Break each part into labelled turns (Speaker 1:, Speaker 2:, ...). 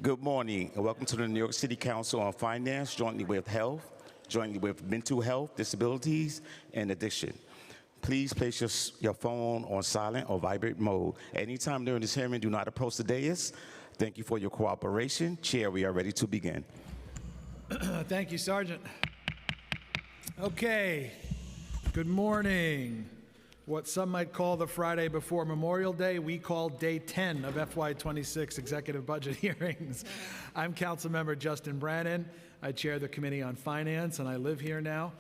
Speaker 1: Good morning and welcome to the New York City Council on Finance, jointly with Health, jointly with Mental Health, Disabilities, and Addiction. Please place your phone on silent or vibrate mode. Anytime during this hearing, do not approach the dais. Thank you for your cooperation. Chair, we are ready to begin.
Speaker 2: Thank you, Sergeant. Okay, good morning. What some might call the Friday before Memorial Day, we call day 10 of FY26 executive budget hearings. I'm Councilmember Justin Brannan. I chair the Committee on Finance, and I live here now.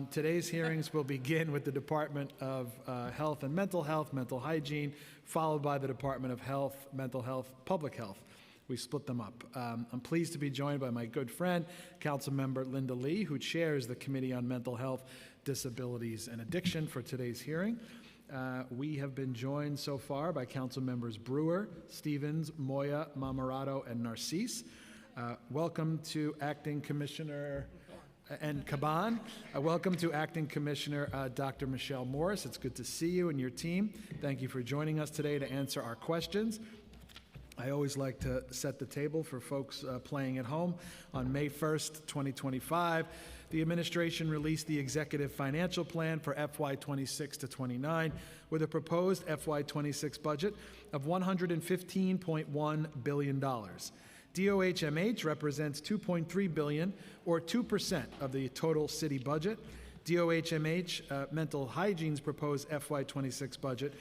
Speaker 2: Today's hearings will begin with the Department of Health and Mental Health, Mental Hygiene, followed by the Department of Health, Mental Health, Public Health. We split them up. I'm pleased to be joined by my good friend, Councilmember Linda Lee, who chairs the Committee on Mental Health, Disabilities, and Addiction for today's hearing. We have been joined so far by Council Members Brewer, Stevens, Moya, Mamarato, and Narcisse. Welcome to Acting Commissioner and Caban. Welcome to Acting Commissioner Dr. Michelle Morris. It's good to see you and your team. Thank you for joining us today to answer our questions. I always like to set the table for folks playing at home. On May 1st, 2025, the administration released the Executive Financial Plan for FY26 to 29 with a proposed FY26 budget of $115.1 billion. DOHMH represents $2.3 billion, or 2% of the total city budget. DOHMH Mental Hygiene's proposed FY26 budget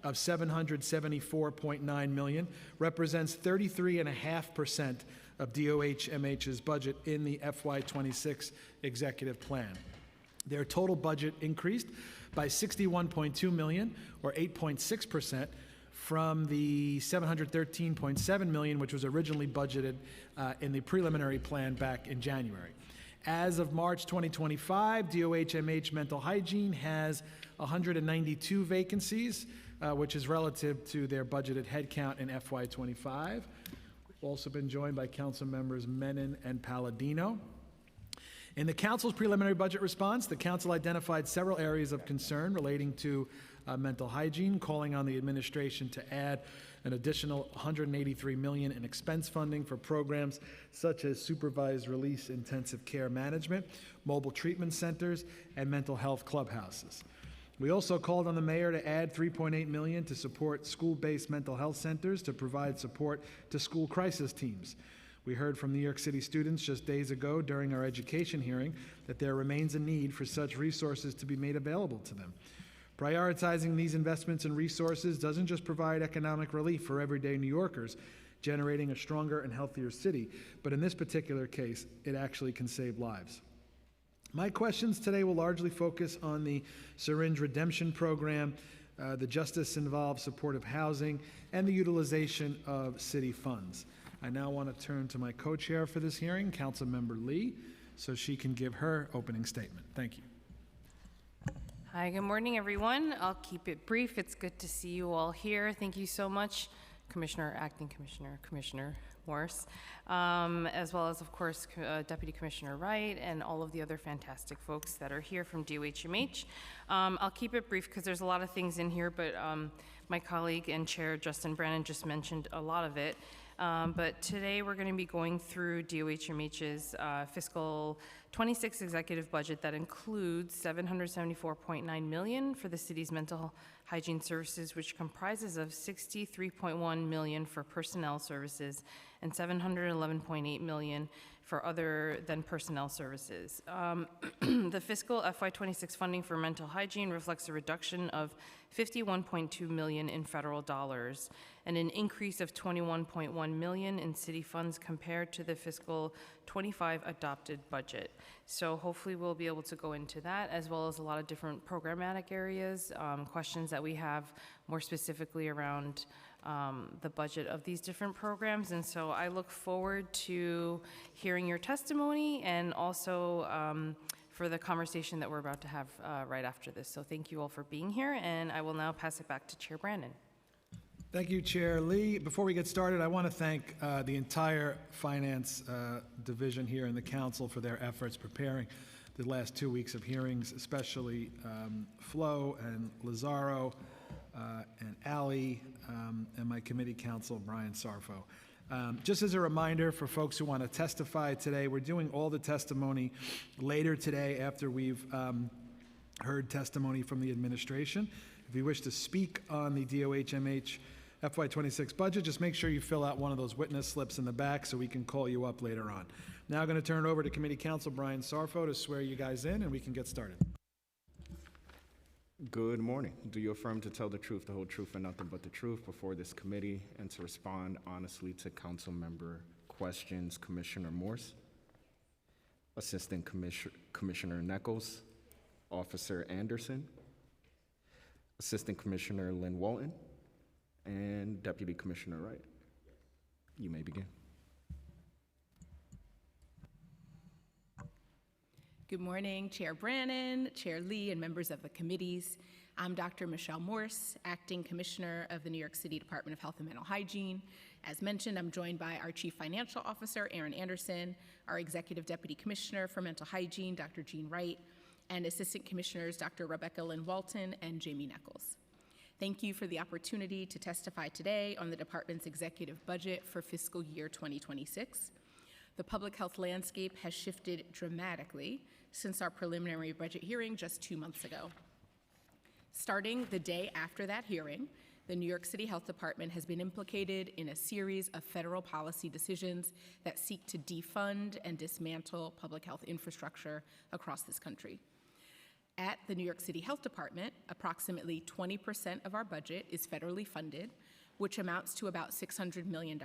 Speaker 2: of $774.9 million represents 33.5% of DOHMH's budget in the FY26 executive plan. Their total budget increased by $61.2 million, or 8.6%, from the $713.7 million, which was originally budgeted in the preliminary plan back in January. As of March 2025, DOHMH Mental Hygiene has 192 vacancies, which is relative to their budgeted headcount in FY25. We've also been joined by Council Members Menon and Palladino. In the Council's preliminary budget response, the Council identified several areas of concern relating to mental hygiene, calling on the administration to add an additional $183 million in expense funding for programs such as supervised release intensive care management, mobile treatment centers, and mental health clubhouses. We also called on the mayor to add $3.8 million to support school-based mental health centers to provide support to school crisis teams. We heard from New York City students just days ago during our education hearing that there remains a need for such resources to be made available to them. Prioritizing these investments and resources doesn't just provide economic relief for everyday New Yorkers, generating a stronger and healthier city, but in this particular case, it actually can save lives. My questions today will largely focus on the syringe redemption program, the justice-involved supportive housing, and the utilization of city funds. I now want to turn to my co-chair for this hearing, Councilmember Lee, so she can give her opening statement. Thank you.
Speaker 3: Hi, good morning, everyone. I'll keep it brief. It's good to see you all here. Thank you so much, Acting Commissioner Morris, as well as, of course, Deputy Commissioner Wright and all of the other fantastic folks that are here from DOHMH. I'll keep it brief because there's a lot of things in here, but my colleague and Chair Justin Brannan just mentioned a lot of it. But today we're going to be going through DOHMH's fiscal 26 executive budget that includes $774.9 million for the city's mental hygiene services, which comprises of $63.1 million for personnel services and $711.8 million for other than personnel services. The fiscal FY26 funding for mental hygiene reflects a reduction of $51.2 million in federal dollars and an increase of $21.1 million in city funds compared to the fiscal 25 adopted budget. So hopefully we'll be able to go into that, as well as a lot of different programmatic areas, questions that we have more specifically around the budget of these different programs. And so I look forward to hearing your testimony and also for the conversation that we're about to have right after this. So thank you all for being here, and I will now pass it back to Chair Brannan.
Speaker 2: Thank you, Chair Lee. Before we get started, I want to thank the entire Finance Division here in the Council for their efforts preparing the last 2 weeks of hearings, especially Flo and Lazaro and Ali and my committee counsel, Brian Sarfo. Just as a reminder for folks who want to testify today, we're doing all the testimony later today after we've heard testimony from the administration. If you wish to speak on the DOH-MH FY26 budget, just make sure you fill out one of those witness slips in the back so we can call you up later on. Now I'm going to turn it over to Committee Counsel Brian Sarfo to swear you guys in, and we can get started.
Speaker 4: Good morning. Do you affirm to tell the truth, the whole truth, and nothing but the truth before this committee, and to respond honestly to council member questions? Commissioner Morse, Assistant Commissioner Nichols, Officer Anderson, Assistant Commissioner Lynn Walton, and Deputy Commissioner Wright. You may begin.
Speaker 5: Good morning, Chair Brannan, Chair Lee, and members of the committees. I'm Dr. Michelle Morse, Acting Commissioner of the New York City Department of Health and Mental Hygiene. As mentioned, I'm joined by our Chief Financial Officer, Aaron Anderson, our Executive Deputy Commissioner for Mental Hygiene, Dr. Jean Wright, and Assistant Commissioners, Dr. Rebecca Lynn Walton and Jamie Nichols. Thank you for the opportunity to testify today on the department's executive budget for fiscal year 2026. The public health landscape has shifted dramatically since our preliminary budget hearing just 2 months ago. Starting the day after that hearing, the New York City Health Department has been implicated in a series of federal policy decisions that seek to defund and dismantle public health infrastructure across this country. At the New York City Health Department, approximately 20% of our budget is federally funded, which amounts to about $600 million.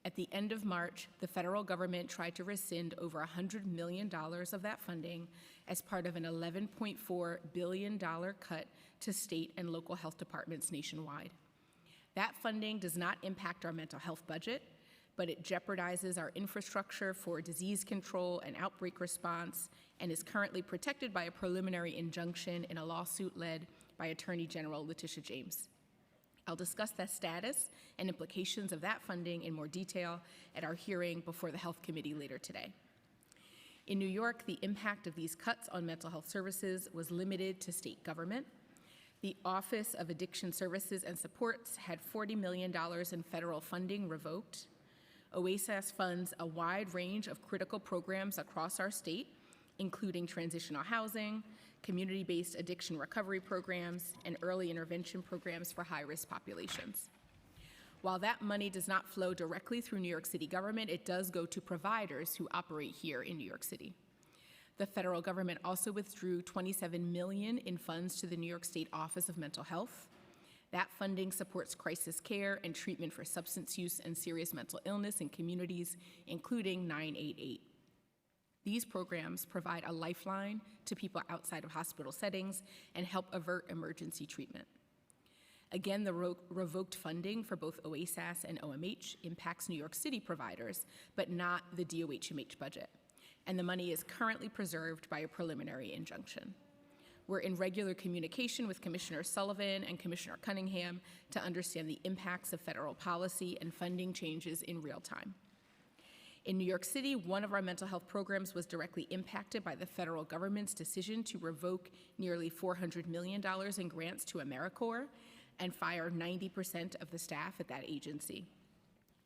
Speaker 5: At the end of March, the federal government tried to rescind over $100 million of that funding as part of an $11.4 billion cut to state and local health departments nationwide. That funding does not impact our mental health budget, but it jeopardizes our infrastructure for disease control and outbreak response and is currently protected by a preliminary injunction in a lawsuit led by Attorney General Letitia James. I'll discuss the status and implications of that funding in more detail at our hearing before the Health Committee later today. In New York, the impact of these cuts on mental health services was limited to state government. The Office of Addiction Services and Supports had $40 million in federal funding revoked. OASAS funds a wide range of critical programs across our state, including transitional housing, community-based addiction recovery programs, and early intervention programs for high-risk populations. While that money does not flow directly through New York City government, it does go to providers who operate here in New York City. The federal government also withdrew $27 million in funds to the New York State Office of Mental Health. That funding supports crisis care and treatment for substance use and serious mental illness in communities, including 988. These programs provide a lifeline to people outside of hospital settings and help avert emergency treatment. Again, the revoked funding for both OASAS and OMH impacts New York City providers, but not the DOH-MH budget, and the money is currently preserved by a preliminary injunction. We're in regular communication with Commissioner Sullivan and Commissioner Cunningham to understand the impacts of federal policy and funding changes in real time. In New York City, one of our mental health programs was directly impacted by the federal government's decision to revoke nearly $400 million in grants to AmeriCorps and fire 90% of the staff at that agency.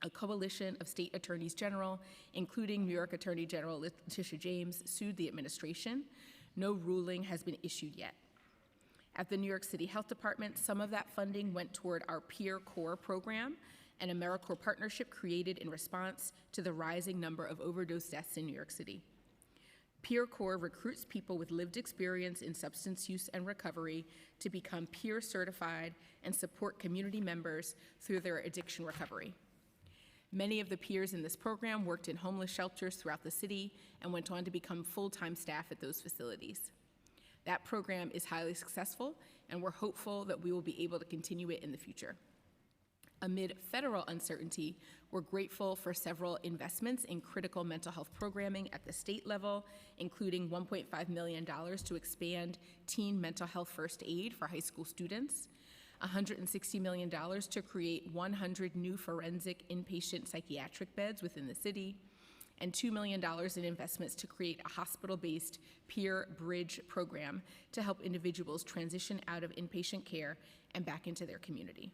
Speaker 5: A coalition of state attorneys general, including New York Attorney General Letitia James, sued the administration. No ruling has been issued yet. At the New York City Health Department, some of that funding went toward our Peer Corps program, an AmeriCorps partnership created in response to the rising number of overdose deaths in New York City. Peer Corps recruits people with lived experience in substance use and recovery to become peer certified and support community members through their addiction recovery. Many of the peers in this program worked in homeless shelters throughout the city and went on to become full-time staff at those facilities. That program is highly successful, and we're hopeful that we will be able to continue it in the future. Amid federal uncertainty, we're grateful for several investments in critical mental health programming at the state level, including $1.5 million to expand teen mental health first aid for high school students, $160 million to create 100 new forensic inpatient psychiatric beds within the city, and $2 million in investments to create a hospital-based peer bridge program to help individuals transition out of inpatient care and back into their community.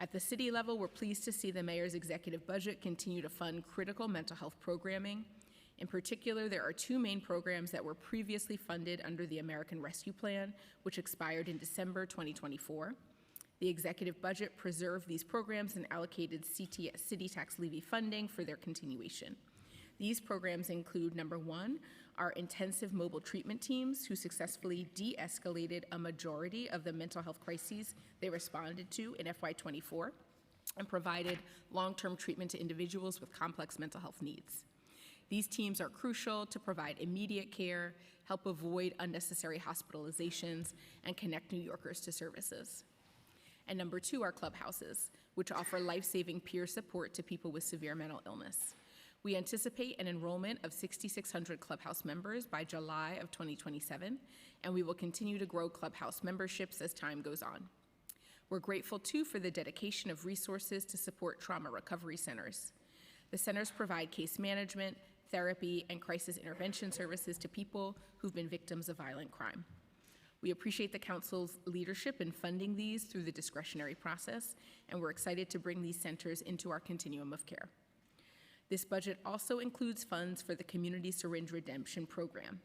Speaker 5: At the city level, we're pleased to see the mayor's executive budget continue to fund critical mental health programming. In particular, there are two main programs that were previously funded under the American Rescue Plan, which expired in December 2024. The executive budget preserved these programs and allocated city tax levy funding for their continuation. These programs include, number one, our intensive mobile treatment teams who successfully de-escalated a majority of the mental health crises they responded to in FY24 and provided long-term treatment to individuals with complex mental health needs. These teams are crucial to provide immediate care, help avoid unnecessary hospitalizations, and connect New Yorkers to services. And number two, our clubhouses, which offer life-saving peer support to people with severe mental illness. We anticipate an enrollment of 6,600 Clubhouse members by July of 2027, and we will continue to grow Clubhouse memberships as time goes on. We're grateful, too, for the dedication of resources to support trauma recovery centers. The centers provide case management, therapy, and crisis intervention services to people who've been victims of violent crime. We appreciate the Council's leadership in funding these through the discretionary process, and we're excited to bring these centers into our continuum of care. This budget also includes funds for the Community Syringe Redemption Program.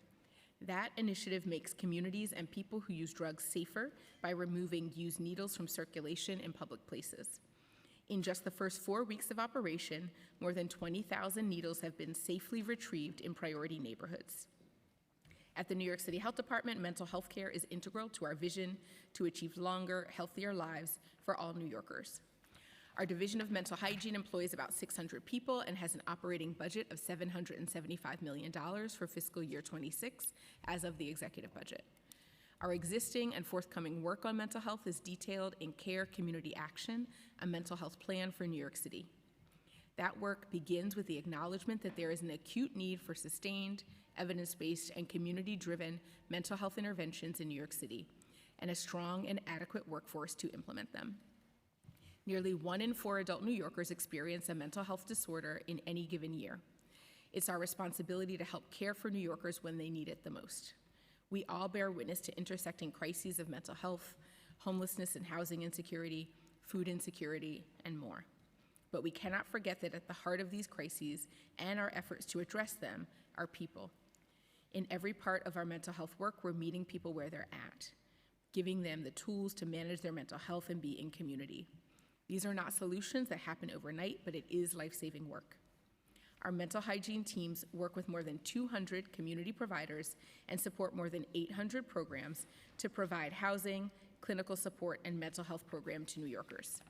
Speaker 5: That initiative makes communities and people who use drugs safer by removing used needles from circulation in public places. In just the first 4 weeks of operation, more than 20,000 needles have been safely retrieved in priority neighborhoods. At the New York City Health Department, mental health care is integral to our vision to achieve longer, healthier lives for all New Yorkers. Our Division of Mental Hygiene employs about 600 people and has an operating budget of $775 million for fiscal year 26 as of the executive budget. Our existing and forthcoming work on mental health is detailed in CARE Community Action, a mental health plan for New York City. That work begins with the acknowledgement that there is an acute need for sustained, evidence-based, and community-driven mental health interventions in New York City, and a strong and adequate workforce to implement them. Nearly 1 in 4 adult New Yorkers experience a mental health disorder in any given year. It's our responsibility to help care for New Yorkers when they need it the most. We all bear witness to intersecting crises of mental health, homelessness and housing insecurity, food insecurity, and more. But we cannot forget that at the heart of these crises and our efforts to address them are people. In every part of our mental health work, we're meeting people where they're at, giving them the tools to manage their mental health and be in community. These are not solutions that happen overnight, but it is life-saving work. Our mental hygiene teams work with more than 200 community providers and support more than 800 programs to provide housing, clinical support, and mental health programs to New Yorkers.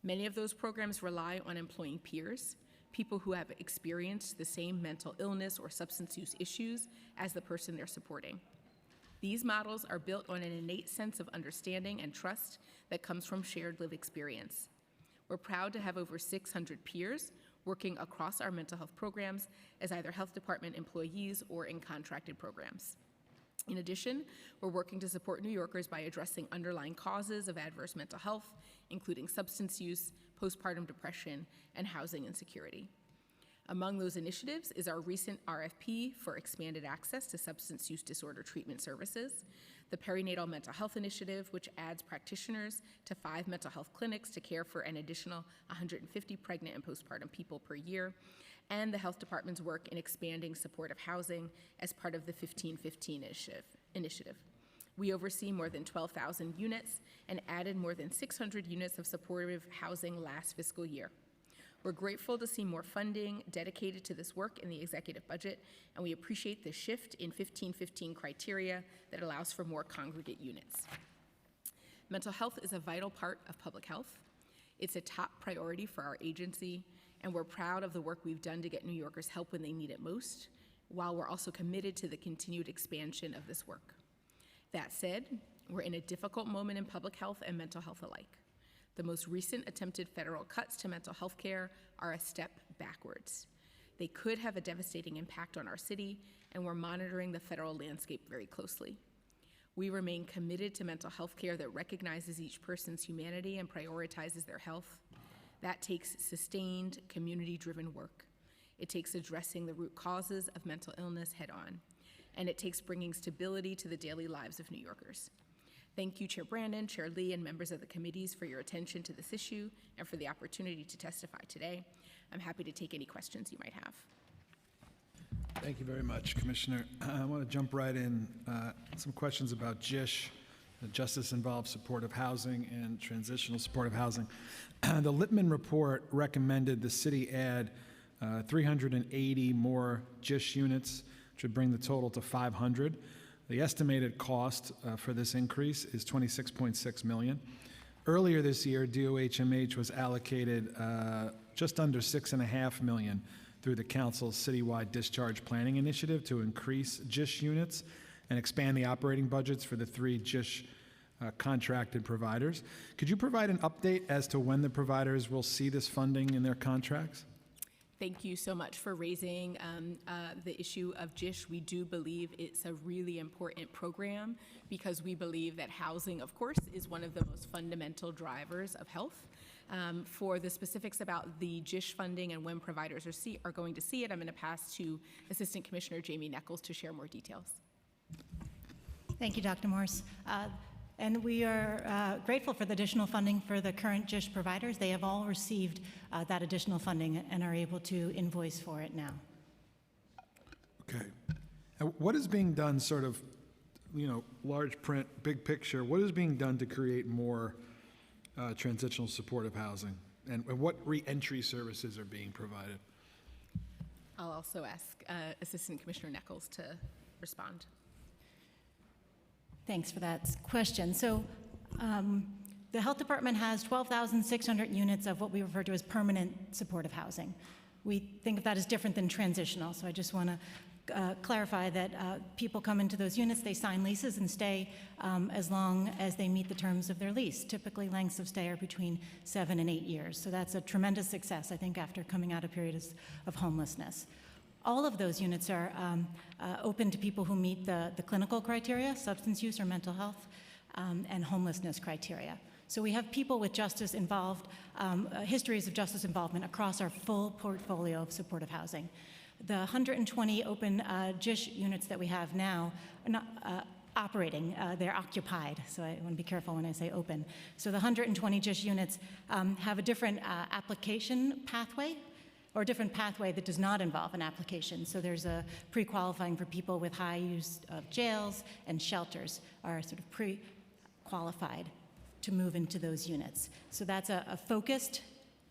Speaker 5: Many of those programs rely on employing peers, people who have experienced the same mental illness or substance use issues as the person they're supporting. These models are built on an innate sense of understanding and trust that comes from shared lived experience. We're proud to have over 600 peers working across our mental health programs as either health department employees or in contracted programs. In addition, we're working to support New Yorkers by addressing underlying causes of adverse mental health, including substance use, postpartum depression, and housing insecurity. Among those initiatives is our recent RFP for expanded access to substance use disorder treatment services, the Perinatal Mental Health Initiative, which adds practitioners to 5 mental health clinics to care for an additional 150 pregnant and postpartum people per year, and the Health Department's work in expanding supportive housing as part of the 1515 initiative. We oversee more than 12,000 units and added more than 600 units of supportive housing last fiscal year. We're grateful to see more funding dedicated to this work in the executive budget, and we appreciate the shift in 1515 criteria that allows for more congregate units. Mental health is a vital part of public health. It's a top priority for our agency, and we're proud of the work we've done to get New Yorkers help when they need it most, while we're also committed to the continued expansion of this work. That said, we're in a difficult moment in public health and mental health alike. The most recent attempted federal cuts to mental health care are a step backwards. They could have a devastating impact on our city, and we're monitoring the federal landscape very closely. We remain committed to mental health care that recognizes each person's humanity and prioritizes their health. That takes sustained, community-driven work. It takes addressing the root causes of mental illness head-on, and it takes bringing stability to the daily lives of New Yorkers. Thank you, Chair Brandon, Chair Lee, and members of the committees for your attention to this issue and for the opportunity to testify today. I'm happy to take any questions you might have.
Speaker 2: Thank you very much, Commissioner. I want to jump right in. Some questions about JISH, the Justice-Involved Supportive Housing and Transitional Supportive Housing. The Littman report recommended the city add 380 more JISH units, which would bring the total to 500. The estimated cost for this increase is $26.6 million. Earlier this year, DOHMH was allocated just under $6.5 million through the council's citywide discharge planning initiative to increase JISH units and expand the operating budgets for the 3 JISH contracted providers. Could you provide an update as to when the providers will see this funding in their contracts?
Speaker 5: Thank you so much for raising the issue of JISH. We do believe it's a really important program because we believe that housing, of course, is one of the most fundamental drivers of health. For the specifics about the JISH funding and when providers are going to see it, I'm going to pass to Assistant Commissioner Jamie Nichols to share more details.
Speaker 6: Thank you, Dr. Morse. And we are grateful for the additional funding for the current JISH providers. They have all received that additional funding and are able to invoice for it now.
Speaker 2: Okay. And what is being done, sort of, large print, big picture, what is being done to create more transitional supportive housing? And what re-entry services are being provided?
Speaker 5: I'll also ask Assistant Commissioner Nichols to respond.
Speaker 6: Thanks for that question. So the health department has 12,600 units of what we refer to as permanent supportive housing. We think of that as different than transitional. So I just want to clarify that people come into those units, they sign leases and stay as long as they meet the terms of their lease. Typically lengths of stay are between 7 and 8 years. So that's a tremendous success, I think, after coming out of periods of homelessness. All of those units are open to people who meet the clinical criteria, substance use or mental health, and homelessness criteria. So we have people with justice involved, histories of justice involvement across our full portfolio of supportive housing. The 120 open JISH units that we have now are not operating, they're occupied, so I want to be careful when I say open. So the 120 JISH units have a different application pathway, or a different pathway that does not involve an application. So there's a pre-qualifying for people with high use of jails, and shelters are sort of pre-qualified to move into those units. So that's a focused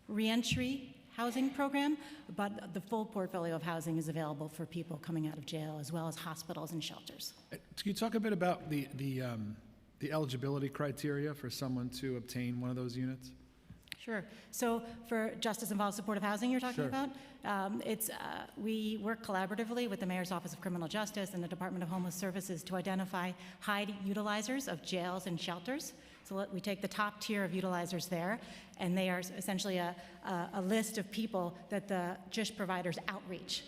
Speaker 6: reentry housing program, but the full portfolio of housing is available for people coming out of jail, as well as hospitals and shelters.
Speaker 2: Can you talk a bit about the eligibility criteria for someone to obtain one of those units?
Speaker 6: Sure. So for justice-involved supportive housing you're talking
Speaker 2: Sure.
Speaker 6: about, we work collaboratively with the Mayor's Office of Criminal Justice and the Department of Homeless Services to identify high utilizers of jails and shelters. So we take the top tier of utilizers there, and they are essentially a list of people that the JISH providers outreach.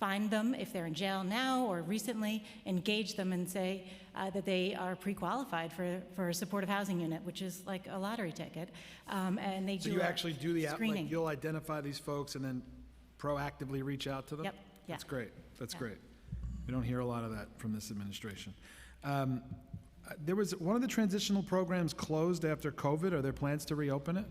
Speaker 6: Find them if they're in jail now or recently, engage them and say that they are pre-qualified for a supportive housing unit, which is like a lottery ticket. And they
Speaker 2: So
Speaker 6: do
Speaker 2: you actually do the
Speaker 6: screening.
Speaker 2: like you'll identify these folks and then proactively reach out to them?
Speaker 6: Yep, yeah.
Speaker 2: That's great. That's
Speaker 6: Yeah.
Speaker 2: great. We don't hear a lot of that from this administration. There was one of the transitional programs closed after COVID. Are there plans to reopen it?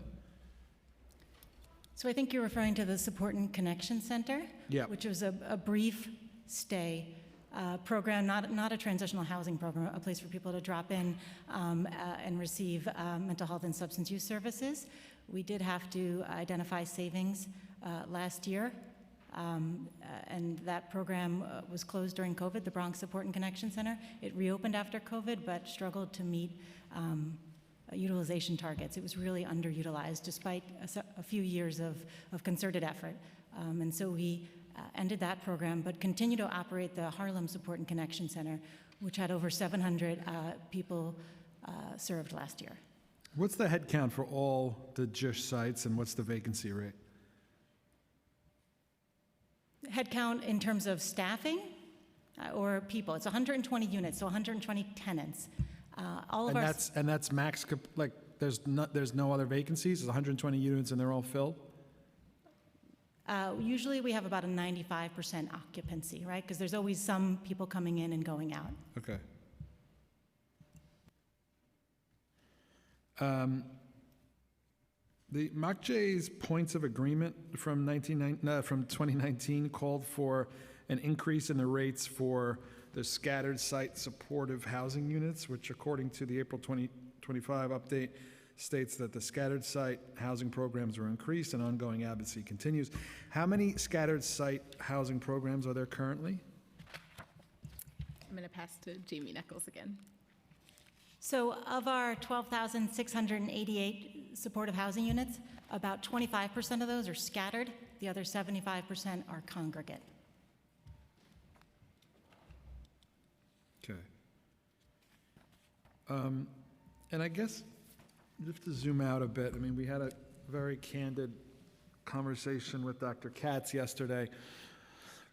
Speaker 6: So I think you're referring to the Support and Connection Center,
Speaker 2: Yeah.
Speaker 6: which was a brief stay program, not a transitional housing program, a place for people to drop in and receive mental health and substance use services. We did have to identify savings last year, and that program was closed during COVID, the Bronx Support and Connection Center. It reopened after COVID, but struggled to meet utilization targets. It was really underutilized despite a few years of concerted effort. And so we ended that program, but continue to operate the Harlem Support and Connection Center, which had over 700 people served last year.
Speaker 2: What's the head count for all the JISH sites, and what's the vacancy rate?
Speaker 6: Headcount in terms of staffing or people, it's 120 units, so 120 tenants. All of
Speaker 2: And that's max, like, there's no other vacancies? There's 120 units and they're all filled?
Speaker 6: Usually we have about a 95% occupancy, right? Because there's always some people coming in and going out.
Speaker 2: Okay. The MOCJ's points of agreement from 2019 called for an increase in the rates for the scattered site supportive housing units, which according to the April 2025 update states that the scattered site housing programs are increased and ongoing advocacy continues. How many scattered site housing programs are there currently?
Speaker 5: I'm going to pass to Jamie Nichols again.
Speaker 6: So of our 12,688 supportive housing units, about 25% of those are scattered. The other 75% are congregate.
Speaker 2: Okay. And I guess you have to zoom out a bit. I mean, we had a very candid conversation with Dr. Katz yesterday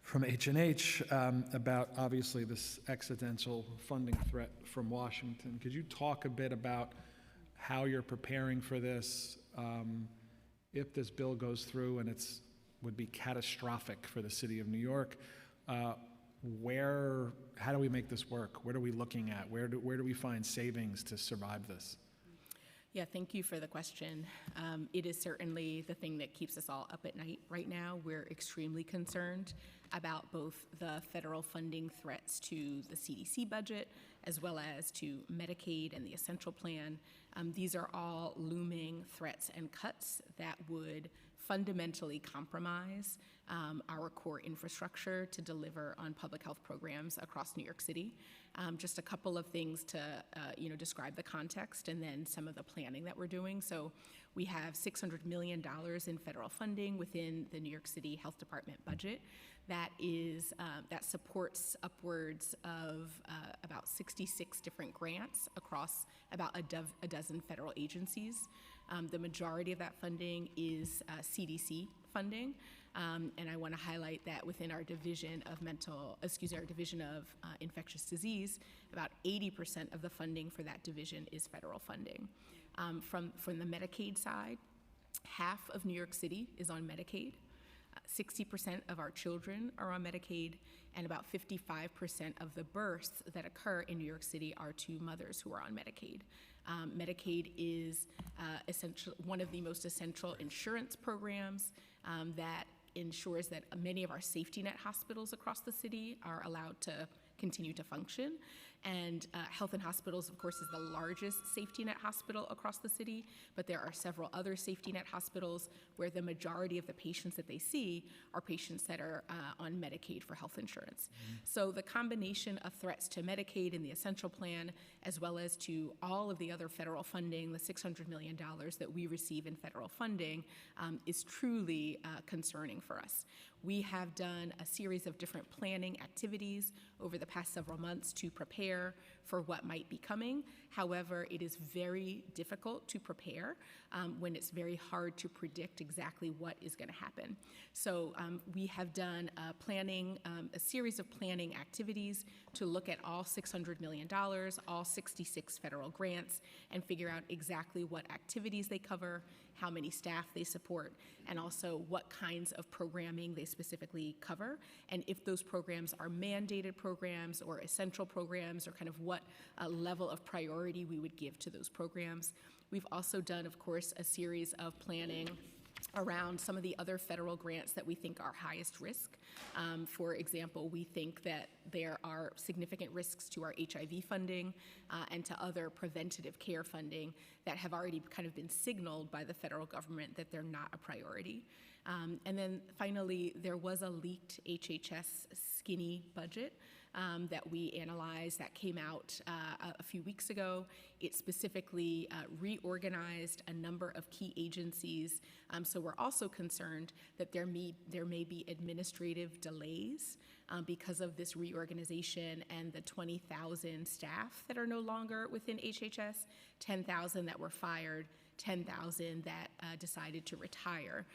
Speaker 2: from H&H about obviously this accidental funding threat from Washington. Could you talk a bit about how you're preparing for this if this bill goes through and would be catastrophic for the city of New York? How do we make this work? What are we looking at? Where do we find savings to survive this?
Speaker 5: Yeah, thank you for the question. It is certainly the thing that keeps us all up at night right now. We're extremely concerned about both the federal funding threats to the CDC budget as well as to Medicaid and the Essential Plan. These are all looming threats and cuts that would fundamentally compromise our core infrastructure to deliver on public health programs across New York City. Just a couple of things to describe the context and then some of the planning that we're doing. So we have $600 million in federal funding within the New York City Health Department budget that supports upwards of about 66 different grants across about a dozen federal agencies. The majority of that funding is CDC funding, and I want to highlight that within our division of infectious disease, about 80% of the funding for that division is federal funding. From the Medicaid side, half of New York City is on Medicaid. 60% of our children are on Medicaid, and about 55% of the births that occur in New York City are to mothers who are on Medicaid. Medicaid is one of the most essential insurance programs that ensures that many of our safety net hospitals across the city are allowed to continue to function. And Health and Hospitals, of course, is the largest safety net hospital across the city, but there are several other safety net hospitals where the majority of the patients that they see are patients that are on Medicaid for health insurance. So the combination of threats to Medicaid and the Essential Plan, as well as to all of the other federal funding, the $600 million that we receive in federal funding, is truly concerning for us. We have done a series of different planning activities over the past several months to prepare for what might be coming. However, it is very difficult to prepare when it's very hard to predict exactly what is going to happen. So we have done a series of planning activities to look at all $600 million, all 66 federal grants, and figure out exactly what activities they cover, how many staff they support, and also what kinds of programming they specifically cover, and if those programs are mandated programs or essential programs, or kind of what level of priority we would give to those programs. We've also done, of course, a series of planning around some of the other federal grants that we think are highest risk. For example, we think that there are significant risks to our HIV funding and to other preventative care funding that have already kind of been signaled by the federal government that they're not a priority. And then finally, there was a leaked HHS skinny budget that we analyzed that came out a few weeks ago. It specifically reorganized a number of key agencies. So we're also concerned that there may be administrative delays because of this reorganization and the 20,000 staff that are no longer within HHS, 10,000 that were fired, 10,000 that decided to retire.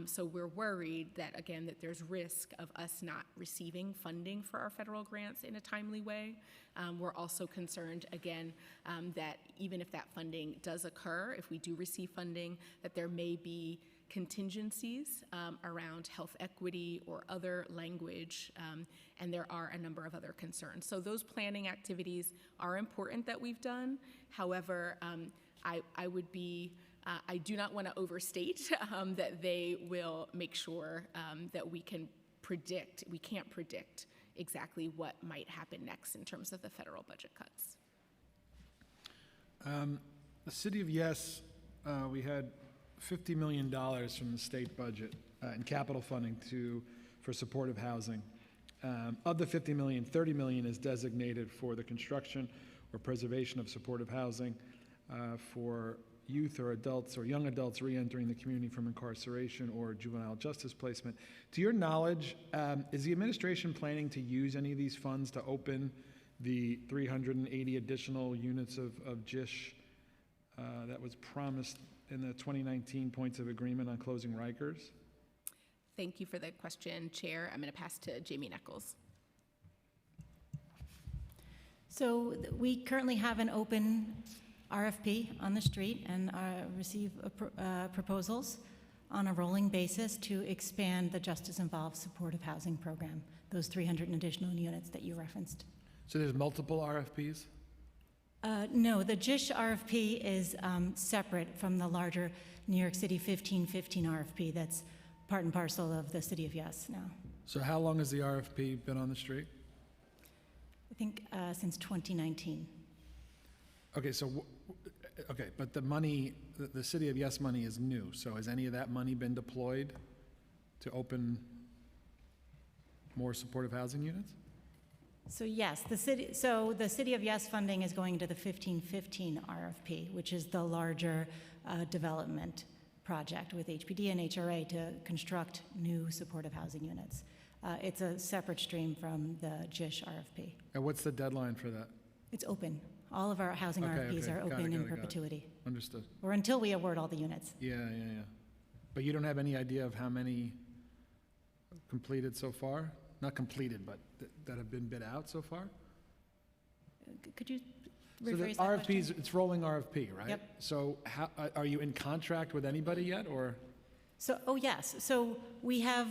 Speaker 5: So we're worried that, again, that there's risk of us not receiving funding for our federal grants in a timely way. We're also concerned, again, that even if that funding does occur, if we do receive funding, that there may be contingencies around health equity or other language, and there are a number of other concerns. So those planning activities are important that we've done. However, I would be, I do not want to overstate that they will make sure that we can't predict exactly what might happen next in terms of the federal budget cuts.
Speaker 2: The City of Yes, we had $50 million from the state budget in capital funding for supportive housing. Of the $50 million, $30 million is designated for the construction or preservation of supportive housing for youth or adults or young adults re-entering the community from incarceration or juvenile justice placement. To your knowledge, is the administration planning to use any of these funds to open the 380 additional units of GISH that was promised in the 2019 points of agreement on closing Rikers?
Speaker 5: Thank you for the question, Chair. I'm going to pass to Jamie Nichols.
Speaker 6: So we currently have an open RFP on the street and receive proposals on a rolling basis to expand the Justice Involved Supportive Housing Program, those 300 additional units that you referenced.
Speaker 2: So there's multiple RFPs?
Speaker 6: No, the GISH RFP is separate from the larger New York City 1515 RFP that's part and parcel of the City of Yes now.
Speaker 2: So how long has the RFP been on the street?
Speaker 6: I think since 2019.
Speaker 2: Okay, so, okay, but the money, the City of Yes money is new, so has any of that money been deployed to open more supportive housing units?
Speaker 6: So yes, the City of Yes funding is going to the 1515 RFP, which is the larger development project with HPD and HRA to construct new supportive housing units. It's a separate stream from the GISH RFP.
Speaker 2: And what's the deadline for that?
Speaker 6: It's open. All of our housing RFPs are
Speaker 2: Got
Speaker 6: open in
Speaker 2: it.
Speaker 6: perpetuity,
Speaker 2: Understood.
Speaker 6: or until we award all the units.
Speaker 2: Yeah. But you don't have any idea of how many completed so far? Not completed, but that have been bid out so far?
Speaker 6: Could you
Speaker 2: So the
Speaker 6: rephrase that question?
Speaker 2: RFPs, it's rolling RFP, right?
Speaker 6: Yep.
Speaker 2: So how, are you in contract with anybody yet, or?
Speaker 6: So, oh yes, so we have,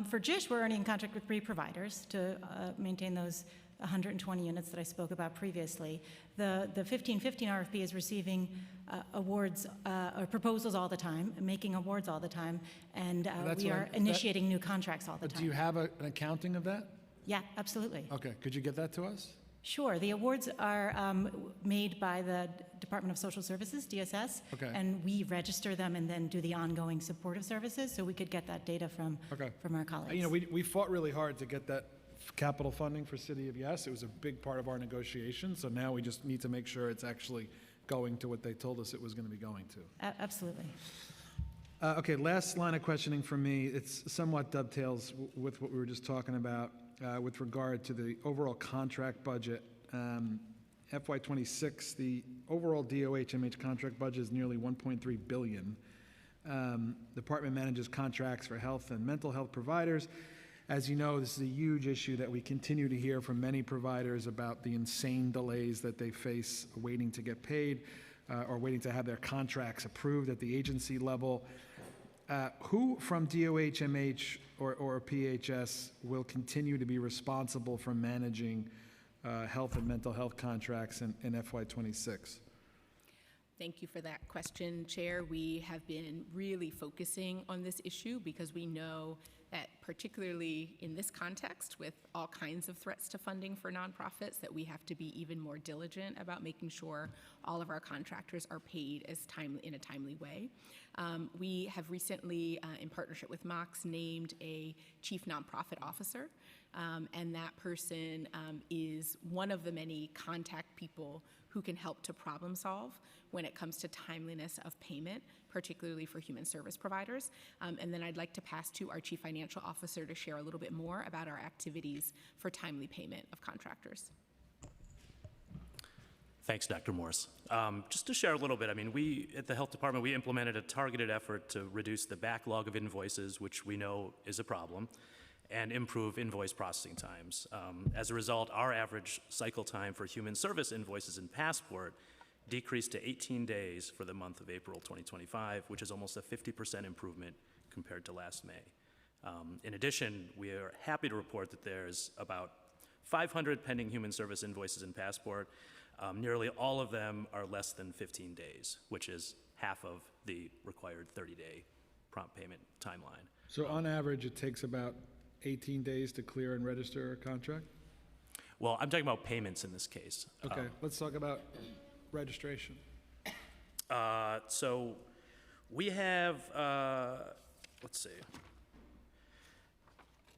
Speaker 6: for GISH, we're already in contract with 3 providers to maintain those 120 units that I spoke about previously. The 1515 RFP is receiving awards or proposals all the time, making awards all the time, and
Speaker 2: That's
Speaker 6: we
Speaker 2: what
Speaker 6: are initiating new contracts all the
Speaker 2: Do you
Speaker 6: time.
Speaker 2: have an accounting of that?
Speaker 6: Yeah, absolutely.
Speaker 2: Okay, could you get that to us?
Speaker 6: Sure. The awards are made by the Department of Social Services, DSS,
Speaker 2: Okay.
Speaker 6: and we register them and then do the ongoing supportive services, so we could get that data from our colleagues.
Speaker 2: You know, we fought really hard to get that capital funding for City of Yes. It was a big part of our negotiation, so now we just need to make sure it's actually going to what they told us it was going to be going to.
Speaker 6: Absolutely.
Speaker 2: Okay, last line of questioning from me. It's somewhat dovetails with what we were just talking about with regard to the overall contract budget. FY26, the overall DOH-MH contract budget is nearly $1.3 billion. Department manages contracts for health and mental health providers. As you know, this is a huge issue that we continue to hear from many providers about the insane delays that they face waiting to get paid or waiting to have their contracts approved at the agency level. Who from DOH-MH or PHS will continue to be responsible for managing health and mental health contracts in FY26?
Speaker 5: Thank you for that question, Chair. We have been really focusing on this issue because we know that particularly in this context with all kinds of threats to funding for nonprofits, that we have to be even more diligent about making sure all of our contractors are paid in a timely way. We have recently, in partnership with MOX, named a chief nonprofit officer, and that person is one of the many contact people who can help to problem solve when it comes to timeliness of payment, particularly for human service providers. And then I'd like to pass to our Chief Financial Officer to share a little bit more about our activities for timely payment of contractors.
Speaker 7: Thanks, Dr. Morse. Just to share a little bit, I mean, we at the Health Department, we implemented a targeted effort to reduce the backlog of invoices, which we know is a problem, and improve invoice processing times. As a result, our average cycle time for human service invoices in Passport decreased to 18 days for the month of April 2025, which is almost a 50% improvement compared to last May. In addition, we are happy to report that there's about 500 pending human service invoices in Passport. Nearly all of them are less than 15 days, which is half of the required 30-day prompt payment timeline.
Speaker 2: So on average, it takes about 18 days to clear and register a contract?
Speaker 7: Well, I'm talking about payments in this case.
Speaker 2: Okay, let's talk about registration.
Speaker 7: So we have, let's see.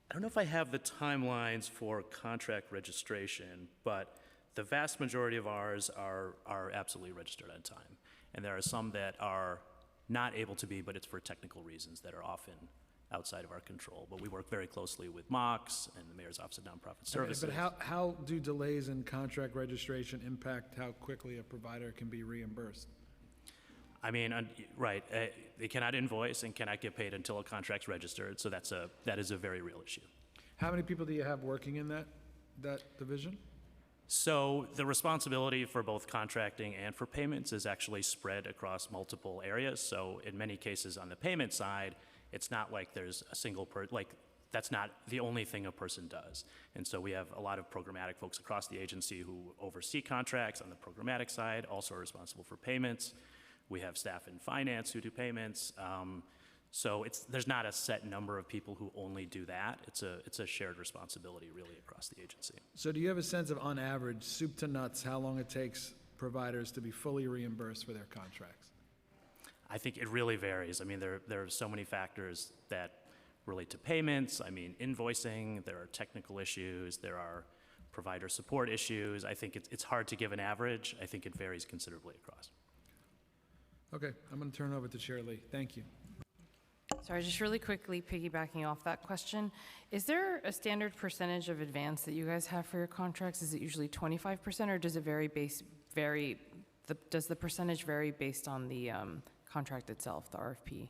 Speaker 7: I don't know if I have the timelines for contract registration, but the vast majority of ours are absolutely registered on time. And there are some that are not able to be, but it's for technical reasons that are often outside of our control. But we work very closely with MOX and the Mayor's Office of Nonprofit Services.
Speaker 2: But how do delays in contract registration impact how quickly a provider can be reimbursed?
Speaker 7: I mean, right, they cannot invoice and cannot get paid until a contract's registered, so that is a very real issue.
Speaker 2: How many people do you have working in that division?
Speaker 7: So the responsibility for both contracting and for payments is actually spread across multiple areas. So in many cases on the payment side, it's not like there's a single that's not the only thing a person does. And so we have a lot of programmatic folks across the agency who oversee contracts on the programmatic side, also are responsible for payments. We have staff in finance who do payments. So there's not a set number of people who only do that. It's a shared responsibility really across the agency.
Speaker 2: So do you have a sense of, on average, soup to nuts, how long it takes providers to be fully reimbursed for their contracts?
Speaker 7: I think it really varies. I mean, there are so many factors that relate to payments. I mean, invoicing, there are technical issues, there are provider support issues. I think it's hard to give an average. I think it varies considerably across.
Speaker 2: Okay, I'm going to turn it over to Chair Lee. Thank you.
Speaker 3: Sorry, just really quickly piggybacking off that question. Is there a standard percentage of advance that you guys have for your contracts? Is it usually 25% or does it does the percentage vary based on the contract itself, the RFP?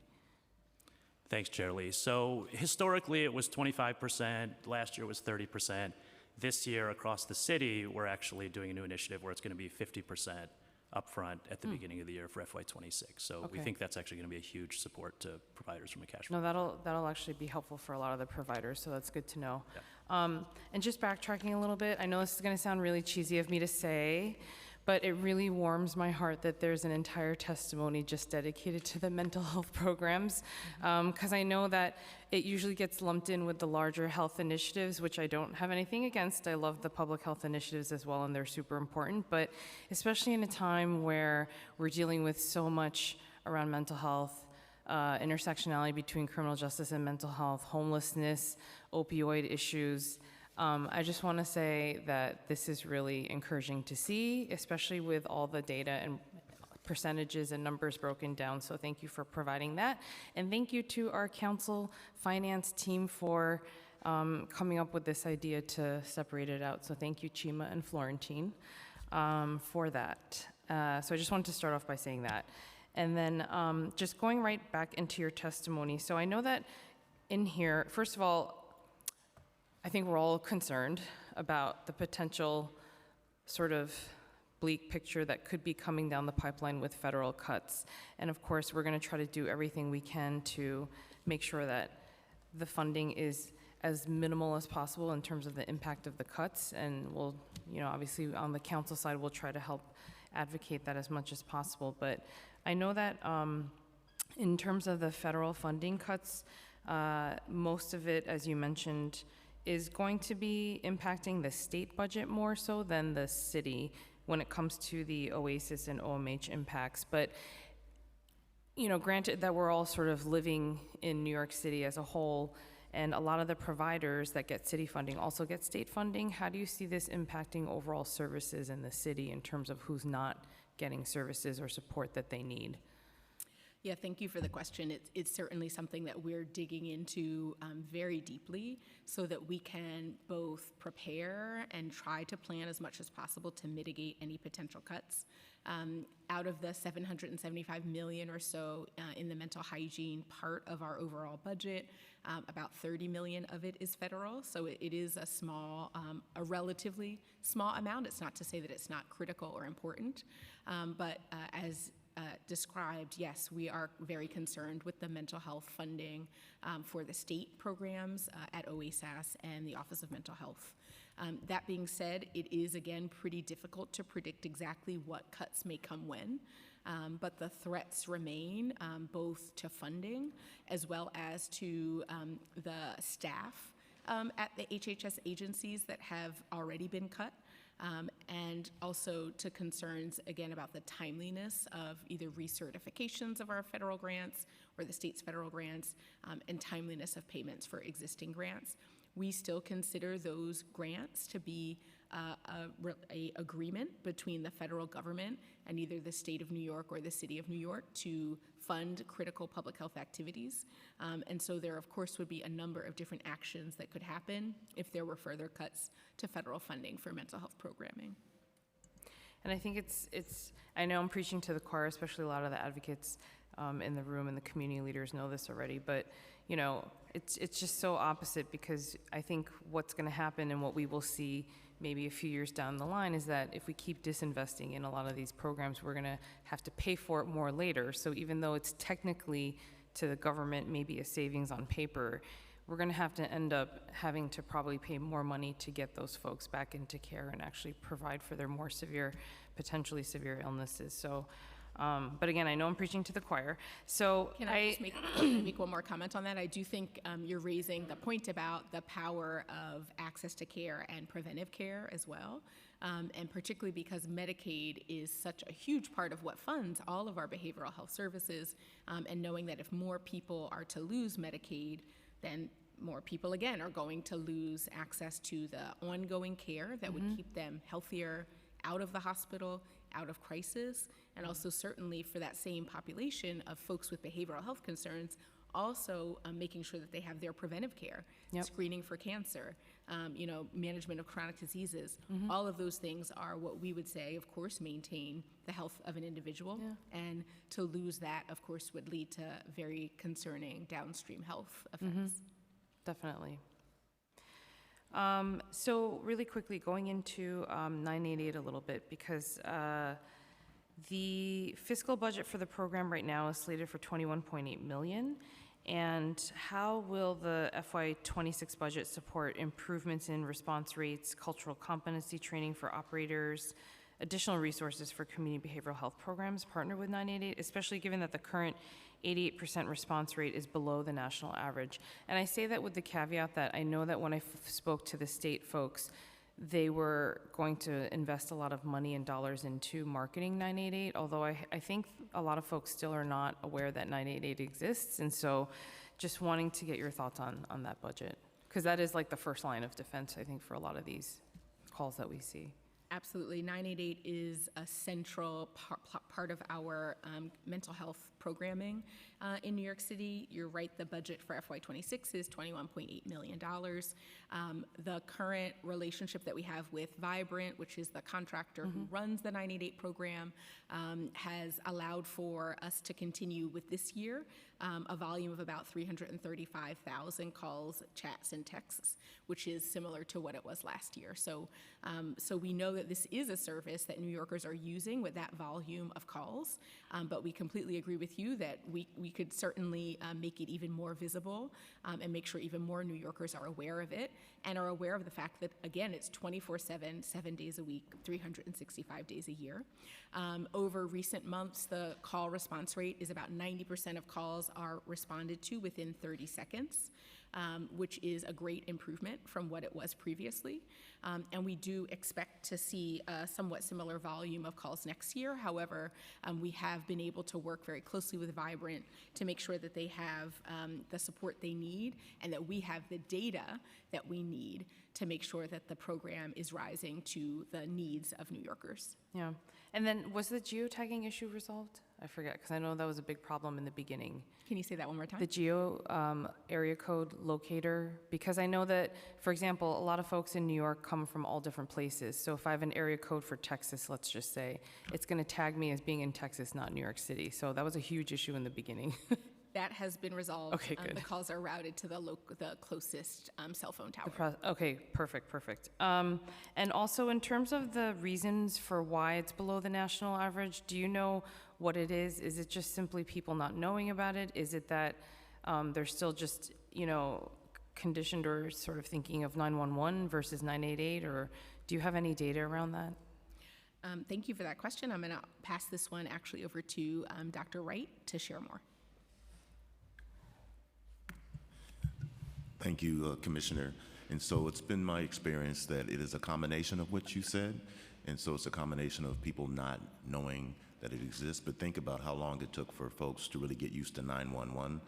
Speaker 7: Thanks, Chair Lee. So historically, it was 25%. Last year was 30%. This year, across the city, we're actually doing a new initiative where it's going to be 50% upfront at the beginning of the year for FY26. So we
Speaker 3: Okay.
Speaker 7: think that's actually going to be a huge support to providers from a cash flow.
Speaker 3: No, that'll actually be helpful for a lot of the providers, so that's good to know.
Speaker 7: Yeah.
Speaker 3: And just backtracking a little bit, I know this is going to sound really cheesy of me to say, but it really warms my heart that there's an entire testimony just dedicated to the mental health programs, because I know that it usually gets lumped in with the larger health initiatives, which I don't have anything against. I love the public health initiatives as well, and they're super important, but especially in a time where we're dealing with so much around mental health, intersectionality between criminal justice and mental health, homelessness, opioid issues. I just want to say that this is really encouraging to see, especially with all the data and percentages and numbers broken down. So thank you for providing that. And thank you to our council finance team for coming up with this idea to separate it out. So thank you, Chima and Florentine, for that. So I just wanted to start off by saying that. And then just going right back into your testimony. So I know that in here, first of all, I think we're all concerned about the potential sort of bleak picture that could be coming down the pipeline with federal cuts. And of course, we're going to try to do everything we can to make sure that the funding is as minimal as possible in terms of the impact of the cuts. And we'll, obviously on the council side, we'll try to help advocate that as much as possible. But I know that in terms of the federal funding cuts, most of it, as you mentioned, is going to be impacting the state budget more so than the city when it comes to the OASIS and OMH impacts. But, granted that we're all sort of living in New York City as a whole, and a lot of the providers that get city funding also get state funding, how do you see this impacting overall services in the city in terms of who's not getting services or support that they need?
Speaker 5: Yeah, thank you for the question. It's certainly something that we're digging into very deeply so that we can both prepare and try to plan as much as possible to mitigate any potential cuts. Out of the $775 million or so in the mental hygiene part of our overall budget, about $30 million of it is federal. So it is a relatively small amount. It's not to say that it's not critical or important, but as described, yes, we are very concerned with the mental health funding for the state programs at OASAS and the Office of Mental Health. That being said, it is, again, pretty difficult to predict exactly what cuts may come when. But the threats remain, both to funding as well as to the staff at the HHS agencies that have already been cut, and also to concerns, again, about the timeliness of either recertifications of our federal grants or the state's federal grants, and timeliness of payments for existing grants. We still consider those grants to be a agreement between the federal government and either the state of New York or the city of New York to fund critical public health activities. And so there, of course, would be a number of different actions that could happen if there were further cuts to federal funding for mental health programming.
Speaker 3: And I think I know I'm preaching to the choir, especially a lot of the advocates in the room and the community leaders know this already, but you know, it's just so opposite, because I think what's going to happen and what we will see maybe a few years down the line is that if we keep disinvesting in a lot of these programs, we're going to have to pay for it more later. So even though it's technically to the government maybe a savings on paper, we're going to have to end up having to probably pay more money to get those folks back into care and actually provide for their more severe, potentially severe illnesses. So, but again, I know I'm preaching to the choir. So
Speaker 5: Can I just make one more comment on that? I do think you're raising the point about the power of access to care and preventive care as well. And particularly because Medicaid is such a huge part of what funds all of our behavioral health services, and knowing that if more people are to lose Medicaid, then more people, again, are going to lose access to the ongoing care that would keep them healthier, out of the hospital, out of crisis, and also certainly for that same population of folks with behavioral health concerns, also making sure that they have their preventive care, screening for cancer, management of chronic diseases. All of those things are what we would say, of course, maintain the health of an individual. And to lose that, of course, would lead to very concerning downstream health effects.
Speaker 3: Definitely. So really quickly, going into 988 a little bit, because the fiscal budget for the program right now is slated for $21.8 million. And how will the FY26 budget support improvements in response rates, cultural competency training for operators, additional resources for community behavioral health programs partnered with 988, especially given that the current 88% response rate is below the national average? And I say that with the caveat that I know that when I spoke to the state folks, they were going to invest a lot of money and dollars into marketing 988, although I think a lot of folks still are not aware that 988 exists. And so just wanting to get your thoughts on that budget, because that is like the first line of defense, I think, for a lot of these calls that we see.
Speaker 5: Absolutely. 988 is a central part of our mental health programming in New York City. You're right, the budget for FY26 is $21.8 million. The current relationship that we have with Vibrant, which is the contractor who runs the 988 program, has allowed for us to continue with this year a volume of about 335,000 calls, chats, and texts, which is similar to what it was last year. So we know that this is a service that New Yorkers are using with that volume of calls, but we completely agree with you that we could certainly make it even more visible and make sure even more New Yorkers are aware of it and are aware of the fact that, again, it's 24/7, 7 days a week, 365 days a year. Over recent months, the call response rate is about 90% of calls are responded to within 30 seconds. Which is a great improvement from what it was previously. And we do expect to see a somewhat similar volume of calls next year. However, we have been able to work very closely with Vibrant to make sure that they have the support they need and that we have the data that we need to make sure that the program is rising to the needs of New Yorkers.
Speaker 3: Yeah. And then was the geotagging issue resolved? I forget, because I know that was a big problem in the beginning.
Speaker 5: Can you say that one more time?
Speaker 3: The geo area code locator, because I know that, for example, a lot of folks in New York come from all different places. So if I have an area code for Texas, let's just say, it's going to tag me as being in Texas, not New York City. So that was a huge issue in the beginning.
Speaker 5: That has been resolved.
Speaker 3: Okay, good.
Speaker 5: The calls are routed to the closest cell phone tower.
Speaker 3: Okay, perfect. And also, in terms of the reasons for why it's below the national average, do you know what it is? Is it just simply people not knowing about it? Is it that they're still just, conditioned or sort of thinking of 911 versus 988, or do you have any data around that?
Speaker 5: Thank you for that question. I'm going to pass this one actually over to Dr. Wright to share more.
Speaker 8: Thank you, Commissioner. And so it's been my experience that it is a combination of what you said. And so it's a combination of people not knowing that it exists. But think about how long it took for folks to really get used to 911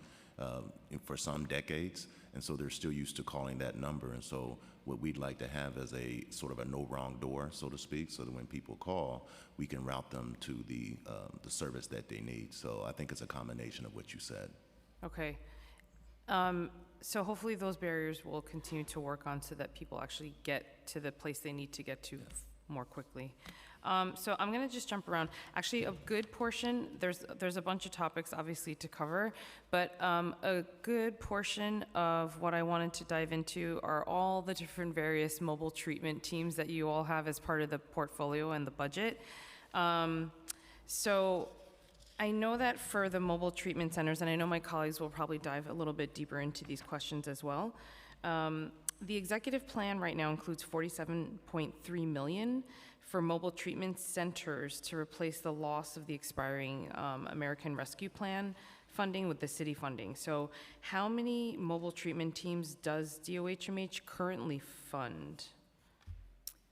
Speaker 8: for some decades. And so they're still used to calling that number. And so what we'd like to have is a sort of a no wrong door, so to speak, so that when people call, we can route them to the service that they need. So I think it's a combination of what you said.
Speaker 3: Okay. So hopefully those barriers will continue to work on so that people actually get to the place they need to get to more quickly. So I'm going to just jump around. Actually, a good portion, there's a bunch of topics obviously to cover, but a good portion of what I wanted to dive into are all the different various mobile treatment teams that you all have as part of the portfolio and the budget. So I know that for the mobile treatment centers, and I know my colleagues will probably dive a little bit deeper into these questions as well. The executive plan right now includes $47.3 million for mobile treatment centers to replace the loss of the expiring American Rescue Plan funding with the city funding. So how many mobile treatment teams does DOHMH currently fund?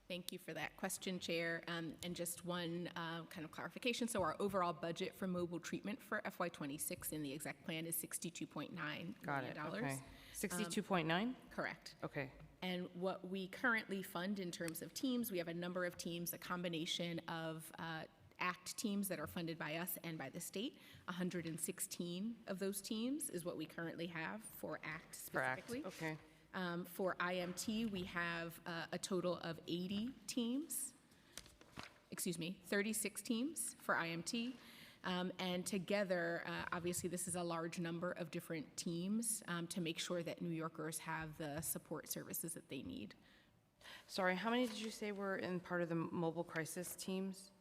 Speaker 5: Thank you for that question, Chair. And just one kind of clarification. So our overall budget for mobile treatment for FY26 in the exec plan is $62.9 million.
Speaker 3: Got it, okay. 62.9?
Speaker 5: Correct.
Speaker 3: Okay.
Speaker 5: And what we currently fund in terms of teams, we have a number of teams, a combination of ACT teams that are funded by us and by the state. 116 of those teams is what we currently have for ACT specifically.
Speaker 3: For ACT, okay.
Speaker 5: For IMT, we have a total of 80 teams, 36 teams for IMT. And together, obviously, this is a large number of different teams to make sure that New Yorkers have the support services that they need.
Speaker 3: Sorry, how many did you say were in part of the mobile crisis teams?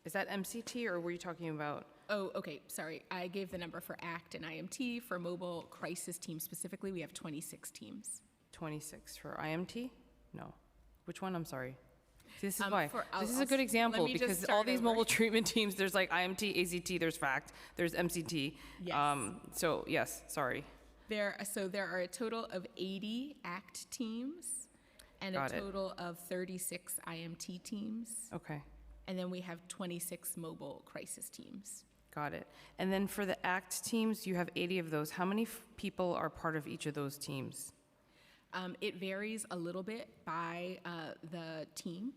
Speaker 3: Is that MCT, or were you talking about?
Speaker 5: Oh, okay, sorry. I gave the number for ACT and IMT. For mobile crisis teams specifically, we have 26 teams.
Speaker 3: 26 for IMT? No. Which one? I'm sorry. See, this is why. This is
Speaker 5: I'll
Speaker 3: a good example
Speaker 5: let me just
Speaker 3: because
Speaker 5: start
Speaker 3: all these
Speaker 5: over.
Speaker 3: mobile treatment teams, there's like IMT, AZT, there's FACT, there's MCT.
Speaker 5: Yes.
Speaker 3: So yes, sorry.
Speaker 5: There are a total of 80 ACT teams and
Speaker 3: Got
Speaker 5: a
Speaker 3: it.
Speaker 5: total of 36 IMT teams.
Speaker 3: Okay,
Speaker 5: And then we have 26 mobile crisis teams.
Speaker 3: got it. And then for the ACT teams, you have 80 of those. How many people are part of each of those teams?
Speaker 5: It varies a little bit by the team,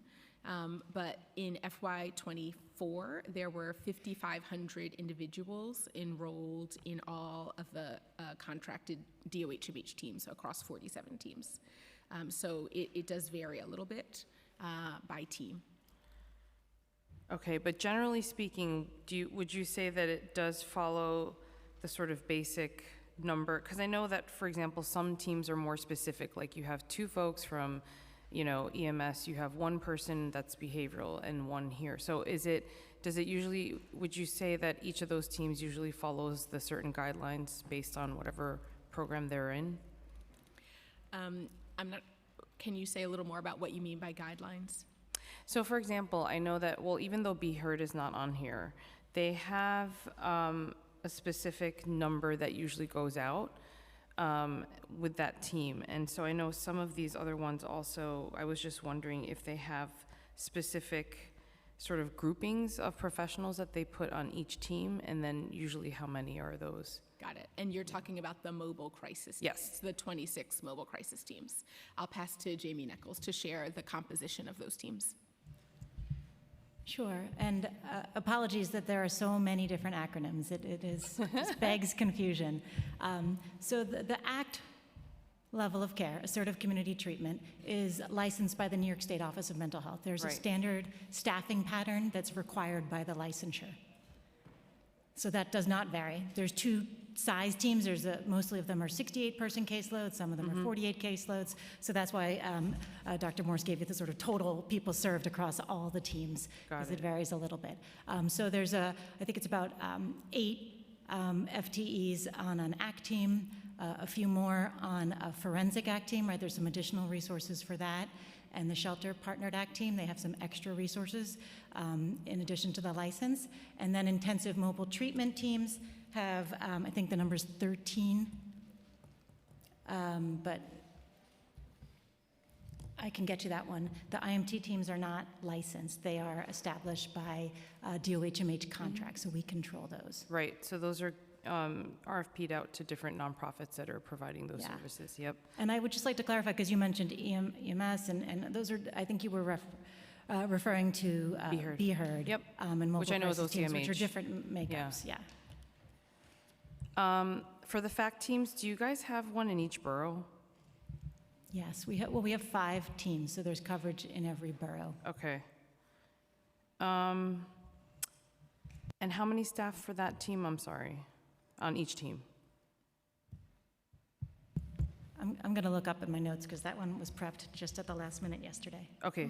Speaker 5: but in FY24, there were 5,500 individuals enrolled in all of the contracted DOHMH teams, so across 47 teams. So it does vary a little bit by team.
Speaker 3: Okay, but generally speaking, would you say that it does follow the sort of basic number? Because I know that, for example, some teams are more specific, like you have 2 folks from, EMS, you have 1 person that's behavioral and 1 here. So would you say that each of those teams usually follows the certain guidelines based on whatever program they're in?
Speaker 5: Can you say a little more about what you mean by guidelines?
Speaker 3: So for example, I know that, even though Be Heard is not on here, they have a specific number that usually goes out with that team. And so I know some of these other ones also, I was just wondering if they have specific sort of groupings of professionals that they put on each team, and then usually how many are those?
Speaker 5: Got it. And you're talking about the mobile crisis
Speaker 3: Yes.
Speaker 5: teams, the 26 mobile crisis teams. I'll pass to Jamie Nichols to share the composition of those teams.
Speaker 6: Sure, and apologies that there are so many different acronyms. It begs confusion. So the ACT level of care, assertive community treatment, is licensed by the New York State Office of Mental Health. There's a
Speaker 3: Right.
Speaker 6: standard staffing pattern that's required by the licensure. So that does not vary. There's 2 size teams. Mostly of them are 68-person caseloads. Some of them are 48 caseloads. So that's why Dr. Morse gave you the sort of total people served across all the teams, because it varies a little bit. So there's I think it's about 8 FTEs on an ACT team, a few more on a forensic ACT team, right? There's some additional resources for that. And the Shelter Partnered ACT team, they have some extra resources in addition to the license. And then intensive mobile treatment teams have, I think the number's 13, but I can get you that one. The IMT teams are not licensed. They are established by DOHMH contracts, so we control those.
Speaker 3: Right, so those are RFP'd out to different nonprofits that are providing those
Speaker 6: Yeah.
Speaker 3: services, yep.
Speaker 6: And I would just like to clarify, because you mentioned EMS, and those are, I think you were referring to
Speaker 3: Be Heard.
Speaker 6: Be Heard.
Speaker 3: Yep.
Speaker 6: And mobile
Speaker 3: Which I know is
Speaker 6: crisis teams, which are
Speaker 3: OCMH.
Speaker 6: different makeups, yeah.
Speaker 3: For the FACT teams, do you guys have one in each borough?
Speaker 6: Yes, we have 5 teams, so there's coverage in every borough.
Speaker 3: Okay. And how many staff for that team, I'm sorry, on each team?
Speaker 6: I'm going to look up in my notes, because that one was prepped just at the last minute yesterday.
Speaker 3: Okay.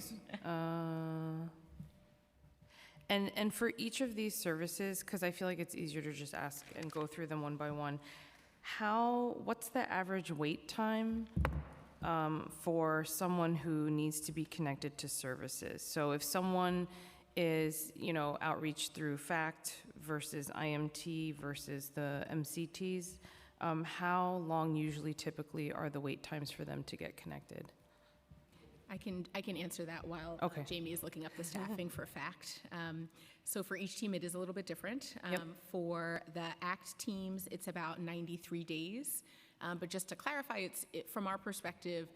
Speaker 3: And for each of these services, because I feel like it's easier to just ask and go through them one by one, what's the average wait time for someone who needs to be connected to services? So if someone is, outreach through FACT versus IMT versus the MCTs, how long usually typically are the wait times for them to get connected?
Speaker 5: I can answer that while
Speaker 3: Okay.
Speaker 5: Jamie is looking up the staffing for FACT. So for each team, it is a little bit different.
Speaker 3: Yep.
Speaker 5: For the ACT teams, it's about 93 days. But just to clarify, from our perspective,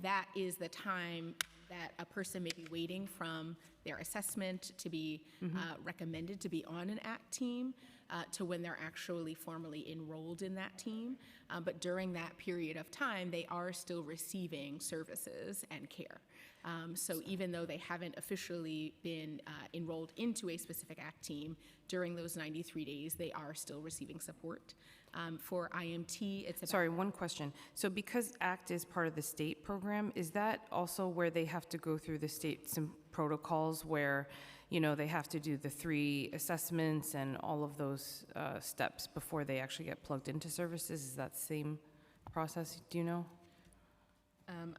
Speaker 5: that is the time that a person may be waiting from their assessment to be recommended to be on an ACT team to when they're actually formally enrolled in that team. But during that period of time, they are still receiving services and care. So even though they haven't officially been enrolled into a specific ACT team, during those 93 days, they are still receiving support. For IMT, it's about...
Speaker 3: Sorry, one question. So because ACT is part of the state program, is that also where they have to go through the state some protocols where, they have to do the 3 assessments and all of those steps before they actually get plugged into services? Is that the same process? Do you know?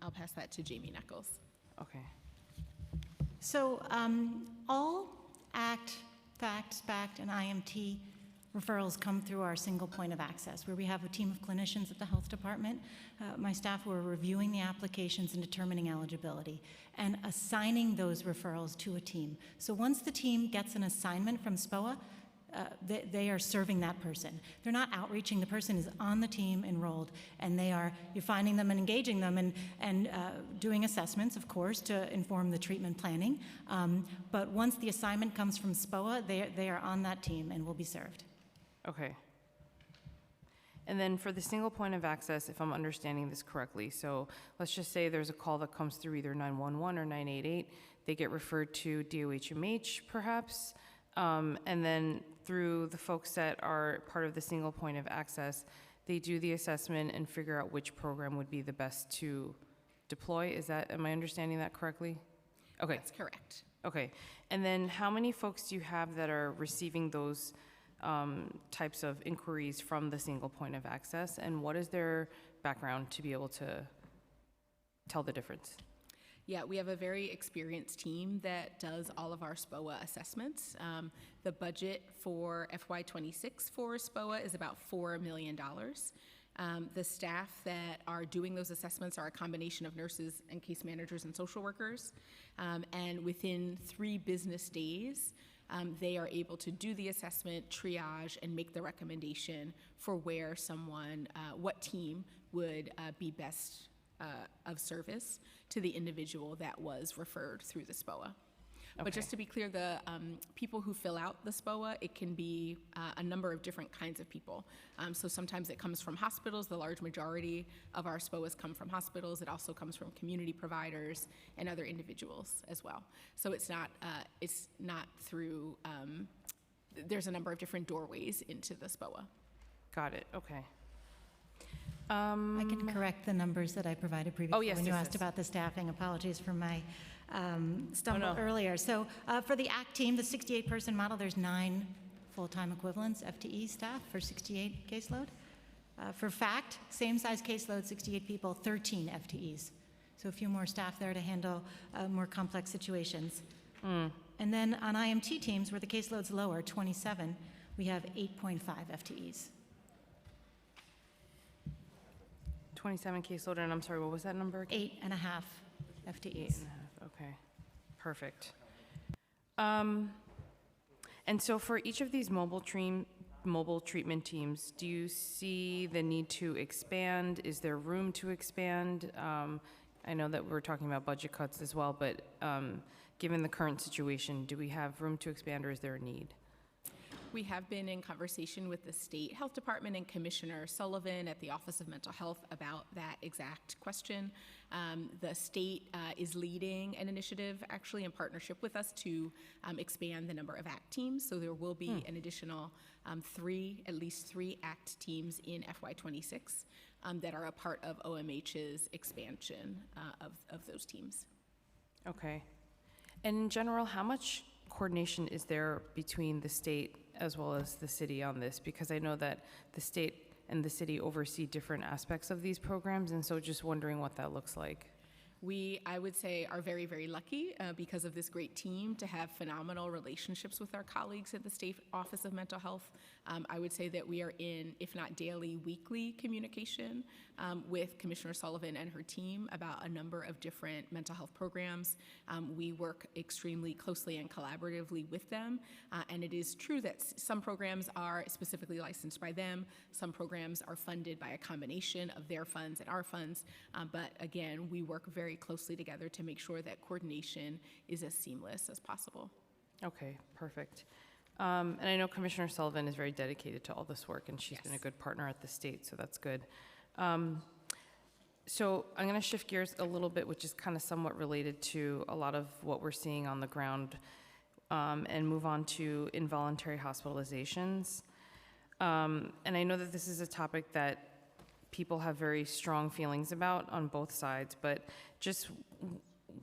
Speaker 5: I'll pass that to Jamie Nichols.
Speaker 3: Okay.
Speaker 6: So all ACT, FACT, SPACT, and IMT referrals come through our single point of access, where we have a team of clinicians at the health department, my staff, who are reviewing the applications and determining eligibility and assigning those referrals to a team. So once the team gets an assignment from SPOA, they are serving that person. They're not outreaching. The person is on the team, enrolled, and you're finding them and engaging them and doing assessments, of course, to inform the treatment planning. But once the assignment comes from SPOA, they are on that team and will be served.
Speaker 3: Okay. And then for the single point of access, if I'm understanding this correctly, so let's just say there's a call that comes through either 911 or 988, they get referred to DOHMH perhaps, and then through the folks that are part of the single point of access, they do the assessment and figure out which program would be the best to deploy. Am I understanding that correctly? Okay.
Speaker 5: That's correct.
Speaker 3: Okay. And then how many folks do you have that are receiving those types of inquiries from the single point of access, and what is their background to be able to tell the difference?
Speaker 5: Yeah, we have a very experienced team that does all of our SPOA assessments. The budget for FY26 for SPOA is about $4 million. The staff that are doing those assessments are a combination of nurses and case managers and social workers. And within 3 business days, they are able to do the assessment, triage, and make the recommendation for where what team would be best of service to the individual that was referred through the SPOA. But just to be clear, the people who fill out the SPOA, it can be a number of different kinds of people. So sometimes it comes from hospitals. The large majority of our SPOAs come from hospitals. It also comes from community providers and other individuals as well. So it's not through, there's a number of different doorways into the SPOA.
Speaker 3: Got it. Okay.
Speaker 6: I can correct the numbers that I provided previously.
Speaker 3: yes,
Speaker 6: when you
Speaker 3: yes,
Speaker 6: asked
Speaker 3: yes.
Speaker 6: about the staffing. Apologies for my stumble earlier. So for the ACT team, the 68-person model, there's 9 full-time equivalents, FTE staff, for 68 caseload. For fact, same size caseload, 68 people, 13 FTEs. So a few more staff there to handle more complex situations. And then on IMT teams, where the caseload's lower, 27, we have 8.5 FTEs.
Speaker 3: 27 caseload, and I'm sorry, what was that number again?
Speaker 6: 8.5 FTEs.
Speaker 3: Okay, perfect. And so for each of these mobile treatment teams, do you see the need to expand? Is there room to expand? I know that we're talking about budget cuts as well, but given the current situation, do we have room to expand, or is there a need?
Speaker 5: We have been in conversation with the State Health Department and Commissioner Sullivan at the Office of Mental Health about that exact question. The state is leading an initiative, actually in partnership with us, to expand the number of ACT teams. So there will be an additional at least three ACT teams in FY26 that are a part of OMH's expansion of those teams.
Speaker 3: Okay. And in general, how much coordination is there between the state as well as the city on this? Because I know that the state and the city oversee different aspects of these programs, and so just wondering what that looks like.
Speaker 5: We, I would say, are very, very lucky because of this great team to have phenomenal relationships with our colleagues at the State Office of Mental Health. I would say that we are in, if not daily, weekly communication with Commissioner Sullivan and her team about a number of different mental health programs. We work extremely closely and collaboratively with them, and it is true that some programs are specifically licensed by them. Some programs are funded by a combination of their funds and our funds, but again, we work very closely together to make sure that coordination is as seamless as possible.
Speaker 3: Okay, perfect. And I know Commissioner Sullivan is very dedicated to all this work, and she's been a good partner at the state, so that's good. So I'm going to shift gears a little bit, which is kind of somewhat related to a lot of what we're seeing on the ground, and move on to involuntary hospitalizations. And I know that this is a topic that people have very strong feelings about on both sides, but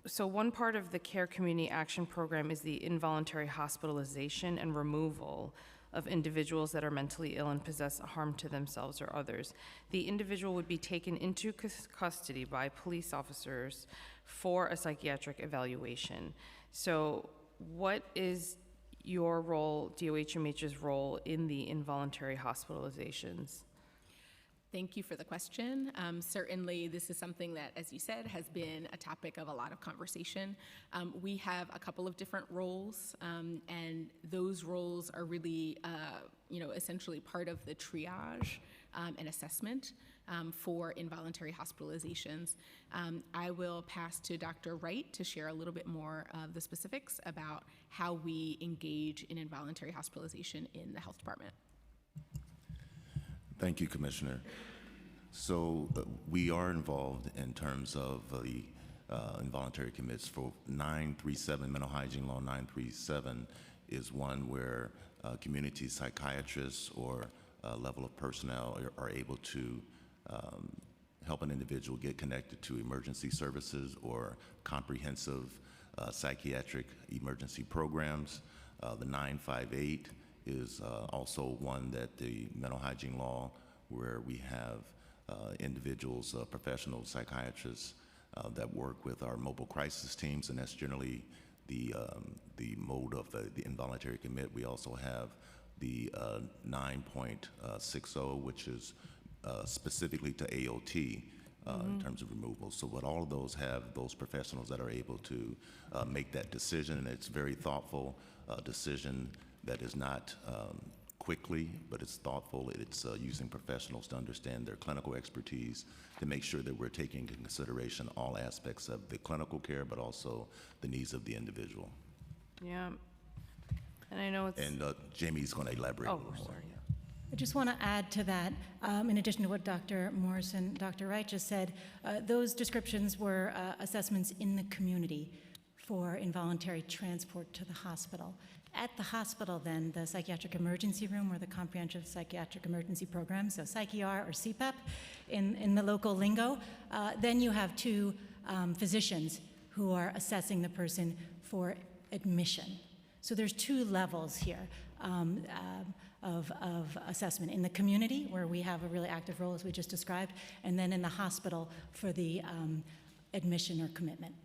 Speaker 3: so one part of the Care Community Action Program is the involuntary hospitalization and removal of individuals that are mentally ill and possess harm to themselves or others. The individual would be taken into custody by police officers for a psychiatric evaluation. So what is your role, DOHMH's role, in the involuntary hospitalizations?
Speaker 5: Thank you for the question. Certainly, this is something that, as you said, has been a topic of a lot of conversation. We have a couple of different roles, and those roles are really, essentially part of the triage and assessment for involuntary hospitalizations. I will pass to Dr. Wright to share a little bit more of the specifics about how we engage in involuntary hospitalization in the health department.
Speaker 8: Thank you, Commissioner. So we are involved in terms of the involuntary commits for 937, Mental Hygiene Law 937 is one where community psychiatrists or level of personnel are able to help an individual get connected to emergency services or comprehensive psychiatric emergency programs. The 958 is also one that the mental hygiene law, where we have individuals, professional psychiatrists that work with our mobile crisis teams, and that's generally the mode of the involuntary commit. We also have the 9.60, which is specifically to AOT in terms of removal. So what all of those have, those professionals that are able to make that decision, and it's very thoughtful decision that is not quickly, but it's thoughtful. It's using professionals to understand their clinical expertise to make sure that we're taking into consideration all aspects of the clinical care, but also the needs of the individual.
Speaker 3: Yeah. And I know it's...
Speaker 8: And Jamie's going to elaborate a little more.
Speaker 3: Sorry.
Speaker 6: I just want to add to that, in addition to what Dr. Morris and Dr. Wright just said, those descriptions were assessments in the community for involuntary transport to the hospital. At the hospital, then, the psychiatric emergency room, or the comprehensive psychiatric emergency program, so PsychER or CPEP in the local lingo, then you have two physicians who are assessing the person for admission. So there's two levels here of assessment. In the community, where we have a really active role, as we just described, and then in the hospital for the admission or commitment.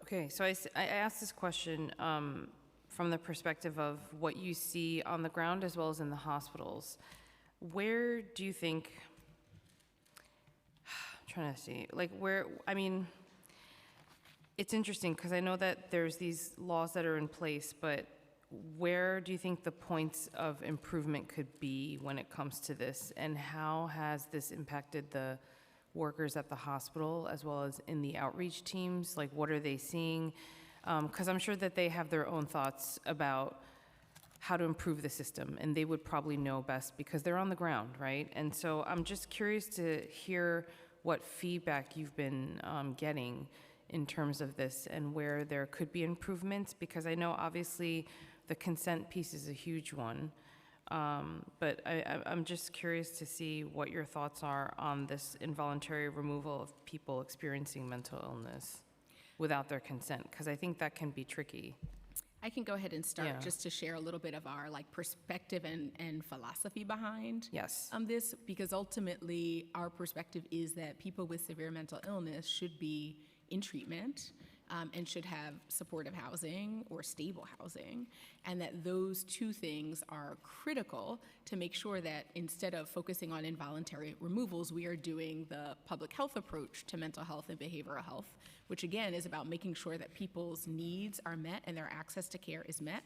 Speaker 3: Okay, so I asked this question from the perspective of what you see on the ground as well as in the hospitals. Where do you think, I'm trying to see, like where, I mean, it's interesting because I know that there's these laws that are in place, but where do you think the points of improvement could be when it comes to this? And how has this impacted the workers at the hospital as well as in the outreach teams? Like, what are they seeing? Because I'm sure that they have their own thoughts about how to improve the system, and they would probably know best because they're on the ground, right? And so I'm just curious to hear what feedback you've been getting in terms of this and where there could be improvements, because I know obviously the consent piece is a huge one. But I'm just curious to see what your thoughts are on this involuntary removal of people experiencing mental illness without their consent, because I think that can be tricky.
Speaker 5: I can go ahead and start
Speaker 3: Yeah.
Speaker 5: just to share a little bit of our perspective and philosophy behind
Speaker 3: Yes.
Speaker 5: this, because ultimately our perspective is that people with severe mental illness should be in treatment and should have supportive housing or stable housing, and that those two things are critical to make sure that instead of focusing on involuntary removals, we are doing the public health approach to mental health and behavioral health, which again is about making sure that people's needs are met and their access to care is met,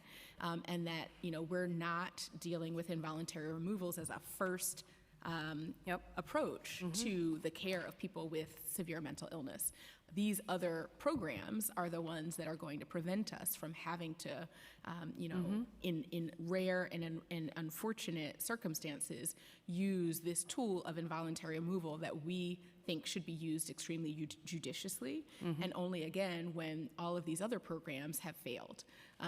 Speaker 5: and that we're not dealing with involuntary removals as a first approach to the care of people with severe mental illness. These other programs are the ones that are going to prevent us from having to, in rare and in unfortunate circumstances, use this tool of involuntary removal that we think should be used extremely judiciously, and only again when all of these other programs have failed.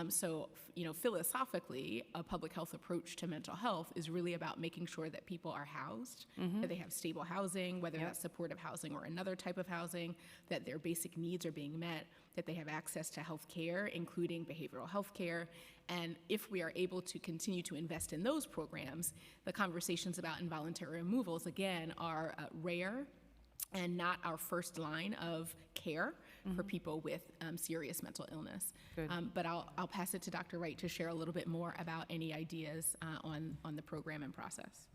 Speaker 5: So, philosophically, a public health approach to mental health is really about making sure that people are housed, that they have stable housing, whether that's supportive housing or another type of housing, that their basic needs are being met, that they have access to health care, including behavioral health care. And if we are able to continue to invest in those programs, the conversations about involuntary removals, again, are rare and not our first line of care for people with serious mental illness. But I'll pass it to Dr. Wright to share a little bit more about any ideas on the program and process.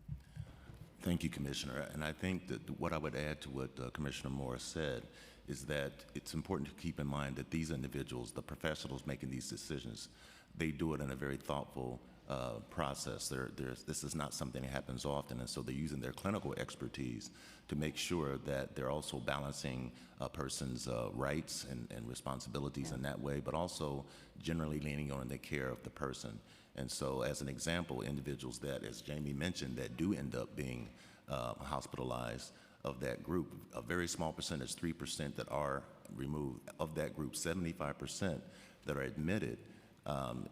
Speaker 8: Thank you, Commissioner. And I think that what I would add to what Commissioner Morris said is that it's important to keep in mind that these individuals, the professionals making these decisions, they do it in a very thoughtful process. This is not something that happens often, and so they're using their clinical expertise to make sure that they're also balancing a person's rights and responsibilities in that way, but also generally leaning on the care of the person. And so, as an example, individuals that, as Jamie mentioned, that do end up being hospitalized, of that group, a very small percentage, 3% that are removed. Of that group, 75% that are admitted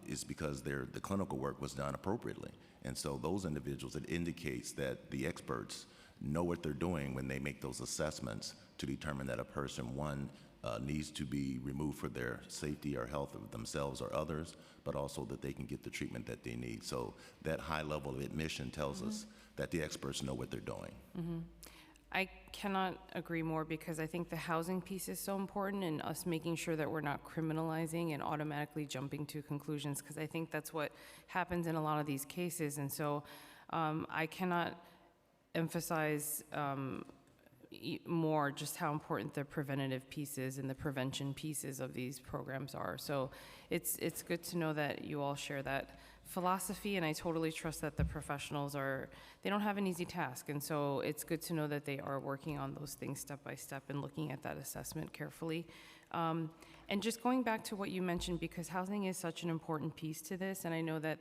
Speaker 8: is because the clinical work was done appropriately. And so those individuals, it indicates that the experts know what they're doing when they make those assessments to determine that a person, one, needs to be removed for their safety or health of themselves or others, but also that they can get the treatment that they need. So that high level of admission tells us that the experts know what they're doing.
Speaker 3: I cannot agree more, because I think the housing piece is so important, and us making sure that we're not criminalizing and automatically jumping to conclusions, because I think that's what happens in a lot of these cases. And so I cannot emphasize more just how important the preventative pieces and the prevention pieces of these programs are. So it's good to know that you all share that philosophy, and I totally trust that the professionals they don't have an easy task, and so it's good to know that they are working on those things step by step and looking at that assessment carefully. And just going back to what you mentioned, because housing is such an important piece to this, and I know that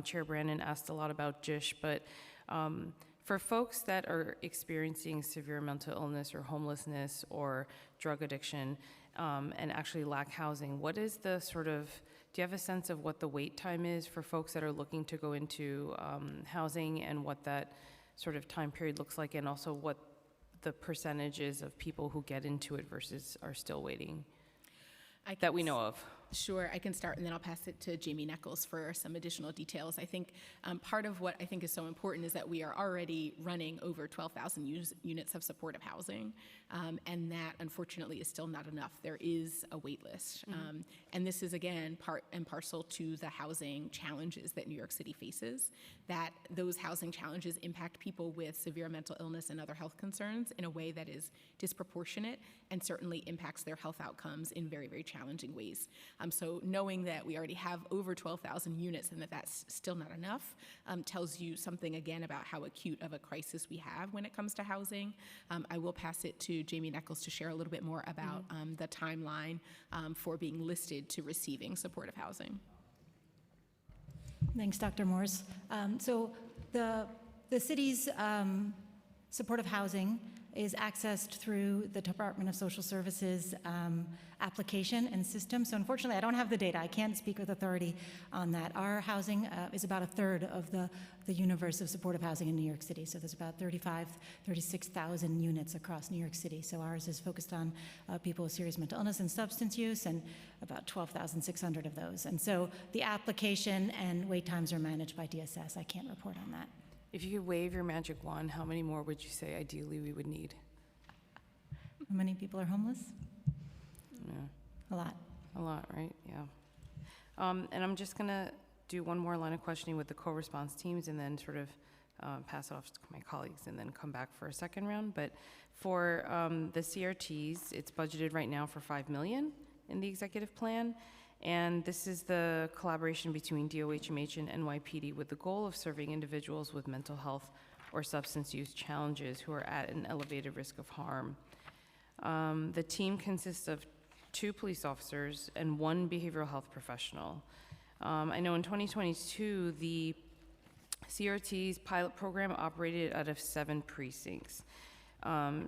Speaker 3: Chair Brannon asked a lot about JISH, but for folks that are experiencing severe mental illness or homelessness or drug addiction and actually lack housing, what is the do you have a sense of what the wait time is for folks that are looking to go into housing, and what that sort of time period looks like, and also what the percentages of people who get into it versus are still waiting
Speaker 5: I
Speaker 3: that we
Speaker 5: can
Speaker 3: know of?
Speaker 5: Sure, I can start, and then I'll pass it to Jamie Neckles for some additional details. I think part of what I think is so important is that we are already running over 12,000 units of supportive housing, and that unfortunately is still not enough. There is a wait list. And this is, again, part and parcel to the housing challenges that New York City faces, that those housing challenges impact people with severe mental illness and other health concerns in a way that is disproportionate and certainly impacts their health outcomes in very, very challenging ways. So knowing that we already have over 12,000 units and that that's still not enough tells you something, again, about how acute of a crisis we have when it comes to housing. I will pass it to Jamie Neckles to share a little bit more about the timeline for being listed to receiving supportive housing.
Speaker 6: Thanks, Dr. Morse. So the city's supportive housing is accessed through the Department of Social Services application and system. So unfortunately, I don't have the data. I can't speak with authority on that. Our housing is about a third of the universe of supportive housing in New York City. So there's about 36,000 units across New York City. So ours is focused on people with serious mental illness and substance use, and about 12,600 of those. And so the application and wait times are managed by DSS. I can't report on that.
Speaker 3: If you could wave your magic wand, how many more would you say ideally we would need?
Speaker 6: How many people are homeless?
Speaker 3: Yeah.
Speaker 6: A lot.
Speaker 3: A lot, right? Yeah. And I'm just going to do one more line of questioning with the co-response teams and then sort of pass it off to my colleagues and then come back for a second round. But for the CRTs, it's budgeted right now for $5 million in the executive plan. And this is the collaboration between DOHMH and NYPD with the goal of serving individuals with mental health or substance use challenges who are at an elevated risk of harm. The team consists of 2 police officers and 1 behavioral health professional. I know in 2022, the CRT's pilot program operated out of 7 precincts.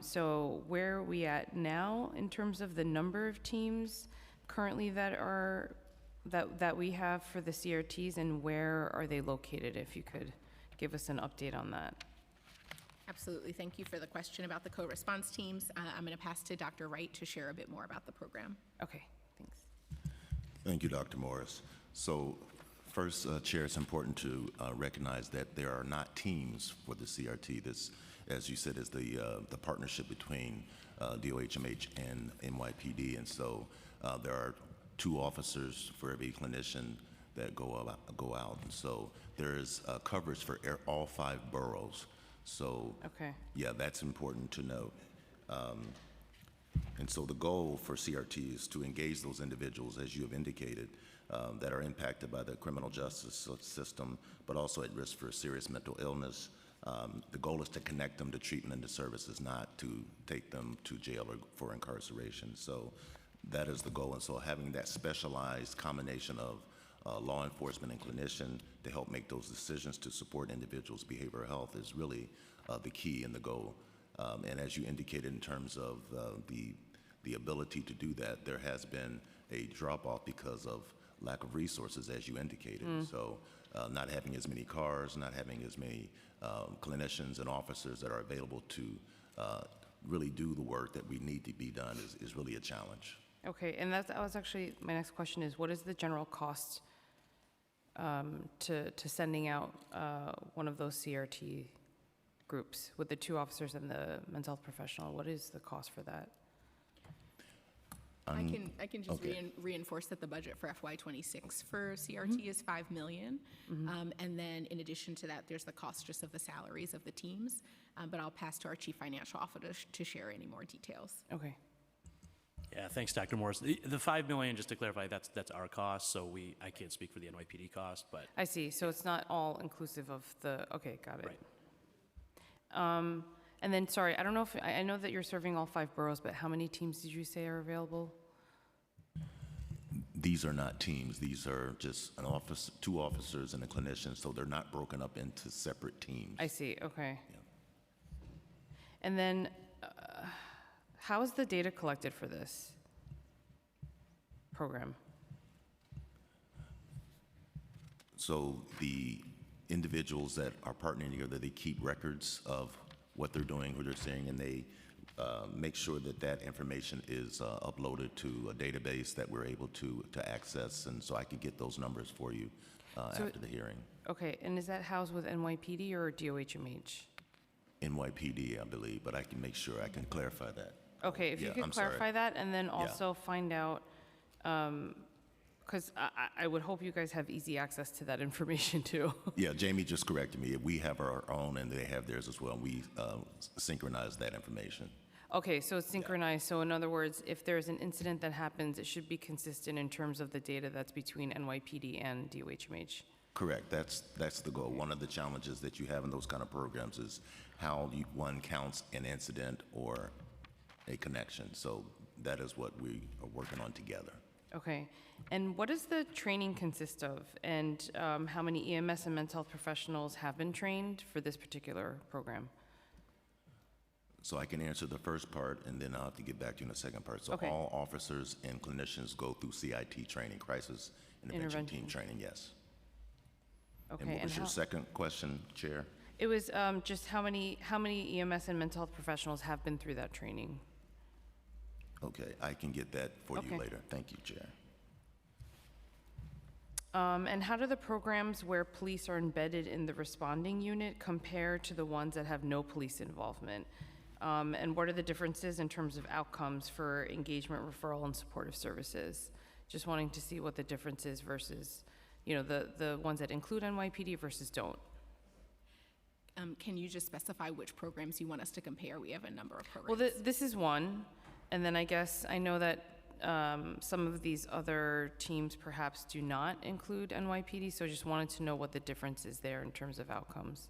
Speaker 3: So where are we at now in terms of the number of teams currently that we have for the CRTs, and where are they located? If you could give us an update on that.
Speaker 5: Absolutely. Thank you for the question about the co-response teams. I'm going to pass to Dr. Wright to share a bit more about the program.
Speaker 3: Okay, thanks.
Speaker 8: Thank you, Dr. Morris. So first, Chair, it's important to recognize that there are not teams for the CRT. This, as you said, is the partnership between DOHMH and NYPD. And so there are 2 officers for every clinician that go out. And so there is coverage for all 5 boroughs. So,
Speaker 3: Okay.
Speaker 8: yeah, that's important to note. And so the goal for CRT is to engage those individuals, as you have indicated, that are impacted by the criminal justice system, but also at risk for serious mental illness. The goal is to connect them to treatment and to services, not to take them to jail or for incarceration. So that is the goal. And so having that specialized combination of law enforcement and clinician to help make those decisions to support individuals' behavioral health is really the key and the goal. And as you indicated in terms of the ability to do that, there has been a drop-off because of lack of resources, as you indicated. So not having as many cars, not having as many clinicians and officers that are available to really do the work that we need to be done is really a challenge.
Speaker 3: Okay, and that was actually, my next question is, what is the general cost to sending out one of those CRT groups with the 2 officers and the mental health professional? What is the cost for that?
Speaker 5: I can just
Speaker 8: okay.
Speaker 5: reinforce that the budget for FY26 for CRT is $5 million. And then in addition to that, there's the cost just of the salaries of the teams. But I'll pass to our Chief Financial Officer to share any more details.
Speaker 3: Okay.
Speaker 7: Yeah, thanks, Dr. Morris. The $5 million, just to clarify, that's our cost, so I can't speak for the NYPD cost, but.
Speaker 3: I see, so it's not all inclusive of the, okay, got it.
Speaker 7: Right.
Speaker 3: And then, sorry, I don't know if, I know that you're serving all 5 boroughs, but how many teams did you say are available?
Speaker 8: These are not teams. These are just an office, 2 officers and a clinician, so they're not broken up into separate teams.
Speaker 3: I see, okay.
Speaker 8: Yeah.
Speaker 3: And then, how is the data collected for this program?
Speaker 8: So the individuals that are partnering together, they keep records of what they're doing, who they're seeing, and they make sure that that information is uploaded to a database that we're able to access, and so I can get those numbers for you after the hearing.
Speaker 3: Okay, and is that housed with NYPD or DOHMH?
Speaker 8: NYPD, I believe, but I can make sure I can clarify that.
Speaker 3: Okay, if you
Speaker 8: Yeah,
Speaker 3: could
Speaker 8: I'm sorry.
Speaker 3: clarify that, and then also find out, because I would hope you guys have easy access to that information too.
Speaker 8: Yeah, Jamie just corrected me. We have our own, and they have theirs as well, and we synchronize that information.
Speaker 3: Okay, so it's synchronized, so in other words, if there's an incident that happens, it should be consistent in terms of the data that's between NYPD and DOHMH.
Speaker 8: Correct. That's the goal. One of the challenges that you have in those kind of programs is how one counts an incident or a connection. So that is what we are working on together.
Speaker 3: Okay, and what does the training consist of? And how many EMS and mental health professionals have been trained for this particular program?
Speaker 8: So I can answer the first part, and then I'll have to get back to you in the second part. So
Speaker 3: Okay.
Speaker 8: all officers and clinicians go through CIT training, crisis intervention team training, yes.
Speaker 3: Okay,
Speaker 8: And what was your second question, Chair?
Speaker 3: It was just how many EMS and mental health professionals have been through that training?
Speaker 8: Okay, I can get that for
Speaker 3: Okay.
Speaker 8: you later. Thank you, Chair.
Speaker 3: And how do the programs where police are embedded in the responding unit compare to the ones that have no police involvement? And what are the differences in terms of outcomes for engagement, referral, and supportive services? Just wanting to see what the difference is versus, you know, the ones that include NYPD versus don't.
Speaker 5: Can you just specify which programs you want us to compare? We have a number of programs.
Speaker 3: Well, this is one, and then I guess I know that some of these other teams perhaps do not include NYPD, so just wanted to know what the difference is there in terms of outcomes.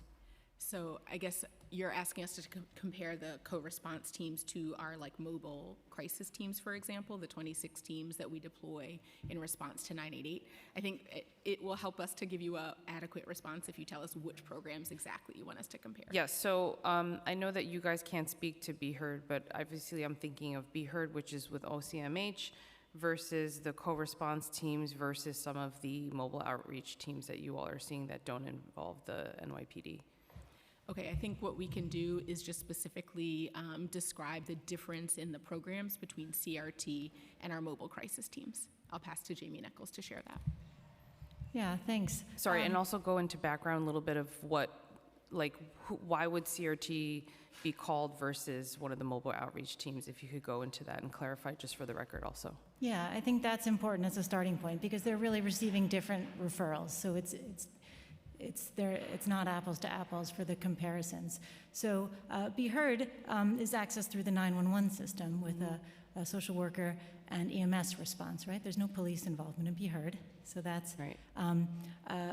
Speaker 5: So I guess you're asking us to compare the co-response teams to our like mobile crisis teams, for example, the 26 teams that we deploy in response to 988. I think it will help us to give you a adequate response if you tell us which programs exactly you want us to compare.
Speaker 3: Yes, so I know that you guys can't speak to Be Heard, but obviously I'm thinking of Be Heard, which is with OCMH, versus the co-response teams versus some of the mobile outreach teams that you all are seeing that don't involve the NYPD.
Speaker 5: Okay, I think what we can do is just specifically describe the difference in the programs between CRT and our mobile crisis teams. I'll pass to Jamie Nichols to share that.
Speaker 6: Yeah, thanks.
Speaker 3: Sorry, and also go into background a little bit of what, like, why would CRT be called versus one of the mobile outreach teams, if you could go into that and clarify just for the record also.
Speaker 6: Yeah, I think that's important as a starting point because they're really receiving different referrals. So it's not apples to apples for the comparisons. So Be Heard is accessed through the 911 system with a social worker and EMS response, right? There's no police involvement in Be Heard. So that's
Speaker 3: Right.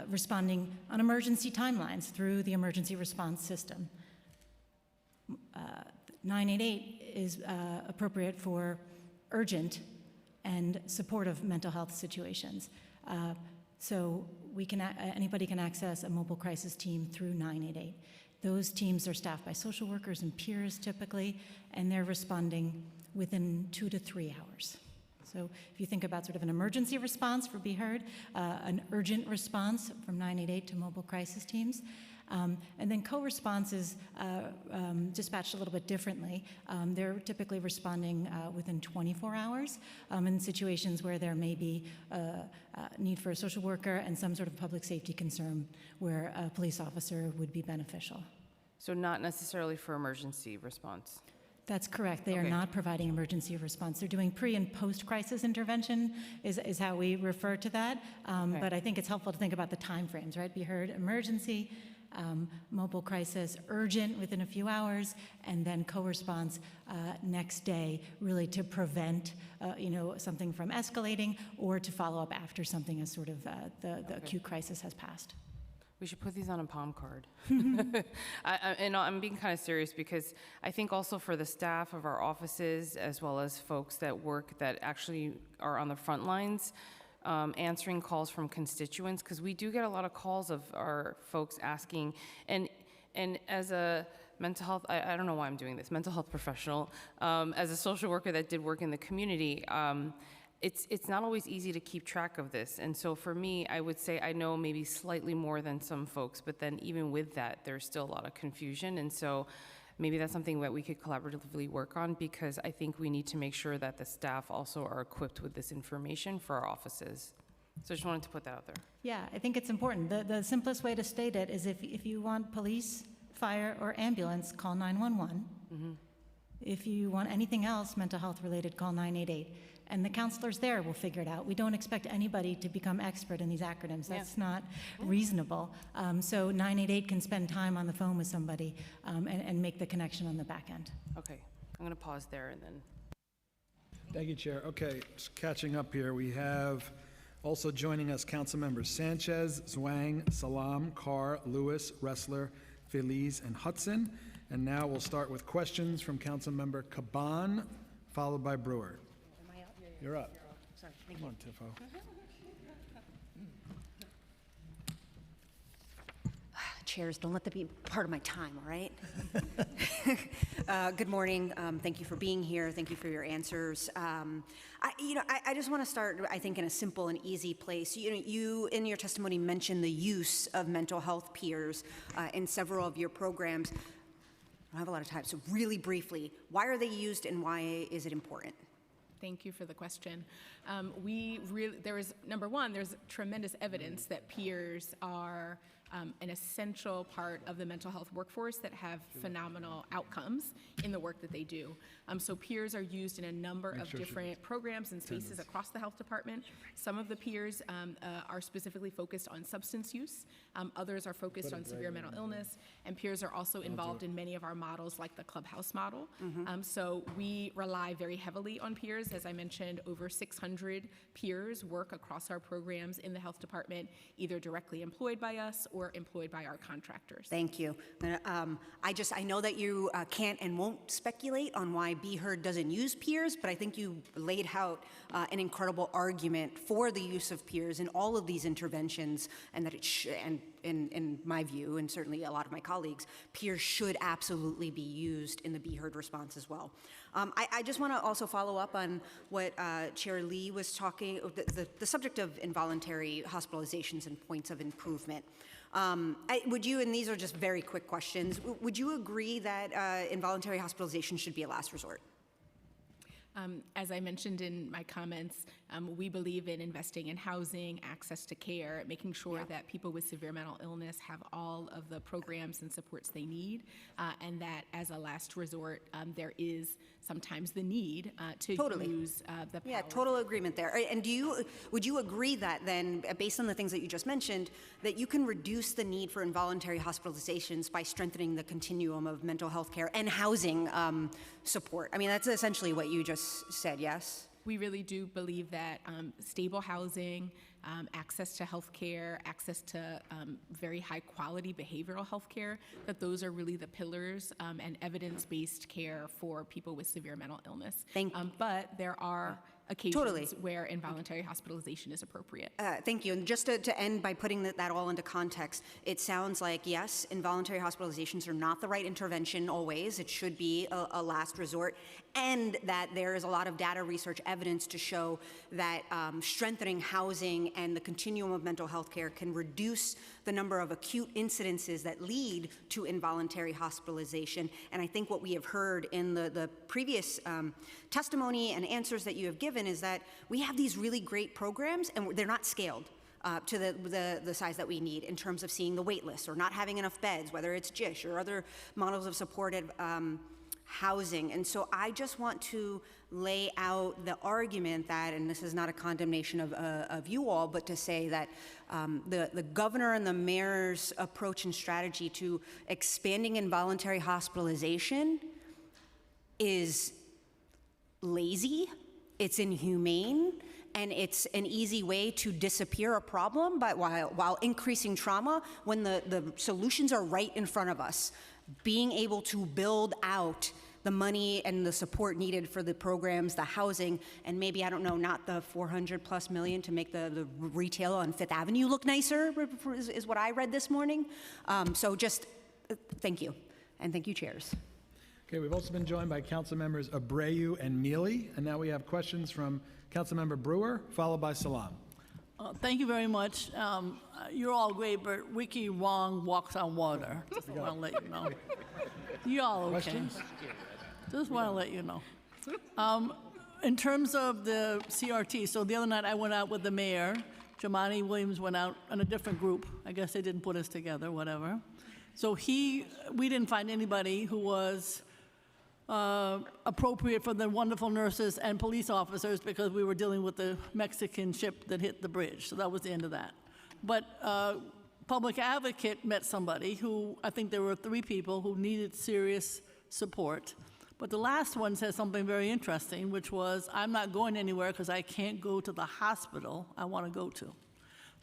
Speaker 6: Responding on emergency timelines through the emergency response system. 988 is appropriate for urgent and supportive mental health situations. So anybody can access a mobile crisis team through 988. Those teams are staffed by social workers and peers typically, and they're responding within 2 to 3 hours. So if you think about sort of an emergency response for Be Heard, an urgent response from 988 to mobile crisis teams, and then co-response is dispatched a little bit differently. They're typically responding within 24 hours in situations where there may be a need for a social worker and some sort of public safety concern where a police officer would be beneficial.
Speaker 3: So not necessarily for emergency response.
Speaker 6: That's correct. They are
Speaker 3: Okay.
Speaker 6: not providing emergency response. They're doing pre- and post-crisis intervention is how we refer to that. But I think it's helpful to think about the timeframes, right? Be Heard, emergency, mobile crisis, urgent within a few hours, and then co-response next day, really to prevent something from escalating or to follow up after something has sort of the acute crisis has passed.
Speaker 3: We should put these on a palm card. And I'm being kind of serious because I think also for the staff of our offices, as well as folks that actually are on the front lines, answering calls from constituents, because we do get a lot of calls of our folks asking, and as a mental health, I don't know why I'm doing this, mental health professional, as a social worker that did work in the community, it's not always easy to keep track of this. And so for me, I would say I know maybe slightly more than some folks, but then even with that, there's still a lot of confusion. And so maybe that's something that we could collaboratively work on, because I think we need to make sure that the staff also are equipped with this information for our offices. So I just wanted to put that out there.
Speaker 6: Yeah, I think it's important. The simplest way to state it is if you want police, fire, or ambulance, call 911. If you want anything else mental health related, call 988. And the counselors there will figure it out. We don't expect anybody to become expert in these acronyms. That's not reasonable. So 988 can spend time on the phone with somebody and make the connection on the back end.
Speaker 3: Okay, I'm going to pause there and then.
Speaker 2: Thank you, Chair. Okay, just catching up here, we have also joining us council members Sanchez, Zwang, Salam, Carr, Lewis, Ressler, Feliz, and Hudson. And now we'll start with questions from council member Caban, followed by Brewer. You're up.
Speaker 9: Sorry, thank
Speaker 2: Come
Speaker 9: you.
Speaker 2: on, Tiffo.
Speaker 9: Chairs, don't let that be part of my time, all right? Good morning. Thank you for being here. Thank you for your answers. I just want to start, I think, in a simple and easy place. You in your testimony mentioned the use of mental health peers in several of your programs. I don't have a lot of time, so really briefly, why are they used and why is it important?
Speaker 5: Thank you for the question. Number one, there's tremendous evidence that peers are an essential part of the mental health workforce that have phenomenal outcomes in the work that they do. So peers are used in a number of different programs and spaces across the health department. Some of the peers are specifically focused on substance use. Others are focused on severe mental illness. And peers are also involved in many of our models, like the Clubhouse model. So we rely very heavily on peers. As I mentioned, over 600 peers work across our programs in the health department, either directly employed by us or employed by our contractors.
Speaker 9: Thank you. I know that you can't and won't speculate on why BHERD doesn't use peers, but I think you laid out an incredible argument for the use of peers in all of these interventions, and that in my view, and certainly a lot of my colleagues, peers should absolutely be used in the BHERD response as well. I just want to also follow up on what Chair Lee was talking, the subject of involuntary hospitalizations and points of improvement. Would you, and these are just very quick questions, would you agree that involuntary hospitalization should be a last resort?
Speaker 5: As I mentioned in my comments, we believe in investing in housing, access to care, making sure that people with severe mental illness have all of the programs and supports they need, and that as a last resort, there is sometimes the need to use the power.
Speaker 9: Yeah, total agreement there. And would you agree that then, based on the things that you just mentioned, that you can reduce the need for involuntary hospitalizations by strengthening the continuum of mental health care and housing support? I mean, that's essentially what you just said, yes?
Speaker 5: We really do believe that stable housing, access to health care, access to very high quality behavioral health care, that those are really the pillars and evidence-based care for people with severe mental illness.
Speaker 9: Thank you.
Speaker 5: But there are occasions where involuntary hospitalization is appropriate.
Speaker 9: Thank you. And just to end by putting that all into context, it sounds like, yes, involuntary hospitalizations are not the right intervention always. It should be a last resort. And that there is a lot of data research evidence to show that strengthening housing and the continuum of mental health care can reduce the number of acute incidences that lead to involuntary hospitalization. And I think what we have heard in the previous testimony and answers that you have given is that we have these really great programs and they're not scaled to the size that we need in terms of seeing the wait lists or not having enough beds, whether it's JISH or other models of supported housing. And so I just want to lay out the argument that, and this is not a condemnation of you all, but to say that the governor and the mayor's approach and strategy to expanding involuntary hospitalization is lazy, it's inhumane, and it's an easy way to disappear a problem but while increasing trauma when the solutions are right in front of us. Being able to build out the money and the support needed for the programs, the housing, and maybe, I don't know, not the $400+ million to make the retail on Fifth Avenue look nicer, is what I read this morning. So just thank you, and thank you, chairs.
Speaker 2: Okay, we've also been joined by council members Abreu and Neely, and now we have questions from Councilmember Brewer, followed by Salam.
Speaker 10: Thank you very much. You're all great, but Ricky Wong walks on water. Just want to let you know. You all okay?
Speaker 2: Questions?
Speaker 10: Just want to let you know. In terms of the CRT, so the other night I went out with the mayor. Jamani Williams went out in a different group. I guess they didn't put us together, whatever. So we didn't find anybody who was appropriate for the wonderful nurses and police officers because we were dealing with the Mexican ship that hit the bridge. So that was the end of that. But public advocate met somebody who, I think there were 3 people who needed serious support. But the last one said something very interesting, which was, I'm not going anywhere because I can't go to the hospital I want to go to.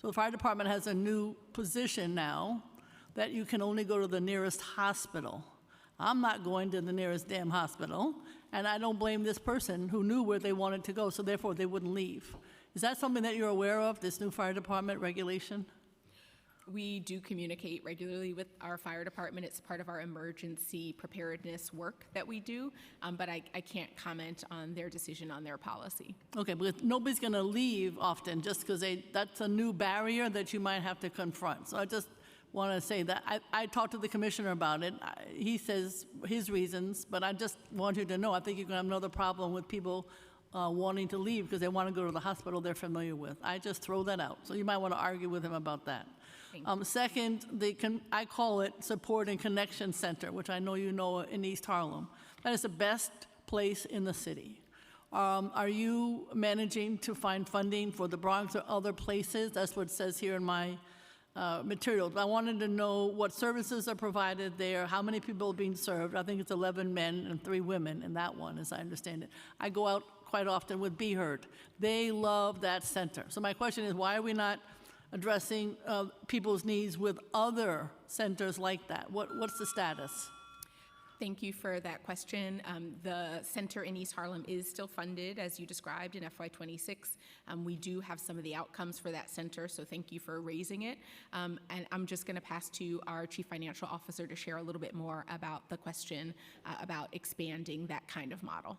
Speaker 10: So the fire department has a new position now that you can only go to the nearest hospital. I'm not going to the nearest damn hospital, and I don't blame this person who knew where they wanted to go, so therefore they wouldn't leave. Is that something that you're aware of, this new fire department regulation?
Speaker 5: We do communicate regularly with our fire department. It's part of our emergency preparedness work that we do, but I can't comment on their decision on their policy.
Speaker 10: Okay, but nobody's going to leave often just because that's a new barrier that you might have to confront. So I just want to say that I talked to the commissioner about it. He says his reasons, but I just want you to know, I think you're going to have another problem with people wanting to leave because they want to go to the hospital they're familiar with. I just throw that out. So you might want to argue with him about that. Second, I call it Support and Connection Center, which I know you know in East Harlem. That is the best place in the city. Are you managing to find funding for the Bronx or other places? That's what it says here in my materials. I wanted to know what services are provided there, how many people are being served. I think it's 11 men and 3 women in that one, as I understand it. I go out quite often with Be Heard. They love that center. So my question is, why are we not addressing people's needs with other centers like that? What's the status?
Speaker 5: Thank you for that question. The center in East Harlem is still funded, as you described, in FY26. We do have some of the outcomes for that center, so thank you for raising it. And I'm just going to pass to our Chief Financial Officer to share a little bit more about the question about expanding that kind of model.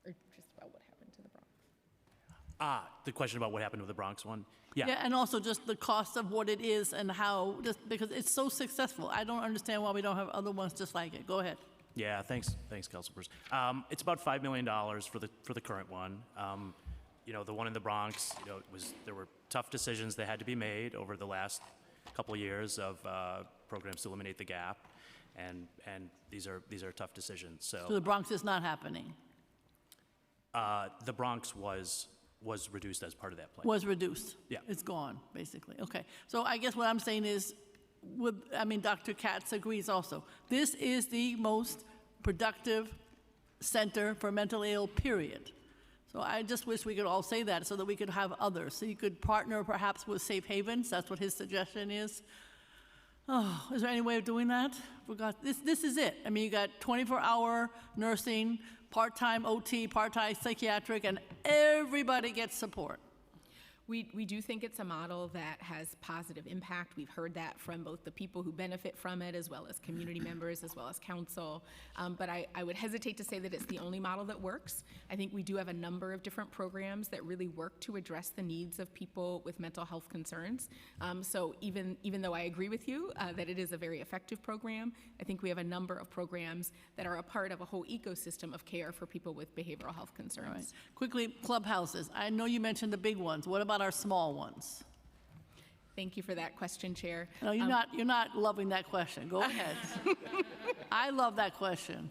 Speaker 5: Or just about what happened to the Bronx.
Speaker 7: The question about what happened with the Bronx one?
Speaker 10: Yeah, and also just the cost of what it is and how, just because it's so successful. I don't understand why we don't have other ones just like it. Go ahead.
Speaker 7: Yeah, thanks, Councilperson. It's about $5 million for the current one. The one in the Bronx, there were tough decisions that had to be made over the last couple of years of programs to eliminate the gap, and these are tough decisions.
Speaker 10: So the Bronx is not happening.
Speaker 7: The Bronx was reduced as part of that plan.
Speaker 10: Was reduced.
Speaker 7: Yeah.
Speaker 10: It's gone, basically. Okay. So I guess what I'm saying is, Dr. Katz agrees also. This is the most productive center for mentally ill, period. So I just wish we could all say that so that we could have others. So you could partner perhaps with Safe Havens. That's what his suggestion is. Oh, is there any way of doing that? This is it. You got 24-hour nursing, part-time OT, part-time psychiatric, and everybody gets support.
Speaker 5: We do think it's a model that has positive impact. We've heard that from both the people who benefit from it, as well as community members, as well as council. But I would hesitate to say that it's the only model that works. I think we do have a number of different programs that really work to address the needs of people with mental health concerns. So even though I agree with you that it is a very effective program, I think we have a number of programs that are a part of a whole ecosystem of care for people with behavioral health concerns.
Speaker 10: All right. Quickly, clubhouses. I know you mentioned the big ones. What about our small ones?
Speaker 5: Thank you for that question, Chair.
Speaker 10: No, you're not loving that question. Go ahead. I love that question.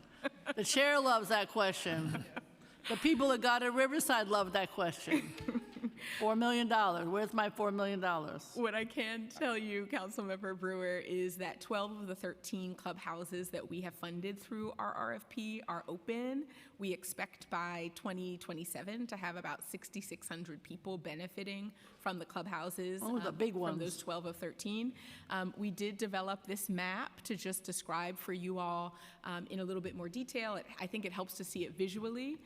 Speaker 10: The chair loves that question. The people that got at Riverside love that question. $4 million. Where's my $4 million?
Speaker 5: What I can tell you, Councilmember Brewer, is that 12 of the 13 clubhouses that we have funded through our RFP are open. We expect by 2027 to have about 6,600 people benefiting from the clubhouses.
Speaker 10: Oh, the big ones.
Speaker 5: From those 12 of 13. We did develop this map to just describe for you all in a little bit more detail. I think it helps to see it visually,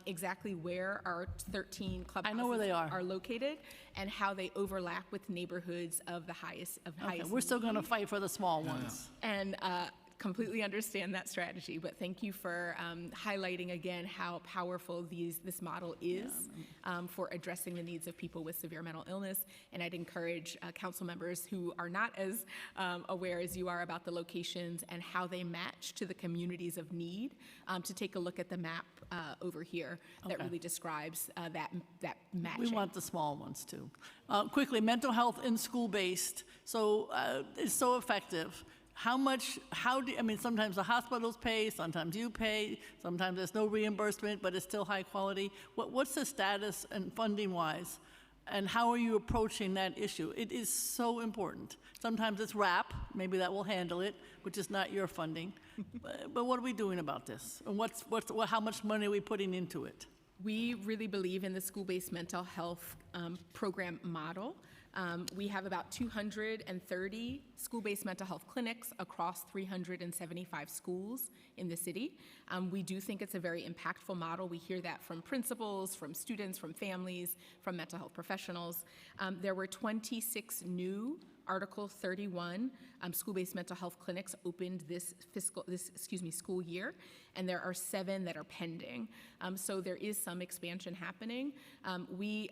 Speaker 5: exactly where our 13 clubhouses
Speaker 10: I know where they
Speaker 5: are located and how they overlap with neighborhoods of the highest
Speaker 10: Okay, we're still going to fight for the small ones.
Speaker 5: And completely understand that strategy, but thank you for highlighting again how powerful this model is for addressing the needs of people with severe mental illness. And I'd encourage council members who are not as aware as you are about the locations and how they match to the communities of need to take a look at the map over here that really describes that matching.
Speaker 10: We want the small ones too. Quickly, mental health and school-based. So it's so effective. I mean, sometimes the hospitals pay, sometimes you pay, sometimes there's no reimbursement, but it's still high quality. What's the status and funding-wise? And how are you approaching that issue? It is so important. Sometimes it's RAP, maybe that will handle it, which is not your funding. But what are we doing about this? And how much money are we putting into it?
Speaker 5: We really believe in the school-based mental health program model. We have about 230 school-based mental health clinics across 375 schools in the city. We do think it's a very impactful model. We hear that from principals, from students, from families, from mental health professionals. There were 26 new Article 31 school-based mental health clinics opened this school year, and there are 7 that are pending. So there is some expansion happening. We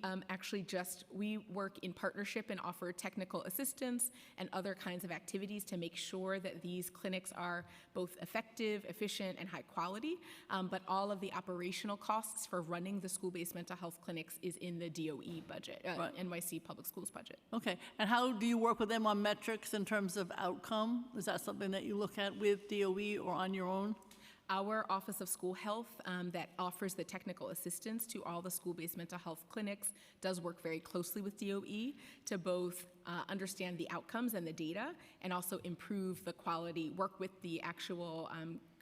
Speaker 5: work in partnership and offer technical assistance and other kinds of activities to make sure that these clinics are both effective, efficient, and high quality. But all of the operational costs for running the school-based mental health clinics is in the DOE budget,
Speaker 10: Right.
Speaker 5: NYC Public Schools budget.
Speaker 10: Okay, and how do you work with them on metrics in terms of outcome? Is that something that you look at with DOE or on your own?
Speaker 5: Our Office of School Health that offers the technical assistance to all the school-based mental health clinics does work very closely with DOE to both understand the outcomes and the data and also improve the quality, work with the actual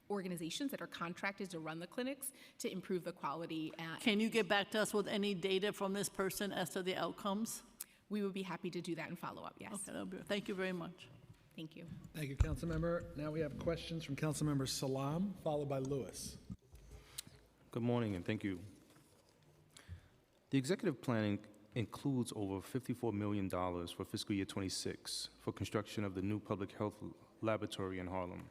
Speaker 5: organizations that are contracted to run the clinics to improve the quality.
Speaker 10: Can you get back to us with any data from this person as to the outcomes?
Speaker 5: We would be happy to do that and follow up, yes.
Speaker 10: Okay, thank you very much.
Speaker 5: Thank you.
Speaker 2: Thank you, Councilmember. Now we have questions from Councilmember Salam, followed by Lewis.
Speaker 11: Good morning, and thank you. The executive plan includes over $54 million for fiscal year 26 for construction of the new public health laboratory in Harlem.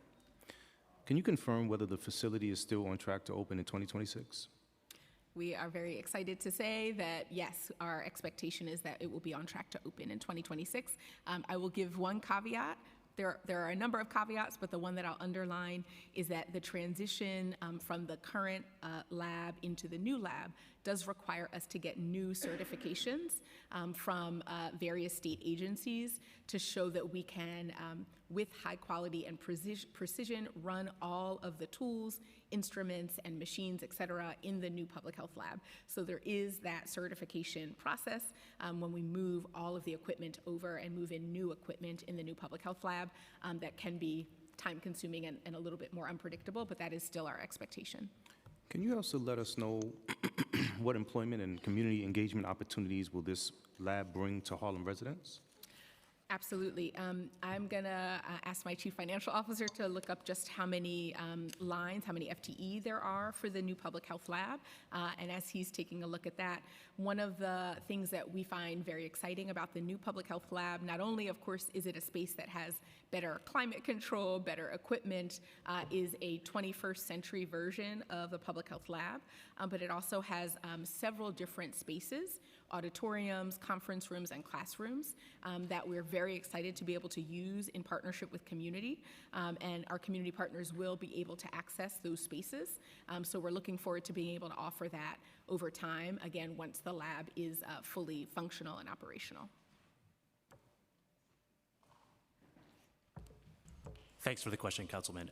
Speaker 11: Can you confirm whether the facility is still on track to open in 2026?
Speaker 5: We are very excited to say that, yes, our expectation is that it will be on track to open in 2026. I will give one caveat. There are a number of caveats, but the one that I'll underline is that the transition from the current lab into the new lab does require us to get new certifications from various state agencies to show that we can, with high quality and precision, run all of the tools, instruments, and machines, et cetera, in the new public health lab. So there is that certification process when we move all of the equipment over and move in new equipment in the new public health lab that can be time-consuming and a little bit more unpredictable, but that is still our expectation.
Speaker 11: Can you also let us know what employment and community engagement opportunities will this lab bring to Harlem residents?
Speaker 5: Absolutely. I'm going to ask my chief financial officer to look up just how many lines, how many FTE there are for the new public health lab. And as he's taking a look at that, one of the things that we find very exciting about the new public health lab, not only, of course, is it a space that has better climate control, better equipment, is a 21st century version of the public health lab, but it also has several different spaces, auditoriums, conference rooms, and classrooms that we're very excited to be able to use in partnership with community, and our community partners will be able to access those spaces. So we're looking forward to being able to offer that over time, again, once the lab is fully functional and operational.
Speaker 7: Thanks for the question, Councilman.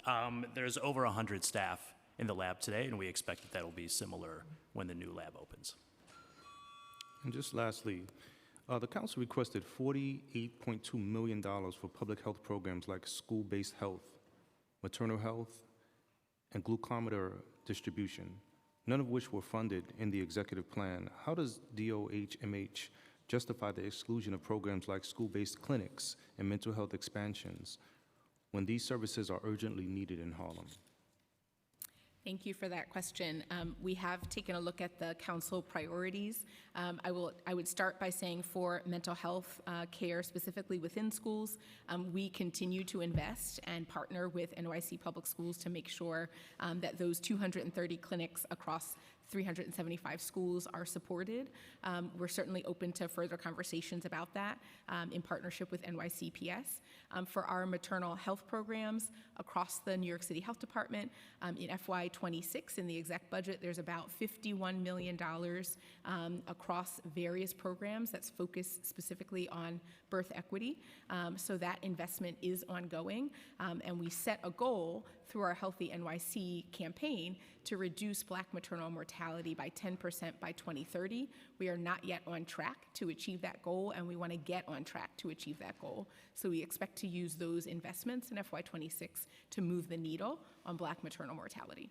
Speaker 7: There's over 100 staff in the lab today, and we expect that will be similar when the new lab opens.
Speaker 11: And just lastly, the council requested $48.2 million for public health programs like school-based health, maternal health, and glucometer distribution, none of which were funded in the executive plan. How does DOHMH justify the exclusion of programs like school-based clinics and mental health expansions when these services are urgently needed in Harlem?
Speaker 5: Thank you for that question. We have taken a look at the council priorities. I would start by saying for mental health care, specifically within schools, we continue to invest and partner with NYC Public Schools to make sure that those 230 clinics across 375 schools are supported. We're certainly open to further conversations about that in partnership with NYCPS. For our maternal health programs across the New York City Health Department, in FY26 in the exec budget, there's about $51 million across various programs that's focused specifically on birth equity. So that investment is ongoing, and we set a goal through our Healthy NYC campaign to reduce Black maternal mortality by 10% by 2030. We are not yet on track to achieve that goal, and we want to get on track to achieve that goal. So we expect to use those investments in FY26 to move the needle on Black maternal mortality.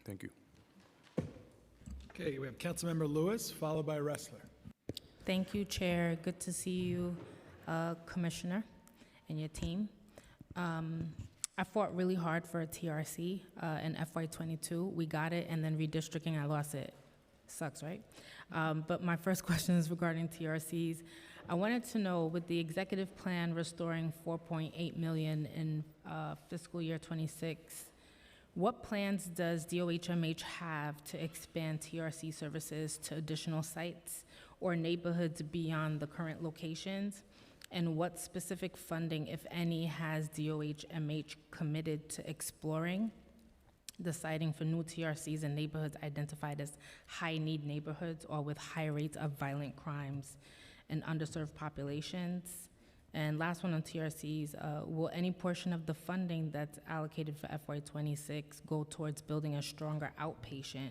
Speaker 11: Thank you.
Speaker 2: Okay, we have Councilmember Lewis, followed by Ressler.
Speaker 12: Thank you, Chair. Good to see you, Commissioner, and your team. I fought really hard for a TRC in FY22. We got it, and then redistricting, I lost it. Sucks, right? But my first question is regarding TRCs. I wanted to know, with the executive plan restoring $4.8 million in fiscal year 26, what plans does DOHMH have to expand TRC services to additional sites or neighborhoods beyond the current locations? And what specific funding, if any, has DOHMH committed to exploring the siting for new TRCs in neighborhoods identified as high-need neighborhoods or with high rates of violent crimes and underserved populations? And last one on TRCs, will any portion of the funding that's allocated for FY26 go towards building a stronger outpatient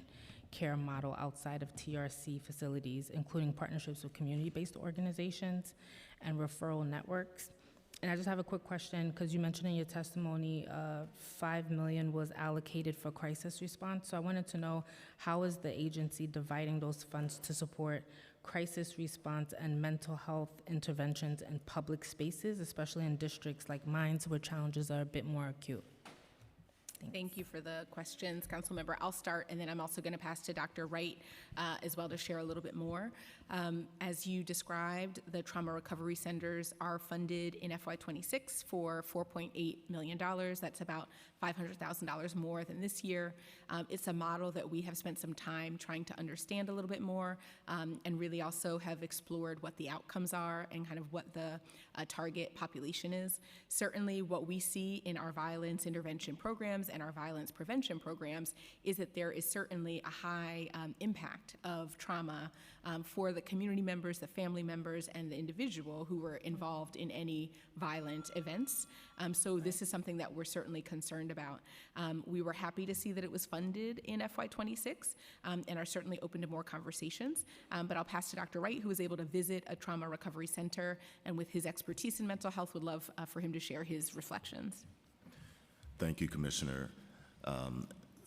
Speaker 12: care model outside of TRC facilities, including partnerships with community-based organizations and referral networks? And I just have a quick question, because you mentioned in your testimony $5 million was allocated for crisis response. So I wanted to know, how is the agency dividing those funds to support crisis response and mental health interventions in public spaces, especially in districts like mine, where challenges are a bit more acute?
Speaker 5: Thank you for the questions, Councilmember. I'll start, and then I'm also going to pass to Dr. Wright as well to share a little bit more. As you described, the trauma recovery centers are funded in FY26 for $4.8 million. That's about $500,000 more than this year. It's a model that we have spent some time trying to understand a little bit more, and really also have explored what the outcomes are and kind of what the target population is. Certainly what we see in our violence intervention programs and our violence prevention programs is that there is certainly a high impact of trauma for the community members, the family members, and the individual who were involved in any violent events. So this is something that we're certainly concerned about. We were happy to see that it was funded in FY26 and are certainly open to more conversations. But I'll pass to Dr. Wright, who was able to visit a trauma recovery center, and with his expertise in mental health, would love for him to share his reflections.
Speaker 8: Thank you, Commissioner.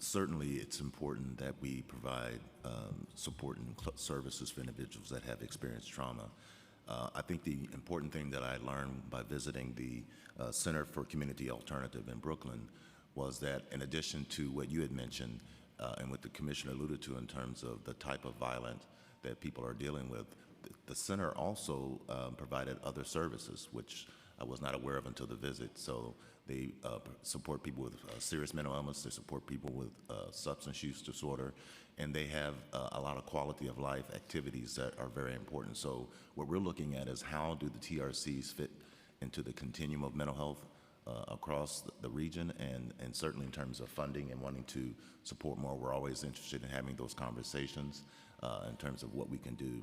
Speaker 8: Certainly, it's important that we provide support and services for individuals that have experienced trauma. I think the important thing that I learned by visiting the Center for Community Alternative in Brooklyn was that, in addition to what you had mentioned and what the Commissioner alluded to in terms of the type of violence that people are dealing with, the center also provided other services, which I was not aware of until the visit. So they support people with serious mental illness, they support people with substance use disorder, and they have a lot of quality of life activities that are very important. So what we're looking at is, how do the TRCs fit into the continuum of mental health across the region, and certainly in terms of funding and wanting to support more. We're always interested in having those conversations in terms of what we can do.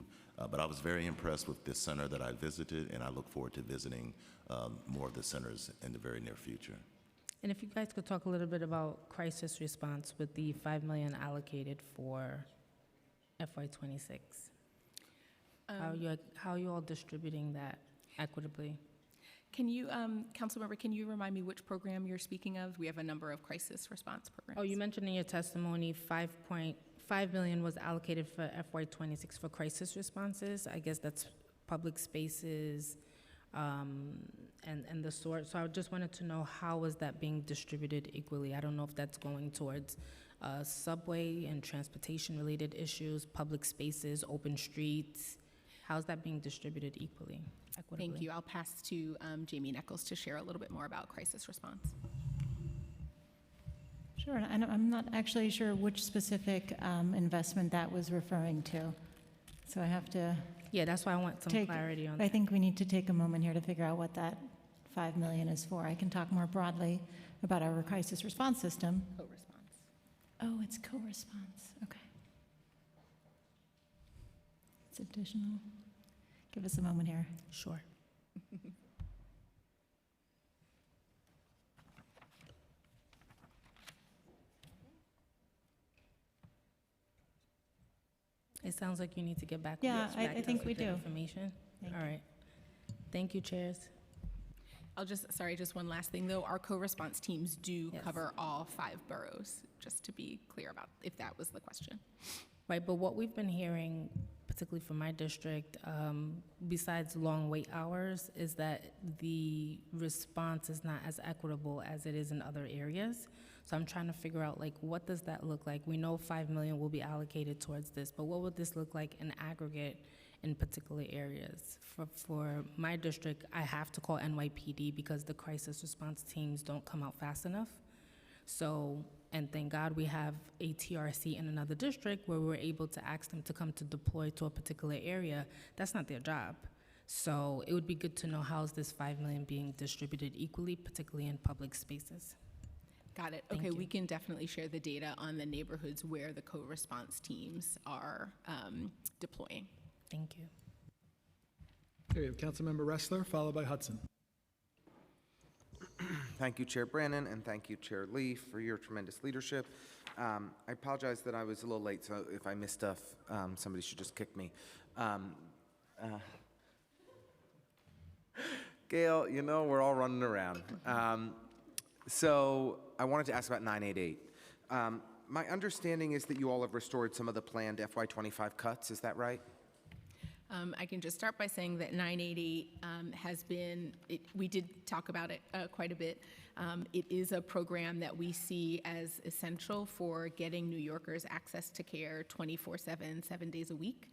Speaker 8: But I was very impressed with this center that I visited, and I look forward to visiting more of the centers in the very near future.
Speaker 12: And if you guys could talk a little bit about crisis response with the $5 million allocated for FY26. How are you all distributing that equitably?
Speaker 5: Can you, Councilmember, can you remind me which program you're speaking of? We have a number of crisis response programs.
Speaker 12: Oh, you mentioned in your testimony $5 million was allocated for FY26 for crisis responses. I guess that's public spaces and the sort. So I just wanted to know, how is that being distributed equally? I don't know if that's going towards subway and transportation-related issues, public spaces, open streets. How's that being distributed equally, equitably?
Speaker 5: Thank you. I'll pass to Jamie Nichols to share a little bit more about crisis response.
Speaker 6: Sure, and I'm not actually sure which specific investment that was referring to. So I have to
Speaker 12: Yeah, that's why I want some clarity on
Speaker 6: I
Speaker 12: that.
Speaker 6: think we need to take a moment here to figure out what that 5 million is for. I can talk more broadly about our crisis response system.
Speaker 5: Co-response.
Speaker 6: Oh, it's co-response, okay. It's additional. Give us a moment here.
Speaker 12: Sure. It sounds like you need to get back.
Speaker 6: Yeah, I
Speaker 12: back to
Speaker 6: think
Speaker 12: us
Speaker 6: we
Speaker 12: with the
Speaker 6: do.
Speaker 12: Information. All right. Thank you, chairs.
Speaker 5: I'll just, sorry, just one last thing though. Our co-response teams do
Speaker 12: Yes.
Speaker 5: cover all 5 boroughs, just to be clear about if that was the question.
Speaker 12: Right, but what we've been hearing, particularly from my district, besides long wait hours, is that the response is not as equitable as it is in other areas. So I'm trying to figure out, like, what does that look like? We know 5 million will be allocated towards this, but what would this look like in aggregate in particular areas? For my district, I have to call NYPD because the crisis response teams don't come out fast enough. So, and thank God we have a TRC in another district where we're able to ask them to come to deploy to a particular area. That's not their job. So it would be good to know how is this 5 million being distributed equally, particularly in public spaces.
Speaker 5: Got it.
Speaker 12: Thank
Speaker 5: Okay,
Speaker 12: you.
Speaker 5: we can definitely share the data on the neighborhoods where the co-response teams are deploying.
Speaker 12: Thank you.
Speaker 2: Okay, we have Councilmember Ressler, followed by Hudson.
Speaker 13: Thank you, Chair Brannon, and thank you, Chair Lee, for your tremendous leadership. I apologize that I was a little late, so if I missed stuff, somebody should just kick me. Gail, you know, we're all running around. So I wanted to ask about 988. My understanding is that you all have restored some of the planned FY25 cuts, is that right?
Speaker 5: I can just start by saying that 988 has been, we did talk about it quite a bit. It is a program that we see as essential for getting New Yorkers access to care 24/7, 7 days a week.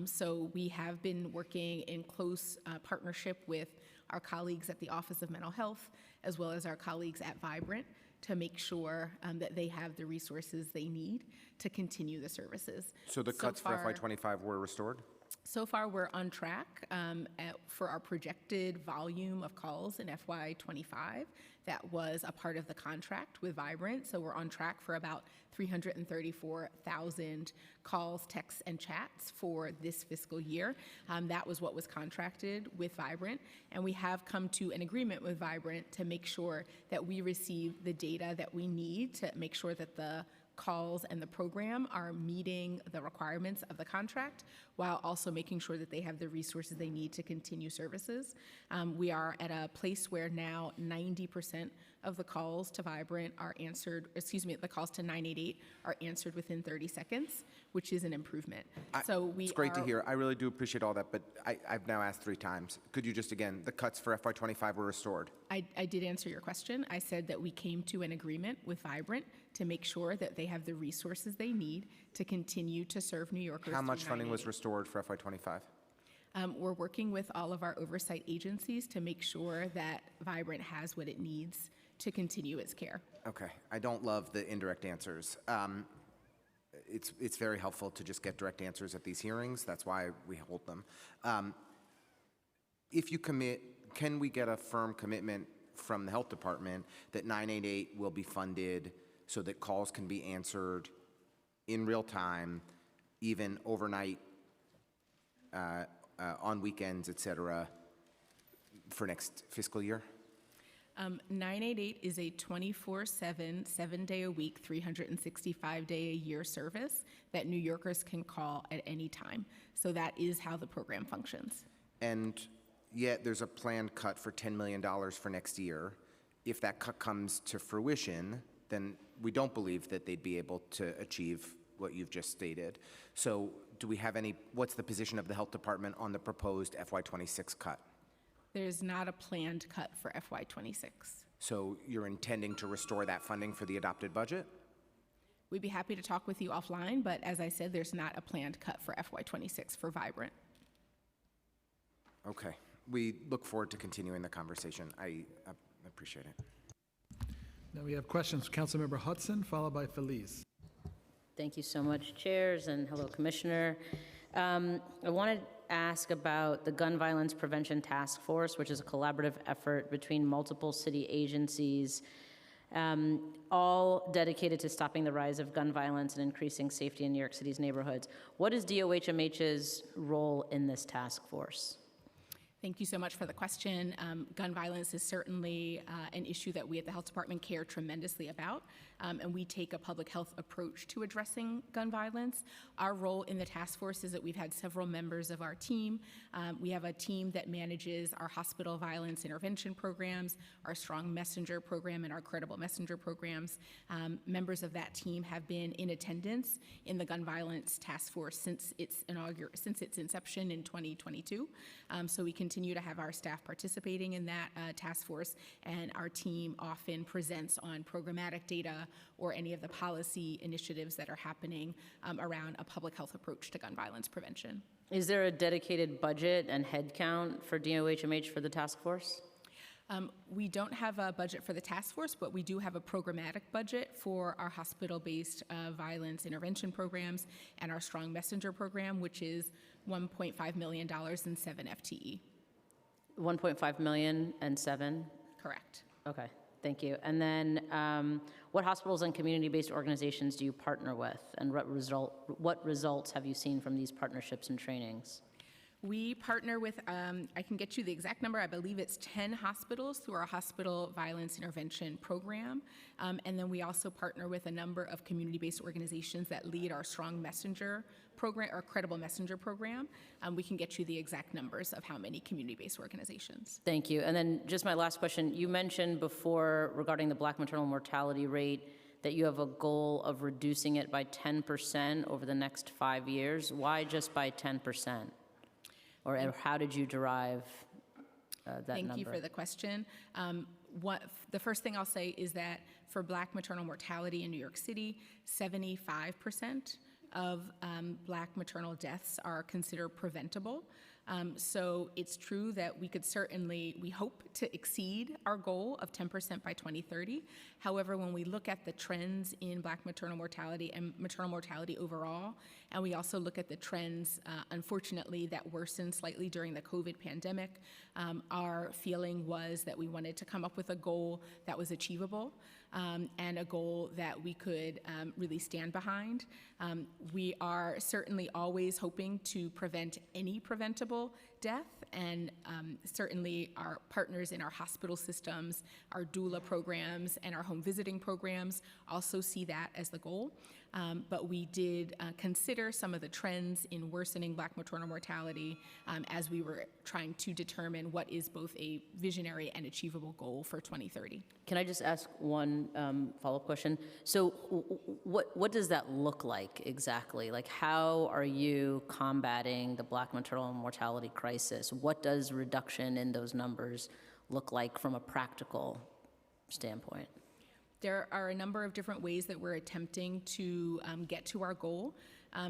Speaker 5: So we have been working in close partnership with our colleagues at the Office of Mental Health, as well as our colleagues at Vibrant, to make sure that they have the resources they need to continue the services.
Speaker 13: So the cuts for FY25 were restored?
Speaker 5: So far, we're on track for our projected volume of calls in FY25. That was a part of the contract with Vibrant, so we're on track for about 334,000 calls, texts, and chats for this fiscal year. That was what was contracted with Vibrant, and we have come to an agreement with Vibrant to make sure that we receive the data that we need to make sure that the calls and the program are meeting the requirements of the contract while also making sure that they have the resources they need to continue services. We are at a place where now 90% of the calls to Vibrant are answered, the calls to 988 are answered within 30 seconds, which is an improvement.
Speaker 13: It's great to hear. I really do appreciate all that, but I've now asked 3 times. Could you just, again, the cuts for FY25 were restored?
Speaker 5: I did answer your question. I said that we came to an agreement with Vibrant to make sure that they have the resources they need to continue to serve New Yorkers.
Speaker 13: How much
Speaker 5: through
Speaker 13: funding was
Speaker 5: 988.
Speaker 13: restored for FY25?
Speaker 5: We're working with all of our oversight agencies to make sure that Vibrant has what it needs to continue its care.
Speaker 13: Okay, I don't love the indirect answers. It's very helpful to just get direct answers at these hearings. That's why we hold them. If you commit, can we get a firm commitment from the health department that 988 will be funded so that calls can be answered in real time, even overnight, on weekends, et cetera, for next fiscal year?
Speaker 5: 988 is a 24/7, 7-day-a-week, 365-day-a-year service that New Yorkers can call at any time. So that is how the program functions.
Speaker 13: And yet there's a planned cut for $10 million for next year. If that cut comes to fruition, then we don't believe that they'd be able to achieve what you've just stated. So do we have what's the position of the health department on the proposed FY26 cut?
Speaker 5: There's not a planned cut for FY26.
Speaker 13: So you're intending to restore that funding for the adopted budget?
Speaker 5: We'd be happy to talk with you offline, but as I said, there's not a planned cut for FY26 for Vibrant.
Speaker 13: Okay. We look forward to continuing the conversation. I appreciate it.
Speaker 2: Now we have questions. Councilmember Hudson, followed by Feliz.
Speaker 14: Thank you so much, chairs, and hello, Commissioner. I wanted to ask about the Gun Violence Prevention Task Force, which is a collaborative effort between multiple city agencies, all dedicated to stopping the rise of gun violence and increasing safety in New York City's neighborhoods. What is DOHMH's role in this task force?
Speaker 5: Thank you so much for the question. Gun violence is certainly an issue that we at the Health Department care tremendously about, and we take a public health approach to addressing gun violence. Our role in the task force is that we've had several members of our team. We have a team that manages our hospital violence intervention programs, our Strong Messenger program, and our Credible Messenger programs. Members of that team have been in attendance in the gun violence task force since its inception in 2022. So we continue to have our staff participating in that task force, and our team often presents on programmatic data or any of the policy initiatives that are happening around a public health approach to gun violence prevention.
Speaker 14: Is there a dedicated budget and headcount for DOHMH for the task force?
Speaker 5: We don't have a budget for the task force, but we do have a programmatic budget for our hospital-based violence intervention programs and our Strong Messenger program, which is $1.5 million and 7 FTE.
Speaker 14: 1.5 million and 7?
Speaker 5: Correct.
Speaker 14: Okay, thank you. And then what hospitals and community-based organizations do you partner with, and what results have you seen from these partnerships and trainings?
Speaker 5: We partner with, I can get you the exact number, I believe it's 10 hospitals through our hospital violence intervention program. And then we also partner with a number of community-based organizations that lead our Strong Messenger program, or Credible Messenger program. We can get you the exact numbers of how many community-based organizations.
Speaker 14: Thank you. And then just my last question, you mentioned before regarding the Black maternal mortality rate that you have a goal of reducing it by 10% over the next 5 years. Why just by 10%? Or how did you derive that number?
Speaker 5: Thank you for the question. The first thing I'll say is that for Black maternal mortality in New York City, 75% of Black maternal deaths are considered preventable. So it's true that we hope to exceed our goal of 10% by 2030. However, when we look at the trends in Black maternal mortality and maternal mortality overall, and we also look at the trends, unfortunately, that worsened slightly during the COVID pandemic, our feeling was that we wanted to come up with a goal that was achievable and a goal that we could really stand behind. We are certainly always hoping to prevent any preventable death, and certainly our partners in our hospital systems, our doula programs, and our home visiting programs also see that as the goal. But we did consider some of the trends in worsening Black maternal mortality as we were trying to determine what is both a visionary and achievable goal for 2030.
Speaker 14: Can I just ask one follow-up question? So what does that look like exactly? Like, how are you combating the Black maternal mortality crisis? What does reduction in those numbers look like from a practical standpoint?
Speaker 5: There are a number of different ways that we're attempting to get to our goal.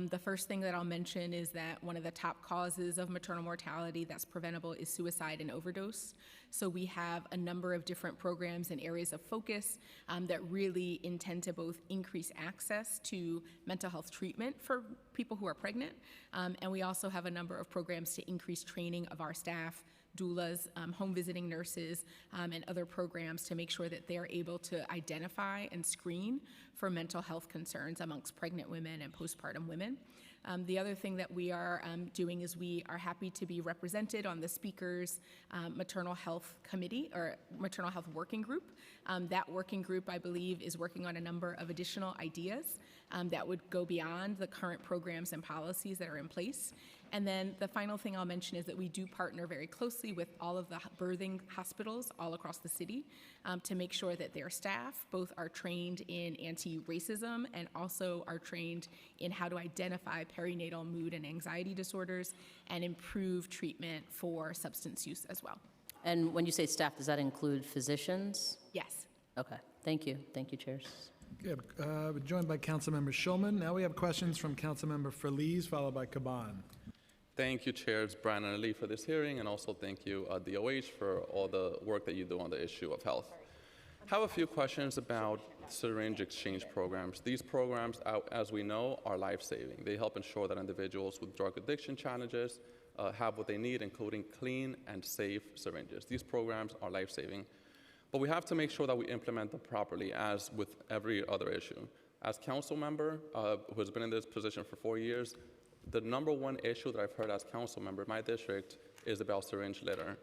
Speaker 5: The first thing that I'll mention is that one of the top causes of maternal mortality that's preventable is suicide and overdose. So we have a number of different programs and areas of focus that really intend to both increase access to mental health treatment for people who are pregnant, and we also have a number of programs to increase training of our staff, doulas, home visiting nurses, and other programs to make sure that they're able to identify and screen for mental health concerns amongst pregnant women and postpartum women. The other thing that we are doing is we are happy to be represented on the Speaker's Maternal Health Committee, or Maternal Health Working Group. That working group, I believe, is working on a number of additional ideas that would go beyond the current programs and policies that are in place. And then the final thing I'll mention is that we do partner very closely with all of the birthing hospitals all across the city to make sure that their staff both are trained in anti-racism and also are trained in how to identify perinatal mood and anxiety disorders and improve treatment for substance use as well.
Speaker 14: And when you say staff, does that include physicians?
Speaker 5: Yes.
Speaker 14: Okay, thank you. Thank you, chairs.
Speaker 2: We're joined by Councilmember Schulman. Now we have questions from Councilmember Feliz, followed by Caban.
Speaker 15: Thank you, Chairs Brannan and Lee, for this hearing, and also thank you, DOH, for all the work that you do on the issue of health. I have a few questions about syringe exchange programs. These programs, as we know, are life-saving. They help ensure that individuals with drug addiction challenges have what they need, including clean and safe syringes. These programs are life-saving. But we have to make sure that we implement them properly, as with every other issue. As council member who has been in this position for 4 years, the number one issue that I've heard as council member in my district is about syringe litter,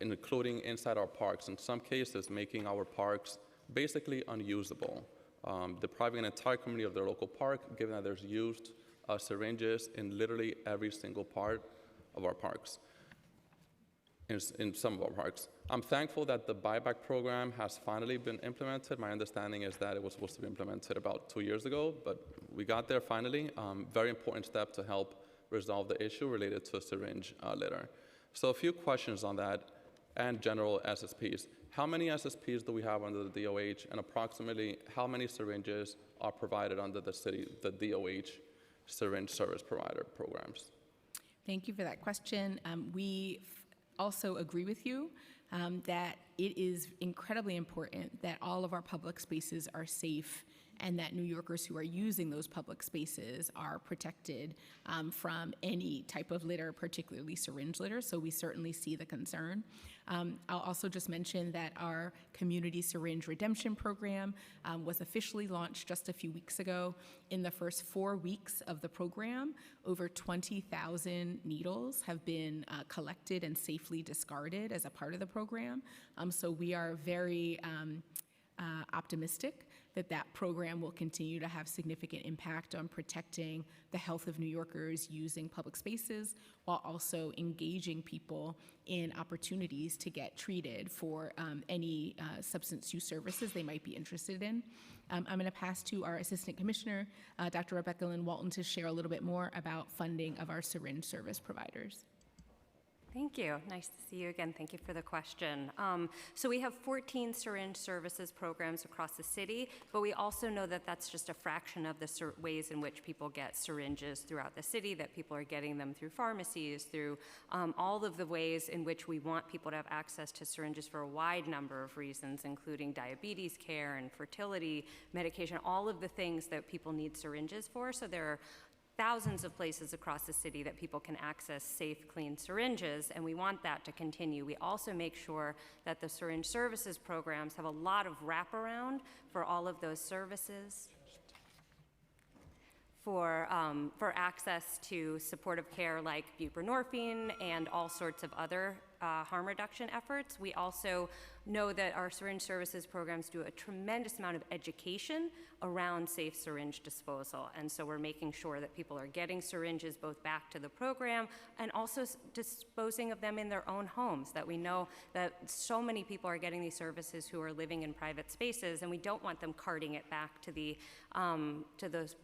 Speaker 15: including inside our parks. In some cases, making our parks basically unusable, depriving an entire community of their local park, given that there's used syringes in literally every single part of our parks. In some of our parks. I'm thankful that the buyback program has finally been implemented. My understanding is that it was supposed to be implemented about 2 years ago, but we got there finally. Very important step to help resolve the issue related to syringe litter. So a few questions on that and general SSPs. How many SSPs do we have under the DOH, and approximately how many syringes are provided under the DOH syringe service provider programs?
Speaker 5: Thank you for that question. We also agree with you that it is incredibly important that all of our public spaces are safe and that New Yorkers who are using those public spaces are protected from any type of litter, particularly syringe litter. So we certainly see the concern. I'll also just mention that our Community Syringe Redemption Program was officially launched just a few weeks ago. In the first 4 weeks of the program, over 20,000 needles have been collected and safely discarded as a part of the program. So we are very optimistic that that program will continue to have significant impact on protecting the health of New Yorkers using public spaces, while also engaging people in opportunities to get treated for any substance use services they might be interested in. I'm going to pass to our Assistant Commissioner, Dr. Rebecca Lynn Walton, to share a little bit more about funding of our syringe service providers.
Speaker 16: Thank you. Nice to see you again. Thank you for the question. So we have 14 syringe services programs across the city, but we also know that that's just a fraction of the ways in which people get syringes throughout the city, that people are getting them through pharmacies, through all of the ways in which we want people to have access to syringes for a wide number of reasons, including diabetes care and fertility medication, all of the things that people need syringes for. So there are thousands of places across the city that people can access safe, clean syringes, and we want that to continue. We also make sure that the syringe services programs have a lot of wraparound for all of those services. For access to supportive care like buprenorphine and all sorts of other harm reduction efforts. We also know that our syringe services programs do a tremendous amount of education around safe syringe disposal. And so we're making sure that people are getting syringes both back to the program and also disposing of them in their own homes, that we know that so many people are getting these services who are living in private spaces, and we don't want them carting it back to the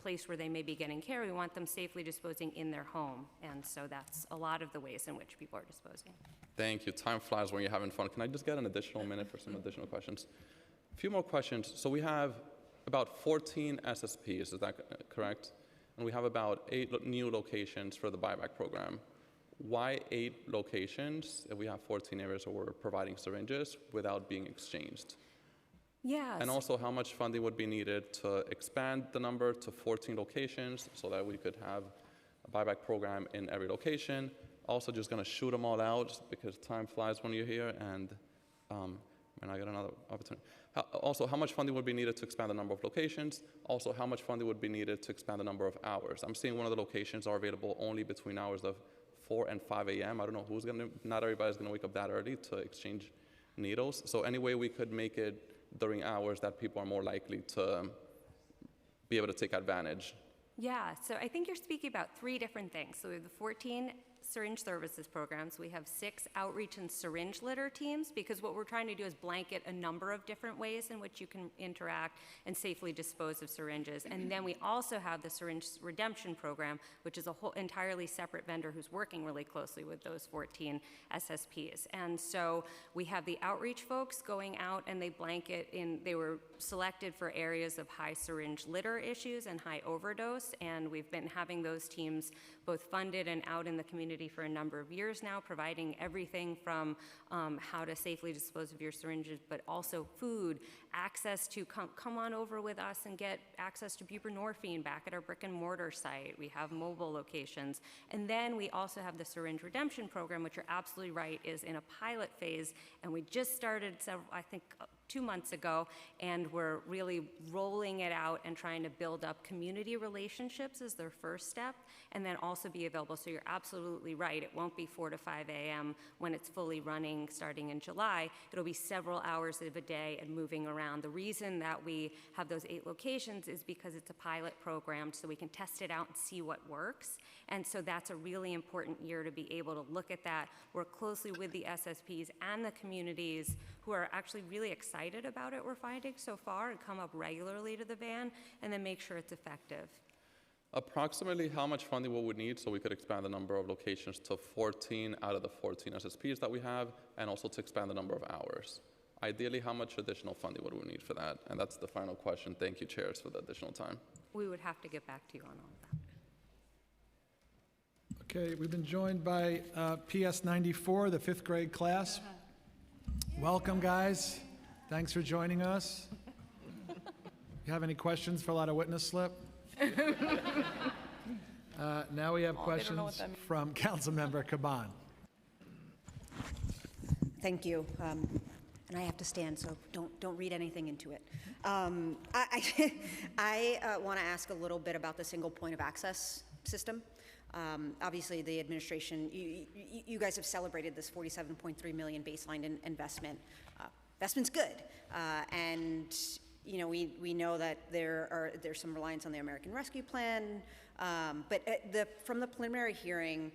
Speaker 16: place where they may be getting care. We want them safely disposing in their home. And so that's a lot of the ways in which people are disposing.
Speaker 15: Thank you. Time flies when you're having fun. Can I just get an additional minute for some additional questions? A few more questions. So we have about 14 SSPs, is that correct? And we have about 8 new locations for the buyback program. Why 8 locations if we have 14 areas where we're providing syringes without being exchanged?
Speaker 16: Yes.
Speaker 15: And also how much funding would be needed to expand the number to 14 locations so that we could have a buyback program in every location? Also just going to shoot them all out because time flies when you're here, and when I get another opportunity. Also, how much funding would be needed to expand the number of locations? Also, how much funding would be needed to expand the number of hours? I'm seeing one of the locations are available only between hours of 4 and 5 a.m. I don't know not everybody's going to wake up that early to exchange needles. So any way we could make it during hours that people are more likely to be able to take advantage.
Speaker 16: Yeah, so I think you're speaking about 3 different things. So we have the 14 syringe services programs. We have 6 outreach and syringe litter teams, because what we're trying to do is blanket a number of different ways in which you can interact and safely dispose of syringes. And then we also have the syringe redemption program, which is a whole entirely separate vendor who's working really closely with those 14 SSPs. And so we have the outreach folks going out, and they blanket in, they were selected for areas of high syringe litter issues and high overdose, and we've been having those teams both funded and out in the community for a number of years now, providing everything from how to safely dispose of your syringes, but also food, access to come on over with us and get access to buprenorphine back at our brick and mortar site. We have mobile locations. And then we also have the syringe redemption program, which you're absolutely right, is in a pilot phase, and we just started, I think, 2 months ago, and we're really rolling it out and trying to build up community relationships as their first step, and then also be available. So you're absolutely right. It won't be 4 to 5 a.m. when it's fully running starting in July. It'll be several hours of a day and moving around. The reason that we have those 8 locations is because it's a pilot program, so we can test it out and see what works. And so that's a really important year to be able to look at that, work closely with the SSPs and the communities who are actually really excited about it, we're finding so far, and come up regularly to the van, and then make sure it's effective.
Speaker 15: Approximately how much funding we would need so we could expand the number of locations to 14 out of the 14 SSPs that we have, and also to expand the number of hours? Ideally, how much additional funding would we need for that? And that's the final question. Thank you, chairs, for the additional time.
Speaker 16: We would have to get back to you on all of that.
Speaker 2: Okay, we've been joined by PS 94, the 5th grade class. Welcome, guys. Thanks for joining us. You have any questions? Fill out a witness slip. Now we have questions from Councilmember Caban.
Speaker 9: Thank you. And I have to stand, so don't read anything into it. I want to ask a little bit about the single point of access system. Obviously, the administration, you guys have celebrated this $47.3 million baseline investment. Investment's good, and you know we know that there's some reliance on the American Rescue Plan, but from the preliminary hearing,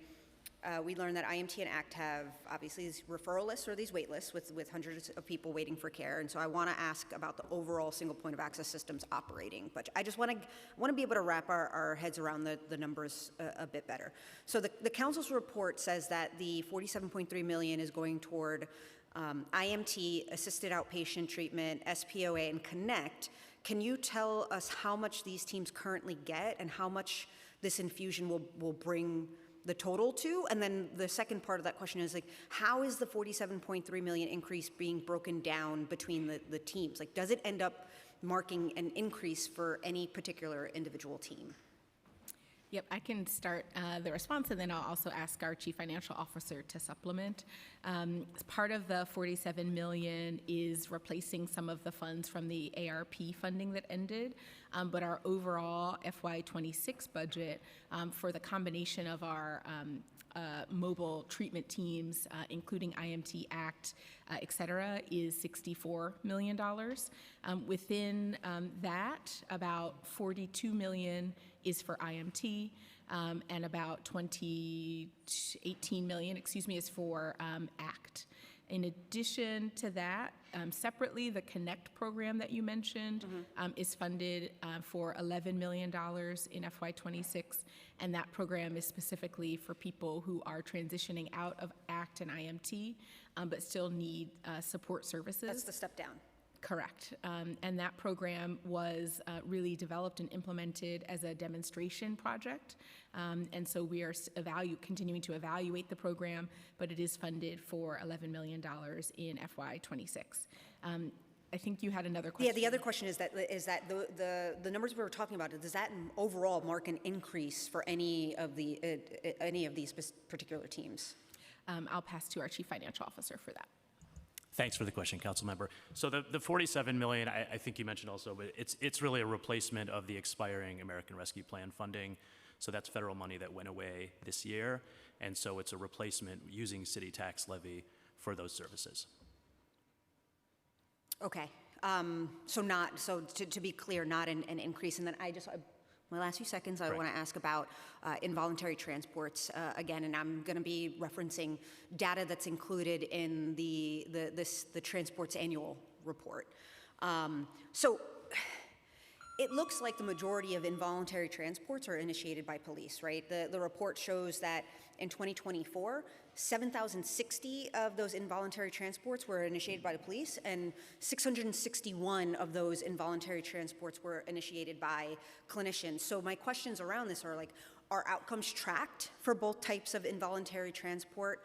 Speaker 9: we learned that IMT and ACT have obviously these referral lists or these wait lists with hundreds of people waiting for care, and so I want to ask about the overall single point of access systems operating. But I just want to be able to wrap our heads around the numbers a bit better. So the council's report says that the $47.3 million is going toward IMT, assisted outpatient treatment, SPOA, and Connect. Can you tell us how much these teams currently get and how much this infusion will bring the total to? And then the second part of that question is, like, how is the $47.3 million increase being broken down between the teams? Like, does it end up marking an increase for any particular individual team?
Speaker 5: Yep, I can start the response, and then I'll also ask our Chief Financial Officer to supplement. Part of the $47 million is replacing some of the funds from the ARP funding that ended, but our overall FY26 budget for the combination of our mobile treatment teams, including IMT, ACT, et cetera, is $64 million. Within that, about $42 million is for IMT, and about $18 million, is for ACT. In addition to that, separately, the Connect program that you mentioned is funded for $11 million in FY26, and that program is specifically for people who are transitioning out of ACT and IMT, but still need support services.
Speaker 9: That's the step down.
Speaker 5: Correct. And that program was really developed and implemented as a demonstration project. And so we are continuing to evaluate the program, but it is funded for $11 million in FY26. I think you had another question.
Speaker 9: Yeah, the other question is that the numbers we were talking about, does that overall mark an increase for any of these particular teams?
Speaker 5: I'll pass to our Chief Financial Officer for that.
Speaker 7: Thanks for the question, Council Member. So the $47 million, I think you mentioned also, but it's really a replacement of the expiring American Rescue Plan funding. So that's federal money that went away this year, and so it's a replacement using city tax levy for those services.
Speaker 9: Okay. So to be clear, not an increase. And then I my last few seconds, I want to ask about involuntary transports again, and I'm going to be referencing data that's included in the transports annual report. So it looks like the majority of involuntary transports are initiated by police, right? The report shows that in 2024, 7,060 of those involuntary transports were initiated by the police, and 661 of those involuntary transports were initiated by clinicians. So my questions around this are like, are outcomes tracked for both types of involuntary transport?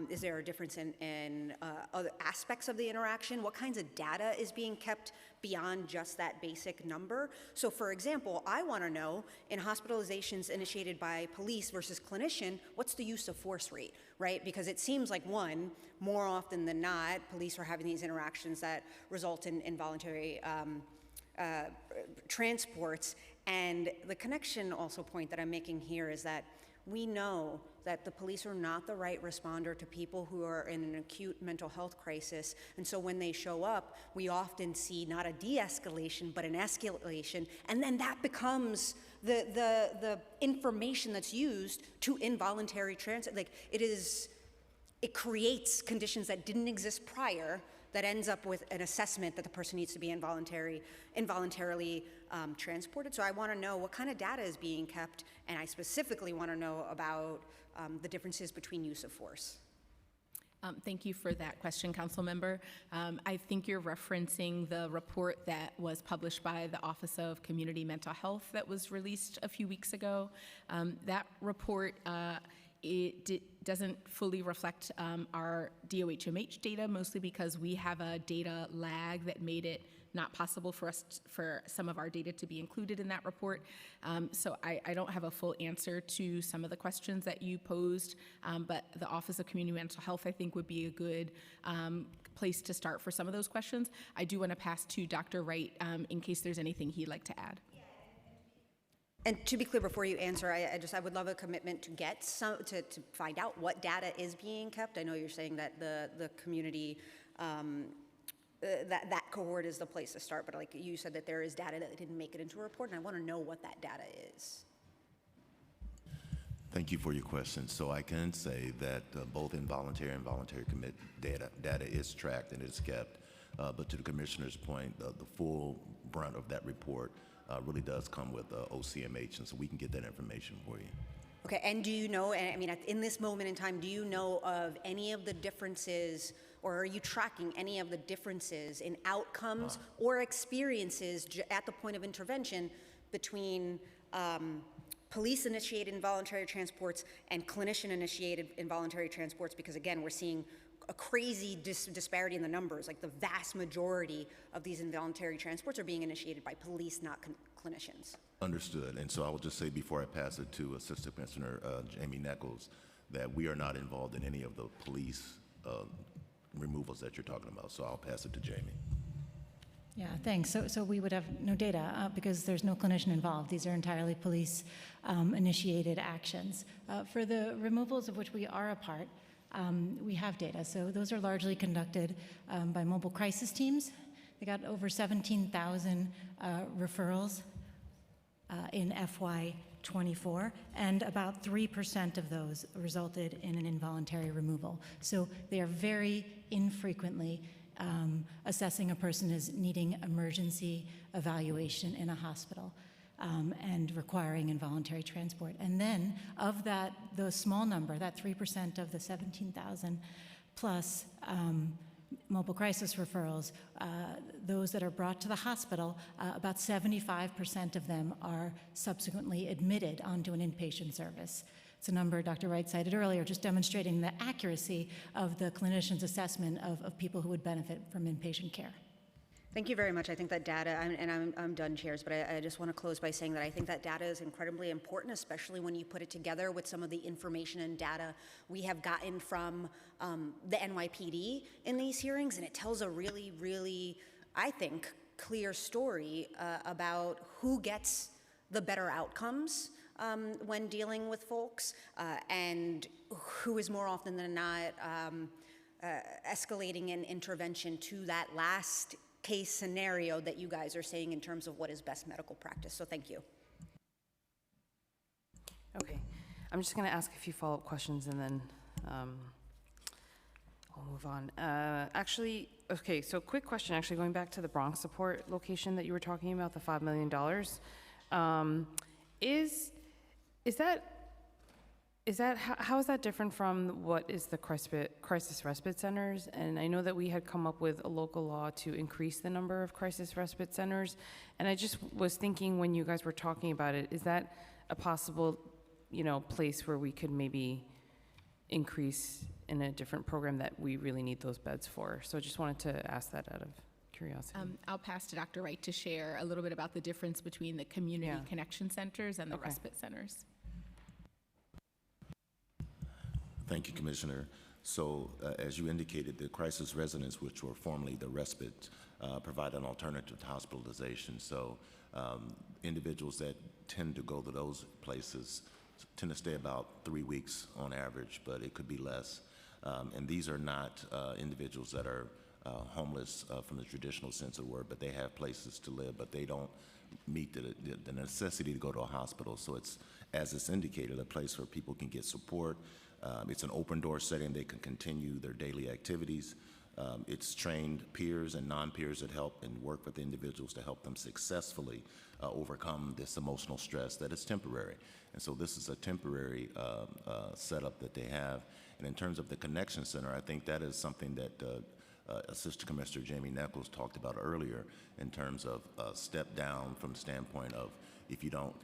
Speaker 9: Is there a difference in other aspects of the interaction? What kinds of data is being kept beyond just that basic number? So for example, I want to know in hospitalizations initiated by police versus clinician, what's the use of force rate, right? Because it seems like one, more often than not, police are having these interactions that result in involuntary transports. And the connection also point that I'm making here is that we know that the police are not the right responder to people who are in an acute mental health crisis. And so when they show up, we often see not a de-escalation, but an escalation. And then that becomes the information that's used to involuntary transit. Like it creates conditions that didn't exist prior that ends up with an assessment that the person needs to be involuntarily transported. So I want to know what kind of data is being kept, and I specifically want to know about the differences between use of force.
Speaker 5: Thank you for that question, Council Member. I think you're referencing the report that was published by the Office of Community Mental Health that was released a few weeks ago. That report doesn't fully reflect our DOHMH data, mostly because we have a data lag that made it not possible for some of our data to be included in that report. So I don't have a full answer to some of the questions that you posed, but the Office of Community Mental Health, I think, would be a good place to start for some of those questions. I do want to pass to Dr. Wright in case there's anything he'd like to add.
Speaker 9: And to be clear, before you answer, I would love a commitment to get to find out what data is being kept. I know you're saying that the community, that cohort is the place to start, but like you said that there is data that didn't make it into a report, and I want to know what that data is.
Speaker 8: Thank you for your question. So I can say that both involuntary and voluntary commit data is tracked and is kept, but to the Commissioner's point, the full brunt of that report really does come with OCMH, and so we can get that information for you.
Speaker 9: Okay, and do you know, and I mean, in this moment in time, do you know of any of the differences, or are you tracking any of the differences in outcomes or experiences at the point of intervention between police-initiated involuntary transports and clinician-initiated involuntary transports? Because again, we're seeing a crazy disparity in the numbers. Like the vast majority of these involuntary transports are being initiated by police, not clinicians.
Speaker 8: Understood. And so I will just say before I pass it to Assistant Commissioner Jamie Nichols that we are not involved in any of the police removals that you're talking about. So I'll pass it to Jamie.
Speaker 6: Yeah, thanks. So we would have no data because there's no clinician involved. These are entirely police initiated actions. For the removals of which we are a part, we have data. So those are largely conducted by mobile crisis teams. They got over 17,000 referrals in FY24, and about 3% of those resulted in an involuntary removal. So they are very infrequently assessing a person as needing emergency evaluation in a hospital. And requiring involuntary transport. And then of that, the small number, that 3% of the 17,000 plus mobile crisis referrals, those that are brought to the hospital, about 75% of them are subsequently admitted onto an inpatient service. It's a number Dr. Wright cited earlier, just demonstrating the accuracy of the clinician's assessment of people who would benefit from inpatient care.
Speaker 9: Thank you very much. I think that data, and I'm done, chairs, but I just want to close by saying that I think that data is incredibly important, especially when you put it together with some of the information and data we have gotten from the NYPD in these hearings, and it tells a really, really, I think, clear story about who gets the better outcomes when dealing with folks, and who is more often than not escalating an intervention to that last case scenario that you guys are saying in terms of what is best medical practice. So thank you.
Speaker 3: Okay. I'm just going to ask a few follow-up questions and then we'll move on. Actually, okay, so quick question, actually, going back to the Bronx support location that you were talking about, the $5 million. How is that different from what is the crisis respite centers? And I know that we had come up with a local law to increase the number of crisis respite centers. And I just was thinking when you guys were talking about it, is that a possible, place where we could maybe increase in a different program that we really need those beds for? So I just wanted to ask that out of curiosity.
Speaker 5: I'll pass to Dr. Wright to share a little bit about the difference between the community
Speaker 3: Yeah.
Speaker 5: connection centers and the
Speaker 3: Okay.
Speaker 5: respite centers.
Speaker 8: Thank you, Commissioner. So, as you indicated, the crisis residents, which were formerly the respite, provide an alternative to hospitalization. So, individuals that tend to go to those places tend to stay about 3 weeks on average, but it could be less. And these are not individuals that are homeless from the traditional sense of the word, but they have places to live, but they don't meet the necessity to go to a hospital. So it's, as it's indicated, a place where people can get support. It's an open door setting. They can continue their daily activities. It's trained peers and non-peers that help and work with individuals to help them successfully overcome this emotional stress that is temporary. And so this is a temporary setup that they have. And in terms of the Connection Center, I think that is something that Assistant Commissioner Jamie Nichols talked about earlier in terms of a step down from the standpoint of if you don't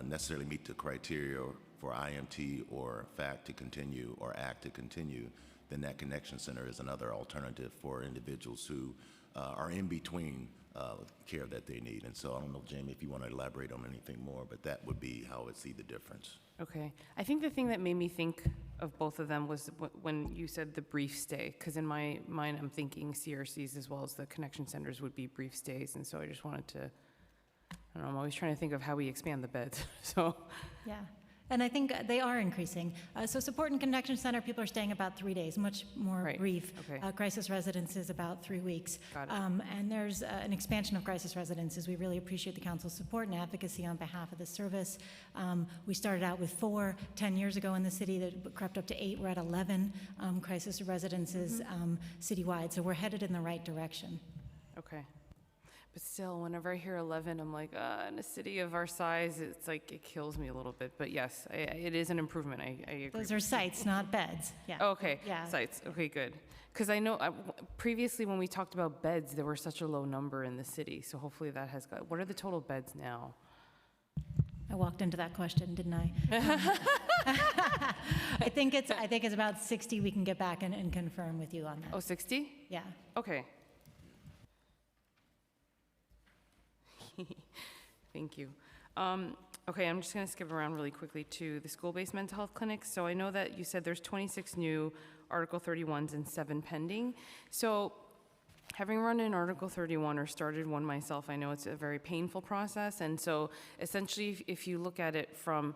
Speaker 8: necessarily meet the criteria for IMT or FACT to continue or ACT to continue, then that Connection Center is another alternative for individuals who are in between care that they need. And so I don't know, Jamie, if you want to elaborate on anything more, but that would be how I would see the difference.
Speaker 3: Okay. I think the thing that made me think of both of them was when you said the brief stay, because in my mind I'm thinking CRCs as well as the connection centers would be brief stays, and so I just wanted to, I don't know, I'm always trying to think of how we expand the beds, so.
Speaker 6: Yeah. And I think they are increasing. So Support and Connection Center, people are staying about 3 days, much more
Speaker 3: Right.
Speaker 6: brief.
Speaker 3: Okay.
Speaker 6: Crisis residences, about 3 weeks.
Speaker 3: Got it.
Speaker 6: And there's an expansion of crisis residences. We really appreciate the council's support and advocacy on behalf of the service. We started out with 4 10 years ago in the city that crept up to 8. We're at 11 crisis residences citywide. So we're headed in the right direction.
Speaker 3: Okay. But still, whenever I hear 11, I'm like, in a city of our size, it's like, it kills me a little bit. But yes, it is an improvement. I agree.
Speaker 6: Those are sites, not beds. Yeah.
Speaker 3: Oh, okay,
Speaker 6: Yeah.
Speaker 3: sites. Okay, good. Because I know previously when we talked about beds, there were such a low number in the city. So hopefully that has got, what are the total beds now?
Speaker 6: I walked into that question, didn't I? I think it's about 60. We can get back and confirm with you on that.
Speaker 3: Oh, 60?
Speaker 6: Yeah.
Speaker 3: Okay. Thank you. Okay, I'm just going to skip around really quickly to the school-based mental health clinics. So I know that you said there's 26 new Article 31s and 7 pending. So having run an Article 31 or started one myself, I know it's a very painful process. And so essentially, if you look at it from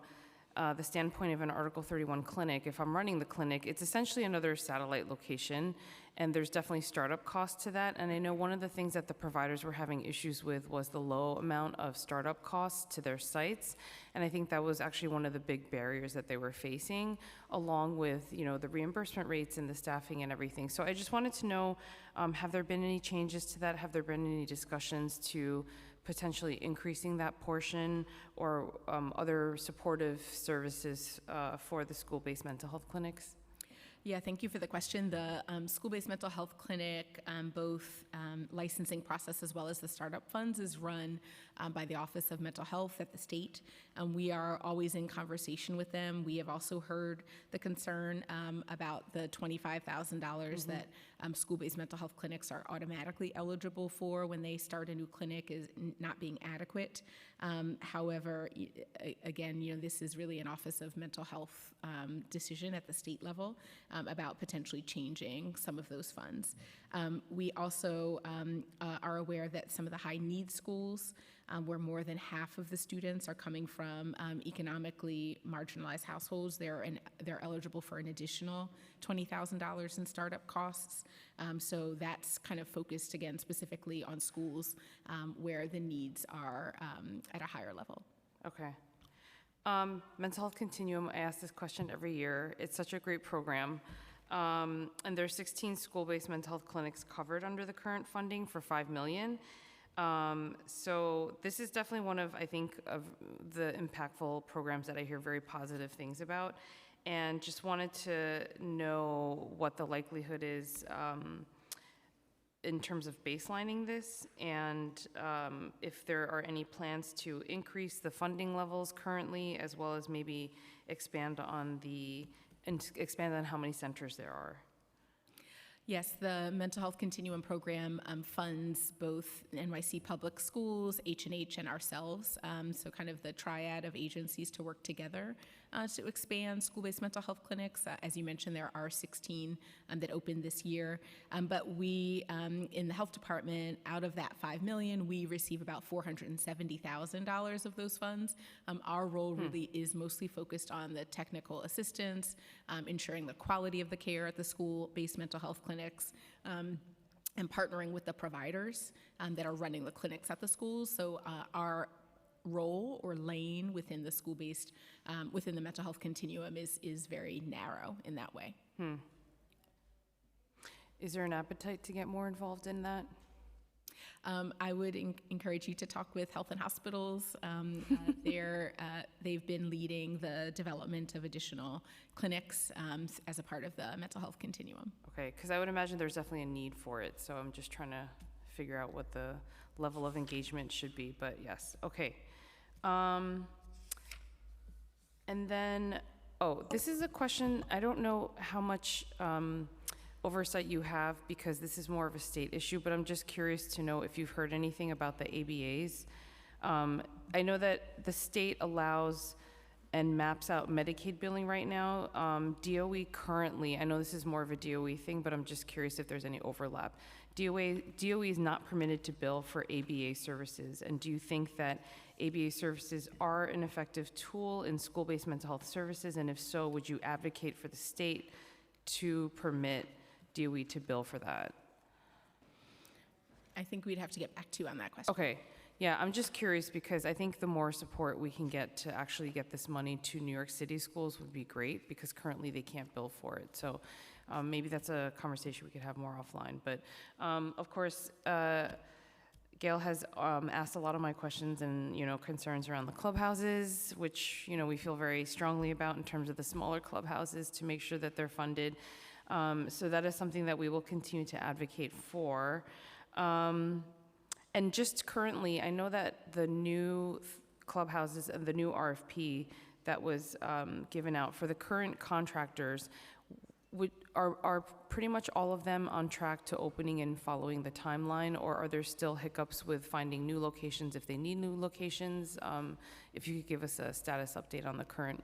Speaker 3: the standpoint of an Article 31 clinic, if I'm running the clinic, it's essentially another satellite location, and there's definitely startup costs to that. And I know one of the things that the providers were having issues with was the low amount of startup costs to their sites, and I think that was actually one of the big barriers that they were facing, along with, the reimbursement rates and the staffing and everything. So I just wanted to know, have there been any changes to that? Have there been any discussions to potentially increasing that portion or other supportive services for the school-based mental health clinics?
Speaker 5: Yeah, thank you for the question. The school-based mental health clinic, both licensing process as well as the startup funds, is run by the Office of Mental Health at the state. We are always in conversation with them. We have also heard the concern about the $25,000 that school-based mental health clinics are automatically eligible for when they start a new clinic is not being adequate. However, again, this is really an Office of Mental Health decision at the state level about potentially changing some of those funds. We also are aware that some of the high-need schools, where more than half of the students are coming from economically marginalized households, they're eligible for an additional $20,000 in startup costs. So that's kind of focused, again, specifically on schools where the needs are at a higher level.
Speaker 3: Okay. Mental Health Continuum, I ask this question every year. It's such a great program. And there's 16 school-based mental health clinics covered under the current funding for $5 million. So this is definitely one of, I think, of the impactful programs that I hear very positive things about. And just wanted to know what the likelihood is in terms of baselining this, and if there are any plans to increase the funding levels currently, as well as maybe expand on how many centers there are.
Speaker 5: Yes, the Mental Health Continuum program funds both NYC Public Schools, H&H, and ourselves, so kind of the triad of agencies to work together to expand school-based mental health clinics. As you mentioned, there are 16 that opened this year, but we, in the health department, out of that $5 million, we receive about $470,000 of those funds. Our role really is mostly focused on the technical assistance, ensuring the quality of the care at the school-based mental health clinics, and partnering with the providers that are running the clinics at the schools. So our role or lane within the school-based, within the mental health continuum is very narrow in that way.
Speaker 3: Is there an appetite to get more involved in that?
Speaker 5: I would encourage you to talk with Health and Hospitals. They've been leading the development of additional clinics as a part of the mental health continuum.
Speaker 3: Okay, because I would imagine there's definitely a need for it, so I'm just trying to figure out what the level of engagement should be, but yes, okay. And then, this is a question, I don't know how much oversight you have, because this is more of a state issue, but I'm just curious to know if you've heard anything about the ABAs. I know that the state allows and maps out Medicaid billing right now. DOE currently, I know this is more of a DOE thing, but I'm just curious if there's any overlap. DOE is not permitted to bill for ABA services, and do you think that ABA services are an effective tool in school-based mental health services, and if so, would you advocate for the state to permit DOE to bill for that?
Speaker 5: I think we'd have to get back to you on that question.
Speaker 3: Okay, yeah, I'm just curious because I think the more support we can get to actually get this money to New York City schools would be great, because currently they can't bill for it. So maybe that's a conversation we could have more offline. But of course, Gail has asked a lot of my questions and concerns around the clubhouses, which we feel very strongly about in terms of the smaller clubhouses to make sure that they're funded. So that is something that we will continue to advocate for. And just currently, I know that the new clubhouses and the new RFP that was given out for the current contractors, are pretty much all of them on track to opening and following the timeline, or are there still hiccups with finding new locations if they need new locations? If you could give us a status update on the current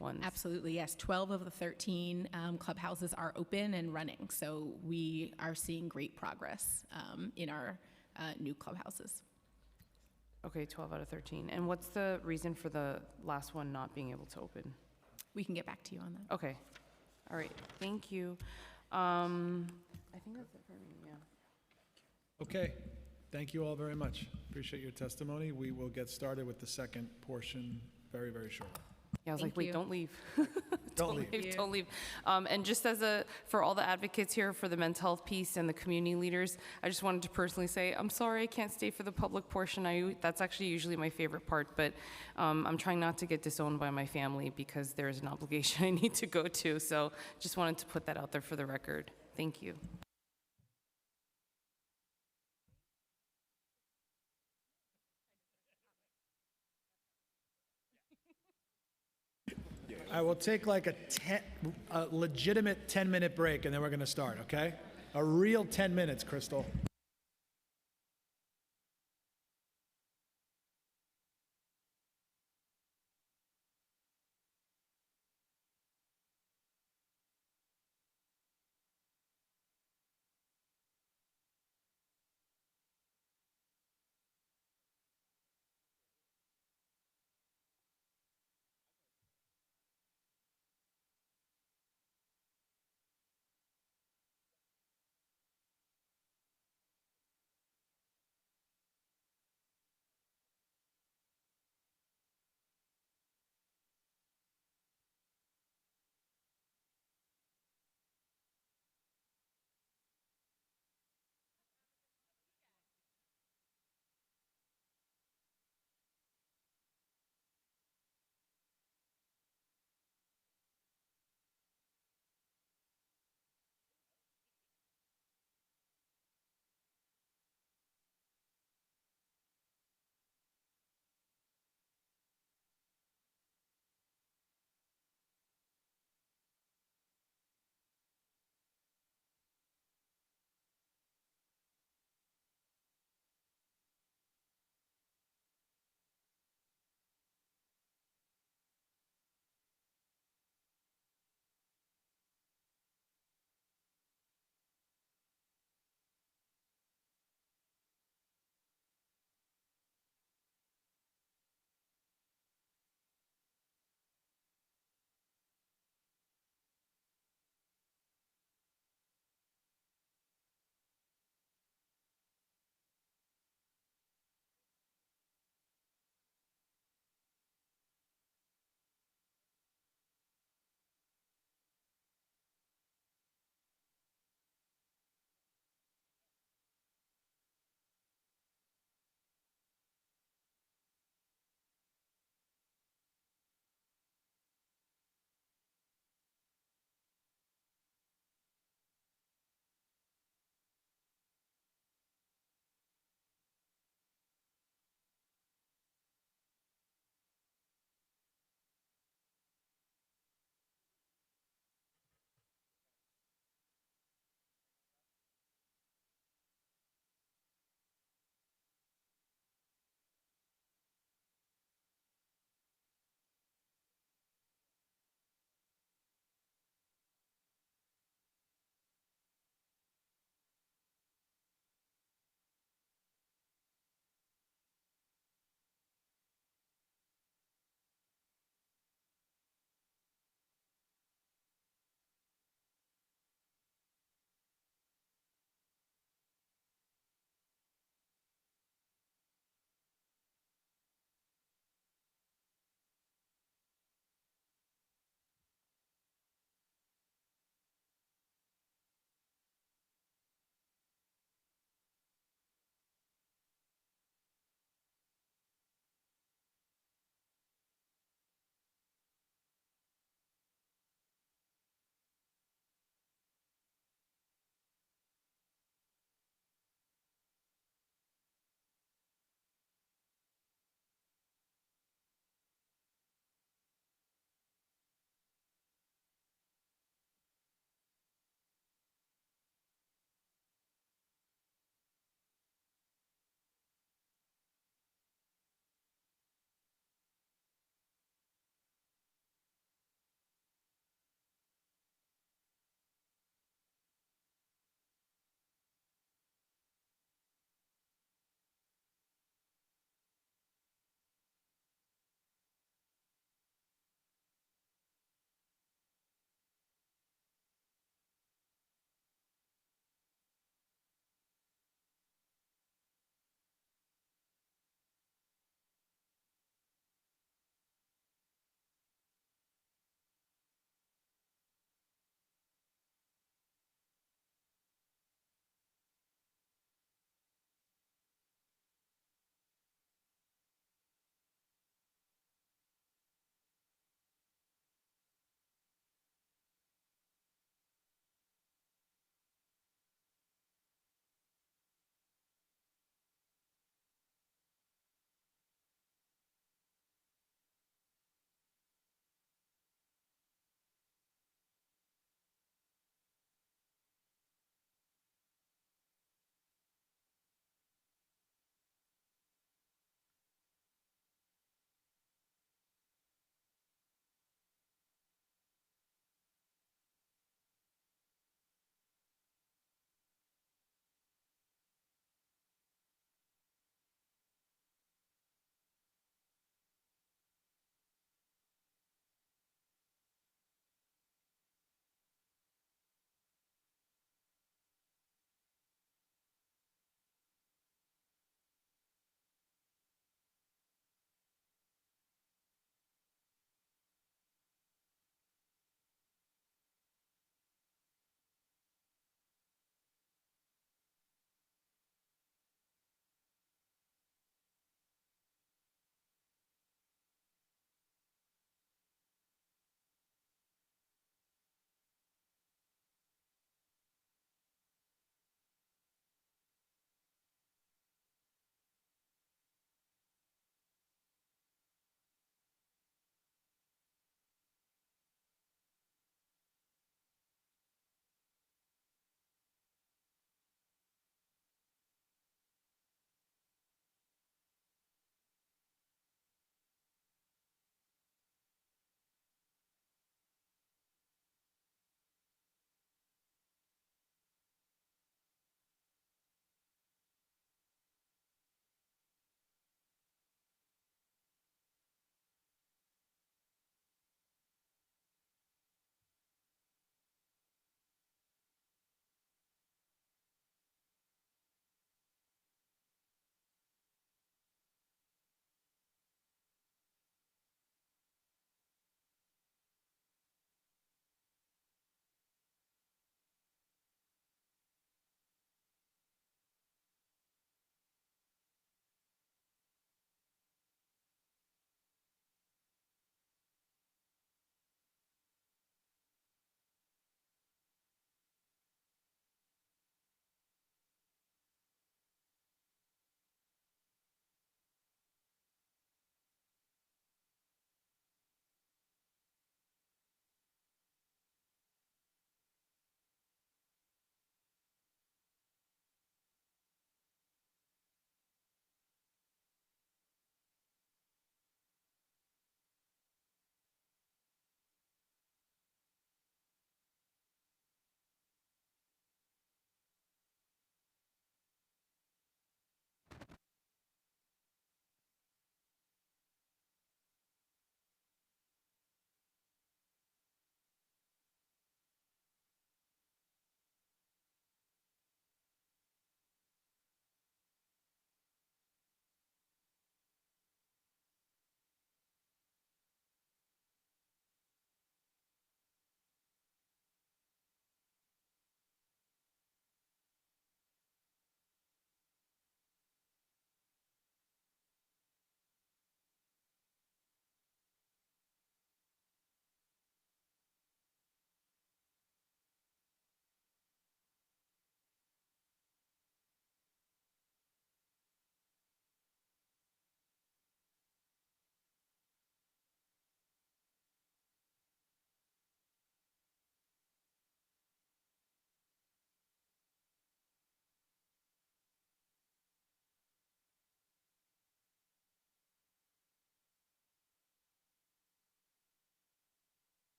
Speaker 3: ones.
Speaker 5: Absolutely, yes. 12 of the 13 clubhouses are open and running, so we are seeing great progress in our new clubhouses.
Speaker 3: Okay, 12 out of 13. And what's the reason for the last one not being able to open?
Speaker 5: We can get back to you on that.
Speaker 3: Okay. All right, thank you. I think that's it for me, yeah.
Speaker 2: Okay, thank you all very much. Appreciate your testimony. We will get started with the second portion very, very shortly.
Speaker 3: Yeah, I was
Speaker 5: Thank
Speaker 3: like, wait,
Speaker 5: you.
Speaker 3: don't leave.
Speaker 2: Don't leave.
Speaker 3: Don't leave. And just for all the advocates here for the mental health piece and the community leaders, I just wanted to personally say, I'm sorry I can't stay for the public portion. That's actually usually my favorite part, but I'm trying not to get disowned by my family because there's an obligation I need to go to. So just wanted to put that out there for the record. Thank you.
Speaker 2: I will take like a legitimate 10-minute break, and then we're going to start, okay? A real 10 minutes, Crystal.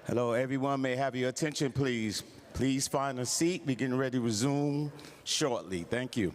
Speaker 1: Hello, everyone. May I have your attention, please. Please find a seat. We're getting ready to resume shortly. Thank you.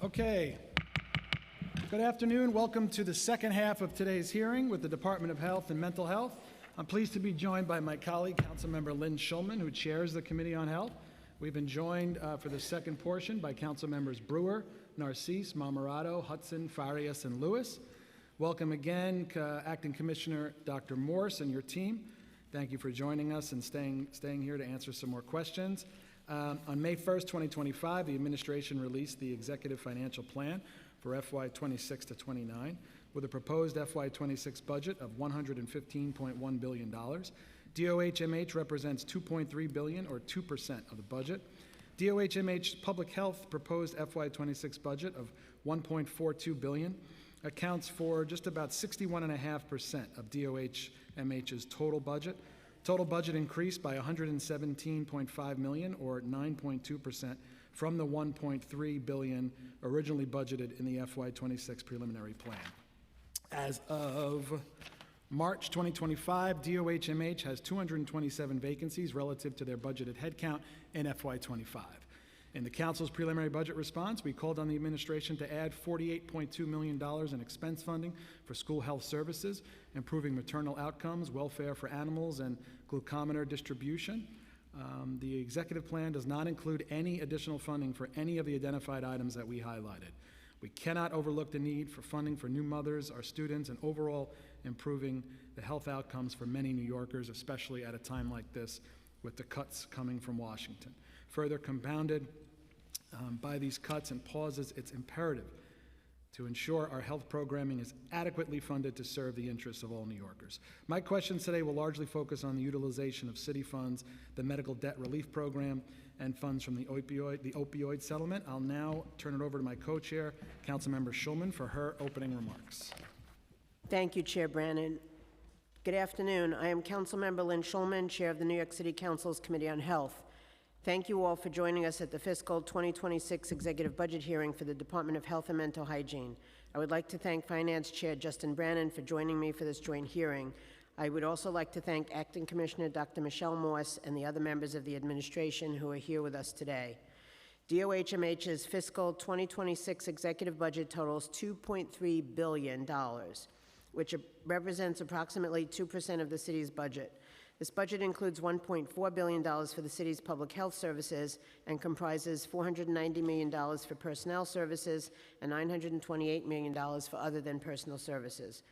Speaker 2: Okay. Good afternoon. Welcome to the second half of today's hearing with the Department of Health and Mental Health. I'm pleased to be joined by my colleague, Councilmember Lynn Schulman, who chairs the Committee on Health. We've been joined for the second portion by Councilmembers Brewer, Narcisse, Marmorato, Hudson, Farias, and Lewis. Welcome again, Acting Commissioner Dr. Morse and your team. Thank you for joining us and staying here to answer some more questions. On May 1st, 2025, the administration released the Executive Financial Plan for FY 26 to 29 with a proposed FY 26 budget of $115.1 billion. DOHMH represents $2.3 billion, or 2% of the budget. DOHMH Public Health proposed FY 26 budget of $1.42 billion accounts for just about 61.5% of DOH-MH's total budget. Total budget increased by $117.5 million, or 9.2%, from the $1.3 billion originally budgeted in the FY26 preliminary plan. As of March 2025, DOH-MH has 227 vacancies relative to their budgeted headcount in FY25. In the Council's preliminary budget response, we called on the administration to add $48.2 million in expense funding for school health services, improving maternal outcomes, welfare for animals, and glucometer distribution. The executive plan does not include any additional funding for any of the identified items that we highlighted. We cannot overlook the need for funding for new mothers, our students, and overall improving the health outcomes for many New Yorkers, especially at a time like this with the cuts coming from Washington. Further compounded by these cuts and pauses, it's imperative to ensure our health programming is adequately funded to serve the interests of all New Yorkers. My questions today will largely focus on the utilization of city funds, the medical debt relief program, and funds from the opioid settlement. I'll now turn it over to my co-chair, Councilmember Schulman, for her opening remarks.
Speaker 17: Thank you, Chair Brannan. Good afternoon. I am Councilmember Lynn Schulman, Chair of the New York City Council's Committee on Health. Thank you all for joining us at the fiscal 2026 executive budget hearing for the Department of Health and Mental Hygiene. I would like to thank Finance Chair Justin Brannan for joining me for this joint hearing. I would also like to thank Acting Commissioner Dr. Michelle Morse and the other members of the administration who are here with us today. DOH-MH's fiscal 2026 executive budget totals $2.3 billion, which represents approximately 2% of the city's budget. This budget includes $1.4 billion for the city's public health services and comprises $490 million for personnel services and $928 million for other than personal services.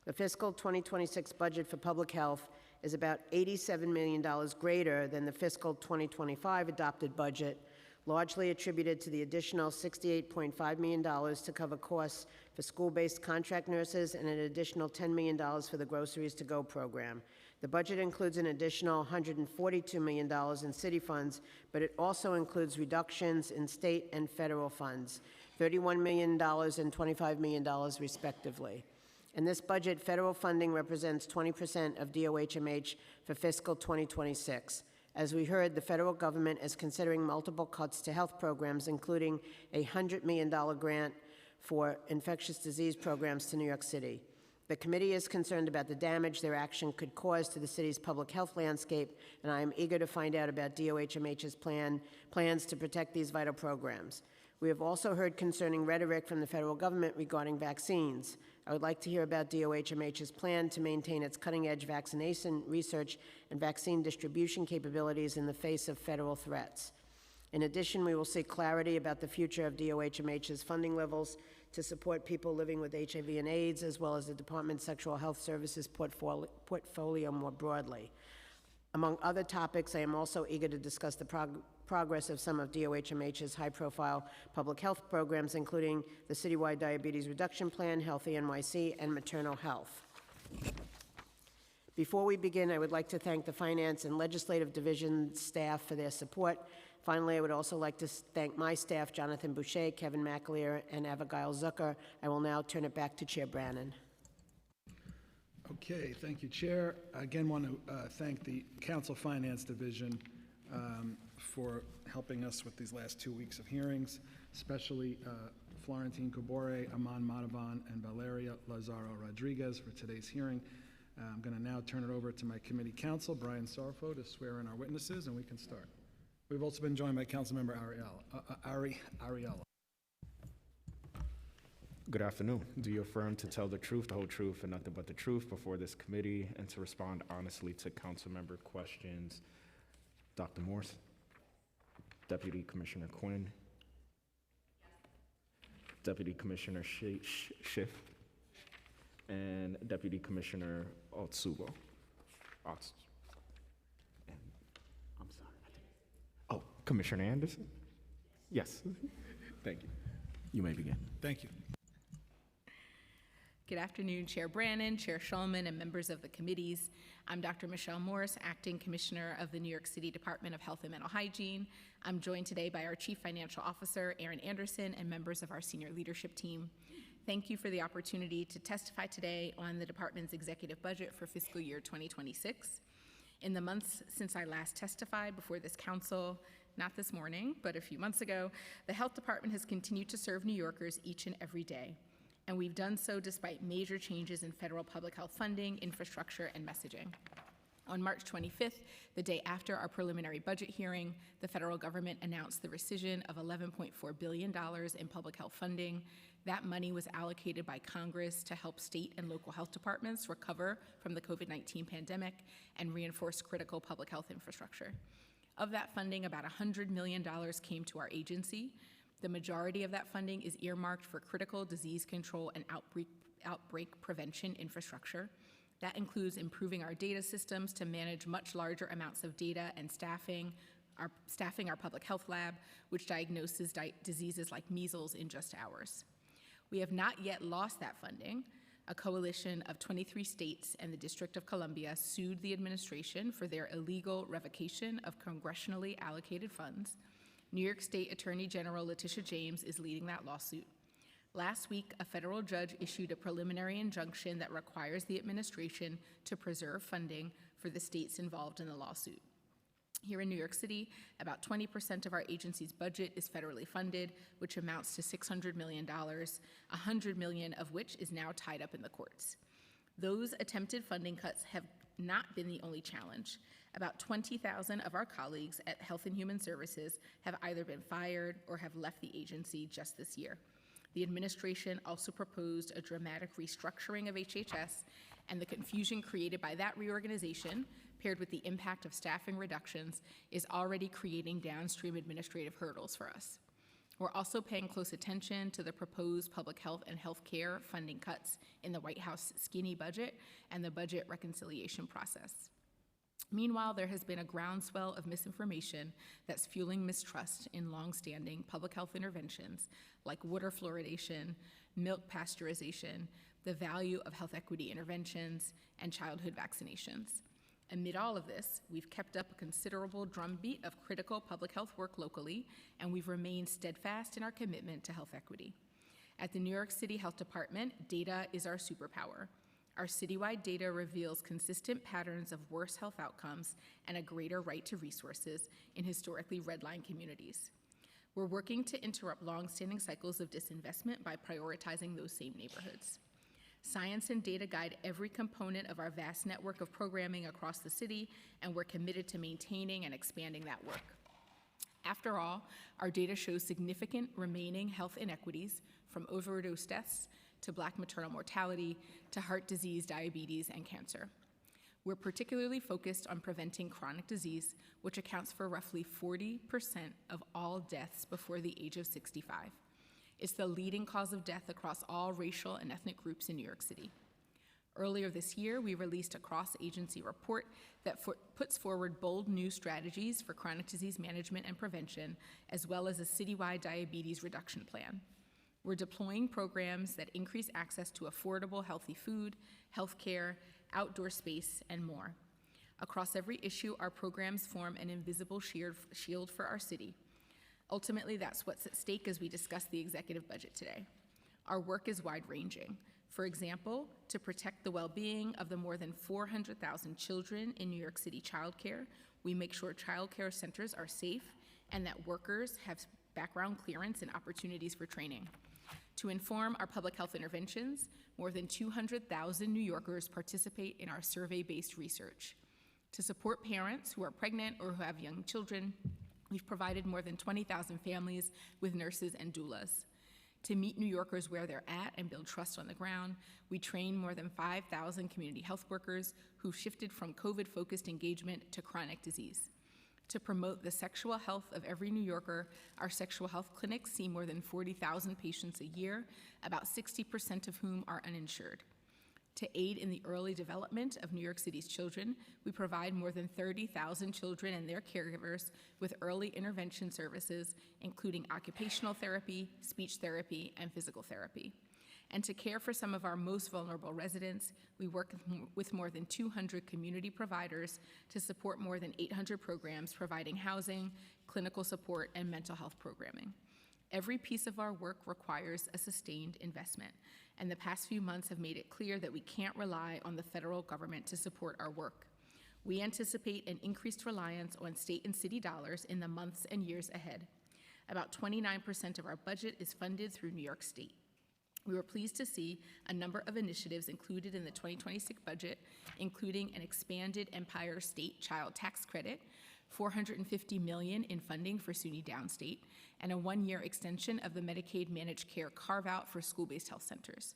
Speaker 17: The fiscal 2026 budget for public health is about $87 million greater than the fiscal 2025 adopted budget, largely attributed to the additional $68.5 million to cover costs for school-based contract nurses and an additional $10 million for the Groceries to Go program. The budget includes an additional $142 million in city funds, but it also includes reductions in state and federal funds, $31 million and $25 million respectively. In this budget, federal funding represents 20% of DOH-MH for fiscal 2026. As we heard, the federal government is considering multiple cuts to health programs, including a $100 million grant for infectious disease programs to New York City. The committee is concerned about the damage their action could cause to the city's public health landscape, and I am eager to find out about DOH-MH's plans to protect these vital programs. We have also heard concerning rhetoric from the federal government regarding vaccines. I would like to hear about DOH-MH's plan to maintain its cutting-edge vaccination research and vaccine distribution capabilities in the face of federal threats. In addition, we will seek clarity about the future of DOH-MH's funding levels to support people living with HIV and AIDS, as well as the Department's sexual health services portfolio more broadly. Among other topics, I am also eager to discuss the progress of some of DOH-MH's high-profile public health programs, including the Citywide Diabetes Reduction Plan, Healthy NYC, and Maternal Health. Before we begin, I would like to thank the Finance and Legislative Division staff for their support. Finally, I would also like to thank my staff, Jonathan Boucher, Kevin McAleer, and Abigail Zucker. I will now turn it back to Chair Brannan.
Speaker 2: Okay, thank you, Chair. I again want to thank the Council Finance Division for helping us with these last 2 weeks of hearings, especially Florentine Cabore, Aman Madhavan, and Valeria Lazaro Rodriguez for today's hearing. I'm going to now turn it over to my committee counsel, Brian Sarfo, to swear in our witnesses, and we can start. We've also been joined by Councilmember Ariella.
Speaker 4: Good afternoon. Do you affirm to tell the truth, the whole truth, and nothing but the truth before this committee, and to respond honestly to council member questions? Dr. Morse, Deputy Commissioner Quinn, Deputy Commissioner Schiff, and Deputy Commissioner Otsubo. Oh, Commissioner Anderson? Yes. Thank you. You may begin.
Speaker 2: Thank you.
Speaker 5: Good afternoon, Chair Brannan, Chair Schulman, and members of the committees. I'm Dr. Michelle Morse, Acting Commissioner of the New York City Department of Health and Mental Hygiene. I'm joined today by our Chief Financial Officer, Aaron Anderson, and members of our senior leadership team. thank you for the opportunity to testify today on the department's executive budget for fiscal year 2026. In the months since I last testified before this council, not this morning, but a few months ago, the health department has continued to serve New Yorkers each and every day. And we've done so despite major changes in federal public health funding, infrastructure, and messaging. On March 25th, the day after our preliminary budget hearing, the federal government announced the rescission of $11.4 billion in public health funding. That money was allocated by Congress to help state and local health departments recover from the COVID-19 pandemic and reinforce critical public health infrastructure. Of that funding, about $100 million came to our agency. The majority of that funding is earmarked for critical disease control and outbreak prevention infrastructure. That includes improving our data systems to manage much larger amounts of data and staffing our public health lab, which diagnoses diseases like measles in just hours. We have not yet lost that funding. A coalition of 23 states and the District of Columbia sued the administration for their illegal revocation of congressionally allocated funds. New York State Attorney General Letitia James is leading that lawsuit. Last week, a federal judge issued a preliminary injunction that requires the administration to preserve funding for the states involved in the lawsuit. Here in New York City, about 20% of our agency's budget is federally funded, which amounts to $600 million, $100 million of which is now tied up in the courts. Those attempted funding cuts have not been the only challenge. About 20,000 of our colleagues at Health and Human Services have either been fired or have left the agency just this year. The administration also proposed a dramatic restructuring of HHS, and the confusion created by that reorganization, paired with the impact of staffing reductions, is already creating downstream administrative hurdles for us. We're also paying close attention to the proposed public health and healthcare funding cuts in the White House skinny budget and the budget reconciliation process. Meanwhile, there has been a groundswell of misinformation that's fueling mistrust in longstanding public health interventions like water fluoridation, milk pasteurization, the value of health equity interventions, and childhood vaccinations. Amid all of this, we've kept up a considerable drumbeat of critical public health work locally, and we've remained steadfast in our commitment to health equity. At the New York City Health Department, data is our superpower. Our citywide data reveals consistent patterns of worse health outcomes and a greater right to resources in historically redlined communities. We're working to interrupt longstanding cycles of disinvestment by prioritizing those same neighborhoods. Science and data guide every component of our vast network of programming across the city, and we're committed to maintaining and expanding that work. After all, our data shows significant remaining health inequities, from overdose deaths to Black maternal mortality to heart disease, diabetes, and cancer. We're particularly focused on preventing chronic disease, which accounts for roughly 40% of all deaths before the age of 65. It's the leading cause of death across all racial and ethnic groups in New York City. Earlier this year, we released a cross-agency report that puts forward bold new strategies for chronic disease management and prevention, as well as a citywide diabetes reduction plan. We're deploying programs that increase access to affordable, healthy food, health care, outdoor space, and more. Across every issue, our programs form an invisible shield for our city. Ultimately, that's what's at stake as we discuss the executive budget today. Our work is wide-ranging. For example, to protect the well-being of the more than 400,000 children in New York City childcare, we make sure childcare centers are safe and that workers have background clearance and opportunities for training. To inform our public health interventions, more than 200,000 New Yorkers participate in our survey-based research. To support parents who are pregnant or who have young children, we've provided more than 20,000 families with nurses and doulas. To meet New Yorkers where they're at and build trust on the ground, we train more than 5,000 community health workers who've shifted from COVID-focused engagement to chronic disease. To promote the sexual health of every New Yorker, our sexual health clinics see more than 40,000 patients a year, about 60% of whom are uninsured. To aid in the early development of New York City's children, we provide more than 30,000 children and their caregivers with early intervention services, including occupational therapy, speech therapy, and physical therapy. And to care for some of our most vulnerable residents, we work with more than 200 community providers to support more than 800 programs providing housing, clinical support, and mental health programming. Every piece of our work requires a sustained investment, and the past few months have made it clear that we can't rely on the federal government to support our work. We anticipate an increased reliance on state and city dollars in the months and years ahead. About 29% of our budget is funded through New York State. We were pleased to see a number of initiatives included in the 2026 budget, including an expanded Empire State Child Tax Credit, $450 million in funding for SUNY Downstate, and a one-year extension of the Medicaid managed care carve-out for school-based health centers.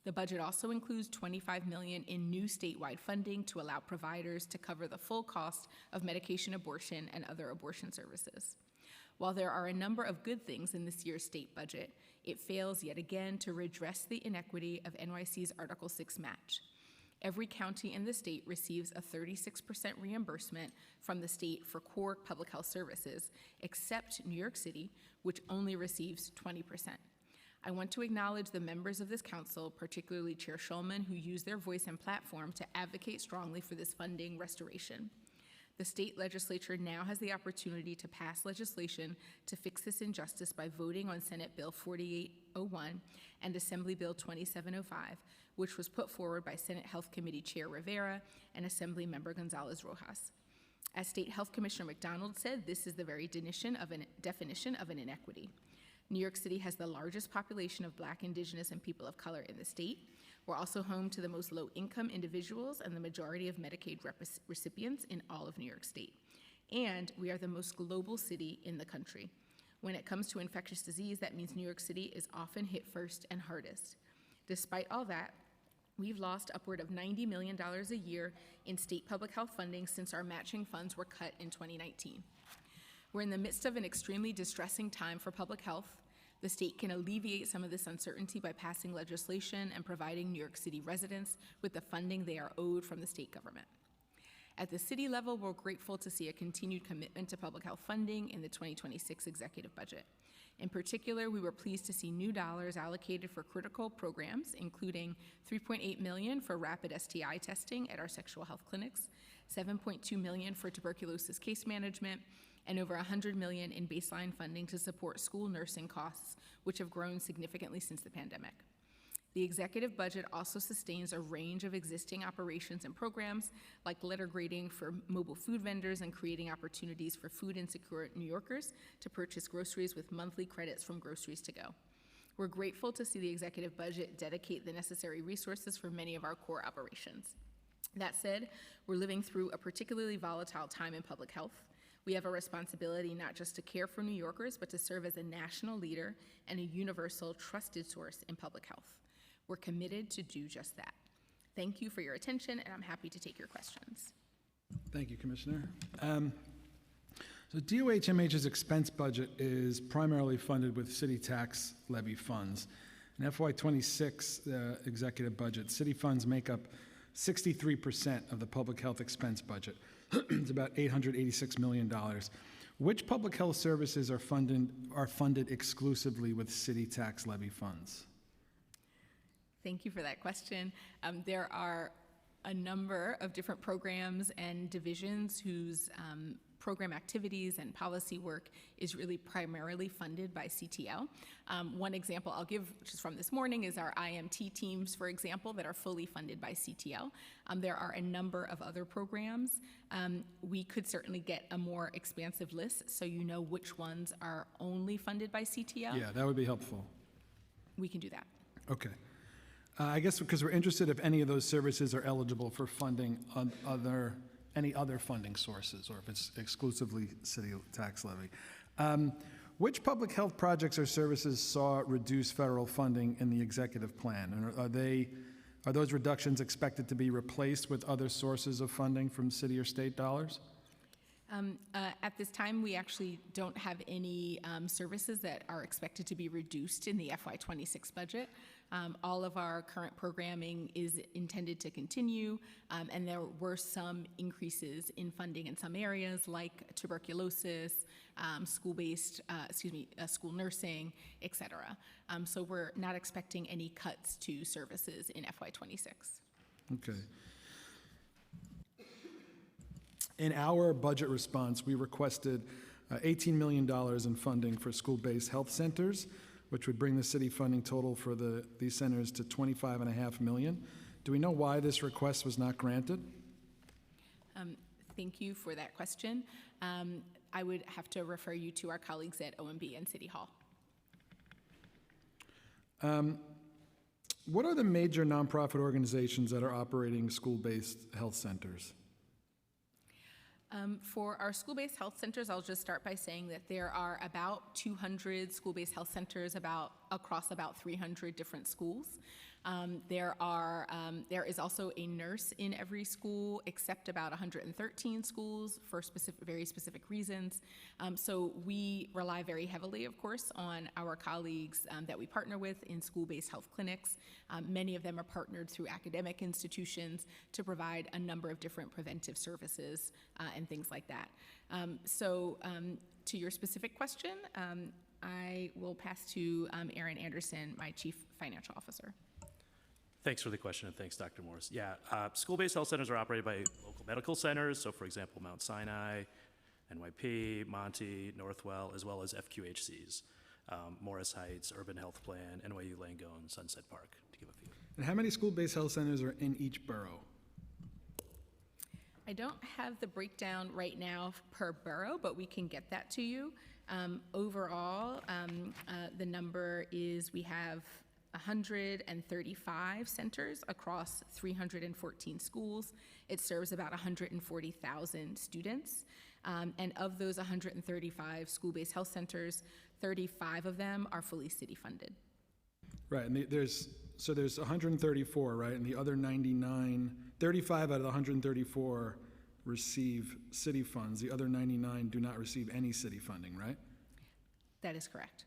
Speaker 5: The budget also includes $25 million in new statewide funding to allow providers to cover the full cost of medication abortion and other abortion services. While there are a number of good things in this year's state budget, it fails yet again to redress the inequity of NYC's Article 6 match. Every county in the state receives a 36% reimbursement from the state for core public health services, except New York City, which only receives 20%. I want to acknowledge the members of this council, particularly Chair Schulman, who used their voice and platform to advocate strongly for this funding restoration. The state legislature now has the opportunity to pass legislation to fix this injustice by voting on Senate Bill 4801 and Assembly Bill 2705, which was put forward by Senate Health Committee Chair Rivera and Assembly Member Gonzalez Rojas. As State Health Commissioner McDonald said, this is the very definition of an inequity. New York City has the largest population of Black, Indigenous, and people of color in the state. We're also home to the most low-income individuals and the majority of Medicaid recipients in all of New York State. And we are the most global city in the country. When it comes to infectious disease, that means New York City is often hit first and hardest. Despite all that, we've lost upward of $90 million a year in state public health funding since our matching funds were cut in 2019. We're in the midst of an extremely distressing time for public health. The state can alleviate some of this uncertainty by passing legislation and providing New York City residents with the funding they are owed from the state government. At the city level, we're grateful to see a continued commitment to public health funding in the 2026 executive budget. In particular, we were pleased to see new dollars allocated for critical programs, including $3.8 million for rapid STI testing at our sexual health clinics, $7.2 million for tuberculosis case management, and over $100 million in baseline funding to support school nursing costs, which have grown significantly since the pandemic. The executive budget also sustains a range of existing operations and programs, like letter grading for mobile food vendors and creating opportunities for food insecure New Yorkers to purchase groceries with monthly credits from Groceries to Go. We're grateful to see the executive budget dedicate the necessary resources for many of our core operations. That said, we're living through a particularly volatile time in public health. We have a responsibility not just to care for New Yorkers, but to serve as a national leader and a universal, trusted source in public health. We're committed to do just that. Thank you for your attention, and I'm happy to take your questions.
Speaker 2: Thank you, Commissioner. So DOHMH's expense budget is primarily funded with city tax levy funds. In FY26 executive budget, city funds make up 63% of the public health expense budget. It's about $886 million. Which public health services are funded exclusively with city tax levy funds?
Speaker 5: Thank you for that question. There are a number of different programs and divisions whose program activities and policy work is really primarily funded by CTL. One example I'll give, which is from this morning, is our IMT teams, for example, that are fully funded by CTL. There are a number of other programs. We could certainly get a more expansive list so you know which ones are only funded by CTL.
Speaker 2: Yeah, that would be helpful.
Speaker 5: We can do that.
Speaker 2: Okay. I guess because we're interested if any of those services are eligible for funding on any other funding sources, or if it's exclusively city tax levy. Which public health projects or services saw reduced federal funding in the executive plan? And are those reductions expected to be replaced with other sources of funding from city or state dollars?
Speaker 5: At this time, we actually don't have any services that are expected to be reduced in the FY26 budget. All of our current programming is intended to continue, and there were some increases in funding in some areas like tuberculosis, school nursing, et cetera. So we're not expecting any cuts to services in FY26.
Speaker 2: Okay. In our budget response, we requested $18 million in funding for school-based health centers, which would bring the city funding total for these centers to $25.5 million. Do we know why this request was not granted?
Speaker 5: Thank you for that question. I would have to refer you to our colleagues at OMB and City Hall.
Speaker 2: What are the major nonprofit organizations that are operating school-based health centers?
Speaker 5: For our school-based health centers, I'll just start by saying that there are about 200 school-based health centers across about 300 different schools. There is also a nurse in every school, except about 113 schools for very specific reasons. So we rely very heavily, of course, on our colleagues that we partner with in school-based health clinics. Many of them are partnered through academic institutions to provide a number of different preventive services and things like that. To your specific question, I will pass to Aaron Anderson, my Chief Financial Officer.
Speaker 7: Thanks for the question, and thanks, Dr. Morris. Yeah, school-based health centers are operated by local medical centers, so for example, Mount Sinai, NYP, Monty, Northwell, as well as FQHCs, Morris Heights, Urban Health Plan, NYU Langone, Sunset Park, to give a few.
Speaker 2: And how many school-based health centers are in each borough?
Speaker 5: I don't have the breakdown right now per borough, but we can get that to you. Overall, the number is we have 135 centers across 314 schools. It serves about 140,000 students. And of those 135 school-based health centers, 35 of them are fully city funded.
Speaker 2: Right, and there's 134, right? And the other 99, 35 out of the 134 receive city funds. The other 99 do not receive any city funding, right?
Speaker 5: That is correct.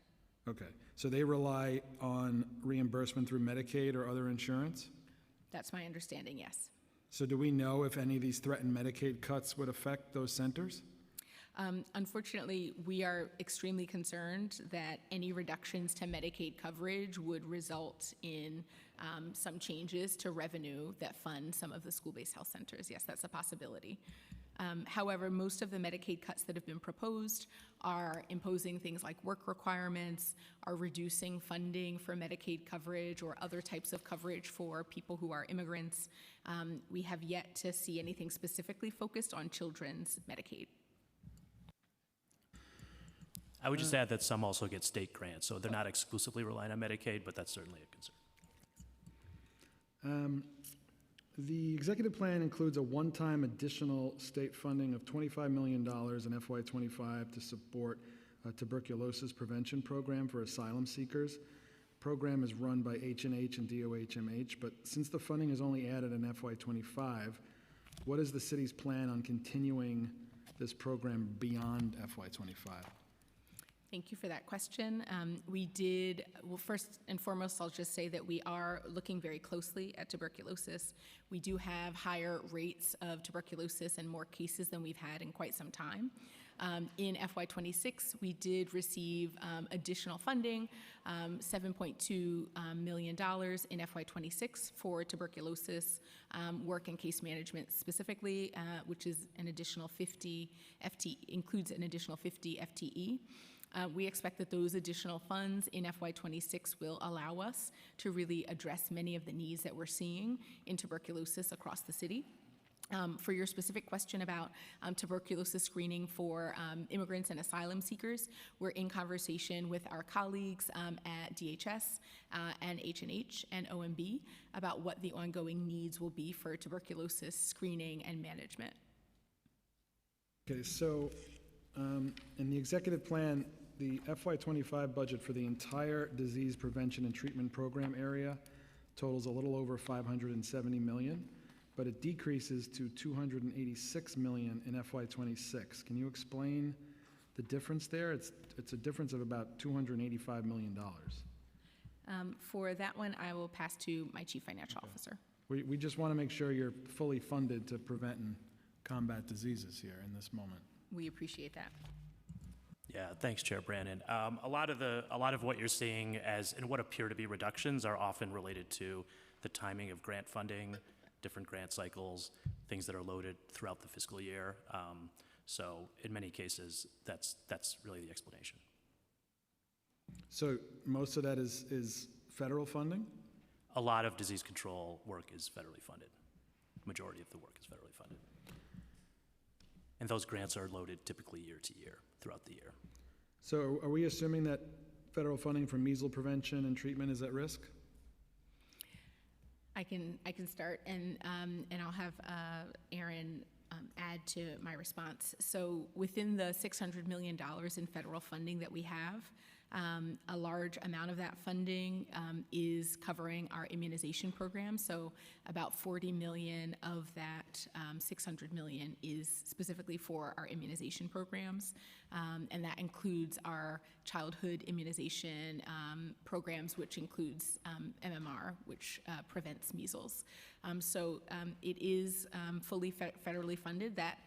Speaker 2: Okay, so they rely on reimbursement through Medicaid or other insurance?
Speaker 5: That's my understanding, yes.
Speaker 2: So do we know if any of these threatened Medicaid cuts would affect those centers?
Speaker 5: Unfortunately, we are extremely concerned that any reductions to Medicaid coverage would result in some changes to revenue that fund some of the school-based health centers. Yes, that's a possibility. However, most of the Medicaid cuts that have been proposed are imposing things like work requirements, are reducing funding for Medicaid coverage or other types of coverage for people who are immigrants. We have yet to see anything specifically focused on children's Medicaid.
Speaker 7: I would just add that some also get state grants, so they're not exclusively relying on Medicaid, but that's certainly a concern.
Speaker 2: The executive plan includes a one-time additional state funding of $25 million in FY25 to support a tuberculosis prevention program for asylum seekers. The program is run by H&H and DOHMH, but since the funding is only added in FY25, what is the city's plan on continuing this program beyond FY25?
Speaker 5: Thank you for that question. Well, first and foremost, I'll just say that we are looking very closely at tuberculosis. We do have higher rates of tuberculosis and more cases than we've had in quite some time. In FY26, we did receive additional funding, $7.2 million in FY26 for tuberculosis work and case management specifically, which is an additional 50 FTE, includes an additional 50 FTE. We expect that those additional funds in FY26 will allow us to really address many of the needs that we're seeing in tuberculosis across the city. For your specific question about tuberculosis screening for immigrants and asylum seekers, we're in conversation with our colleagues at DHS and H&H and OMB about what the ongoing needs will be for tuberculosis screening and management.
Speaker 2: Okay, so in the executive plan, the FY25 budget for the entire disease prevention and treatment program area totals a little over $570 million, but it decreases to $286 million in FY26. Can you explain the difference there? It's a difference of about $285 million.
Speaker 5: For that one, I will pass to my Chief Financial Officer.
Speaker 2: We just want to make sure you're fully funded to prevent and combat diseases here in this moment.
Speaker 5: We appreciate that.
Speaker 7: Yeah, thanks, Chair Brannon. A lot of what you're seeing as and what appear to be reductions are often related to the timing of grant funding, different grant cycles, things that are loaded throughout the fiscal year. So in many cases, that's really the explanation.
Speaker 2: So most of that is federal funding?
Speaker 7: A lot of disease control work is federally funded. Majority of the work is federally funded. And those grants are loaded typically year to year, throughout the year.
Speaker 2: So are we assuming that federal funding for measles prevention and treatment is at risk?
Speaker 5: I can start, and I'll have Aaron add to my response. So within the $600 million in federal funding that we have, a large amount of that funding is covering our immunization program. So about 40 million of that 600 million is specifically for our immunization programs. And that includes our childhood immunization programs, which includes MMR, which prevents measles. So it is fully federally funded, that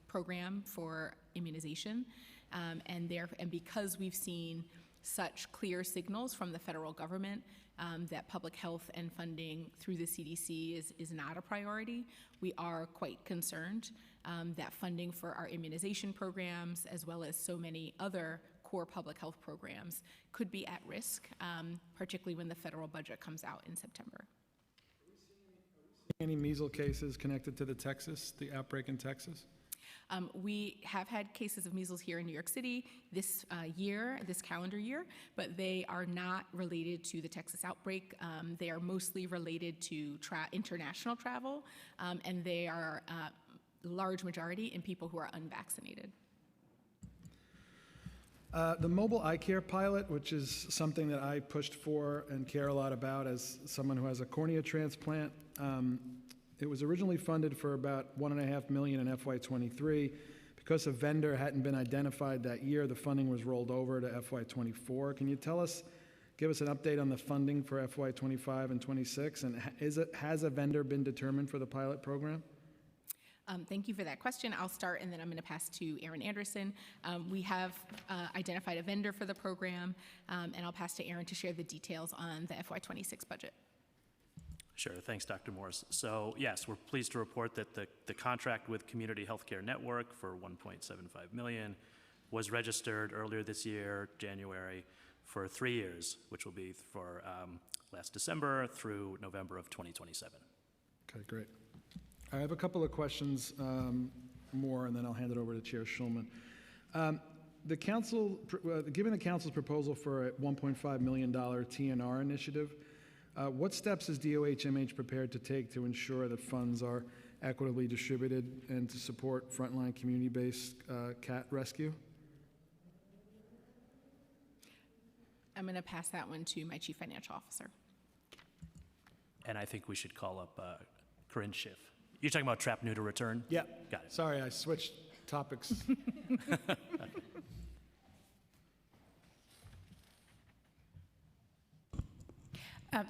Speaker 5: program for immunization. And because we've seen such clear signals from the federal government that public health and funding through the CDC is not a priority, we are quite concerned that funding for our immunization programs, as well as so many other core public health programs, could be at risk, particularly when the federal budget comes out in September.
Speaker 2: Any measles cases connected to the outbreak in Texas?
Speaker 5: We have had cases of measles here in New York City this calendar year, but they are not related to the Texas outbreak. They are mostly related to international travel, and they are large majority in people who are unvaccinated.
Speaker 2: The mobile eye care pilot, which is something that I pushed for and care a lot about as someone who has a cornea transplant, it was originally funded for about $1.5 million in FY23. Because a vendor hadn't been identified that year, the funding was rolled over to FY24. Can you give us an update on the funding for FY25 and 26? And has a vendor been determined for the pilot program?
Speaker 5: Thank you for that question. I'll start, and then I'm going to pass to Aaron Anderson. We have identified a vendor for the program, and I'll pass to Aaron to share the details on the FY26 budget.
Speaker 7: Sure, thanks, Dr. Morris. So yes, we're pleased to report that the contract with Community Healthcare Network for $1.75 million was registered earlier this year, January, for 3 years, which will be for last December through November of 2027.
Speaker 2: Okay, great. I have a couple of questions more, and then I'll hand it over to Chair Schulman. The council, given the council's proposal for a $1.5 million TNR initiative, what steps is DOHMH prepared to take to ensure that funds are equitably distributed and to support frontline community-based cat rescue?
Speaker 5: I'm going to pass that one to my Chief Financial Officer.
Speaker 7: And I think we should call up Corinne Schiff. You're talking about trap, neuter, return?
Speaker 2: Yeah.
Speaker 7: Got it.
Speaker 2: Sorry, I switched topics.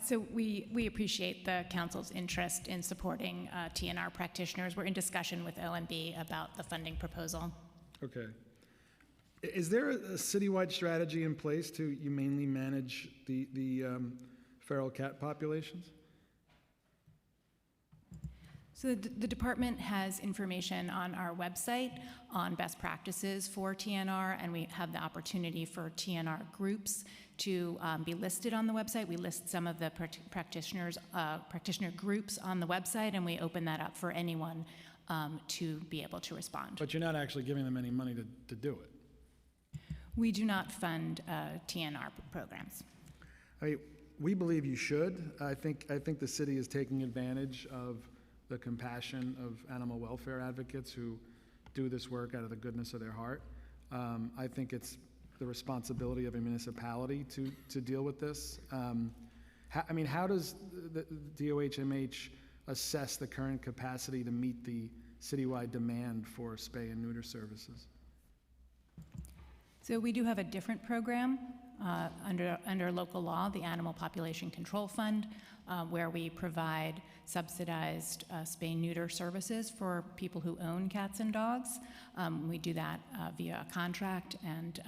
Speaker 18: So we appreciate the council's interest in supporting TNR practitioners. We're in discussion with OMB about the funding proposal.
Speaker 2: Okay. Is there a citywide strategy in place to humanely manage the feral cat populations?
Speaker 18: So the department has information on our website on best practices for TNR, and we have the opportunity for TNR groups to be listed on the website. We list some of the practitioner groups on the website, and we open that up for anyone to be able to respond.
Speaker 2: But you're not actually giving them any money to do it?
Speaker 18: We do not fund TNR programs.
Speaker 2: I mean, we believe you should. I think the city is taking advantage of the compassion of animal welfare advocates who do this work out of the goodness of their heart. I think it's the responsibility of a municipality to deal with this. How does the DOHMH assess the current capacity to meet the citywide demand for spay and neuter services?
Speaker 18: So we do have a different program under local law, the Animal Population Control Fund, where we provide subsidized spay-neuter services for people who own cats and dogs. We do that via a contract and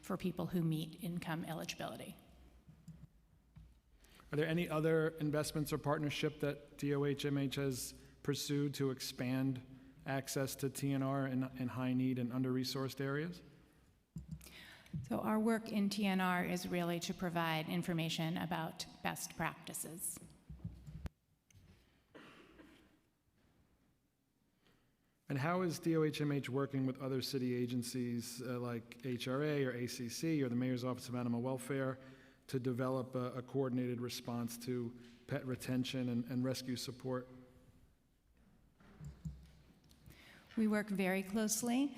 Speaker 18: for people who meet income eligibility.
Speaker 2: Are there any other investments or partnership that DOHMH has pursued to expand access to TNR in high need and under-resourced areas?
Speaker 18: So our work in TNR is really to provide information about best practices.
Speaker 2: And how is DOHMH working with other city agencies like HRA or ACC or the Mayor's Office of Animal Welfare to develop a coordinated response to pet retention and rescue support?
Speaker 18: We work very closely.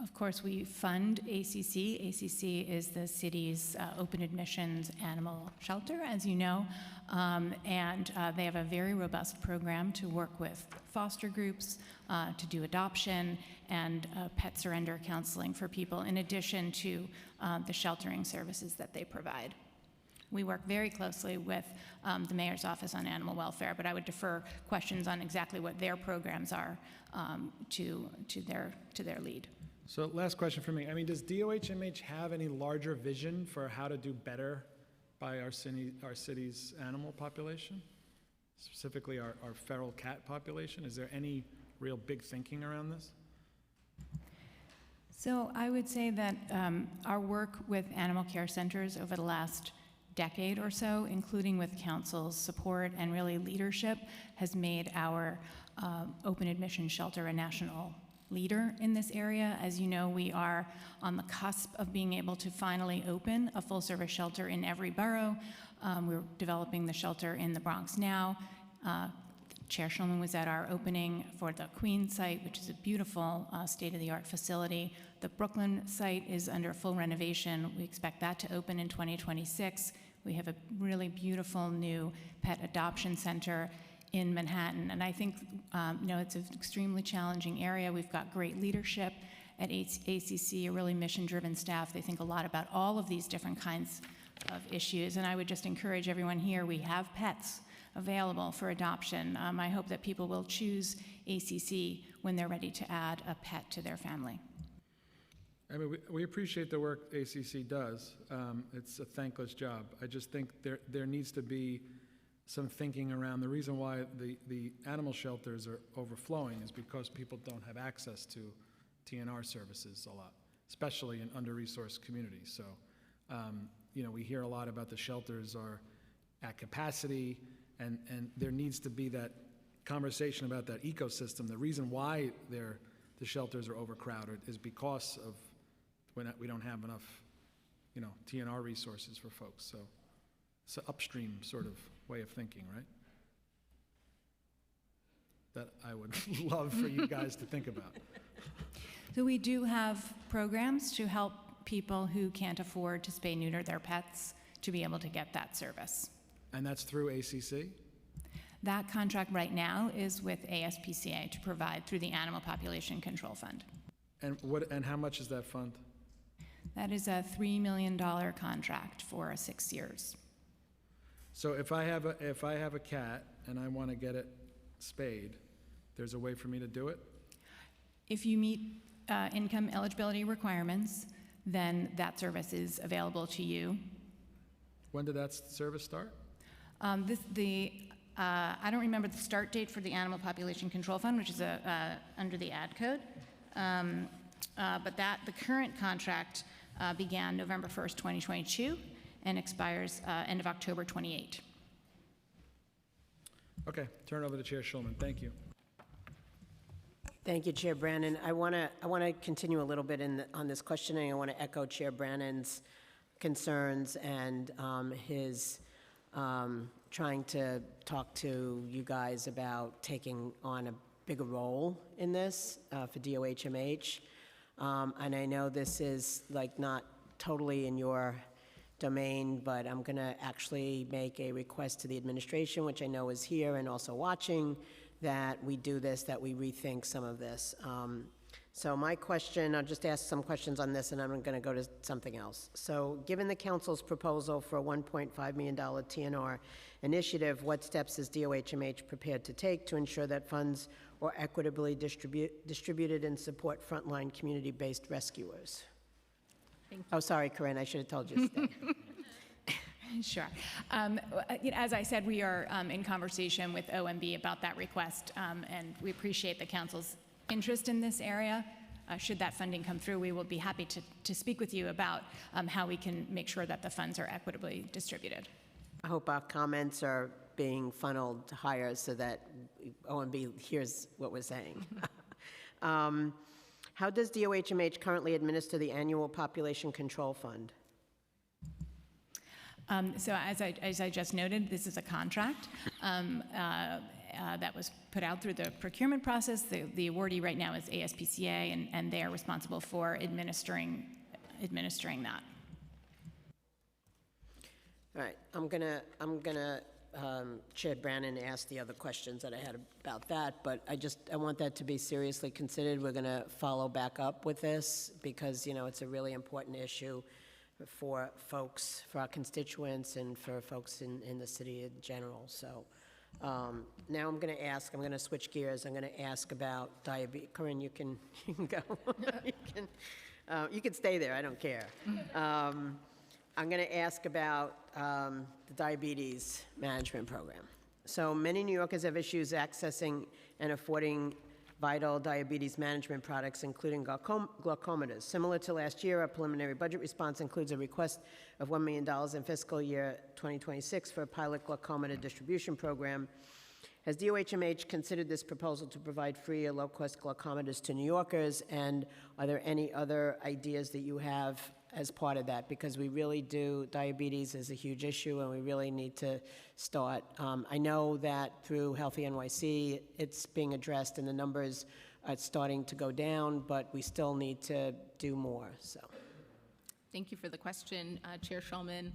Speaker 18: Of course, we fund ACC. ACC is the city's open admissions animal shelter, as you know, and they have a very robust program to work with foster groups, to do adoption and pet surrender counseling for people, in addition to the sheltering services that they provide. We work very closely with the Mayor's Office on Animal Welfare, but I would defer questions on exactly what their programs are to their lead.
Speaker 2: So last question for me. I mean, does DOHMH have any larger vision for how to do better by our city's animal population, specifically our feral cat population? Is there any real big thinking around this?
Speaker 18: So I would say that our work with animal care centers over the last decade or so, including with council's support and really leadership, has made our open admission shelter a national leader in this area. As you know, we are on the cusp of being able to finally open a full-service shelter in every borough. We're developing the shelter in the Bronx now. Chair Schulman was at our opening for the Queens site, which is a beautiful state-of-the-art facility. The Brooklyn site is under full renovation. We expect that to open in 2026. We have a really beautiful new pet adoption center in Manhattan. And I think, it's an extremely challenging area. We've got great leadership at ACC, a really mission-driven staff. They think a lot about all of these different kinds of issues. And I would just encourage everyone here, we have pets available for adoption. I hope that people will choose ACC when they're ready to add a pet to their family.
Speaker 2: I mean, we appreciate the work ACC does. It's a thankless job. I just think there needs to be some thinking around the reason why the animal shelters are overflowing is because people don't have access to TNR services a lot, especially in under-resourced communities. So, we hear a lot about the shelters are at capacity, and there needs to be that conversation about that ecosystem. The reason why the shelters are overcrowded is because of when we don't have enough, TNR resources for folks. So it's an upstream sort of way of thinking, right? That I would love for you guys to think about.
Speaker 18: So we do have programs to help people who can't afford to spay neuter their pets to be able to get that service.
Speaker 2: And that's through ACC?
Speaker 18: That contract right now is with ASPCA to provide through the Animal Population Control Fund.
Speaker 2: And how much is that fund?
Speaker 18: That is a $3 million contract for 6 years.
Speaker 2: So if I have a cat and I want to get it spayed, there's a way for me to do it? If you meet income eligibility requirements, then that service is available to you. When did that service start? I don't remember the start date for the Animal Population Control Fund, which is under the ad code. But the current contract began November 1st, 2022, and expires end of October 28. Okay, turn it over to Chair Schulman. Thank you.
Speaker 17: Thank you, Chair Brannan. I want to continue a little bit on this questioning. I want to echo Chair Brannan's concerns and his trying to talk to you guys about taking on a bigger role in this for DOHMH. And I know this is not totally in your domain, but I'm going to actually make a request to the administration, which I know is here and also watching, that we do this, that we rethink some of this. So my question, I'll just ask some questions on this and I'm going to go to something else. So given the council's proposal for a $1.5 million TNR initiative, what steps is DOHMH prepared to take to ensure that funds are equitably distributed and support frontline community-based rescuers? Oh, sorry, Corinne, I should have told you to stay.
Speaker 18: Sure. As I said, we are in conversation with OMB about that request, and we appreciate the council's interest in this area. Should that funding come through, we will be happy to speak with you about how we can make sure that the funds are equitably distributed.
Speaker 17: I hope our comments are being funneled higher so that OMB hears what we're saying. How does DOHMH currently administer the annual population control fund?
Speaker 18: So as I just noted, this is a contract that was put out through the procurement process. The awardee right now is ASPCA, and they are responsible for administering that.
Speaker 17: All right, I'm gonna Chair Brannon ask the other questions that I had about that, but I want that to be seriously considered. We're gonna follow back up with this because, you know, it's a really important issue for folks, for our constituents, and for folks in the city in general. So now I'm going to switch gears. I'm going to ask about diabetes. Corinne, you can go. You can stay there. I don't care. I'm going to ask about the diabetes management program. So many New Yorkers have issues accessing and affording vital diabetes management products, including glucometers. Similar to last year, our preliminary budget response includes a request of $1 million in fiscal year 2026 for a pilot glucometer distribution program. Has DOHMH considered this proposal to provide free or low-cost glucometers to New Yorkers? And are there any other ideas that you have as part of that? Because we really do, diabetes is a huge issue, and we really need to start. I know that through Healthy NYC, it's being addressed, and the numbers are starting to go down, but we still need to do more. So,
Speaker 5: thank you for the question, Chair Shulman.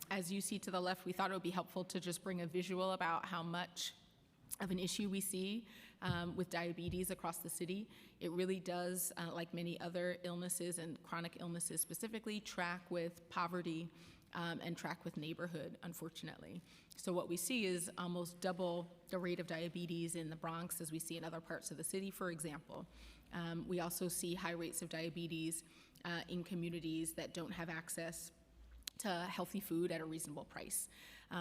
Speaker 5: As you see to the left, we thought it would be helpful to just bring a visual about how much of an issue we see with diabetes across the city. It really does, like many other illnesses and chronic illnesses specifically, track with poverty and track with neighborhood, unfortunately. So what we see is almost double the rate of diabetes in the Bronx as we see in other parts of the city, for example. We also see high rates of diabetes in communities that don't have access to healthy food at a reasonable price.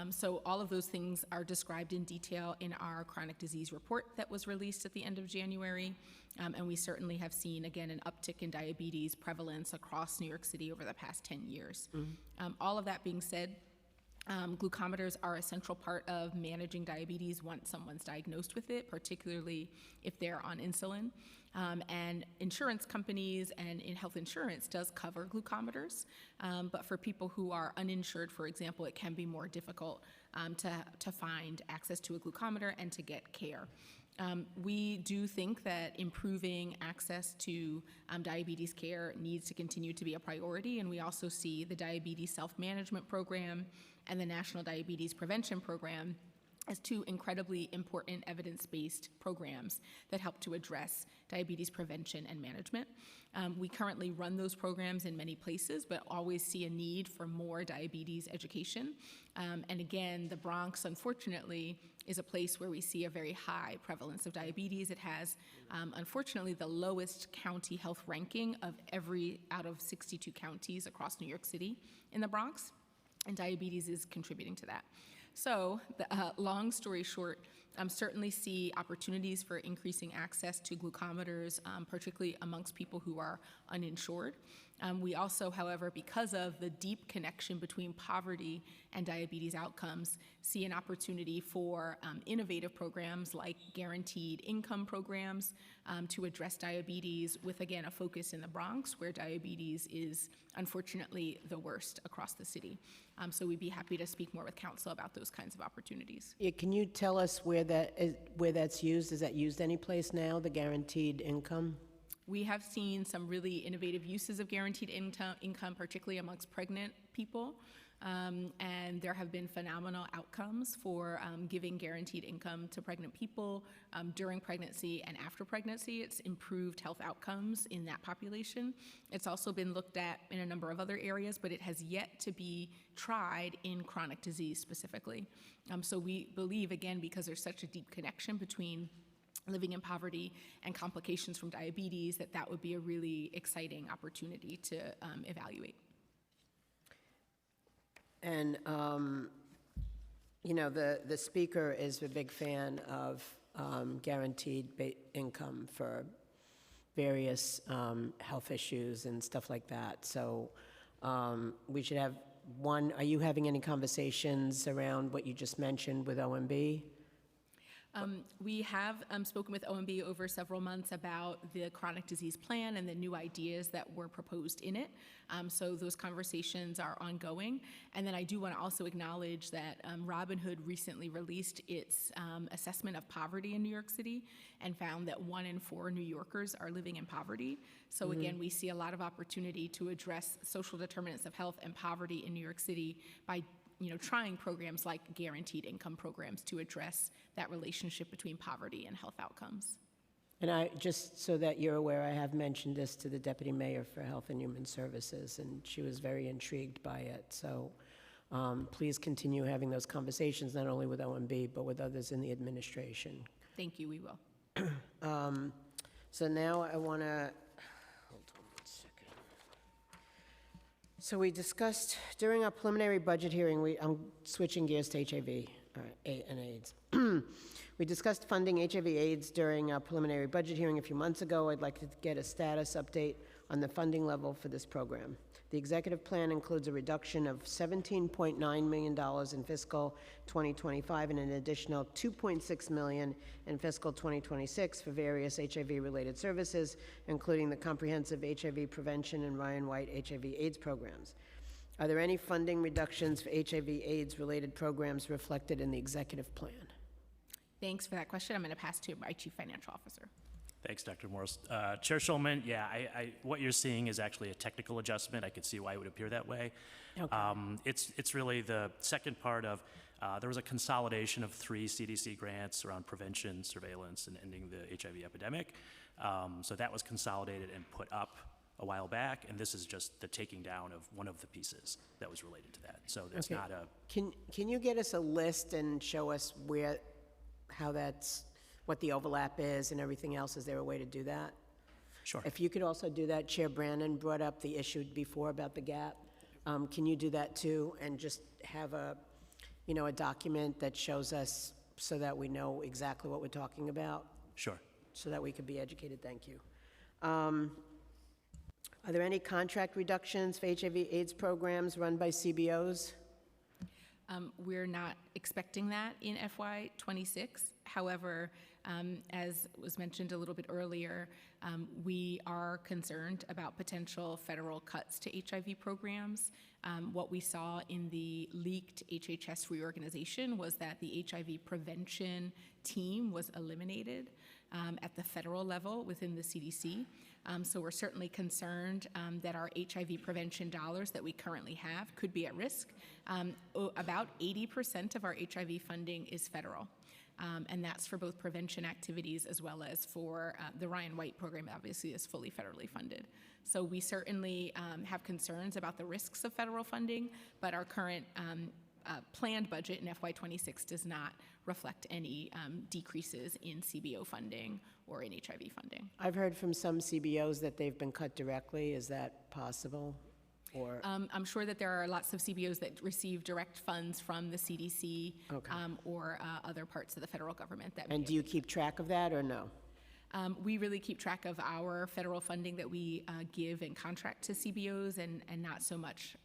Speaker 5: So all of those things are described in detail in our chronic disease report that was released at the end of January. And we certainly have seen, again, an uptick in diabetes prevalence across New York City over the past 10 years. All of that being said, glucometers are a central part of managing diabetes once someone's diagnosed with it, particularly if they're on insulin. And insurance companies and in health insurance does cover glucometers, but for people who are uninsured, for example, it can be more difficult to find access to a glucometer and to get care. We do think that improving access to diabetes care needs to continue to be a priority, and we also see the Diabetes Self-Management Program and the National Diabetes Prevention Program as two incredibly important evidence-based programs that help to address diabetes prevention and management. We currently run those programs in many places, but always see a need for more diabetes education. And again, the Bronx, unfortunately, is a place where we see a very high prevalence of diabetes. It has, unfortunately, the lowest county health ranking of out of 62 counties across New York City in the Bronx, and diabetes is contributing to that. So, long story short, certainly see opportunities for increasing access to glucometers, particularly amongst people who are uninsured. We also, however, because of the deep connection between poverty and diabetes outcomes, see an opportunity for innovative programs like guaranteed income programs to address diabetes with, again, a focus in the Bronx, where diabetes is unfortunately the worst across the city. So we'd be happy to speak more with council about those kinds of opportunities.
Speaker 17: yeah, can you tell us where that's used? Is that used any place now, the guaranteed income?
Speaker 5: We have seen some really innovative uses of guaranteed income, particularly amongst pregnant people. And there have been phenomenal outcomes for giving guaranteed income to pregnant people during pregnancy and after pregnancy. It's improved health outcomes in that population. It's also been looked at in a number of other areas, but it has yet to be tried in chronic disease specifically. So we believe, again, because there's such a deep connection between living in poverty and complications from diabetes, that would be a really exciting opportunity to evaluate.
Speaker 17: And, you know, the speaker is a big fan of guaranteed income for various health issues and stuff like that. So we should have one, are you having any conversations around what you just mentioned with OMB?
Speaker 5: We have spoken with OMB over several months about the chronic disease plan and the new ideas that were proposed in it. So those conversations are ongoing. And then I do want to also acknowledge that Robin Hood recently released its assessment of poverty in New York City and found that 1 in 4 New Yorkers are living in poverty. So again, we see a lot of opportunity to address social determinants of health and poverty in New York City by trying programs like guaranteed income programs to address that relationship between poverty and health outcomes.
Speaker 17: And I, just so that you're aware, I have mentioned this to the Deputy Mayor for Health and Human Services, and she was very intrigued by it. So please continue having those conversations, not only with OMB, but with others in the administration.
Speaker 5: Thank you, we will.
Speaker 17: So now I want to, hold on one second. So we discussed, during our preliminary budget hearing, I'm switching gears to HIV and AIDS. We discussed funding HIV/AIDS during our preliminary budget hearing a few months ago. I'd like to get a status update on the funding level for this program. The executive plan includes a reduction of $17.9 million in fiscal 2025 and an additional $2.6 million in fiscal 2026 for various HIV-related services, including the comprehensive HIV prevention and Ryan White HIV/AIDS programs. Are there any funding reductions for HIV/AIDS related programs reflected in the executive plan?
Speaker 5: Thanks for that question. I'm going to pass to my Chief Financial Officer.
Speaker 7: Thanks, Dr. Morris. Chair Schulman, yeah, what you're seeing is actually a technical adjustment. I could see why it would appear that way.
Speaker 17: Okay.
Speaker 7: It's really the second part of, there was a consolidation of 3 CDC grants around prevention, surveillance, and ending the HIV epidemic. So that was consolidated and put up a while back, and this is just the taking down of one of the pieces that was related to that. So there's
Speaker 17: Okay.
Speaker 7: not a,
Speaker 17: Can you get us a list and show us how that's, what the overlap is and everything else? Is there a way to do that?
Speaker 7: Sure.
Speaker 17: If you could also do that, Chair Brannon brought up the issue before about the gap. Can you do that too, and just have a document that shows us so that we know exactly what we're talking about?
Speaker 7: Sure.
Speaker 17: So that we could be educated. Thank you. Are there any contract reductions for HIV/AIDS programs run by CBOs?
Speaker 5: We're not expecting that in FY26. However, as was mentioned a little bit earlier, we are concerned about potential federal cuts to HIV programs. What we saw in the leaked HHS reorganization was that the HIV prevention team was eliminated at the federal level within the CDC. So we're certainly concerned that our HIV prevention dollars that we currently have could be at risk. About 80% of our HIV funding is federal. And that's for both prevention activities as well as for the Ryan White program, obviously is fully federally funded. So we certainly have concerns about the risks of federal funding, but our current planned budget in FY26 does not reflect any decreases in CBO funding or in HIV funding.
Speaker 17: I've heard from some CBOs that they've been cut directly. Is that possible? Or
Speaker 5: I'm sure that there are lots of CBOs that receive direct funds from the CDC
Speaker 17: Okay.
Speaker 5: or other parts of the federal government.
Speaker 17: And do you keep track of that or no?
Speaker 5: We really keep track of our federal funding that we give and contract to CBOs and not so much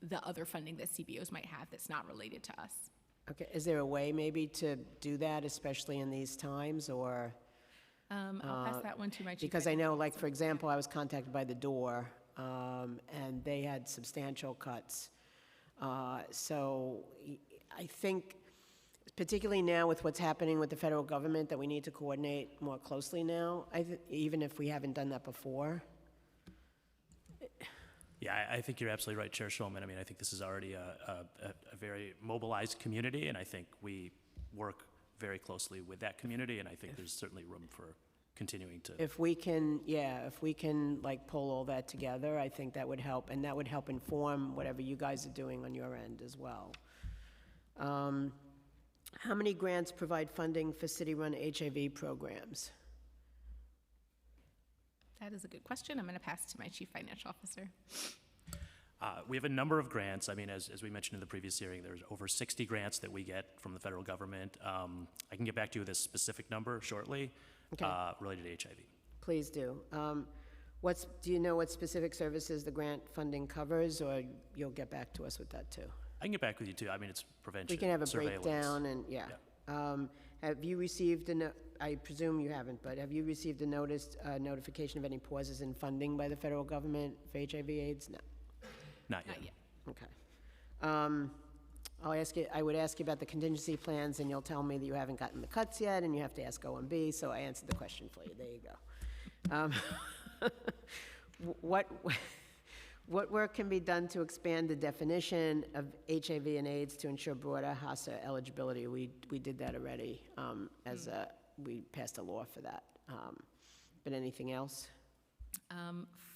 Speaker 5: the other funding that CBOs might have that's not related to us.
Speaker 17: Okay. Is there a way maybe to do that, especially in these times, or?
Speaker 5: I'll pass that one to my chief.
Speaker 17: Because I know, like, for example, I was contacted by the DOOR, and they had substantial cuts. So I think, particularly now with what's happening with the federal government, that we need to coordinate more closely now, even if we haven't done that before.
Speaker 7: yeah, I think you're absolutely right, Chair Schulman. I mean, I think this is already a very mobilized community, and I think we work very closely with that community, and I think there's certainly room for continuing to.
Speaker 17: If we can, like pull all that together, I think that would help, and that would help inform whatever you guys are doing on your end as well. How many grants provide funding for city-run HIV programs?
Speaker 5: That is a good question. I'm going to pass to my chief financial officer.
Speaker 7: We have a number of grants. I mean, as we mentioned in the previous hearing, there's over 60 grants that we get from the federal government. I can get back to you with a specific number shortly related to HIV.
Speaker 17: Please do. Do you know what specific services the grant funding covers, or you'll get back to us with that too?
Speaker 7: I can get back with you too. I mean, it's prevention,
Speaker 17: We can have a
Speaker 7: surveillance.
Speaker 17: breakdown and, yeah. Have you received, I presume you haven't, but have you received a notification of any pauses in funding by the federal government for HIV/AIDS? No.
Speaker 7: Not yet.
Speaker 17: Okay. I would ask you about the contingency plans, and you'll tell me that you haven't gotten the cuts yet, and you have to ask OMB, so I answered the question for you. There you go. What work can be done to expand the definition of HIV and AIDS to ensure broader HACA eligibility? We did that already, we passed a law for that. But anything else?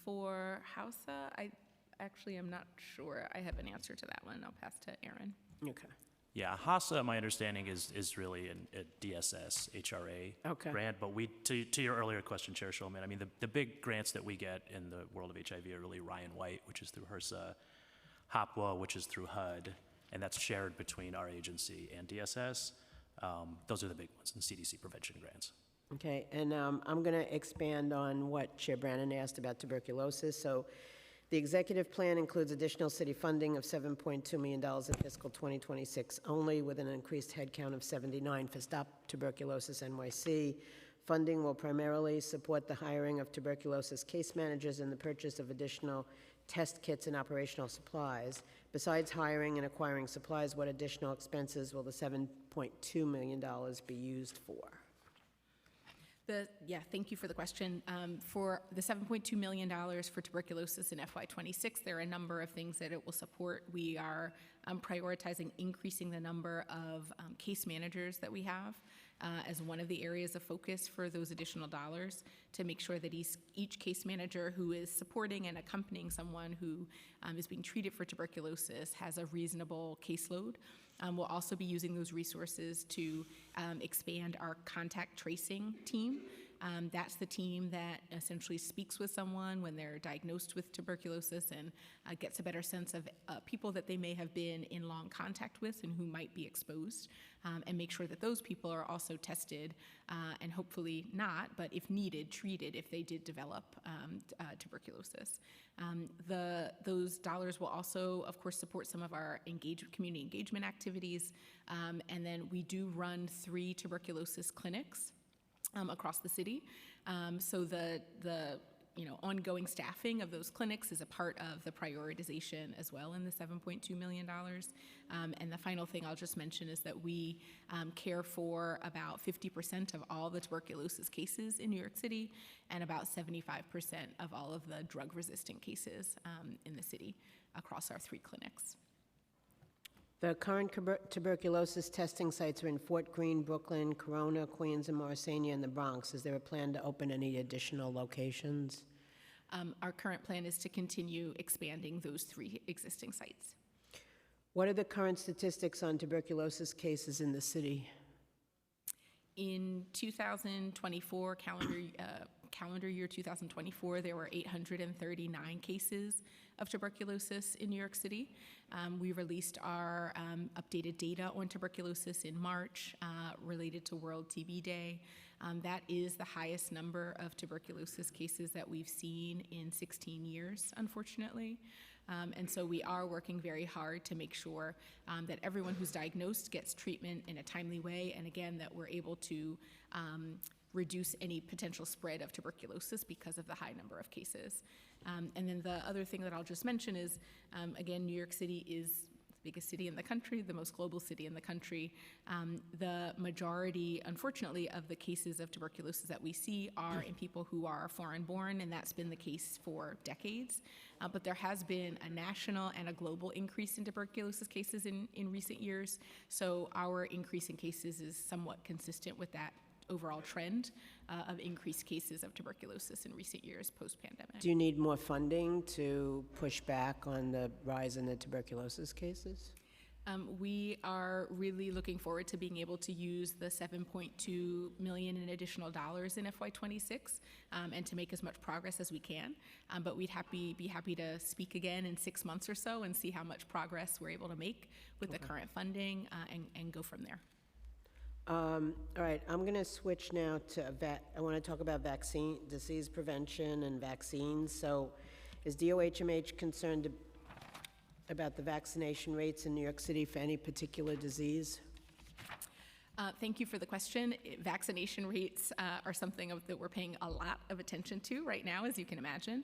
Speaker 5: For HACA, I actually am not sure I have an answer to that one. I'll pass to Aaron.
Speaker 17: Okay.
Speaker 7: Yeah, HACA, my understanding is really a DSS HRA grant. But to your earlier question, Chair Schulman, I mean, the big grants that we get in the world of HIV are really Ryan White, which is through HRSA, HOPWA, which is through HUD, and that's shared between our agency and DSS. Those are the big ones, and CDC prevention grants.
Speaker 17: Okay, and I'm going to expand on what Chair Brannan asked about tuberculosis. So the executive plan includes additional city funding of $7.2 million in fiscal 2026 only, with an increased headcount of 79 for Stop Tuberculosis NYC. Funding will primarily support the hiring of tuberculosis case managers and the purchase of additional test kits and operational supplies. Besides hiring and acquiring supplies, what additional expenses will the $7.2 million be used for?
Speaker 5: Thank you for the question. For the $7.2 million for tuberculosis in FY26, there are a number of things that it will support. We are prioritizing increasing the number of case managers that we have as one of the areas of focus for those additional dollars, to make sure that each case manager who is supporting and accompanying someone who is being treated for tuberculosis has a reasonable caseload. We'll also be using those resources to expand our contact tracing team. That's the team that essentially speaks with someone when they're diagnosed with tuberculosis and gets a better sense of people that they may have been in long contact with and who might be exposed, and make sure that those people are also tested and hopefully not, but if needed, treated if they did develop tuberculosis. Those dollars will also, of course, support some of our community engagement activities, and then we do run 3 tuberculosis clinics across the city. So the ongoing staffing of those clinics is a part of the prioritization as well in the $7.2 million. And the final thing I'll just mention is that we care for about 50% of all the tuberculosis cases in New York City and about 75% of all of the drug-resistant cases in the city across our 3 clinics.
Speaker 17: The current tuberculosis testing sites are in Fort Greene, Brooklyn, Corona, Queens, and Morrisania in the Bronx. Is there a plan to open any additional locations?
Speaker 5: Our current plan is to continue expanding those 3 existing sites.
Speaker 17: What are the current statistics on tuberculosis cases in the city?
Speaker 5: In 2024, calendar year 2024, there were 839 cases of tuberculosis in New York City. We released our updated data on tuberculosis in March related to World TB Day. That is the highest number of tuberculosis cases that we've seen in 16 years, unfortunately. And so we are working very hard to make sure that everyone who's diagnosed gets treatment in a timely way, and again, that we're able to reduce any potential spread of tuberculosis because of the high number of cases. And then the other thing that I'll just mention is, again, New York City is the biggest city in the country, the most global city in the country. The majority, unfortunately, of the cases of tuberculosis that we see are in people who are foreign-born, and that's been the case for decades. But there has been a national and a global increase in tuberculosis cases in recent years. So our increase in cases is somewhat consistent with that overall trend of increased cases of tuberculosis in recent years post-pandemic.
Speaker 17: Do you need more funding to push back on the rise in the tuberculosis cases?
Speaker 5: We are really looking forward to being able to use the $7.2 million in additional dollars in FY26 and to make as much progress as we can. But we'd be happy to speak again in 6 months or so and see how much progress we're able to make with the current funding and go from there.
Speaker 17: All right, I'm going to switch now to I want to talk about disease prevention and vaccines. So is DOHMH concerned about the vaccination rates in New York City for any particular disease?
Speaker 5: Thank you for the question. Vaccination rates are something that we're paying a lot of attention to right now, as you can imagine.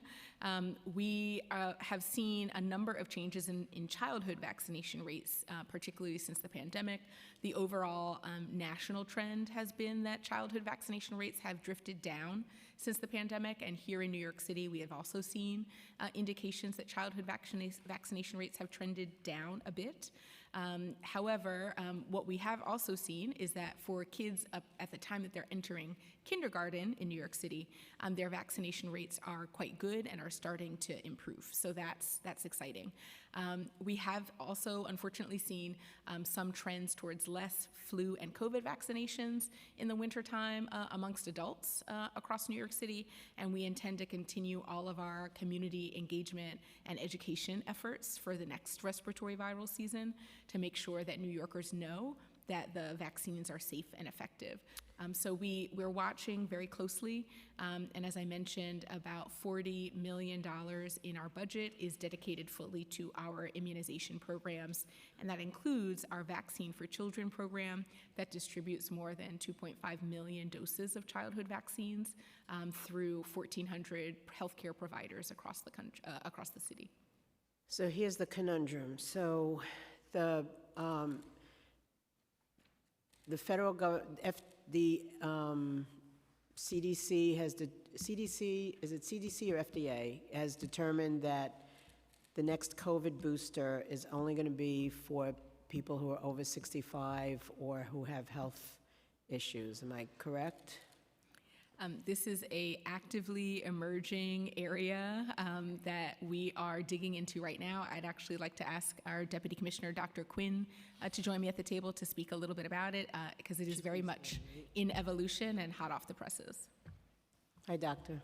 Speaker 5: We have seen a number of changes in childhood vaccination rates, particularly since the pandemic. The overall national trend has been that childhood vaccination rates have drifted down since the pandemic, and here in New York City, we have also seen indications that childhood vaccination rates have trended down a bit. However, what we have also seen is that for kids at the time that they're entering kindergarten in New York City, their vaccination rates are quite good and are starting to improve. So that's exciting. We have also, unfortunately, seen some trends towards less flu and COVID vaccinations in the wintertime amongst adults across New York City, and we intend to continue all of our community engagement and education efforts for the next respiratory viral season to make sure that New Yorkers know that the vaccines are safe and effective. So we're watching very closely, and as I mentioned, about $40 million in our budget is dedicated fully to our immunization programs, and that includes our Vaccine for Children program that distributes more than 2.5 million doses of childhood vaccines through 1,400 healthcare providers across the city.
Speaker 17: So here's the conundrum. So the federal government, the CDC has, is it CDC or FDA, has determined that the next COVID booster is only going to be for people who are over 65 or who have health issues. Am I correct?
Speaker 5: This is an actively emerging area that we are digging into right now. I'd actually like to ask our Deputy Commissioner, Dr. Quinn, to join me at the table to speak a little bit about it, because it is very much in evolution and hot off the presses.
Speaker 17: Hi, Doctor.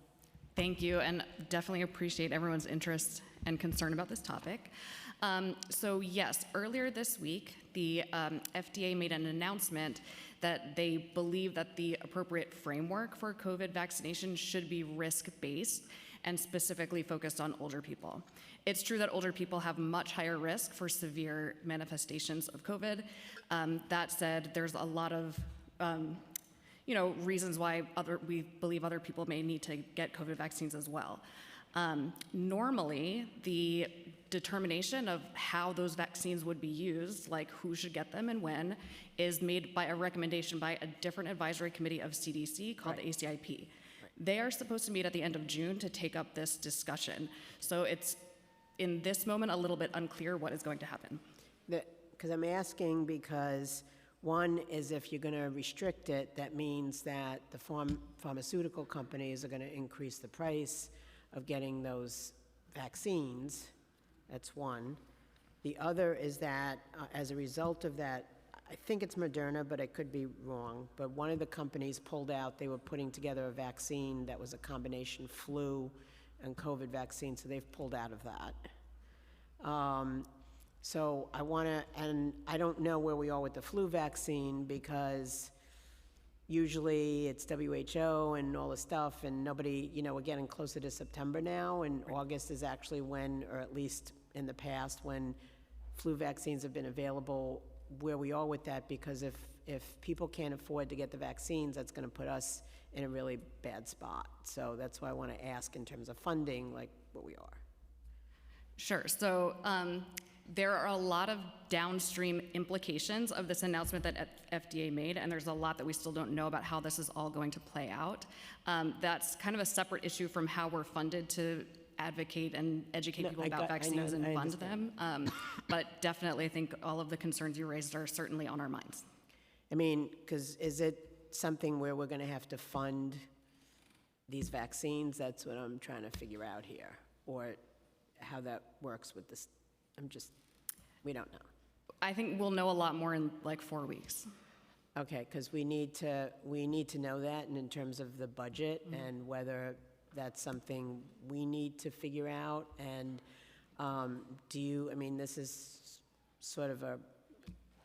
Speaker 19: Thank you, and definitely appreciate everyone's interest and concern about this topic. So yes, earlier this week, the FDA made an announcement that they believe that the appropriate framework for COVID vaccination should be risk-based and specifically focused on older people. It's true that older people have much higher risk for severe manifestations of COVID. That said, there's a lot of reasons why we believe other people may need to get COVID vaccines as well. Normally, the determination of how those vaccines would be used, like who should get them and when, is made by a recommendation by a different advisory committee of CDC called the ACIP. They are supposed to meet at the end of June to take up this discussion. So it's, in this moment, a little bit unclear what is going to happen.
Speaker 17: Because I'm asking because one is if you're going to restrict it, that means that the pharmaceutical companies are going to increase the price of getting those vaccines. That's one. The other is that as a result of that, I think it's Moderna, but I could be wrong, but one of the companies pulled out. They were putting together a vaccine that was a combination flu and COVID vaccine, so they've pulled out of that. So I want to, and I don't know where we are with the flu vaccine because usually it's WHO and all the stuff, and nobody, we're getting closer to September now, and August is actually when, or at least in the past, when flu vaccines have been available, where we are with that, because if people can't afford to get the vaccines, that's going to put us in a really bad spot. So that's why I want to ask in terms of funding, like where we are.
Speaker 19: Sure. So there are a lot of downstream implications of this announcement that FDA made, and there's a lot that we still don't know about how this is all going to play out. That's kind of a separate issue from how we're funded to advocate and educate people about vaccines and fund them. But definitely, I think all of the concerns you raised are certainly on our minds.
Speaker 17: I mean, because is it something where we're going to have to fund these vaccines? That's what I'm trying to figure out here, or how that works with this. We don't know.
Speaker 19: I think we'll know a lot more in like 4 weeks.
Speaker 17: Okay, because we need to know that, and in terms of the budget and whether that's something we need to figure out. And I mean, this is sort of a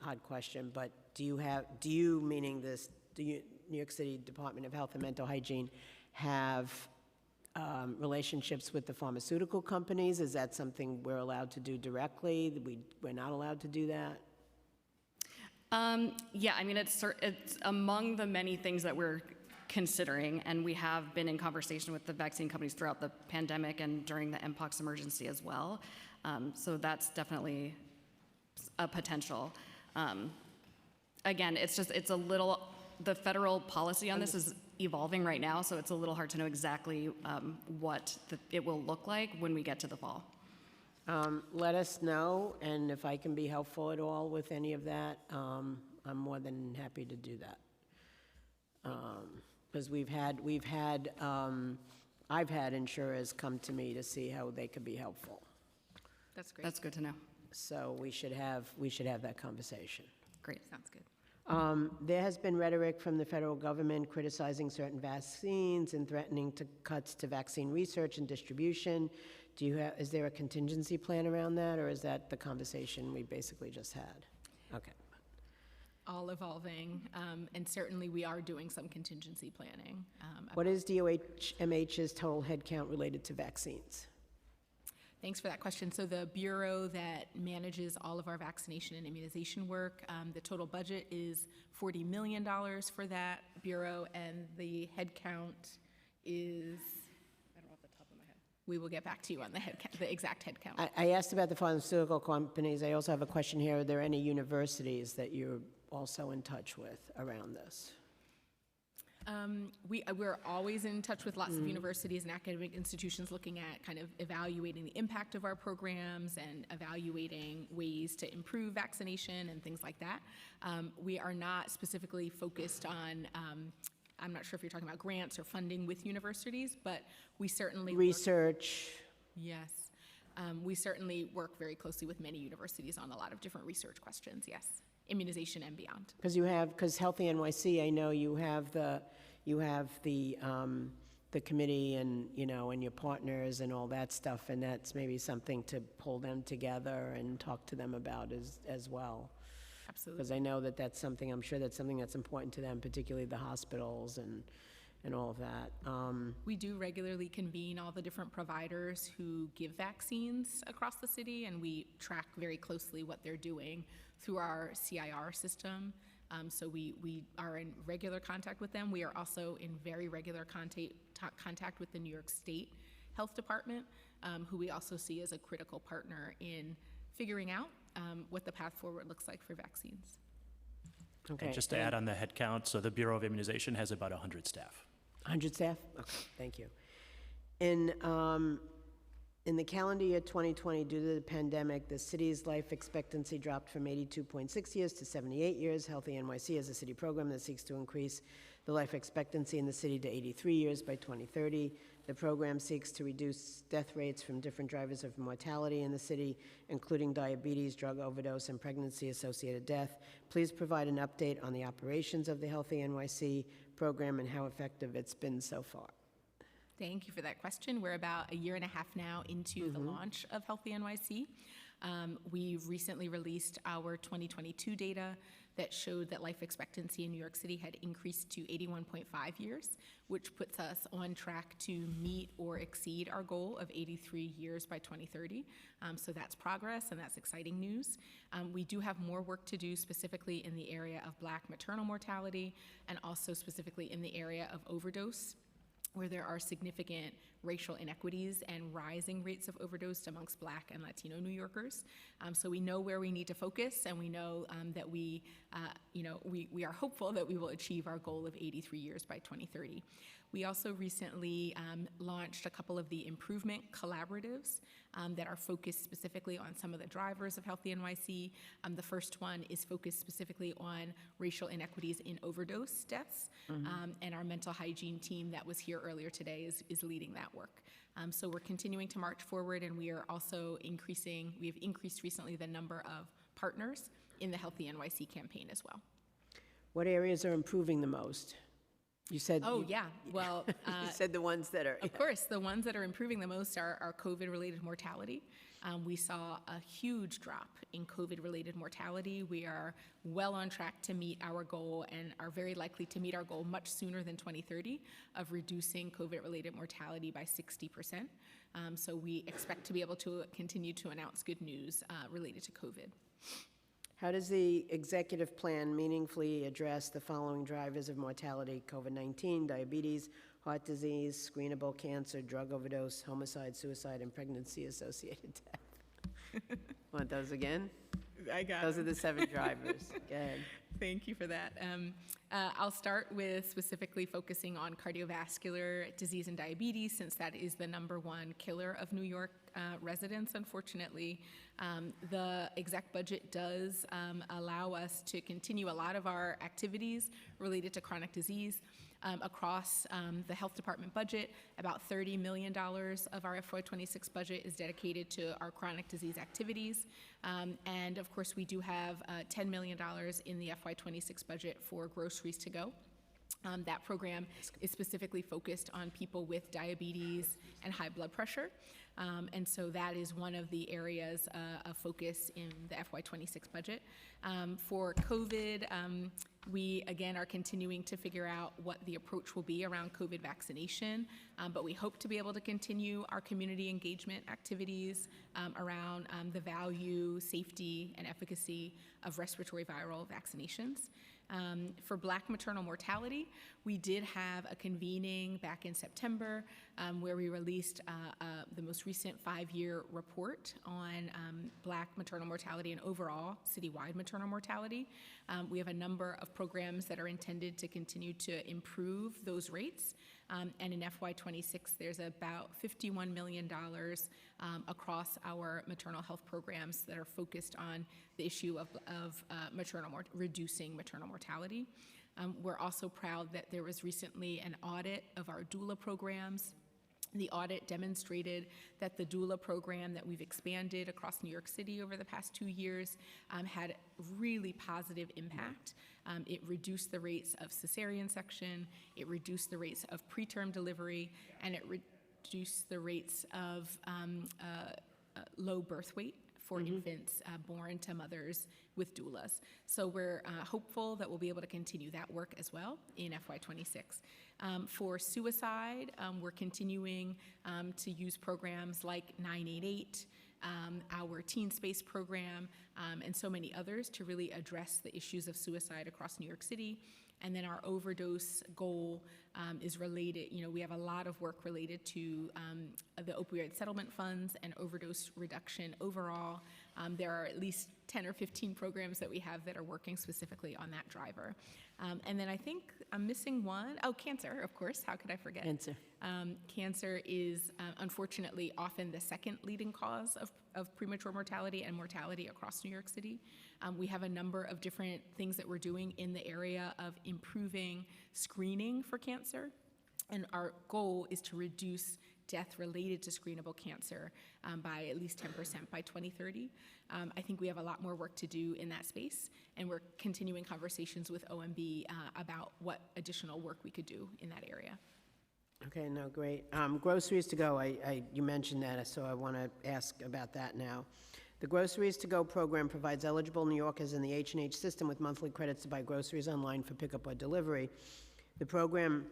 Speaker 17: odd question, but meaning this, New York City Department of Health and Mental Hygiene have relationships with the pharmaceutical companies? Is that something we're allowed to do directly? We're not allowed to do that?
Speaker 19: Yeah, I mean, it's among the many things that we're considering, and we have been in conversation with the vaccine companies throughout the pandemic and during the Mpox emergency as well. So that's definitely a potential. Again, the federal policy on this is evolving right now, so it's a little hard to know exactly what it will look like when we get to the fall.
Speaker 17: Let us know, and if I can be helpful at all with any of that, I'm more than happy to do that. Because I've had insurers come to me to see how they could be helpful.
Speaker 19: That's great. That's good to know.
Speaker 17: So we should have that conversation.
Speaker 19: Great, sounds good.
Speaker 17: There has been rhetoric from the federal government criticizing certain vaccines and threatening cuts to vaccine research and distribution. Is there a contingency plan around that, or is that the conversation we basically just had? Okay.
Speaker 5: All evolving, and certainly we are doing some contingency planning.
Speaker 17: What is DOHMH's total headcount related to vaccines?
Speaker 5: Thanks for that question. So the bureau that manages all of our vaccination and immunization work, the total budget is $40 million for that bureau, and the head count is, I don't know off the top of my head. We will get back to you on the exact head count.
Speaker 17: I asked about the pharmaceutical companies. I also have a question here. Are there any universities that you're also in touch with around this?
Speaker 5: We're always in touch with lots of universities and academic institutions looking at kind of evaluating the impact of our programs and evaluating ways to improve vaccination and things like that. We are not specifically focused on, I'm not sure if you're talking about grants or funding with universities, but we certainly
Speaker 17: research.
Speaker 5: Yes. We certainly work very closely with many universities on a lot of different research questions, yes. Immunization and beyond.
Speaker 17: Because Healthy NYC, I know you have the committee and and your partners and all that stuff, and that's maybe something to pull them together and talk to them about as well.
Speaker 5: Absolutely.
Speaker 17: Because I know that's something, I'm sure that's something that's important to them, particularly the hospitals and all of that.
Speaker 5: We do regularly convene all the different providers who give vaccines across the city, and we track very closely what they're doing through our CIR system. So we are in regular contact with them. We are also in very regular contact with the New York State Health Department, who we also see as a critical partner in figuring out what the path forward looks like for vaccines.
Speaker 17: Okay.
Speaker 7: And just to add on the head count, so the Bureau of Immunization has about 100 staff.
Speaker 17: 100 staff? Okay, thank you. In the calendar year 2020, due to the pandemic, the city's life expectancy dropped from 82.6 years to 78 years. Healthy NYC is a city program that seeks to increase the life expectancy in the city to 83 years by 2030. The program seeks to reduce death rates from different drivers of mortality in the city, including diabetes, drug overdose, and pregnancy-associated death. Please provide an update on the operations of the Healthy NYC program and how effective it's been so far.
Speaker 5: Thank you for that question. We're about a year and a half now into the launch of Healthy NYC. We've recently released our 2022 data that showed that life expectancy in New York City had increased to 81.5 years, which puts us on track to meet or exceed our goal of 83 years by 2030. So that's progress, and that's exciting news. We do have more work to do, specifically in the area of Black maternal mortality, and also specifically in the area of overdose, where there are significant racial inequities and rising rates of overdose amongst Black and Latino New Yorkers. So we know where we need to focus, and we know that we are hopeful that we will achieve our goal of 83 years by 2030. We also recently launched a couple of the improvement collaboratives that are focused specifically on some of the drivers of Healthy NYC. The first one is focused specifically on racial inequities in overdose deaths, and our mental hygiene team that was here earlier today is leading that work. So we're continuing to march forward, and we are also increased recently the number of partners in the Healthy NYC campaign as well.
Speaker 17: What areas are improving the most? You said.
Speaker 5: Oh, yeah. Well,
Speaker 17: You said the ones that are.
Speaker 5: of course, the ones that are improving the most are COVID-related mortality. We saw a huge drop in COVID-related mortality. We are well on track to meet our goal and are very likely to meet our goal much sooner than 2030 of reducing COVID-related mortality by 60%. So we expect to be able to continue to announce good news related to COVID.
Speaker 17: How does the executive plan meaningfully address the following drivers of mortality: COVID-19, diabetes, heart disease, screenable cancer, drug overdose, homicide, suicide, and pregnancy-associated death? Want those again?
Speaker 5: I got
Speaker 17: Those are
Speaker 5: them.
Speaker 17: the 7 drivers. Go ahead.
Speaker 5: Thank you for that. I'll start with specifically focusing on cardiovascular disease and diabetes, since that is the #1 killer of New York residents, unfortunately. The exec budget does allow us to continue a lot of our activities related to chronic disease. Across the health department budget, about $30 million of our FY26 budget is dedicated to our chronic disease activities. And of course, we do have $10 million in the FY26 budget for Groceries to Go. That program is specifically focused on people with diabetes and high blood pressure. And so that is one of the areas of focus in the FY26 budget. For COVID, we, again, are continuing to figure out what the approach will be around COVID vaccination, but we hope to be able to continue our community engagement activities around the value, safety, and efficacy of respiratory viral vaccinations. For Black maternal mortality, we did have a convening back in September where we released the most recent 5-year report on Black maternal mortality and overall citywide maternal mortality. We have a number of programs that are intended to continue to improve those rates. And in FY26, there's about $51 million across our maternal health programs that are focused on the issue of reducing maternal mortality. We're also proud that there was recently an audit of our doula programs. The audit demonstrated that the doula program that we've expanded across New York City over the past 2 years had really positive impact. It reduced the rates of cesarean section, it reduced the rates of preterm delivery, and it reduced the rates of low birth weight for infants born to mothers with doulas. So we're hopeful that we'll be able to continue that work as well in FY26. For suicide, we're continuing to use programs like 988, our Teen Space program, and so many others to really address the issues of suicide across New York City. And then our overdose goal is related, we have a lot of work related to the opioid settlement funds and overdose reduction overall. There are at least 10 or 15 programs that we have that are working specifically on that driver. And then I think I'm missing one. Oh, cancer, of course. How could I forget?
Speaker 17: Cancer.
Speaker 5: Cancer is unfortunately often the second leading cause of premature mortality and mortality across New York City. We have a number of different things that we're doing in the area of improving screening for cancer. And our goal is to reduce death related to screenable cancer by at least 10% by 2030. I think we have a lot more work to do in that space, and we're continuing conversations with OMB about what additional work we could do in that area.
Speaker 17: Okay, no, great. Groceries to Go, you mentioned that, so I want to ask about that now. The Groceries to Go program provides eligible New Yorkers in the H&H system with monthly credits to buy groceries online for pickup or delivery. The program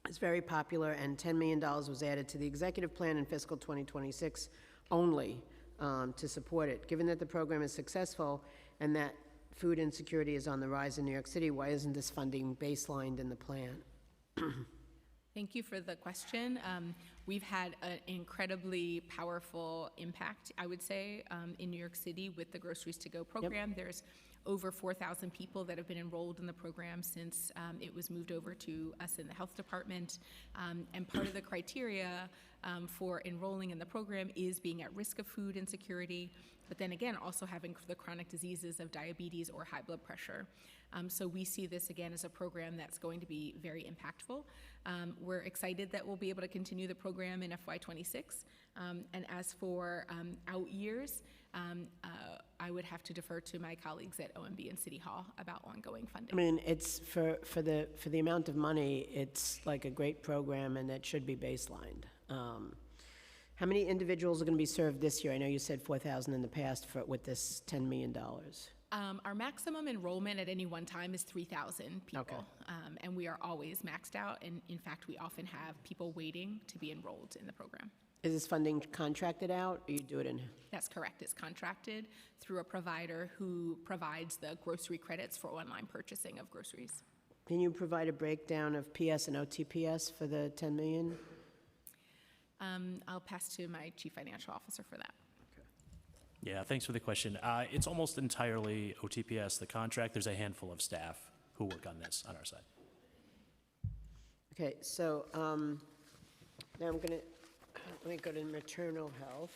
Speaker 17: is very popular, and $10 million was added to the executive plan in fiscal 2026 only to support it. Given that the program is successful and that food insecurity is on the rise in New York City, why isn't this funding baselined in the plan?
Speaker 5: Thank you for the question. We've had an incredibly powerful impact, I would say, in New York City with the Groceries to Go program. Yep. There's over 4,000 people that have been enrolled in the program since it was moved over to us in the health department. And part of the criteria for enrolling in the program is being at risk of food insecurity but then again, also having the chronic diseases of diabetes or high blood pressure. So we see this again as a program that's going to be very impactful. We're excited that we'll be able to continue the program in FY26. And as for out years, I would have to defer to my colleagues at OMB and City Hall about ongoing funding.
Speaker 17: I mean, it's for the amount of money, it's like a great program, and it should be baselined. How many individuals are going to be served this year? I know you said 4,000 in the past with this $10 million.
Speaker 5: Our maximum enrollment at any one time is 3,000 people.
Speaker 17: Okay.
Speaker 5: And we are always maxed out. And in fact, we often have people waiting to be enrolled in the program.
Speaker 17: Is this funding contracted out, or you do it in?
Speaker 5: That's correct. It's contracted through a provider who provides the grocery credits for online purchasing of groceries.
Speaker 17: Can you provide a breakdown of PS and OTPS for the 10 million?
Speaker 5: I'll pass to my Chief Financial Officer for that.
Speaker 7: Yeah, thanks for the question. It's almost entirely OTPS, the contract. There's a handful of staff who work on this on our side.
Speaker 17: Okay, so now I'm going to, let me go to maternal health.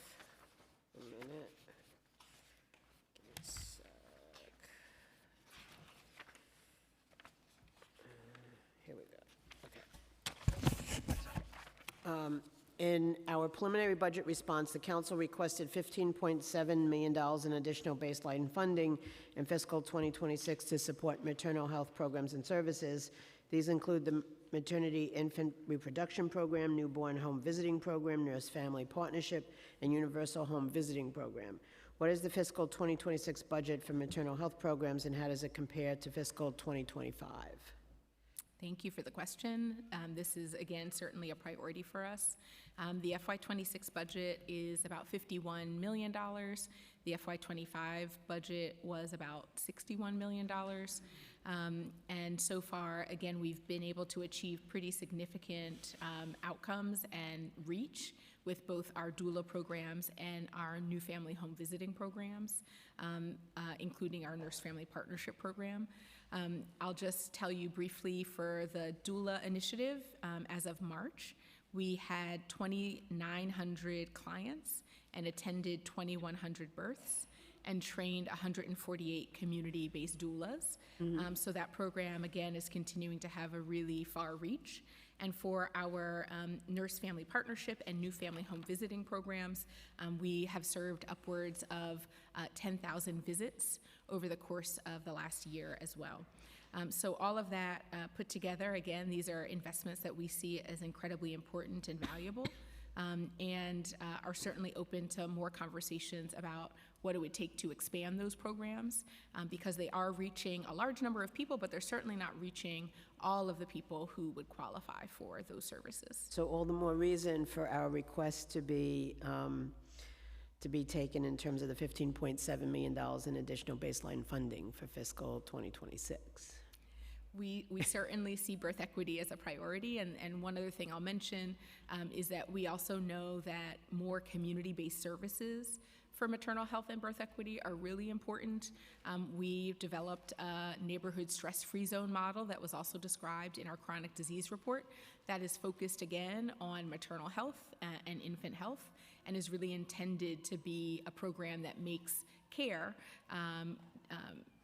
Speaker 17: A minute. Give me a sec. Here we go. Okay. In our preliminary budget response, the council requested $15.7 million in additional baseline funding in fiscal 2026 to support maternal health programs and services. These include the Maternity Infant Reproduction Program, Newborn Home Visiting Program, Nurse Family Partnership, and Universal Home Visiting Program. What is the fiscal 2026 budget for maternal health programs, and how does it compare to fiscal 2025?
Speaker 5: Thank you for the question. This is, again, certainly a priority for us. The FY26 budget is about $51 million. The FY25 budget was about $61 million. And so far, again, we've been able to achieve pretty significant outcomes and reach with both our doula programs and our new family home visiting programs, including our Nurse Family Partnership Program. I'll just tell you briefly for the doula initiative, as of March, we had 2,900 clients and attended 2,100 births and trained 148 community-based doulas. So that program, again, is continuing to have a really far reach. And for our Nurse Family Partnership and New Family Home Visiting programs, we have served upwards of 10,000 visits over the course of the last year as well. So all of that put together, again, these are investments that we see as incredibly important and valuable, and are certainly open to more conversations about what it would take to expand those programs, because they are reaching a large number of people, but they're certainly not reaching all of the people who would qualify for those services.
Speaker 17: So all the more reason for our request to be taken in terms of the $15.7 million in additional baseline funding for fiscal 2026.
Speaker 5: We certainly see birth equity as a priority, and one other thing I'll mention is that we also know that more community-based services for maternal health and birth equity are really important. We've developed a neighborhood stress-free zone model that was also described in our chronic disease report that is focused again on maternal health and infant health, and is really intended to be a program that makes care,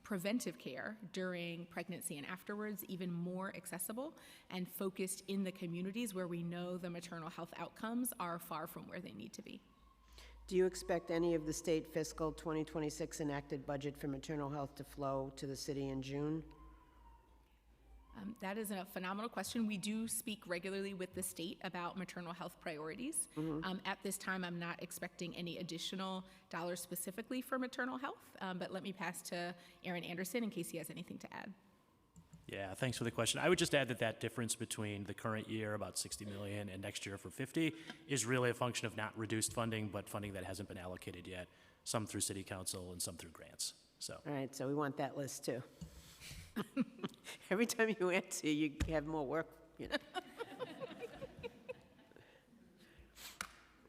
Speaker 5: preventive care during pregnancy and afterwards, even more accessible and focused in the communities where we know the maternal health outcomes are far from where they need to be.
Speaker 17: Do you expect any of the state fiscal 2026 enacted budget for maternal health to flow to the city in June?
Speaker 5: That is a phenomenal question. We do speak regularly with the state about maternal health priorities. At this time, I'm not expecting any additional dollars specifically for maternal health, but let me pass to Aaron Anderson in case he has anything to add.
Speaker 7: Yeah, thanks for the question. I would just add that that difference between the current year, about 60 million, and next year for 50, is really a function of not reduced funding, but funding that hasn't been allocated yet, some through city council and some through grants. So.
Speaker 17: All right, so we want that list too. Every time you answer, you have more work, you know.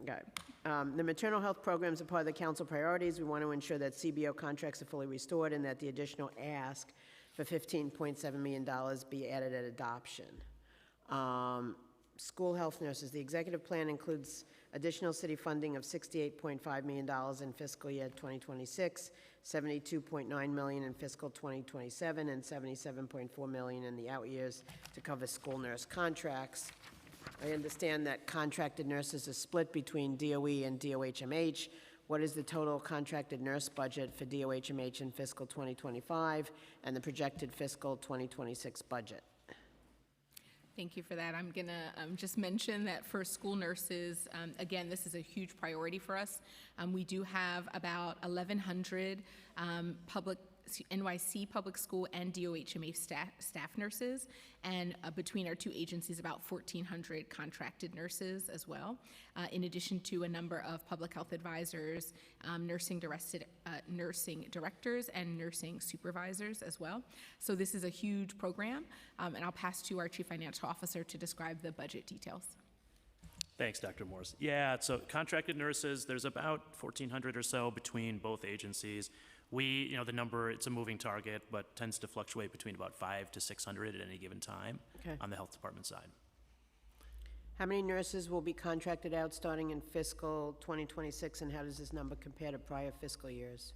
Speaker 17: Okay. The maternal health programs are part of the council priorities. We want to ensure that CBO contracts are fully restored and that the additional ask for $15.7 million be added at adoption. School health nurses. The executive plan includes additional city funding of $68.5 million in fiscal year 2026, $72.9 million in fiscal 2027, and $77.4 million in the out years to cover school nurse contracts. I understand that contracted nurses are split between DOE and DOHMH. What is the total contracted nurse budget for DOHMH in fiscal 2025 and the projected fiscal 2026 budget?
Speaker 5: Thank you for that. I'm going to just mention that for school nurses, again, this is a huge priority for us. We do have about 1,100 NYC public school and DOHMA staff nurses, and between our two agencies, about 1,400 contracted nurses as well, in addition to a number of public health advisors, nursing directors, and nursing supervisors as well. So this is a huge program, and I'll pass to our Chief Financial Officer to describe the budget details.
Speaker 7: Thanks, Dr. Morse. Yeah, so contracted nurses, there's about 1,400 or so between both agencies. The number, it's a moving target, but tends to fluctuate between about 500 to 600 at any given time on the health department side.
Speaker 17: How many nurses will be contracted out starting in fiscal 2026, and how does this number compare to prior fiscal years?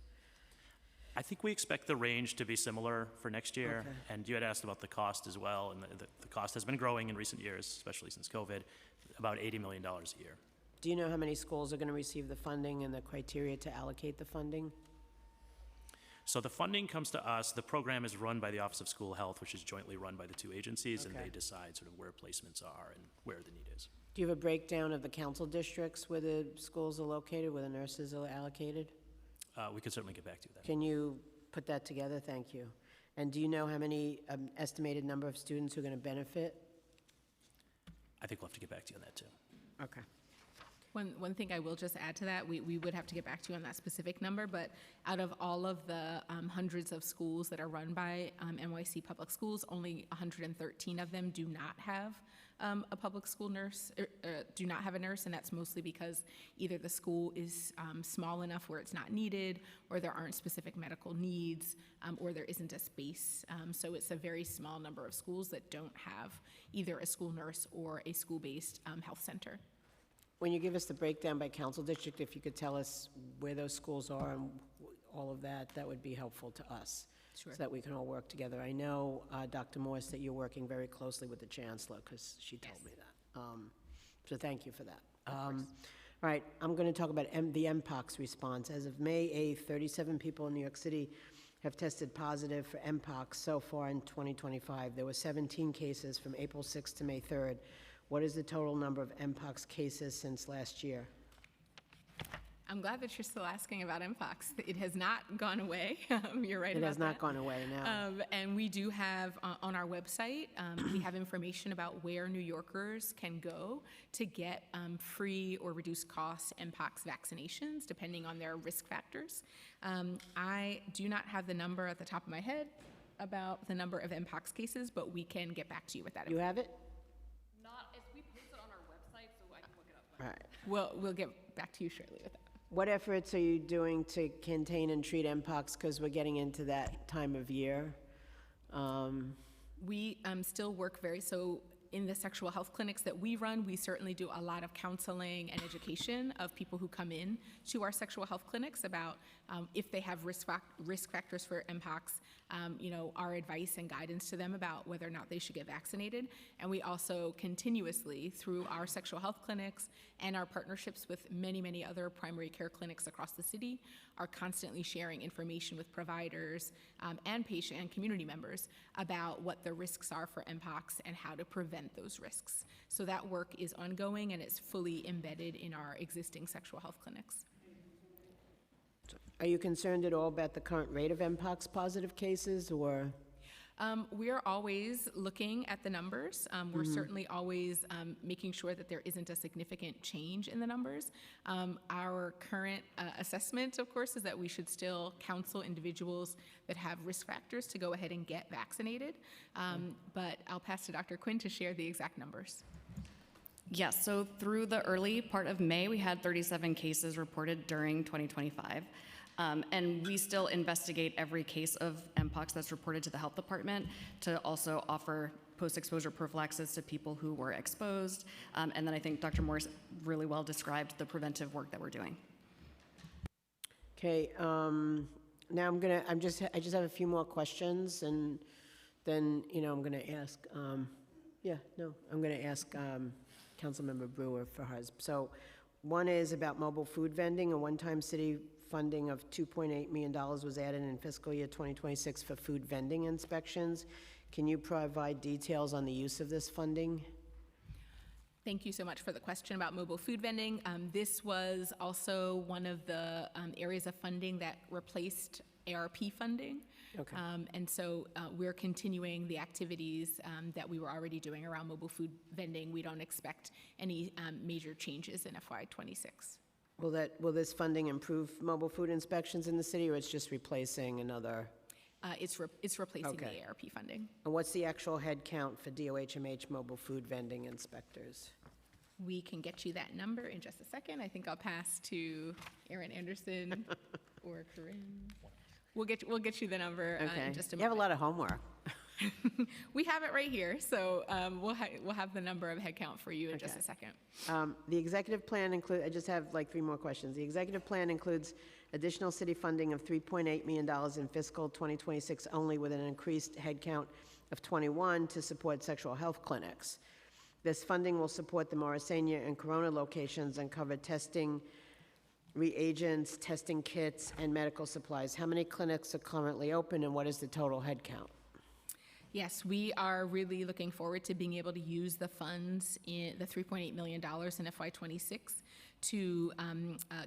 Speaker 7: I think we expect the range to be similar for next year.
Speaker 17: Okay.
Speaker 7: And you had asked about the cost as well, and the cost has been growing in recent years, especially since COVID, about $80 million a year.
Speaker 17: Do you know how many schools are going to receive the funding and the criteria to allocate the funding?
Speaker 7: So the funding comes to us. The program is run by the Office of School Health, which is jointly run by the two agencies, and they decide sort of where placements are and where the need is.
Speaker 17: Do you have a breakdown of the council districts where the schools are located, where the nurses are allocated?
Speaker 7: We could certainly get back to you then.
Speaker 17: Can you put that together? Thank you. And do you know how many estimated number of students who are going to benefit?
Speaker 7: I think we'll have to get back to you on that too.
Speaker 17: Okay.
Speaker 5: One thing I will just add to that, we would have to get back to you on that specific number, but out of all of the hundreds of schools that are run by NYC Public Schools, only 113 of them do not have a public school nurse, do not have a nurse, and that's mostly because either the school is small enough where it's not needed, or there aren't specific medical needs, or there isn't a space. So it's a very small number of schools that don't have either a school nurse or a school-based health center.
Speaker 17: When you give us the breakdown by council district, if you could tell us where those schools are and all of that, that would be helpful to us.
Speaker 5: Sure.
Speaker 17: So that we can all work together. I know, Dr. Morse, that you're working very closely with the chancellor, because she told me that. So thank you for that. All right, I'm going to talk about the MPOX response. As of May 8th, 37 people in New York City have tested positive for MPOX so far in 2025. There were 17 cases from April 6th to May 3rd. What is the total number of MPOX cases since last year?
Speaker 5: I'm glad that you're still asking about MPOX. It has not gone away. You're right about that.
Speaker 17: It has not gone away, no.
Speaker 5: And we do have on our website, we have information about where New Yorkers can go to get free or reduced cost MPOX vaccinations, depending on their risk factors. I do not have the number at the top of my head about the number of MPOX cases, but we can get back to you with that.
Speaker 17: You have it?
Speaker 5: All right. We'll get back to you shortly with that.
Speaker 17: What efforts are you doing to contain and treat MPOX, because we're getting into that time of year?
Speaker 5: We still work so in the sexual health clinics that we run, we certainly do a lot of counseling and education of people who come in to our sexual health clinics about if they have risk factors for MPOX, our advice and guidance to them about whether or not they should get vaccinated. And we also continuously, through our sexual health clinics and our partnerships with many, many other primary care clinics across the city, are constantly sharing information with providers and patient and community members about what the risks are for MPOX and how to prevent those risks. So that work is ongoing, and it's fully embedded in our existing sexual health clinics.
Speaker 17: Are you concerned at all about the current rate of MPOX positive cases, or?
Speaker 5: We are always looking at the numbers. We're certainly always making sure that there isn't a significant change in the numbers. Our current assessment, of course, is that we should still counsel individuals that have risk factors to go ahead and get vaccinated. But I'll pass to Dr. Quinn to share the exact numbers.
Speaker 19: Yes, so through the early part of May, we had 37 cases reported during 2025. And we still investigate every case of MPOX that's reported to the health department to also offer post-exposure prophylaxis to people who were exposed. And then I think Dr. Morris really well described the preventive work that we're doing.
Speaker 17: Okay, now I just have a few more questions, and then, I'm gonna ask, I'm gonna ask Councilmember Brewer for hers. So one is about mobile food vending. A one-time city funding of $2.8 million was added in fiscal year 2026 for food vending inspections. Can you provide details on the use of this funding?
Speaker 5: Thank you so much for the question about mobile food vending. This was also one of the areas of funding that replaced ARP funding.
Speaker 17: Okay.
Speaker 5: And so we're continuing the activities that we were already doing around mobile food vending. We don't expect any major changes in FY26.
Speaker 17: Will this funding improve mobile food inspections in the city, or it's just replacing another?
Speaker 5: It's replacing
Speaker 17: Okay.
Speaker 5: the ARP funding.
Speaker 17: And what's the actual head count for DOHMH mobile food vending inspectors?
Speaker 5: We can get you that number in just a second. I think I'll pass to Erin Anderson or Corinne. We'll get you the number in just a moment.
Speaker 17: You have a lot of homework.
Speaker 5: We have it right here, so we'll have the number of headcount for you in just a second.
Speaker 17: The executive plan I just have like 3 more questions. The executive plan includes additional city funding of $3.8 million in fiscal 2026 only, with an increased headcount of 21 to support sexual health clinics. This funding will support the Morrisania and Corona locations and cover testing, reagents, testing kits, and medical supplies. How many clinics are currently open, and what is the total headcount?
Speaker 5: Yes, we are really looking forward to being able to use the funds in the $3.8 million in FY26 to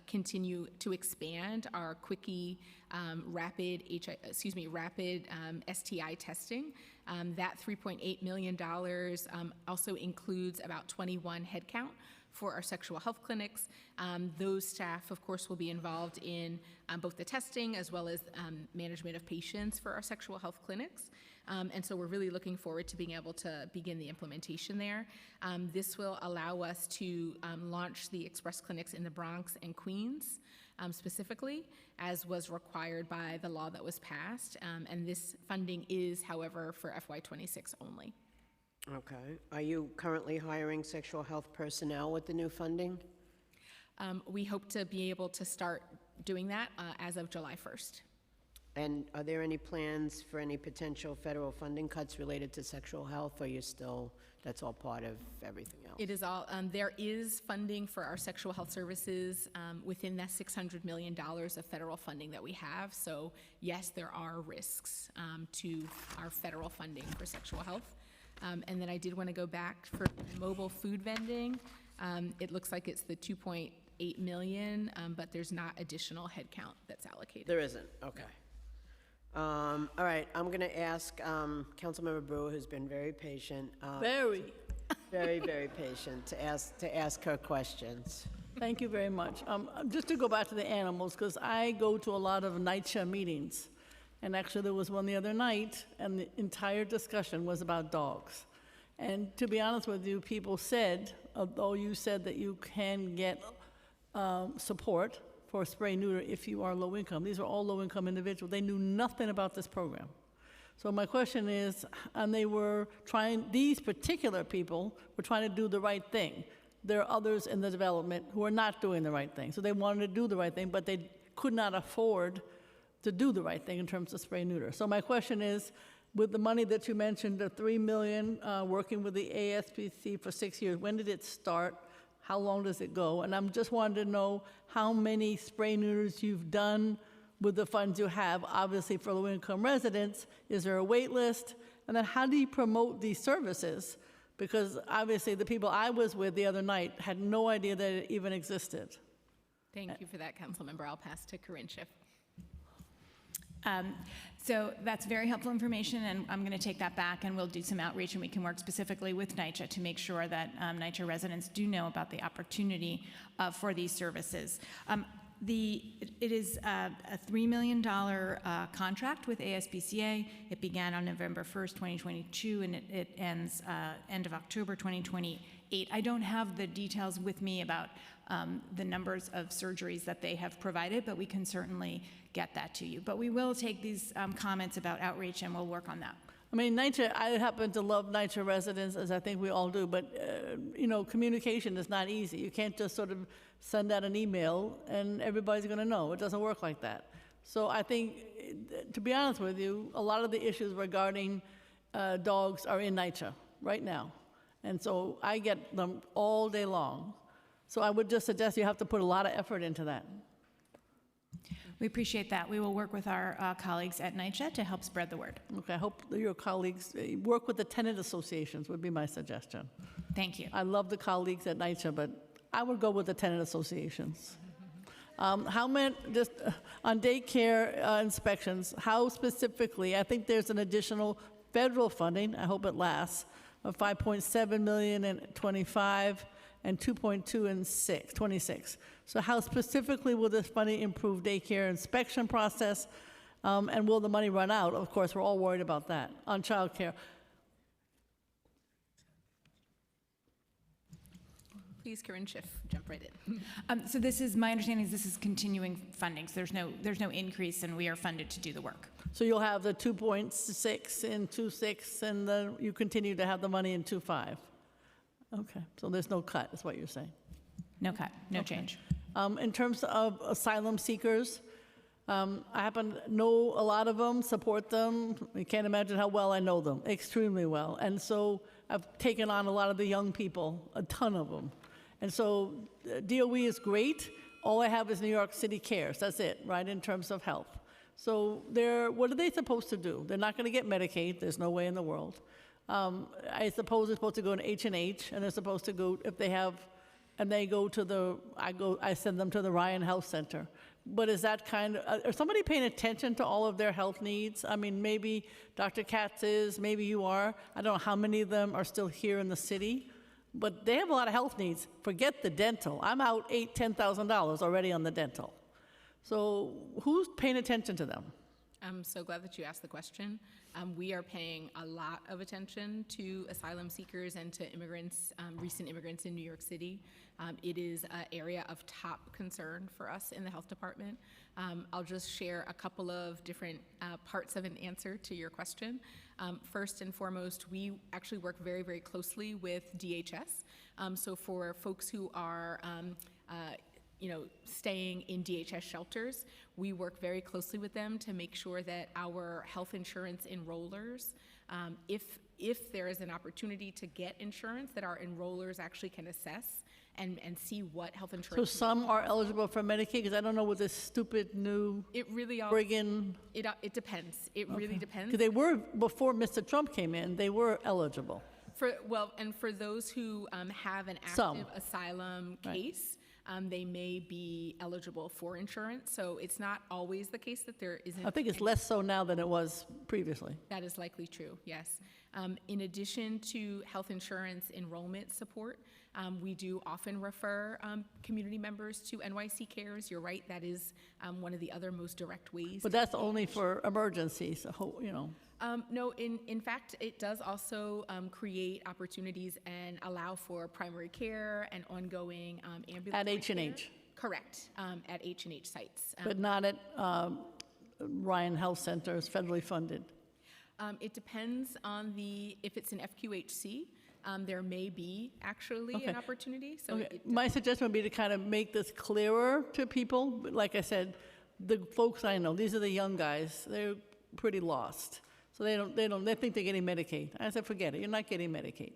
Speaker 5: continue to expand our quickie rapid STI testing. That $3.8 million also includes about 21 headcount for our sexual health clinics. Those staff, of course, will be involved in both the testing as well as management of patients for our sexual health clinics. And so we're really looking forward to being able to begin the implementation there. This will allow us to launch the express clinics in the Bronx and Queens specifically, as was required by the law that was passed. And this funding is, however, for FY26 only.
Speaker 17: Okay. Are you currently hiring sexual health personnel with the new funding?
Speaker 5: We hope to be able to start doing that as of July 1st.
Speaker 17: And are there any plans for any potential federal funding cuts related to sexual health, or that's all part of everything else?
Speaker 5: It is all, there is funding for our sexual health services within that $600 million of federal funding that we have. So yes, there are risks to our federal funding for sexual health. And then I did want to go back for mobile food vending. It looks like it's the $2.8 million, but there's not additional headcount that's allocated.
Speaker 17: There isn't, okay. All right, I'm going to ask Councilmember Brewer, who's been very patient.
Speaker 10: Very.
Speaker 17: Very, very patient to ask her questions.
Speaker 10: Thank you very much. Just to go back to the animals, because I go to a lot of NYCHA meetings. And actually, there was one the other night, and the entire discussion was about dogs. And to be honest with you, people said, although you said that you can get support for spay neuter if you are low income, these are all low income individuals. They knew nothing about this program. So my question is, and these particular people were trying to do the right thing. There are others in the development who are not doing the right thing. So they wanted to do the right thing, but they could not afford to do the right thing in terms of spay neuter. So my question is, with the money that you mentioned, the $3 million, working with the ASPC for 6 years, when did it start? How long does it go? And I'm just wanting to know how many spay neuters you've done with the funds you have, obviously for low-income residents. Is there a wait list? And then how do you promote these services? Because obviously the people I was with the other night had no idea that it even existed.
Speaker 5: Thank you for that, Councilmember. I'll pass to Corinne Schiff.
Speaker 18: So that's very helpful information, and I'm going to take that back, and we'll do some outreach, and we can work specifically with NYCHA to make sure that NYCHA residents do know about the opportunity for these services. It is a $3 million contract with ASPCA. It began on November 1st, 2022, and it ends end of October 2028. I don't have the details with me about the numbers of surgeries that they have provided, but we can certainly get that to you. But we will take these comments about outreach, and we'll work on that.
Speaker 10: I mean, NYCHA, I happen to love NYCHA residents, as I think we all do, but, communication is not easy. You can't just sort of send out an email and everybody's going to know. It doesn't work like that. So I think, to be honest with you, a lot of the issues regarding dogs are in NYCHA right now. And so I get them all day long. So I would just suggest you have to put a lot of effort into that.
Speaker 18: We appreciate that. We will work with our colleagues at NYCHA to help spread the word.
Speaker 10: Okay, I hope that your colleagues work with the tenant associations would be my suggestion.
Speaker 18: Thank you.
Speaker 10: I love the colleagues at NYCHA, but I would go with the tenant associations. How many, just on daycare inspections, how specifically, I think there's an additional federal funding, I hope it lasts, of $5.7 million in '25 and 2.2 in 26. So how specifically will this funding improve daycare inspection process? And will the money run out? Of course, we're all worried about that. On childcare.
Speaker 5: Please, Corinne Schiff, jump right in.
Speaker 18: So this is, my understanding is this is continuing funding, so there's no increase, and we are funded to do the work.
Speaker 10: So you'll have the 2.6 in 26, and then you continue to have the money in 25. Okay, so there's no cut, is what you're saying.
Speaker 18: No cut, no change.
Speaker 10: In terms of asylum seekers, I happen to know a lot of them, support them. You can't imagine how well I know them, extremely well. And so I've taken on a lot of the young people, a ton of them. And so DOE is great. All I have is New York City Cares. That's it, right, in terms of health. So what are they supposed to do? They're not going to get Medicaid. There's no way in the world. I suppose they're supposed to go to H&H, and they're supposed to go, if they have, and they go to I send them to the Ryan Health Center. But is that kind of, are somebody paying attention to all of their health needs? I mean, maybe Dr. Katz is, maybe you are. I don't know how many of them are still here in the city, but they have a lot of health needs. Forget the dental. I'm out $8,000, $10,000 already on the dental. So who's paying attention to them?
Speaker 5: I'm so glad that you asked the question. We are paying a lot of attention to asylum seekers and to immigrants, recent immigrants in New York City. It is an area of top concern for us in the health department. I'll just share a couple of different parts of an answer to your question. First and foremost, we actually work very, very closely with DHS. So for folks who are staying in DHS shelters, we work very closely with them to make sure that our health insurance enrollers, if there is an opportunity to get insurance, that our enrollers actually can assess and see what health insurance.
Speaker 10: So some are eligible for Medicaid, because I don't know what this stupid new friggin'.
Speaker 5: It depends. It really depends.
Speaker 10: Because they were, before Mr. Trump came in, they were eligible.
Speaker 5: And for those who have an active asylum case, they may be eligible for insurance. So it's not always the case that there isn't.
Speaker 10: I think it's less so now than it was previously.
Speaker 5: That is likely true, yes. In addition to health insurance enrollment support, we do often refer community members to NYC Cares. You're right, that is one of the other most direct ways.
Speaker 10: But that's only for emergencies,
Speaker 5: No, in fact, it does also create opportunities and allow for primary care and ongoing ambulatory
Speaker 10: At H&H?
Speaker 5: care. Correct, at H&H sites.
Speaker 10: But not at Ryan Health Center, is federally funded.
Speaker 5: It depends on if it's an FQHC, there may be actually an opportunity. So
Speaker 10: My suggestion would be to kind of make this clearer to people. Like I said, the folks I know, these are the young guys, they're pretty lost. So they think they're getting Medicaid. I said, forget it, you're not getting Medicaid.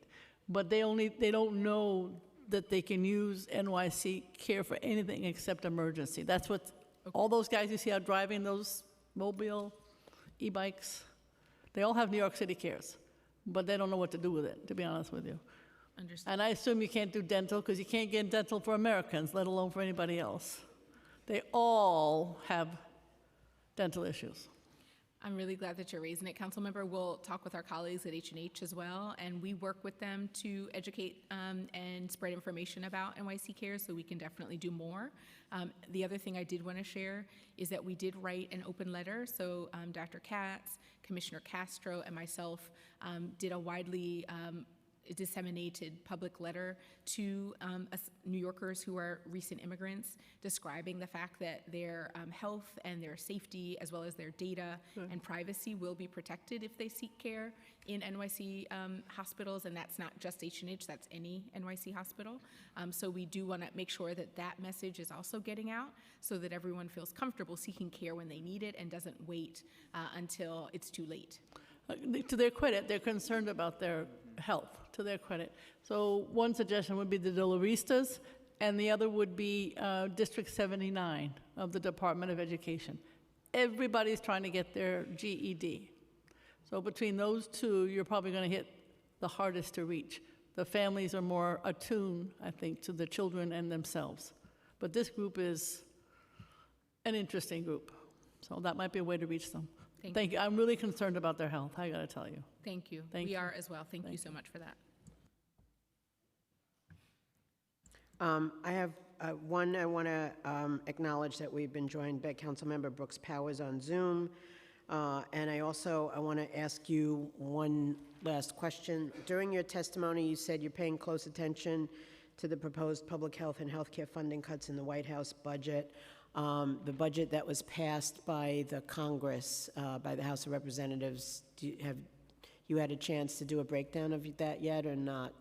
Speaker 10: But they don't know that they can use NYC Care for anything except emergency. That's what, all those guys you see out driving those mobile e-bikes, they all have New York City Cares, but they don't know what to do with it, to be honest with you.
Speaker 5: Understood.
Speaker 10: And I assume you can't do dental because you can't get dental for Americans, let alone for anybody else. They all have dental issues.
Speaker 5: I'm really glad that you're raising it, Councilmember. We'll talk with our colleagues at H&H as well, and we work with them to educate and spread information about NYC Cares, so we can definitely do more. The other thing I did want to share is that we did write an open letter, so Dr. Katz, Commissioner Castro, and myself did a widely disseminated public letter to New Yorkers who are recent immigrants, describing the fact that their health and their safety, as well as their data and privacy, will be protected if they seek care in NYC hospitals, and that's not just H&H, that's any NYC hospital. So we do want to make sure that that message is also getting out so that everyone feels comfortable seeking care when they need it and doesn't wait until it's too late.
Speaker 10: To their credit, they're concerned about their health, to their credit. So one suggestion would be the Doloristas, and the other would be District 79 of the Department of Education. Everybody's trying to get their GED. So between those two, you're probably going to hit the hardest to reach. The families are more attuned, I think, to the children and themselves. But this group is an interesting group. So that might be a way to reach them. Thank you. I'm really concerned about their health, I got to tell you.
Speaker 5: Thank you.
Speaker 10: Thank
Speaker 5: we
Speaker 10: you.
Speaker 5: are as well. Thank you so much for that.
Speaker 17: I have one. I want to acknowledge that we've been joined by Councilmember Brooks Powers on Zoom. And I want to ask you one last question. During your testimony, you said you're paying close attention to the proposed public health and healthcare funding cuts in the White House budget. The budget that was passed by the Congress, by the House of Representatives, have you had a chance to do a breakdown of that yet, or not?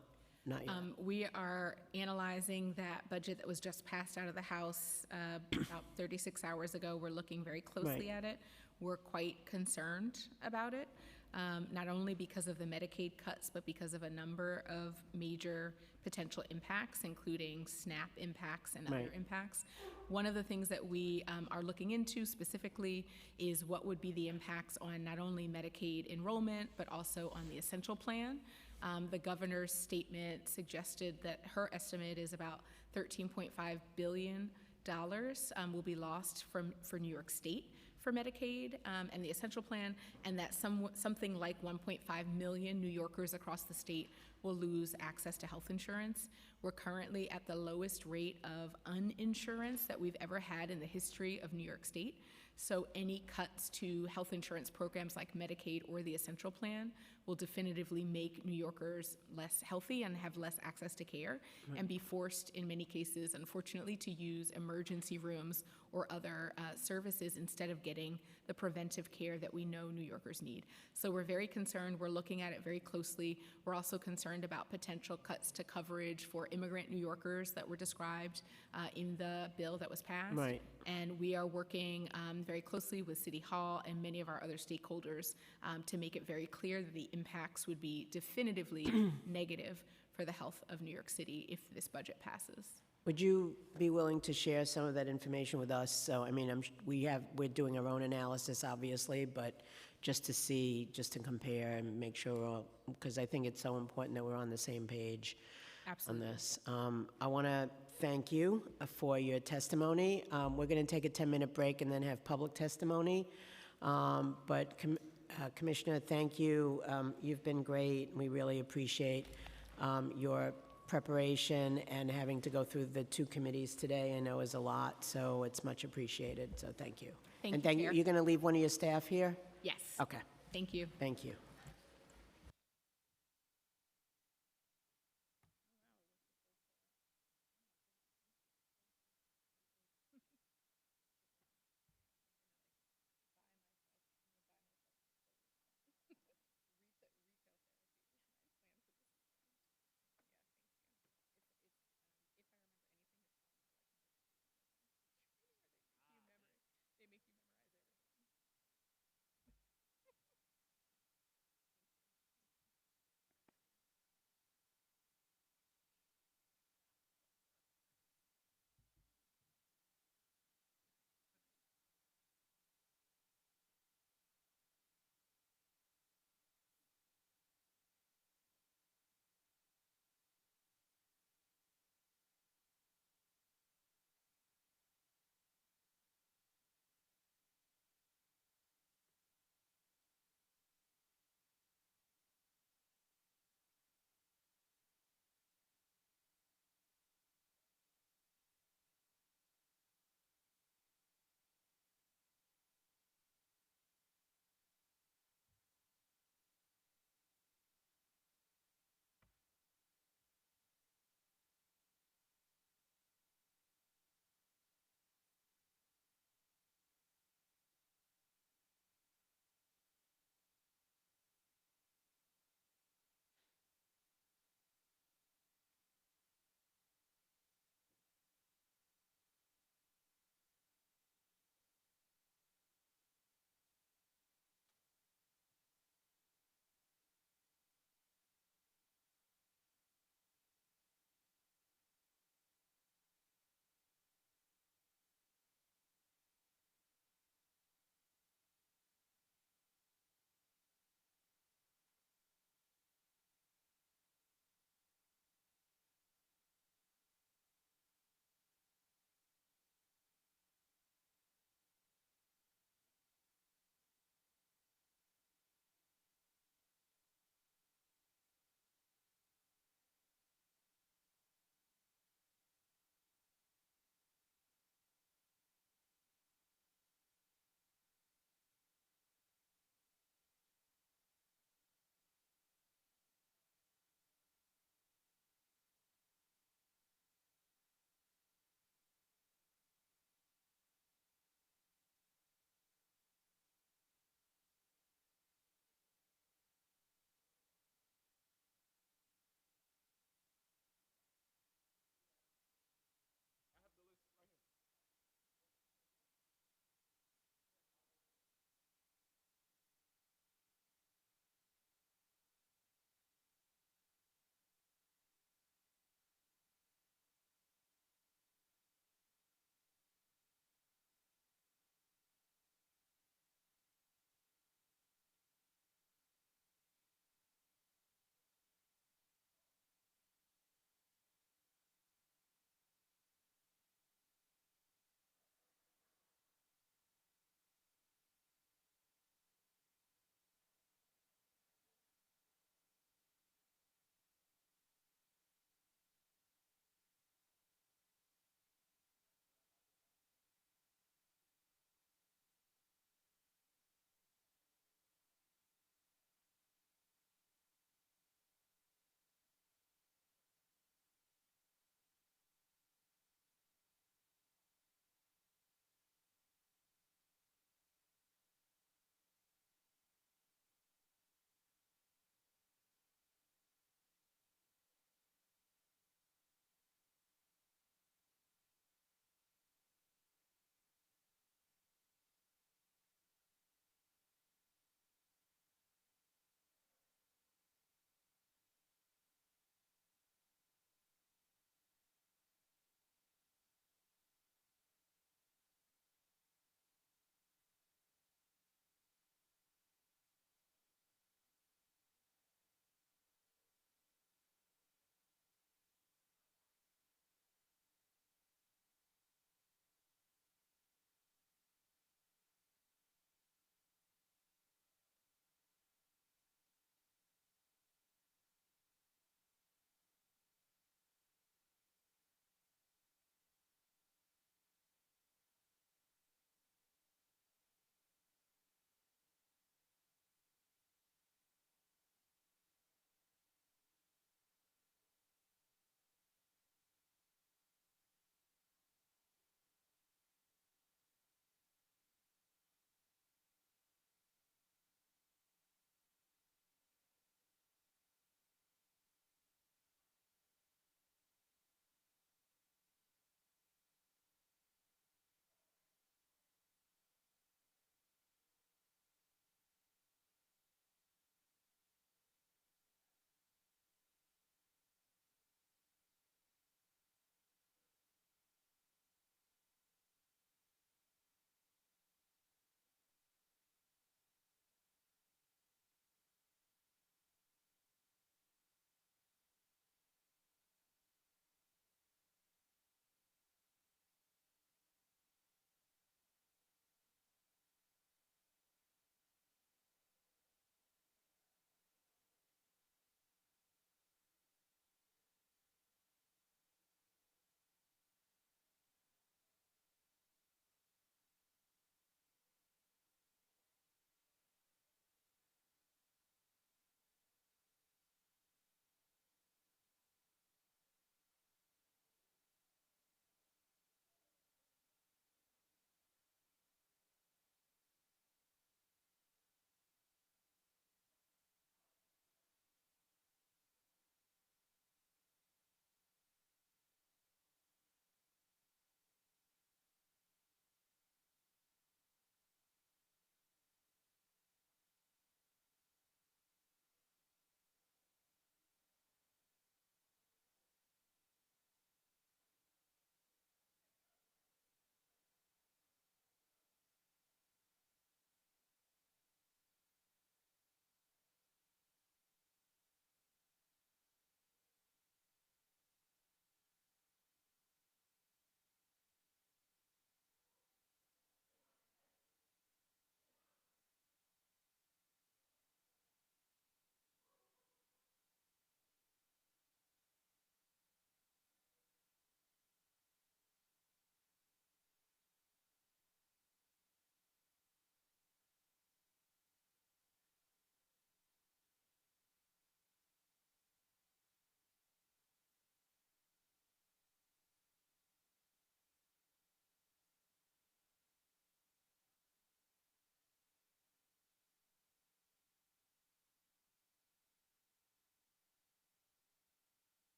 Speaker 17: Not yet.
Speaker 5: We are analyzing that budget that was just passed out of the House about 36 hours ago. We're looking very closely at it. We're quite concerned about it, not only because of the Medicaid cuts, but because of a number of major potential impacts, including SNAP impacts and other impacts. One of the things that we are looking into specifically is what would be the impacts on not only Medicaid enrollment, but also on the essential plan. The governor's statement suggested that her estimate is about $13.5 billion will be lost for New York State for Medicaid and the essential plan, and that something like 1.5 million New Yorkers across the state will lose access to health insurance. We're currently at the lowest rate of uninsurance that we've ever had in the history of New York State. So any cuts to health insurance programs like Medicaid or the essential plan will definitively make New Yorkers less healthy and have less access to care and be forced, in many cases, unfortunately, to use emergency rooms or other services instead of getting the preventive care that we know New Yorkers need. So we're very concerned. We're looking at it very closely. We're also concerned about potential cuts to coverage for immigrant New Yorkers that were described in the bill that was passed.
Speaker 17: Right.
Speaker 5: And we are working very closely with City Hall and many of our other stakeholders to make it very clear that the impacts would be definitively negative for the health of New York City if this budget passes.
Speaker 17: Would you be willing to share some of that information with us? So, I mean, we're doing our own analysis, obviously, but just to see, just to compare and make sure, because I think it's so important that we're on the same page on this. I want to thank you for your testimony. We're going to take a 10-minute break and then have public testimony. Commissioner, thank you. You've been great. We really appreciate your preparation and having to go through the two committees today. I know is a lot, so it's much appreciated. So thank you.
Speaker 5: Thank you, Chair.
Speaker 17: You're going to leave one of your staff here?
Speaker 5: Yes.
Speaker 17: Okay.
Speaker 5: Thank you.
Speaker 17: Thank you.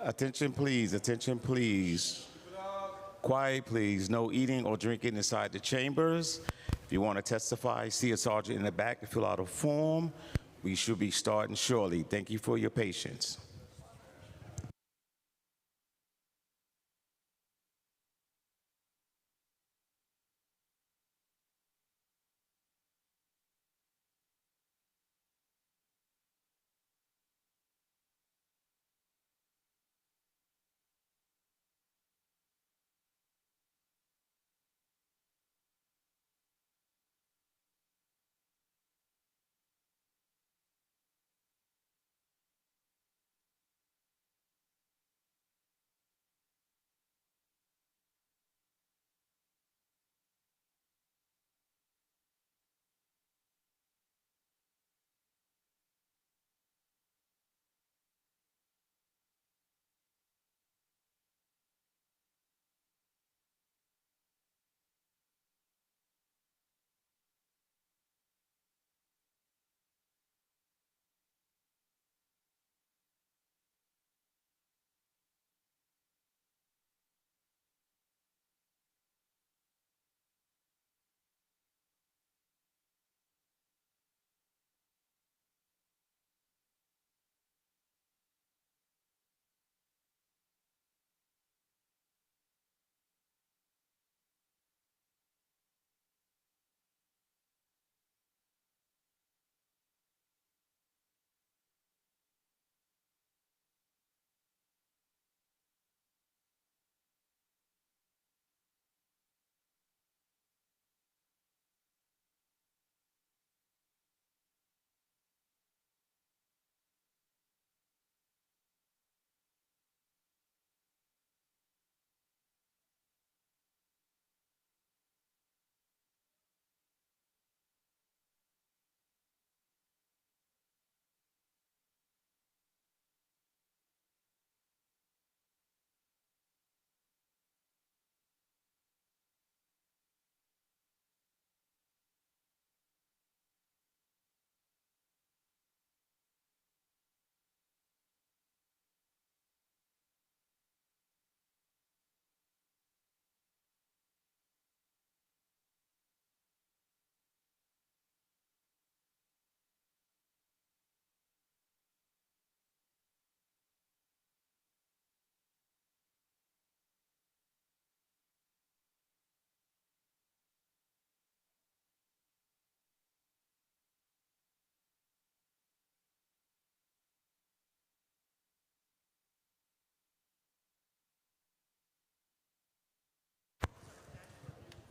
Speaker 1: Attention, please. Attention, please. Quiet, please. No eating or drinking inside the chambers. If you want to testify, see a sergeant in the back to fill out a form. We should be starting shortly. Thank you for your patience.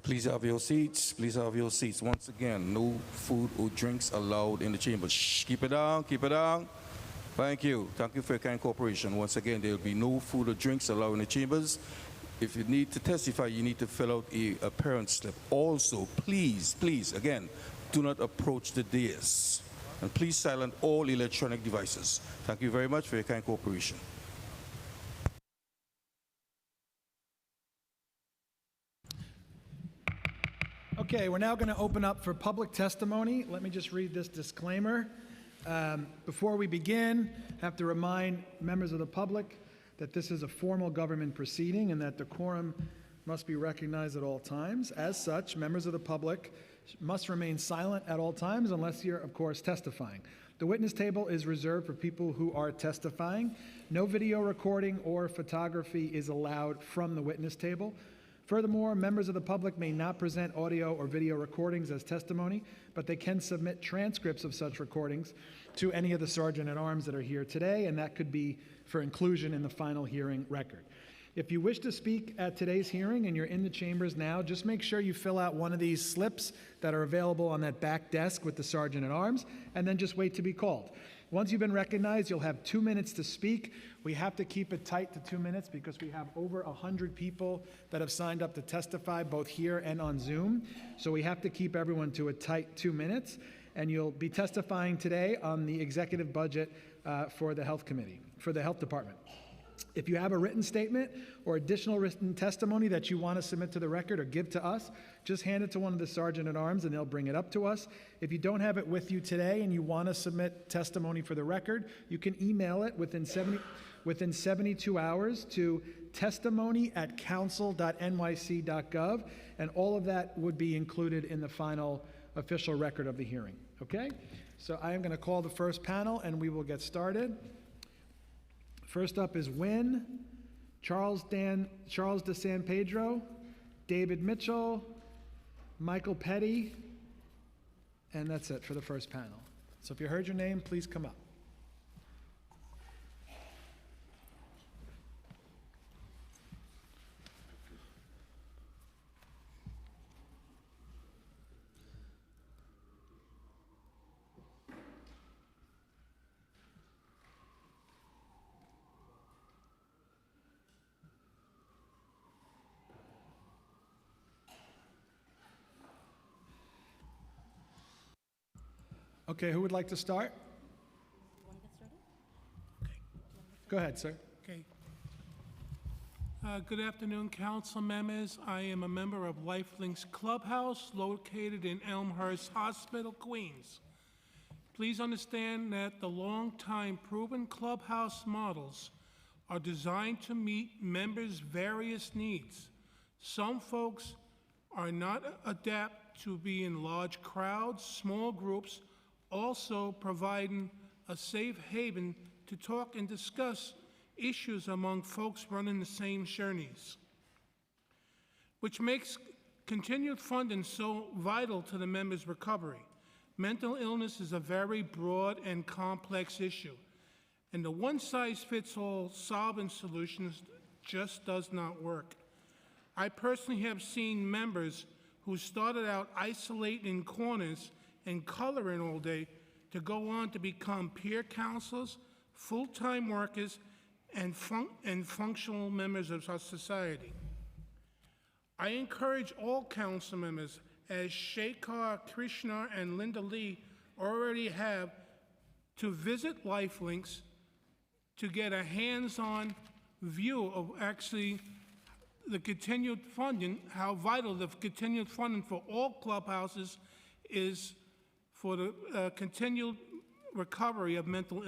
Speaker 11: Please have your seats. Please have your seats. Once again, no food or drinks allowed in the chamber. Shh, keep it down, keep it down. Thank you. Thank you for your kind cooperation. Once again, there will be no food or drinks allowed in the chambers. If you need to testify, you need to fill out a parent slip. Also, please, again, do not approach the dais. And please silence all electronic devices. Thank you very much for your kind cooperation.
Speaker 2: Okay, we're now going to open up for public testimony. Let me just read this disclaimer. Before we begin, I have to remind members of the public that this is a formal government proceeding and that decorum must be recognized at all times. As such, members of the public must remain silent at all times unless you're, of course, testifying. The witness table is reserved for people who are testifying. No video recording or photography is allowed from the witness table. Furthermore, members of the public may not present audio or video recordings as testimony, but they can submit transcripts of such recordings to any of the sergeant-at-arms that are here today, and that could be for inclusion in the final hearing record. If you wish to speak at today's hearing and you're in the chambers now, just make sure you fill out one of these slips that are available on that back desk with the sergeant-at-arms, and then just wait to be called. Once you've been recognized, you'll have 2 minutes to speak. We have to keep it tight to 2 minutes because we have over 100 people that have signed up to testify, both here and on Zoom. So we have to keep everyone to a tight 2 minutes. And you'll be testifying today on the executive budget for the Health Committee, for the Health Department. If you have a written statement or additional written testimony that you want to submit to the record or give to us, just hand it to one of the sergeant-at-arms and they'll bring it up to us. If you don't have it with you today and you want to submit testimony for the record, you can email it within within 72 hours to testimony@council.nyc.gov, and all of that would be included in the final official record of the hearing, okay? So I am going to call the first panel, and we will get started. First up is Wynn, Charles de San Pedro, David Mitchell, Michael Petty, and that's it for the first panel. So if you heard your name, please come up. Okay, who would like to start? Go ahead, sir.
Speaker 20: Okay. Good afternoon, council members. I am a member of Lifelinks Clubhouse located in Elmhurst Hospital, Queens. Please understand that the long-time proven Clubhouse models are designed to meet members' various needs. Some folks are not adept to be in large crowds, small groups, also providing a safe haven to talk and discuss issues among folks running the same journeys, which makes continued funding so vital to the members' recovery. Mental illness is a very broad and complex issue, and the one-size-fits-all solving solutions just does not work. I personally have seen members who started out isolated in corners and coloring all day to go on to become peer counselors, full-time workers, and functional members of our society. I encourage all council members, as Shekhar Krishna and Linda Lee already have, to visit Lifelinks to get a hands-on view of actually the continued funding, how vital the continued funding for all clubhouses is for the continued recovery of mental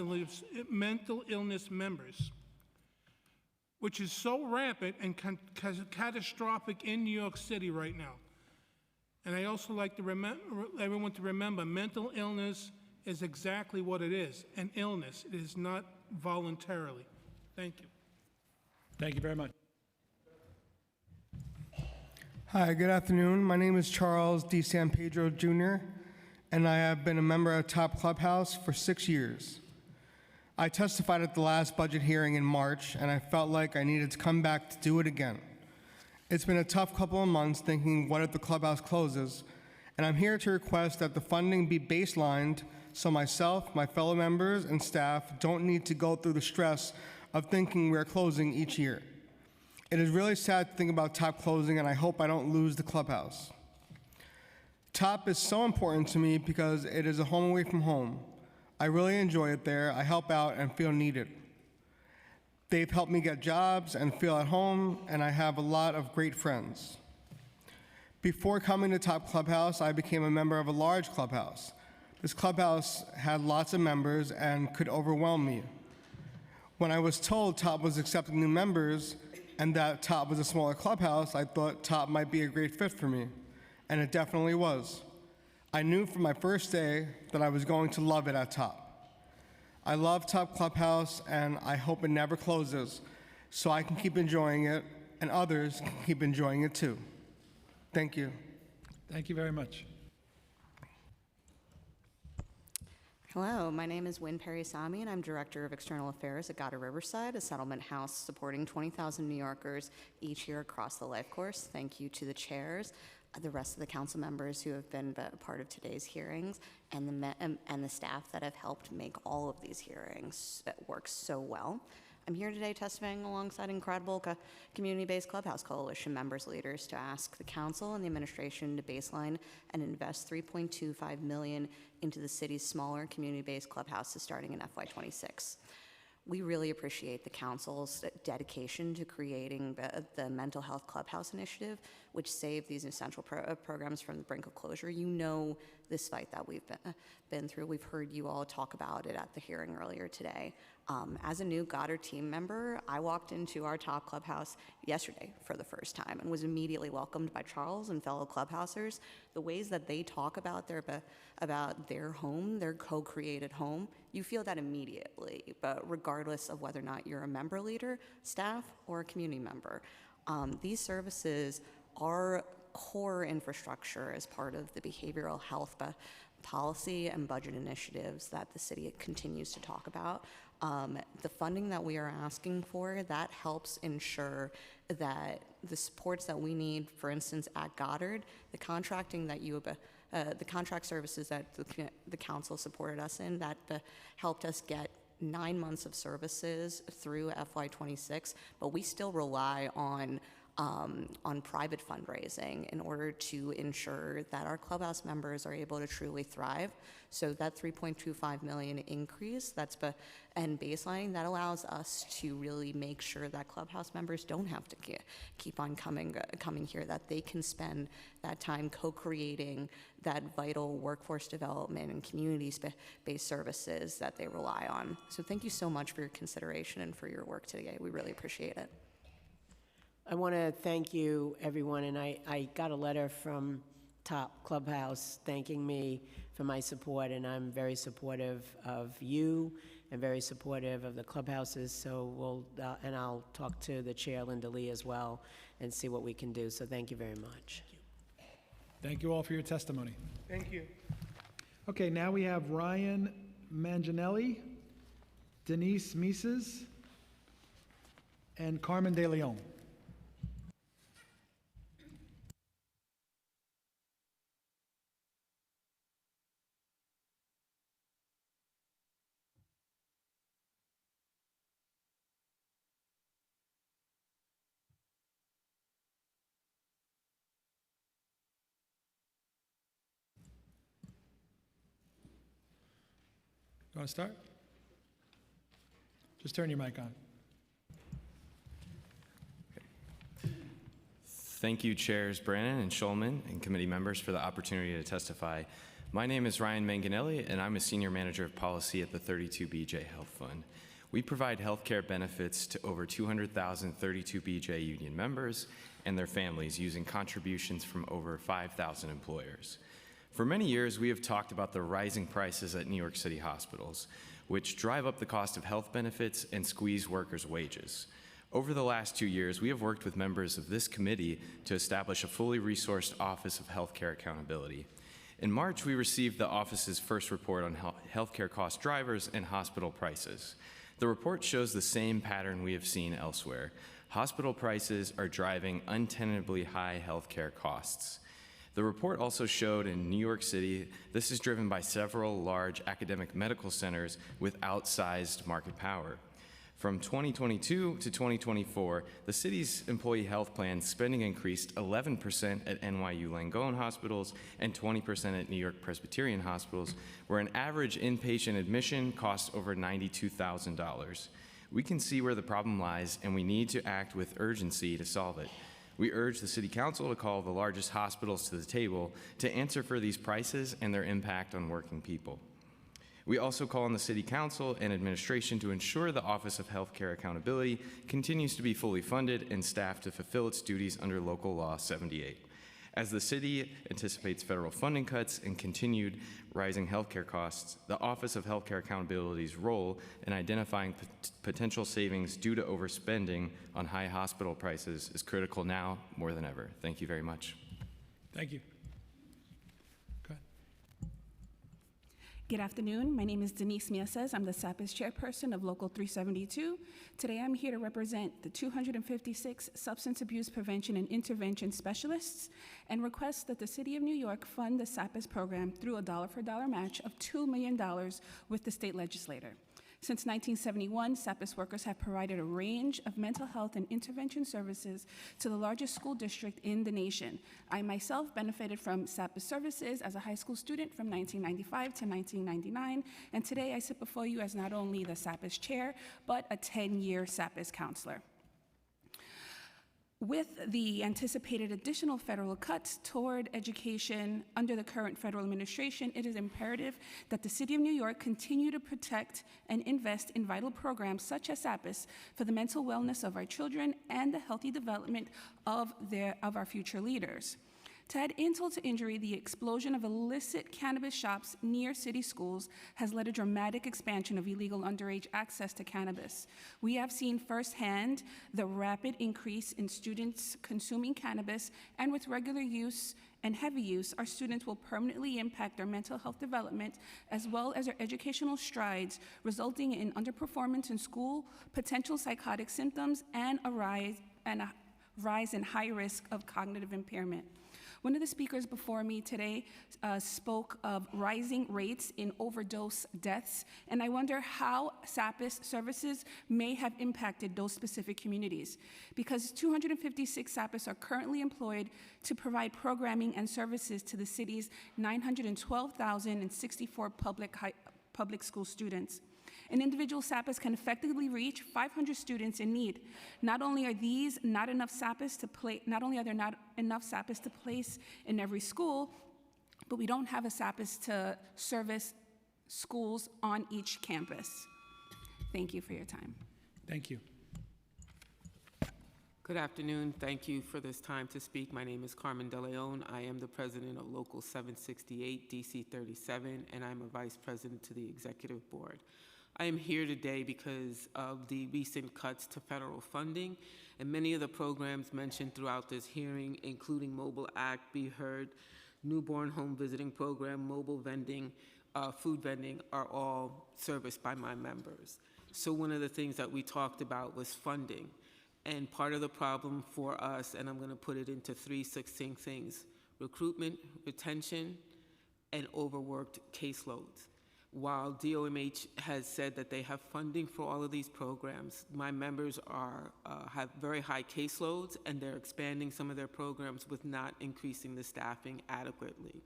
Speaker 20: illness members, which is so rampant and catastrophic in New York City right now. And I also like to everyone to remember, mental illness is exactly what it is, an illness. It is not voluntarily. Thank you.
Speaker 2: Thank you very much.
Speaker 21: Hi, good afternoon. My name is Charles de San Pedro Jr., and I have been a member of Top Clubhouse for 6 years. I testified at the last budget hearing in March, and I felt like I needed to come back to do it again. It's been a tough couple of months thinking, what if the clubhouse closes? And I'm here to request that the funding be baselined so myself, my fellow members, and staff don't need to go through the stress of thinking we're closing each year. It is really sad to think about Top closing, and I hope I don't lose the clubhouse. Top is so important to me because it is a home away from home. I really enjoy it there. I help out and feel needed. They've helped me get jobs and feel at home, and I have a lot of great friends. Before coming to Top Clubhouse, I became a member of a large clubhouse. This clubhouse had lots of members and could overwhelm me. When I was told Top was accepting new members and that Top was a smaller clubhouse, I thought Top might be a great fit for me, and it definitely was. I knew from my first day that I was going to love it at Top. I love Top Clubhouse, and I hope it never closes so I can keep enjoying it and others can keep enjoying it too. Thank you.
Speaker 2: Thank you very much.
Speaker 22: Hello, my name is Wynn Perry-Sami, and I'm Director of External Affairs at Goddard Riverside, a settlement house supporting 20,000 New Yorkers each year across the life course. Thank you to the chairs, the rest of the council members who have been a part of today's hearings, and the staff that have helped make all of these hearings work so well. I'm here today testifying alongside incredible community-based Clubhouse Coalition members, leaders, to ask the council and the administration to baseline and invest $3.25 million into the city's smaller community-based clubhouses starting in FY26. We really appreciate the council's dedication to creating the Mental Health Clubhouse Initiative, which saved these essential programs from the brink of closure. You know this fight that we've been through. We've heard you all talk about it at the hearing earlier today. As a new Goddard team member, I walked into our top clubhouse yesterday for the first time and was immediately welcomed by Charles and fellow clubhousers. The ways that they talk about their home, their co-created home, you feel that immediately, but regardless of whether or not you're a member leader, staff, or a community member. These services are core infrastructure as part of the behavioral health policy and budget initiatives that the city continues to talk about. The funding that we are asking for, that helps ensure that the supports that we need, for instance, at Goddard, the contracting that the contract services that the council supported us in, that helped us get 9 months of services through FY26, but we still rely on private fundraising in order to ensure that our clubhouse members are able to truly thrive. So that $3.25 million increase, and baselining, that allows us to really make sure that clubhouse members don't have to keep on coming here, that they can spend that time co-creating that vital workforce development and community-based services that they rely on. So thank you so much for your consideration and for your work today. We really appreciate it.
Speaker 17: I want to thank you, everyone, and I got a letter from Top Clubhouse thanking me for my support, and I'm very supportive of you and very supportive of the clubhouses, so and I'll talk to the chair, Linda Lee, as well, and see what we can do, so thank you very much.
Speaker 2: Thank you all for your testimony.
Speaker 21: Thank you.
Speaker 2: Okay, now we have Ryan Manginelli, Denise Mises, and Carmen De Leon. You want to start? Just turn your mic on.
Speaker 12: Thank you, Chairs Brannon and Schulman and committee members for the opportunity to testify. My name is Ryan Manginelli, and I'm a Senior Manager of Policy at the 32BJ Health Fund. We provide health care benefits to over 200,000 32BJ union members and their families using contributions from over 5,000 employers. For many years, we have talked about the rising prices at New York City hospitals, which drive up the cost of health benefits and squeeze workers' wages. Over the last 2 years, we have worked with members of this committee to establish a fully resourced Office of Healthcare Accountability. In March, we received the office's first report on healthcare cost drivers and hospital prices. The report shows the same pattern we have seen elsewhere. Hospital prices are driving untenably high healthcare costs. The report also showed in New York City, this is driven by several large academic medical centers with outsized market power. From 2022 to 2024, the city's employee health plan spending increased 11% at NYU Langone hospitals and 20% at New York Presbyterian hospitals, where an average inpatient admission costs over $92,000. We can see where the problem lies, and we need to act with urgency to solve it. We urge the City Council to call the largest hospitals to the table to answer for these prices and their impact on working people. We also call on the City Council and administration to ensure the Office of Healthcare Accountability continues to be fully funded and staffed to fulfill its duties under Local Law 78. As the city anticipates federal funding cuts and continued rising healthcare costs, the Office of Healthcare Accountability's role in identifying potential savings due to overspending on high hospital prices is critical now more than ever. Thank you very much.
Speaker 2: Thank you.
Speaker 13: Good afternoon. My name is Denise Miases. I'm the SAPIS chairperson of Local 372. Today I'm here to represent the 256 substance abuse prevention and intervention specialists and request that the City of New York fund the SAPIS program through a dollar-for-dollar match of $2 million with the state legislator. Since 1971, SAPIS workers have provided a range of mental health and intervention services to the largest school district in the nation. I myself benefited from SAPIS services as a high school student from 1995 to 1999, and today I sit before you as not only the SAPIS chair, but a 10-year SAPIS counselor. With the anticipated additional federal cuts toward education under the current federal administration, it is imperative that the City of New York continue to protect and invest in vital programs such as SAPIS for the mental wellness of our children and the healthy development of our future leaders. To add insult to injury, the explosion of illicit cannabis shops near city schools has led to a dramatic expansion of illegal underage access to cannabis. We have seen firsthand the rapid increase in students consuming cannabis, and with regular use and heavy use, our students will permanently impact their mental health development as well as their educational strides, resulting in underperformance in school, potential psychotic symptoms, and a rise in high risk of cognitive impairment. One of the speakers before me today spoke of rising rates in overdose deaths, and I wonder how SAPIS services may have impacted those specific communities. Because 256 SAPIS are currently employed to provide programming and services to the city's 912,064 public school students. An individual SAPIS can effectively reach 500 students in need. Not only are there not enough SAPIS to place in every school, but we don't have a SAPIS to service schools on each campus. Thank you for your time.
Speaker 2: Thank you.
Speaker 14: Good afternoon. Thank you for this time to speak. My name is Carmen De Leon. I am the president of Local 768, DC 37, and I'm a vice president to the executive board. I am here today because of the recent cuts to federal funding, and many of the programs mentioned throughout this hearing, including Mobile Act, Be Heard, Newborn Home Visiting Program, mobile vending, food vending, are all serviced by my members. So one of the things that we talked about was funding. And part of the problem for us, and I'm going to put it into three succinct things: recruitment, retention, and overworked caseloads. While DOMH has said that they have funding for all of these programs, my members have very high caseloads, and they're expanding some of their programs with not increasing the staffing adequately.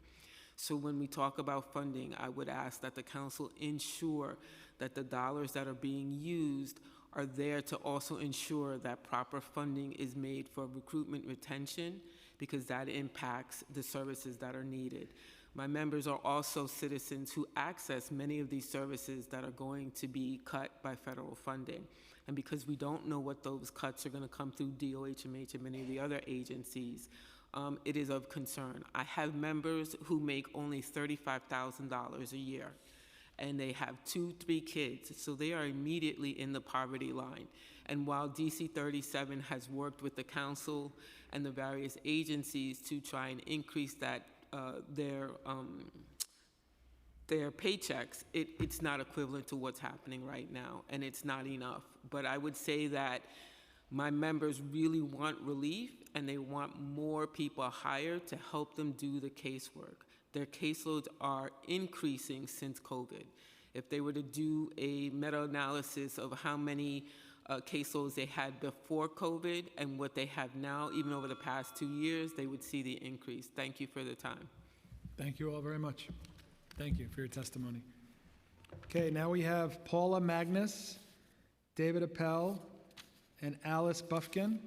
Speaker 14: So when we talk about funding, I would ask that the council ensure that the dollars that are being used are there to also ensure that proper funding is made for recruitment retention, because that impacts the services that are needed. My members are also citizens who access many of these services that are going to be cut by federal funding. And because we don't know what those cuts are going to come through DOHMH and many of the other agencies, it is of concern. I have members who make only $35,000 a year, and they have 2-3 kids, so they are immediately in the poverty line. And while DC 37 has worked with the council and the various agencies to try and increase that their paychecks, it's not equivalent to what's happening right now, and it's not enough. But I would say that my members really want relief, and they want more people hired to help them do the casework. Their caseloads are increasing since COVID. If they were to do a meta-analysis of how many caseloads they had before COVID and what they have now, even over the past 2 years, they would see the increase. Thank you for the time.
Speaker 2: Thank you all very much. Thank you for your testimony. Okay, now we have Paula Magnus, David Appel, and Alice Buffkin.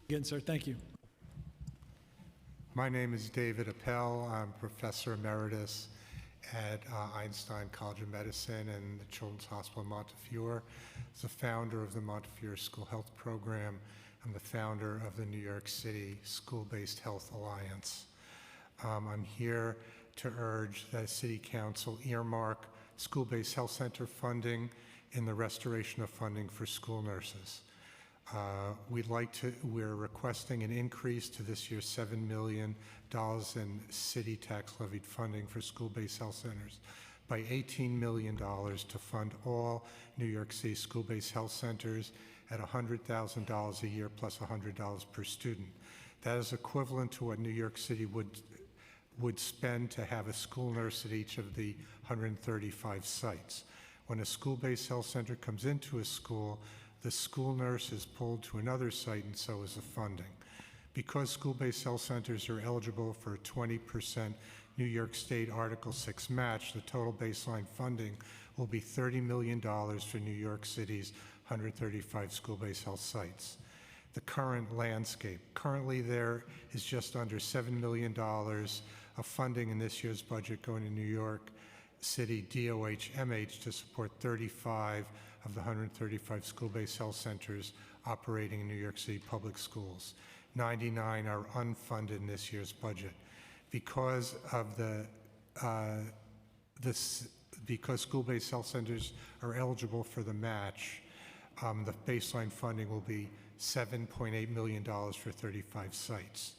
Speaker 2: Again, sir, thank you.
Speaker 15: My name is David Appel. I'm Professor Emeritus at Einstein College of Medicine and the Children's Hospital Montefiore. As the founder of the Montefiore School Health Program, I'm the founder of the New York City School-Based Health Alliance. I'm here to urge that City Council earmark school-based health center funding in the restoration of funding for school nurses. We're requesting an increase to this year's $7 million in city tax levied funding for school-based health centers by $18 million to fund all New York City school-based health centers at $100,000 a year plus $100 per student. That is equivalent to what New York City would spend to have a school nurse at each of the 135 sites. When a school-based health center comes into a school, the school nurse is pulled to another site, and so is the funding. Because school-based health centers are eligible for a 20% New York State Article 6 match, the total baseline funding will be $30 million for New York City's 135 school-based health sites. The current landscape. Currently, there is just under $7 million of funding in this year's budget going to New York City DOH-MH to support 35 of the 135 school-based health centers operating in New York City public schools. 99 are unfunded in this year's budget. Because of because school-based health centers are eligible for the match, the baseline funding will be $7.8 million for 35 sites.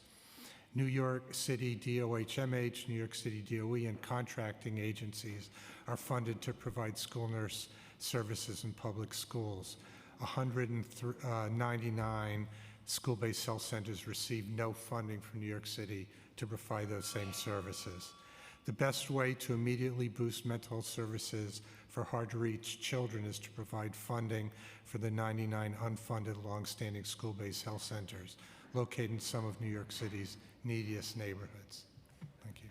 Speaker 15: New York City DOH-MH, New York City DOE, and contracting agencies are funded to provide school nurse services in public schools. 199 school-based health centers receive no funding from New York City to provide those same services. The best way to immediately boost mental health services for hard-to-reach children is to provide funding for the 99 unfunded longstanding school-based health centers located in some of New York City's neediest neighborhoods. Thank you.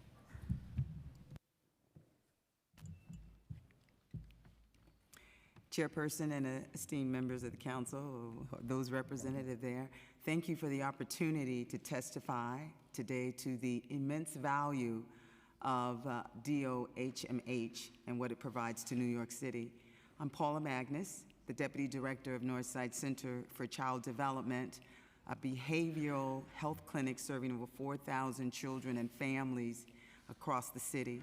Speaker 9: Chairperson and esteemed members of the council, those represented there, thank you for the opportunity to testify today to the immense value of DOH-MH and what it provides to New York City. I'm Paula Magnus, the Deputy Director of Northside Center for Child Development, a behavioral health clinic serving over 4,000 children and families across the city.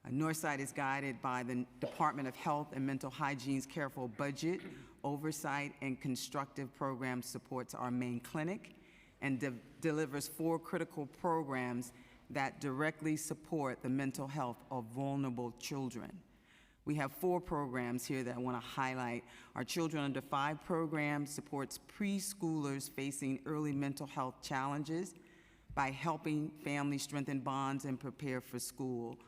Speaker 9: Northside is guided by the Department of Health and Mental Hygiene's careful budget, oversight, and constructive program supports our main clinic and delivers 4 critical programs that directly support the mental health of vulnerable children. We have 4 programs here that I want to highlight. Our Children Under 5 program supports preschoolers facing early mental health challenges by helping families strengthen bonds and prepare for school.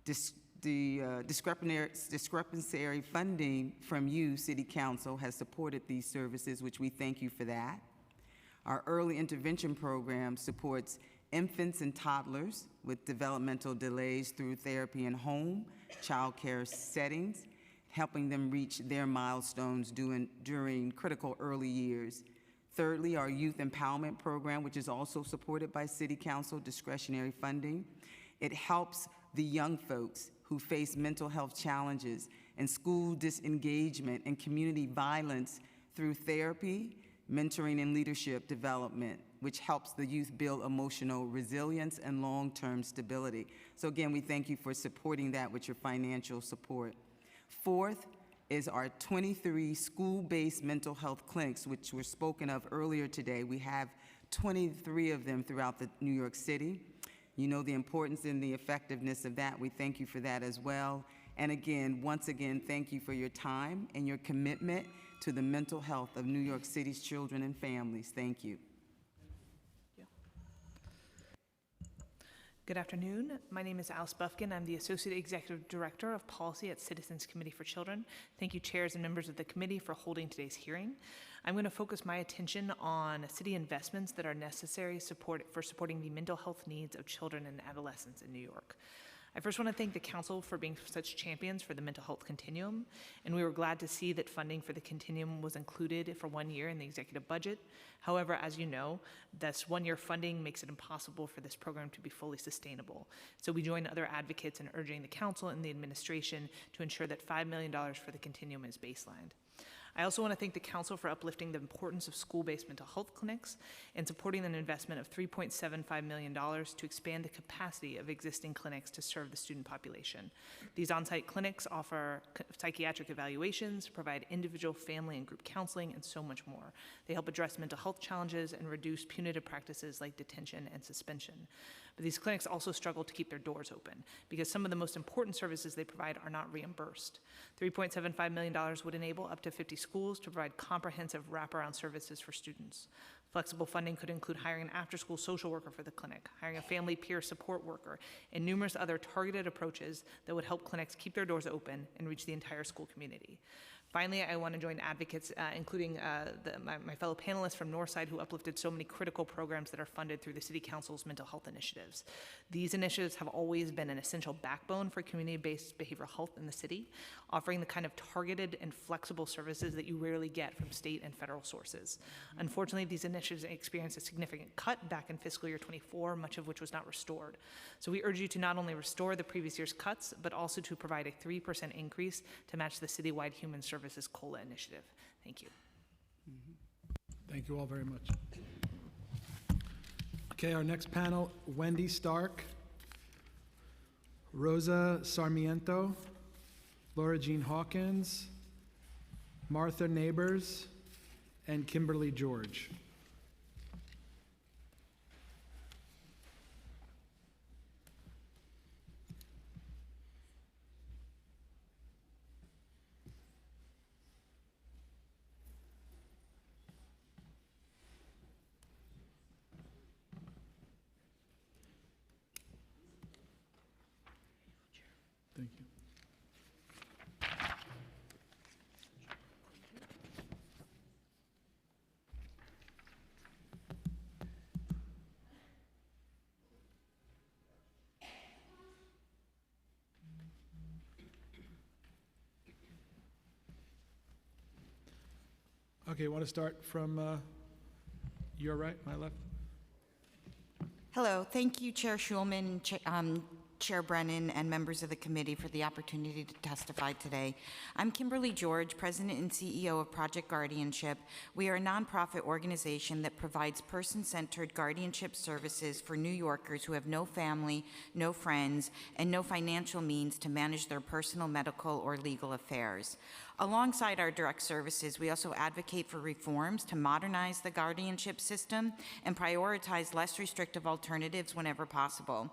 Speaker 9: Discrepancy funding from you, City Council, has supported these services, which we thank you for that. Our early intervention program supports infants and toddlers with developmental delays through therapy in home, child care settings, helping them reach their milestones during critical early years. Thirdly, our youth empowerment program, which is also supported by City Council discretionary funding. It helps the young folks who face mental health challenges and school disengagement and community violence through therapy, mentoring, and leadership development, which helps the youth build emotional resilience and long-term stability. So again, we thank you for supporting that with your financial support. Fourth is our 23 school-based mental health clinics, which were spoken of earlier today. We have 23 of them throughout New York City. You know the importance and the effectiveness of that. We thank you for that as well. And again, once again, thank you for your time and your commitment to the mental health of New York City's children and families. Thank you.
Speaker 16: Good afternoon. My name is Alice Bufkin. I'm the Associate Executive Director of Policy at Citizens Committee for Children. Thank you, chairs and members of the committee, for holding today's hearing. I'm going to focus my attention on city investments that are necessary for supporting the mental health needs of children and adolescents in New York. I first want to thank the council for being such champions for the mental health continuum, and we were glad to see that funding for the continuum was included for 1 year in the executive budget. However, as you know, this 1-year funding makes it impossible for this program to be fully sustainable. So we join other advocates in urging the council and the administration to ensure that $5 million for the continuum is baselined. I also want to thank the council for uplifting the importance of school-based mental health clinics and supporting an investment of $3.75 million to expand the capacity of existing clinics to serve the student population. These on-site clinics offer psychiatric evaluations, provide individual, family, and group counseling, and so much more. They help address mental health challenges and reduce punitive practices like detention and suspension. But these clinics also struggle to keep their doors open because some of the most important services they provide are not reimbursed. $3.75 million would enable up to 50 schools to provide comprehensive wraparound services for students. Flexible funding could include hiring an after-school social worker for the clinic, hiring a family peer support worker, and numerous other targeted approaches that would help clinics keep their doors open and reach the entire school community. Finally, I want to join advocates, including my fellow panelists from Northside, who uplifted so many critical programs that are funded through the City Council's mental health initiatives. These initiatives have always been an essential backbone for community-based behavioral health in the city, offering the kind of targeted and flexible services that you rarely get from state and federal sources. Unfortunately, these initiatives experienced a significant cut back in fiscal year 24, much of which was not restored. So we urge you to not only restore the previous year's cuts, but also to provide a 3% increase to match the citywide human services COLA initiative. Thank you.
Speaker 2: Thank you all very much. Okay, our next panel, Wendy Stark, Rosa Sarmiento, Laura Jean Hawkins, Martha Neighbors, and Kimberly George. Thank you. Okay, want to start from your right, my left?
Speaker 6: Hello, thank you, Chair Schulman, Chair Brennan, and members of the committee for the opportunity to testify today. I'm Kimberly George, President and CEO of Project Guardianship. We are a nonprofit organization that provides person-centered guardianship services for New Yorkers who have no family, no friends, and no financial means to manage their personal, medical, or legal affairs. Alongside our direct services, we also advocate for reforms to modernize the guardianship system and prioritize less restrictive alternatives whenever possible.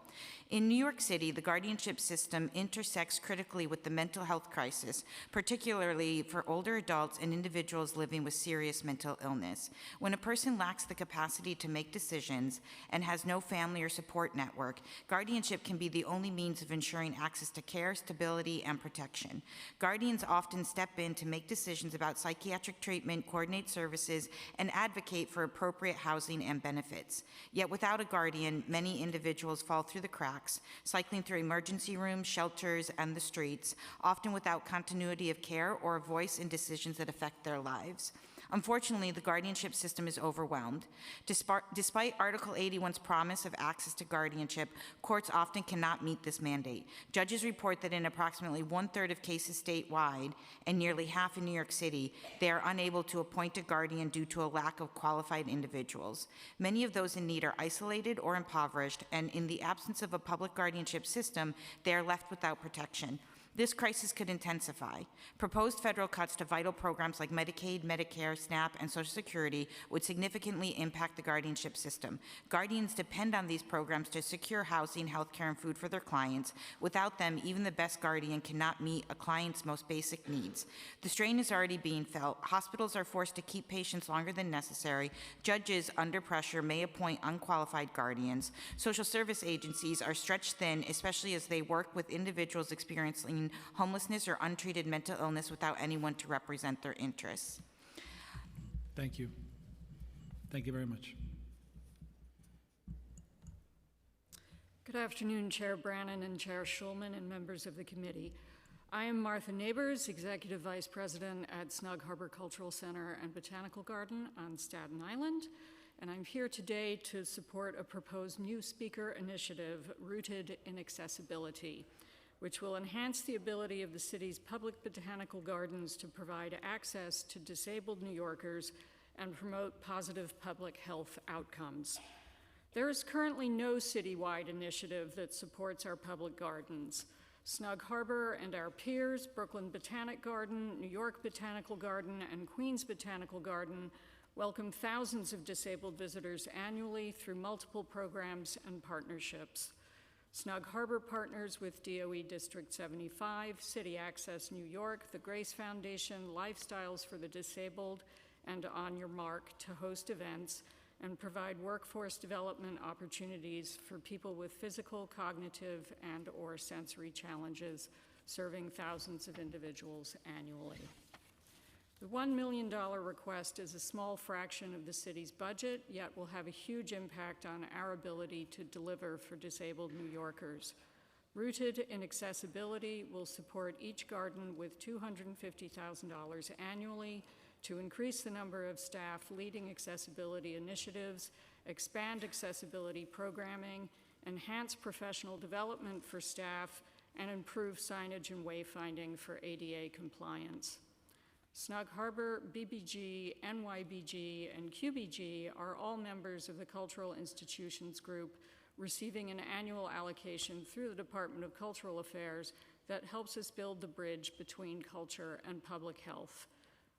Speaker 6: In New York City, the guardianship system intersects critically with the mental health crisis, particularly for older adults and individuals living with serious mental illness. When a person lacks the capacity to make decisions and has no family or support network, guardianship can be the only means of ensuring access to care, stability, and protection. Guardians often step in to make decisions about psychiatric treatment, coordinate services, and advocate for appropriate housing and benefits. Yet without a guardian, many individuals fall through the cracks, cycling through emergency rooms, shelters, and the streets, often without continuity of care or a voice in decisions that affect their lives. Unfortunately, the guardianship system is overwhelmed. Despite Article 81's promise of access to guardianship, courts often cannot meet this mandate. Judges report that in approximately 1/3 of cases statewide and nearly half in New York City, they are unable to appoint a guardian due to a lack of qualified individuals. Many of those in need are isolated or impoverished, and in the absence of a public guardianship system, they are left without protection. This crisis could intensify. Proposed federal cuts to vital programs like Medicaid, Medicare, SNAP, and Social Security would significantly impact the guardianship system. Guardians depend on these programs to secure housing, healthcare, and food for their clients. Without them, even the best guardian cannot meet a client's most basic needs. The strain is already being felt. Hospitals are forced to keep patients longer than necessary. Judges, under pressure, may appoint unqualified guardians. Social service agencies are stretched thin, especially as they work with individuals experiencing homelessness or untreated mental illness without anyone to represent their interests.
Speaker 2: Thank you. Thank you very much.
Speaker 8: Good afternoon, Chair Brannan and Chair Schulman and members of the committee. I am Martha Neighbors, Executive Vice President at Snug Harbor Cultural Center and Botanical Garden on Staten Island, and I'm here today to support a proposed new speaker initiative rooted in accessibility, which will enhance the ability of the city's public botanical gardens to provide access to disabled New Yorkers and promote positive public health outcomes. There is currently no citywide initiative that supports our public gardens. Snug Harbor and our peers, Brooklyn Botanic Garden, New York Botanical Garden, and Queens Botanical Garden, welcome thousands of disabled visitors annually through multiple programs and partnerships. Snug Harbor partners with DOE District 75, City Access New York, the Grace Foundation, Lifestyles for the Disabled, and On Your Mark to host events and provide workforce development opportunities for people with physical, cognitive, and/or sensory challenges, serving thousands of individuals annually. The $1 million request is a small fraction of the city's budget, yet will have a huge impact on our ability to deliver for disabled New Yorkers. Rooted in accessibility, will support each garden with $250,000 annually to increase the number of staff leading accessibility initiatives, expand accessibility programming, enhance professional development for staff, and improve signage and wayfinding for ADA compliance. Snug Harbor, BBG, NYBG, and QBG are all members of the Cultural Institutions Group, receiving an annual allocation through the Department of Cultural Affairs that helps us build the bridge between culture and public health.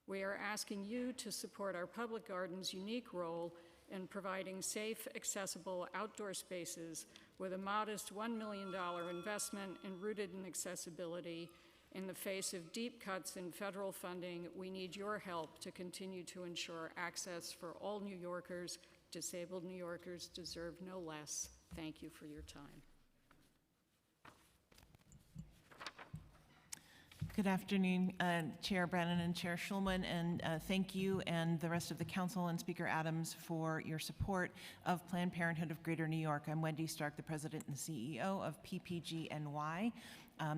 Speaker 8: We are asking you to support our public gardens' unique role in providing safe, accessible outdoor spaces with a modest $1 million investment rooted in accessibility. In the face of deep cuts in federal funding, we need your help to continue to ensure access for all New Yorkers. Disabled New Yorkers deserve no less. Thank you for your time.
Speaker 3: Good afternoon, Chair Brannan and Chair Schulman, and thank you and the rest of the council and Speaker Adams for your support of Planned Parenthood of Greater New York. I'm Wendy Stark, the President and CEO of PPG-NY.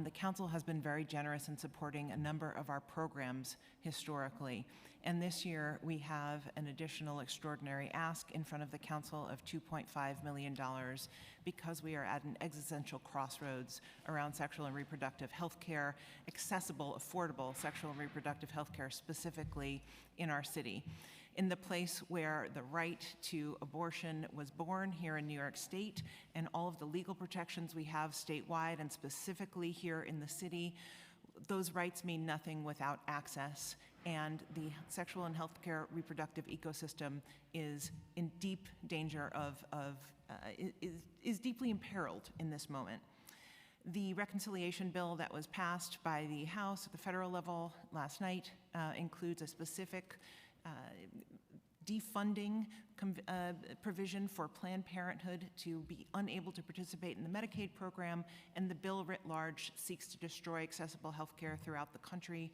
Speaker 3: The council has been very generous in supporting a number of our programs historically. And this year we have an additional extraordinary ask in front of the council of $2.5 million because we are at an existential crossroads around sexual and reproductive health care, accessible, affordable sexual and reproductive health care specifically in our city. In the place where the right to abortion was born here in New York State, and all of the legal protections we have statewide and specifically here in the city, those rights mean nothing without access, and the sexual and healthcare reproductive ecosystem is in deep danger is deeply imperiled in this moment. The reconciliation bill that was passed by the House at the federal level last night includes a specific defunding provision for Planned Parenthood to be unable to participate in the Medicaid program, and the bill writ large seeks to destroy accessible health care throughout the country.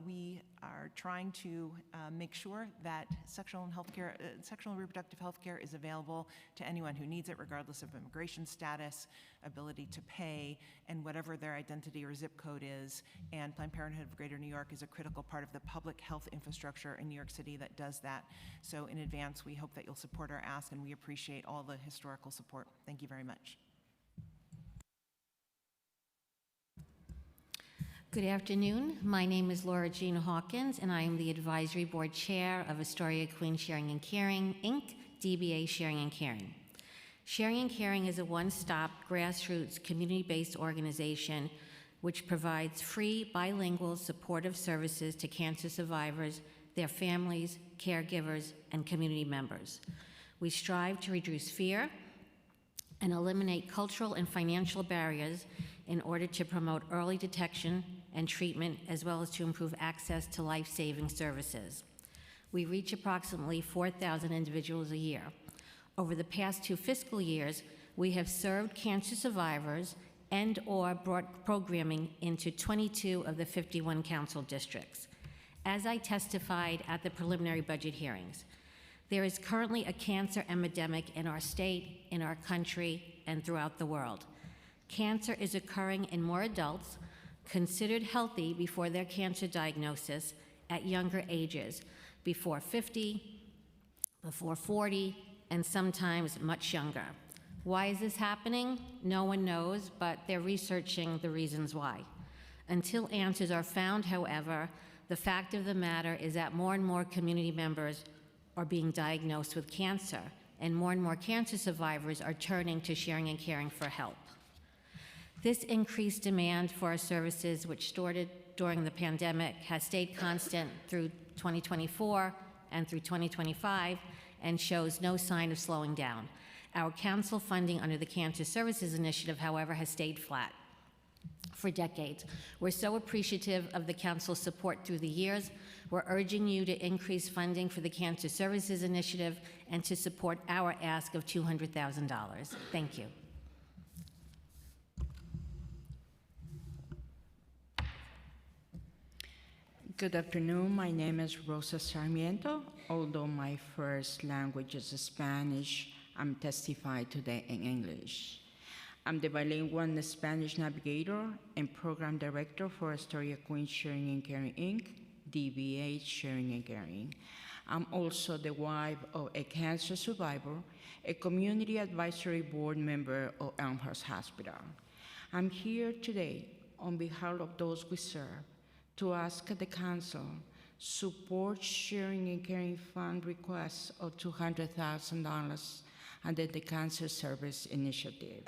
Speaker 3: We are trying to make sure that sexual and reproductive health care is available to anyone who needs it, regardless of immigration status, ability to pay, and whatever their identity or zip code is. And Planned Parenthood of Greater New York is a critical part of the public health infrastructure in New York City that does that. So in advance, we hope that you'll support our ask, and we appreciate all the historical support. Thank you very much.
Speaker 4: Good afternoon. My name is Laura Jean Hawkins, and I am the Advisory Board Chair of Astoria Queen Sharing and Caring, Inc., DBA Sharing and Caring. Sharing and Caring is a one-stop, grassroots, community-based organization which provides free, bilingual, supportive services to cancer survivors, their families, caregivers, and community members. We strive to reduce fear and eliminate cultural and financial barriers in order to promote early detection and treatment, as well as to improve access to life-saving services. We reach approximately 4,000 individuals a year. Over the past 2 fiscal years, we have served cancer survivors and/or brought programming into 22 of the 51 council districts. As I testified at the preliminary budget hearings, there is currently a cancer epidemic in our state, in our country, and throughout the world. Cancer is occurring in more adults considered healthy before their cancer diagnosis at younger ages, before 50, before 40, and sometimes much younger. Why is this happening? No one knows, but they're researching the reasons why. Until answers are found, however, the fact of the matter is that more and more community members are being diagnosed with cancer, and more cancer survivors are turning to Sharing and Caring for help. This increased demand for our services, which started during the pandemic, has stayed constant through 2024 and through 2025 and shows no sign of slowing down. Our council funding under the Cancer Services Initiative, however, has stayed flat. for decades. We're so appreciative of the council's support through the years. We're urging you to increase funding for the Cancer Services Initiative and to support our ask of $200,000. Thank you.
Speaker 7: Good afternoon. My name is Rosa Sarmiento. Although my first language is Spanish, I'm testifying today in English. I'm the bilingual Spanish navigator and program director for Astoria Queens Sharing and Caring, Inc., DBA Sharing and Caring. I'm also the wife of a cancer survivor, a community advisory board member of Elmhurst Hospital. I'm here today on behalf of those we serve to ask the council support Sharing and Caring Fund requests of $200,000 under the Cancer Service Initiative.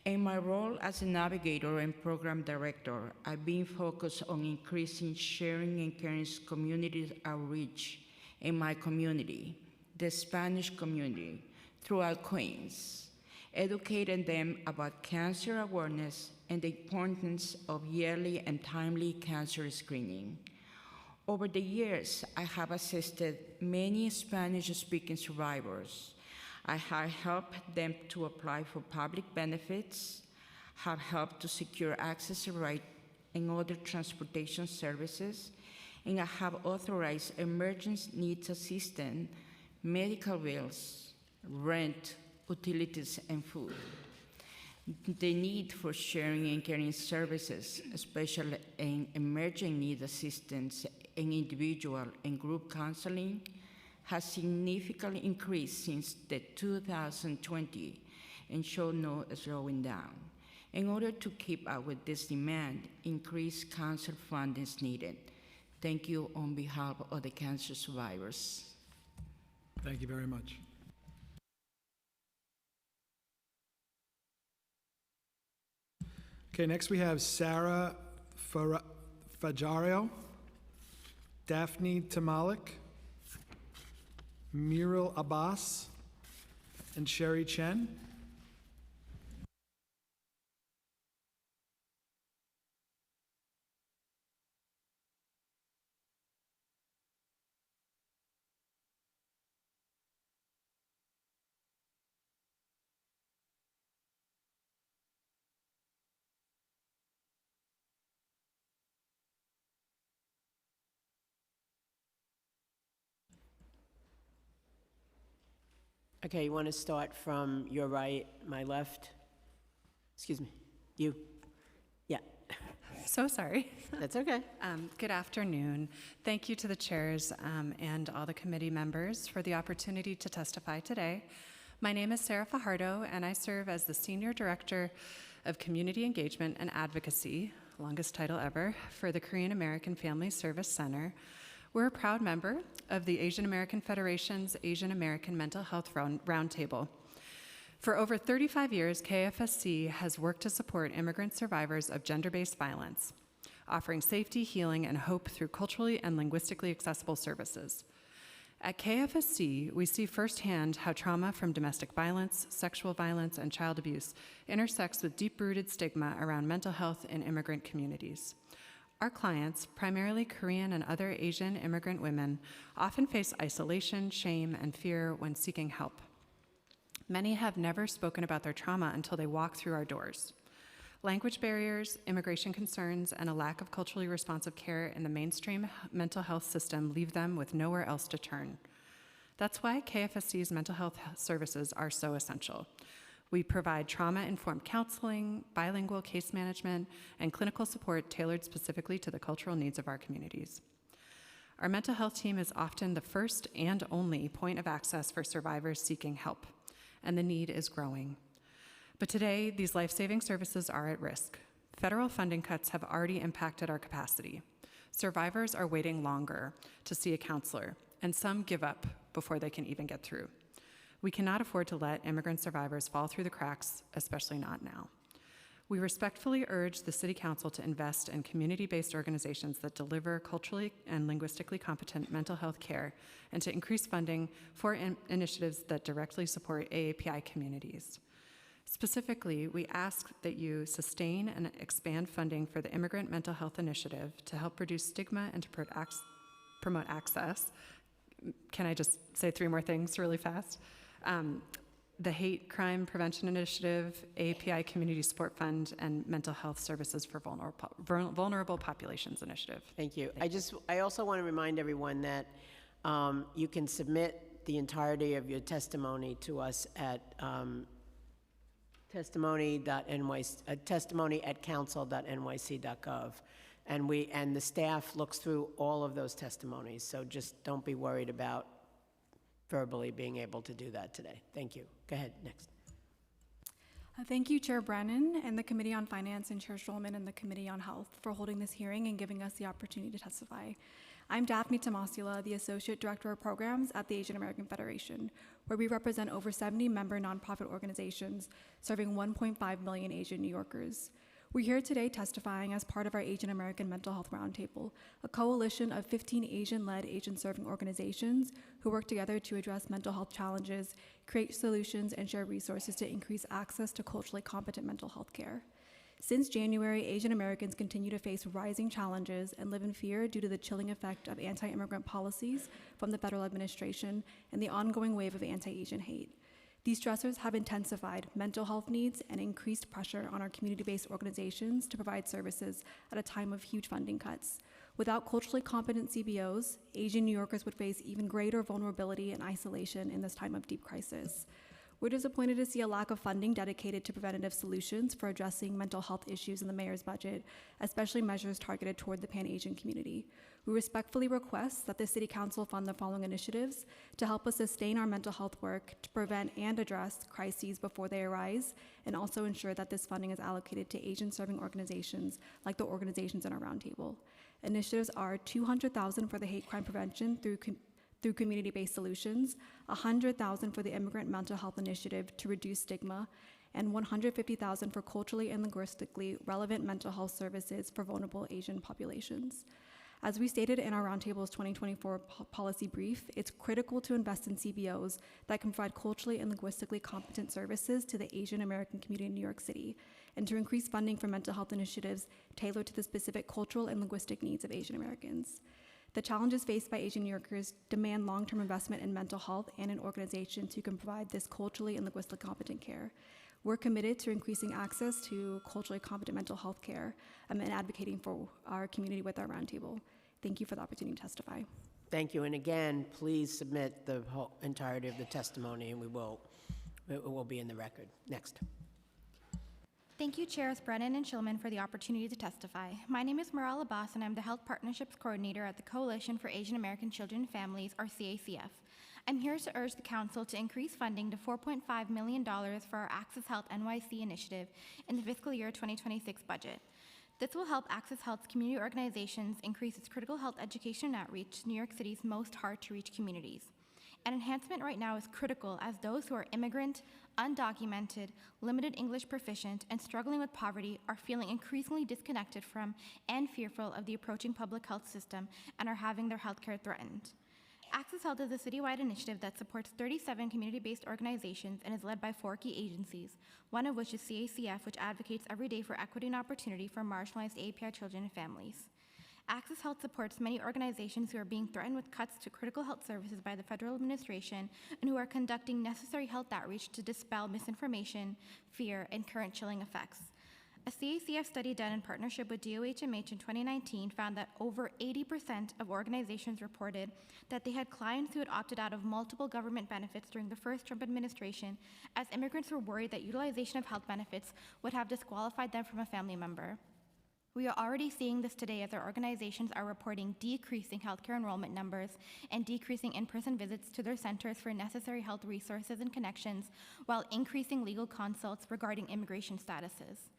Speaker 7: In my role as a navigator and program director, I've been focused on increasing Sharing and Caring's community outreach in my community, the Spanish community, throughout Queens, educating them about cancer awareness and the importance of yearly and timely cancer screening. Over the years, I have assisted many Spanish-speaking survivors. I have helped them to apply for public benefits, have helped to secure access to right and other transportation services, and I have authorized emergency needs assistance, medical bills, rent, utilities, and food. The need for Sharing and Caring services, especially in emerging need assistance and individual and group counseling, has significantly increased since the 2020 and show no slowing down. In order to keep up with this demand, increased cancer funding is needed. Thank you on behalf of the cancer survivors.
Speaker 2: Thank you very much. Okay, next we have Sarah Fajario, Daphne Tamalik, Miral Abbas, and Sherry Chen.
Speaker 17: Okay, you want to start from your right, my left? Excuse me, you? Yeah.
Speaker 19: So sorry.
Speaker 17: That's okay.
Speaker 19: Good afternoon. Thank you to the chairs and all the committee members for the opportunity to testify today. My name is Sarah Fajardo, and I serve as the Senior Director of Community Engagement and Advocacy, longest title ever, for the Korean American Family Service Center. We're a proud member of the Asian American Federation's Asian American Mental Health Roundtable. For over 35 years, KFSC has worked to support immigrant survivors of gender-based violence, offering safety, healing, and hope through culturally and linguistically accessible services. At KFSC, we see firsthand how trauma from domestic violence, sexual violence, and child abuse intersects with deep-rooted stigma around mental health in immigrant communities. Our clients, primarily Korean and other Asian immigrant women, often face isolation, shame, and fear when seeking help. Many have never spoken about their trauma until they walk through our doors. Language barriers, immigration concerns, and a lack of culturally responsive care in the mainstream mental health system leave them with nowhere else to turn. That's why KFSC's mental health services are so essential. We provide trauma-informed counseling, bilingual case management, and clinical support tailored specifically to the cultural needs of our communities. Our mental health team is often the first and only point of access for survivors seeking help, and the need is growing. But today, these life-saving services are at risk. Federal funding cuts have already impacted our capacity. Survivors are waiting longer to see a counselor, and some give up before they can even get through. We cannot afford to let immigrant survivors fall through the cracks, especially not now. We respectfully urge the City Council to invest in community-based organizations that deliver culturally and linguistically competent mental health care and to increase funding for initiatives that directly support AAPI communities. Specifically, we ask that you sustain and expand funding for the Immigrant Mental Health Initiative to help reduce stigma and to promote access. Can I just say 3 more things really fast? The Hate Crime Prevention Initiative, API Community Support Fund, and Mental Health Services for Vulnerable Populations Initiative.
Speaker 17: Thank you. I also want to remind everyone that you can submit the entirety of your testimony to us at testimony@council.nyc.gov. And the staff looks through all of those testimonies, so just don't be worried about verbally being able to do that today. Thank you. Go ahead, next.
Speaker 10: Thank you, Chair Brannan and the Committee on Finance and Chair Schulman and the Committee on Health for holding this hearing and giving us the opportunity to testify. I'm Daphne Tomasula, the Associate Director of Programs at the Asian American Federation, where we represent over 70 member nonprofit organizations serving 1.5 million Asian New Yorkers. We're here today testifying as part of our Asian American Mental Health Roundtable, a coalition of 15 Asian-led, Asian-serving organizations who work together to address mental health challenges, create solutions, and share resources to increase access to culturally competent mental health care. Since January, Asian Americans continue to face rising challenges and live in fear due to the chilling effect of anti-immigrant policies from the federal administration and the ongoing wave of anti-Asian hate. These stressors have intensified mental health needs and increased pressure on our community-based organizations to provide services at a time of huge funding cuts. Without culturally competent CBOs, Asian New Yorkers would face even greater vulnerability and isolation in this time of deep crisis. We're disappointed to see a lack of funding dedicated to preventative solutions for addressing mental health issues in the mayor's budget, especially measures targeted toward the Pan-Asian community. We respectfully request that the City Council fund the following initiatives to help us sustain our mental health work, to prevent and address crises before they arise, and also ensure that this funding is allocated to Asian-serving organizations like the organizations in our roundtable. Initiatives are $200,000 for the hate crime prevention through community-based solutions, $100,000 for the Immigrant Mental Health Initiative to reduce stigma, and $150,000 for culturally and linguistically relevant mental health services for vulnerable Asian populations. As we stated in our Roundtable's 2024 policy brief, it's critical to invest in CBOs that can provide culturally and linguistically competent services to the Asian American community in New York City, and to increase funding for mental health initiatives tailored to the specific cultural and linguistic needs of Asian Americans. The challenges faced by Asian New Yorkers demand long-term investment in mental health and in organizations who can provide this culturally and linguistically competent care. We're committed to increasing access to culturally competent mental health care and advocating for our community with our roundtable. Thank you for the opportunity to testify.
Speaker 17: Thank you, and again, please submit the whole entirety of the testimony, and it will be in the record. Next.
Speaker 18: Thank you, Chairs Brennan and Schulman, for the opportunity to testify. My name is Maral Abbas, and I'm the Health Partnerships Coordinator at the Coalition for Asian American Children and Families, or CACF. I'm here to urge the Council to increase funding to $4.5 million for our Access Health NYC initiative in the fiscal year 2026 budget. This will help Access Health's community organizations increase its critical health education and outreach to New York City's most hard-to-reach communities. An enhancement right now is critical as those who are immigrant, undocumented, limited English proficient, and struggling with poverty are feeling increasingly disconnected from and fearful of the approaching public health system and are having their health care threatened. Access Health is a citywide initiative that supports 37 community-based organizations and is led by 4 key agencies, one of which is CACF, which advocates every day for equity and opportunity for marginalized API children and families. Access Health supports many organizations who are being threatened with cuts to critical health services by the federal administration and who are conducting necessary health outreach to dispel misinformation, fear, and current chilling effects. A CACF study done in partnership with DOHMH in 2019 found that over 80% of organizations reported that they had clients who had opted out of multiple government benefits during the first Trump administration, as immigrants were worried that utilization of health benefits would have disqualified them from a family member. We are already seeing this today as our organizations are reporting decreasing healthcare enrollment numbers and decreasing in-person visits to their centers for necessary health resources and connections, while increasing legal consults regarding immigration statuses.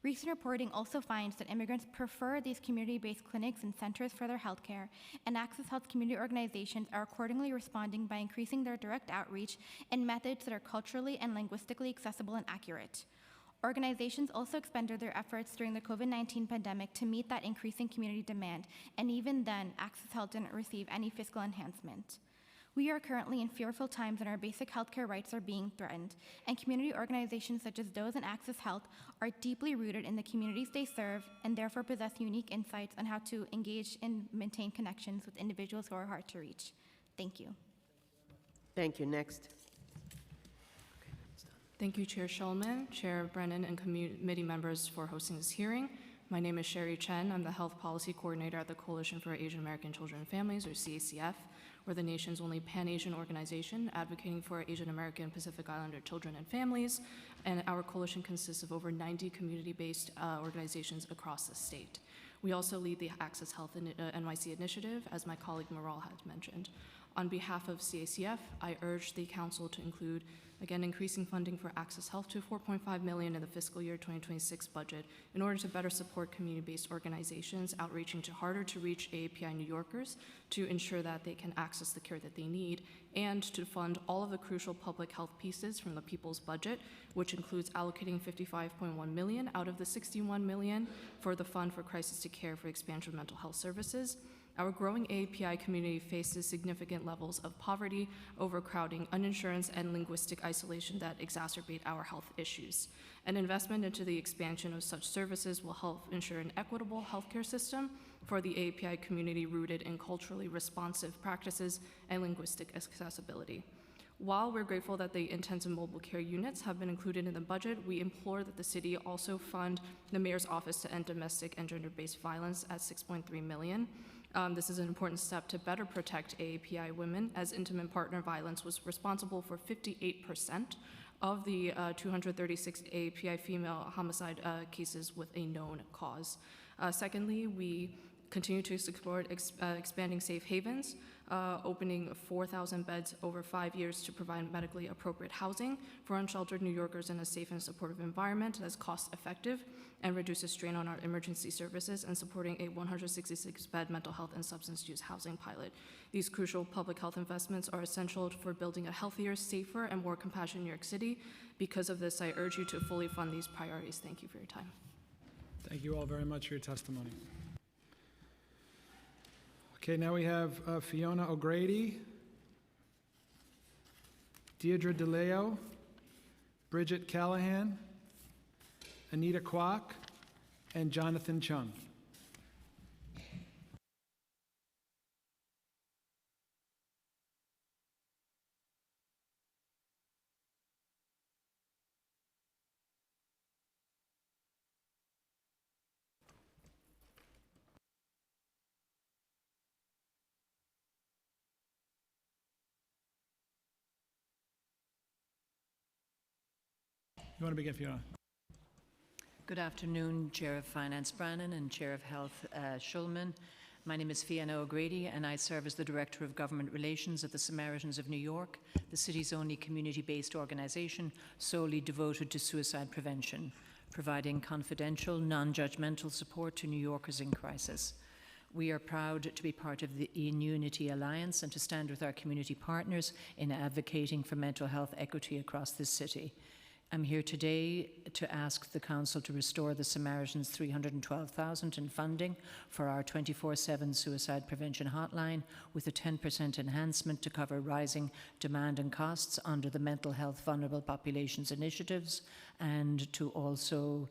Speaker 18: Recent reporting also finds that immigrants prefer these community-based clinics and centers for their healthcare, and Access Health community organizations are accordingly responding by increasing their direct outreach in methods that are culturally and linguistically accessible and accurate. Organizations also expended their efforts during the COVID-19 pandemic to meet that increasing community demand, and even then, Access Health didn't receive any fiscal enhancement. We are currently in fearful times when our basic healthcare rights are being threatened, and community organizations such as those in Access Health are deeply rooted in the communities they serve and therefore possess unique insights on how to engage and maintain connections with individuals who are hard to reach. Thank you.
Speaker 17: Thank you. Next.
Speaker 1: Thank you, Chair Schulman, Chair Brennan, and committee members for hosting this hearing. My name is Sherry Chen. I'm the Health Policy Coordinator at the Coalition for Asian American Children and Families, or CACF. We're the nation's only pan-Asian organization advocating for Asian American Pacific Islander children and families, and our coalition consists of over 90 community-based organizations across the state. We also lead the Access Health NYC initiative, as my colleague Maral had mentioned. On behalf of CACF, I urge the Council to include, again, increasing funding for Access Health to $4.5 million in the fiscal year 2026 budget in order to better support community-based organizations outreaching to harder-to-reach AAPI New Yorkers to ensure that they can access the care that they need, and to fund all of the crucial public health pieces from the people's budget, which includes allocating $55.1 million out of the $61 million for the Fund for Crisis to Care for Expansion of Mental Health Services. Our growing AAPI community faces significant levels of poverty, overcrowding, uninsurance, and linguistic isolation that exacerbate our health issues. An investment into the expansion of such services will help ensure an equitable healthcare system for the AAPI community rooted in culturally responsive practices and linguistic accessibility. While we're grateful that the intensive mobile care units have been included in the budget, we implore that the city also fund the Mayor's Office to End Domestic and Gender-Based Violence at $6.3 million. This is an important step to better protect AAPI women, as intimate partner violence was responsible for 58% of the 236 AAPI female homicide cases with a known cause. Secondly, we continue to explore expanding safe havens, opening 4,000 beds over 5 years to provide medically appropriate housing for unsheltered New Yorkers in a safe and supportive environment that's cost-effective and reduces strain on our emergency services, and supporting a 166-bed mental health and substance use housing pilot. These crucial public health investments are essential for building a healthier, safer, and more compassionate New York City. Because of this, I urge you to fully fund these priorities. Thank you for your time.
Speaker 2: Thank you all very much for your testimony. Okay, now we have Fiona O'Grady, Deirdre DeLeo, Bridget Callahan, Anita Kwok, and Jonathan Chung. You want to begin, Fiona?
Speaker 5: Good afternoon, Chair of Finance Brannan and Chair of Health Schulman. My name is Fiona O'Grady, and I serve as the Director of Government Relations at the Samaritans of New York, the city's only community-based organization solely devoted to suicide prevention, providing confidential, non-judgmental support to New Yorkers in crisis. We are proud to be part of the In Unity Alliance and to stand with our community partners in advocating for mental health equity across this city. I'm here today to ask the Council to restore the Samaritans $312,000 in funding for our 24/7 suicide prevention hotline, with a 10% enhancement to cover rising demand and costs under the Mental Health Vulnerable Populations Initiatives, and to also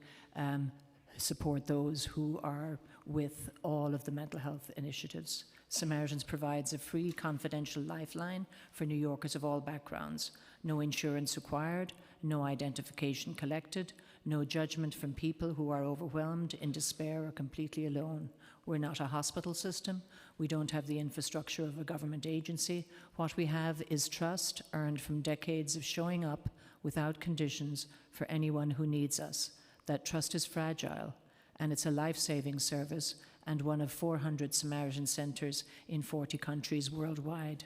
Speaker 5: support those who are with all of the mental health initiatives. Samaritans provides a free, confidential lifeline for New Yorkers of all backgrounds. No insurance required, no identification collected, no judgment from people who are overwhelmed, in despair, or completely alone. We're not a hospital system. We don't have the infrastructure of a government agency. What we have is trust earned from decades of showing up without conditions for anyone who needs us. That trust is fragile, and it's a life-saving service and one of 400 Samaritan centers in 40 countries worldwide.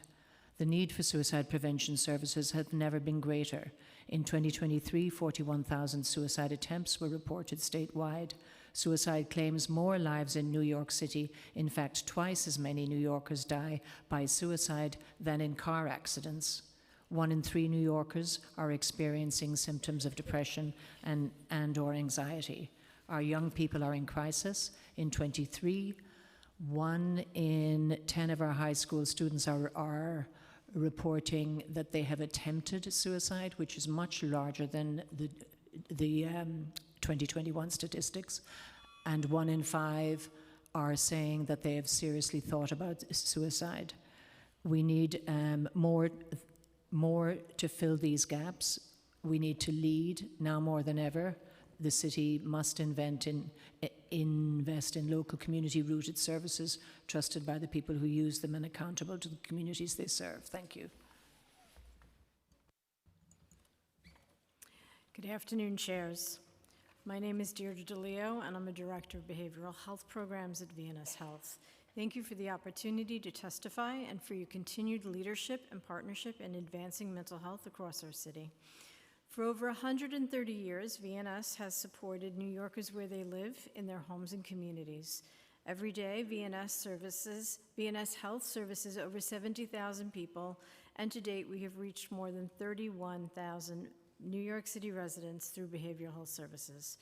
Speaker 5: The need for suicide prevention services has never been greater. In 2023, 41,000 suicide attempts were reported statewide. Suicide claims more lives in New York City. In fact, twice as many New Yorkers die by suicide than in car accidents. 1 in 3 New Yorkers are experiencing symptoms of depression and/or anxiety. Our young people are in crisis. In 23, 1 in 10 of our high school students are reporting that they have attempted suicide, which is much larger than the 2021 statistics, and 1 in 5 are saying that they have seriously thought about suicide. We need more to fill these gaps. We need to lead now more than ever. The city must invest in local community-rooted services trusted by the people who use them and accountable to the communities they serve. Thank you.
Speaker 11: Good afternoon, chairs. My name is Deirdre DeLeo, and I'm a Director of Behavioral Health Programs at VNS Health. Thank you for the opportunity to testify and for your continued leadership and partnership in advancing mental health across our city. For over 130 years, VNS has supported New Yorkers where they live, in their homes and communities. Every day, VNS Health services over 70,000 people, and to date, we have reached more than 31,000 New York City residents through behavioral health services.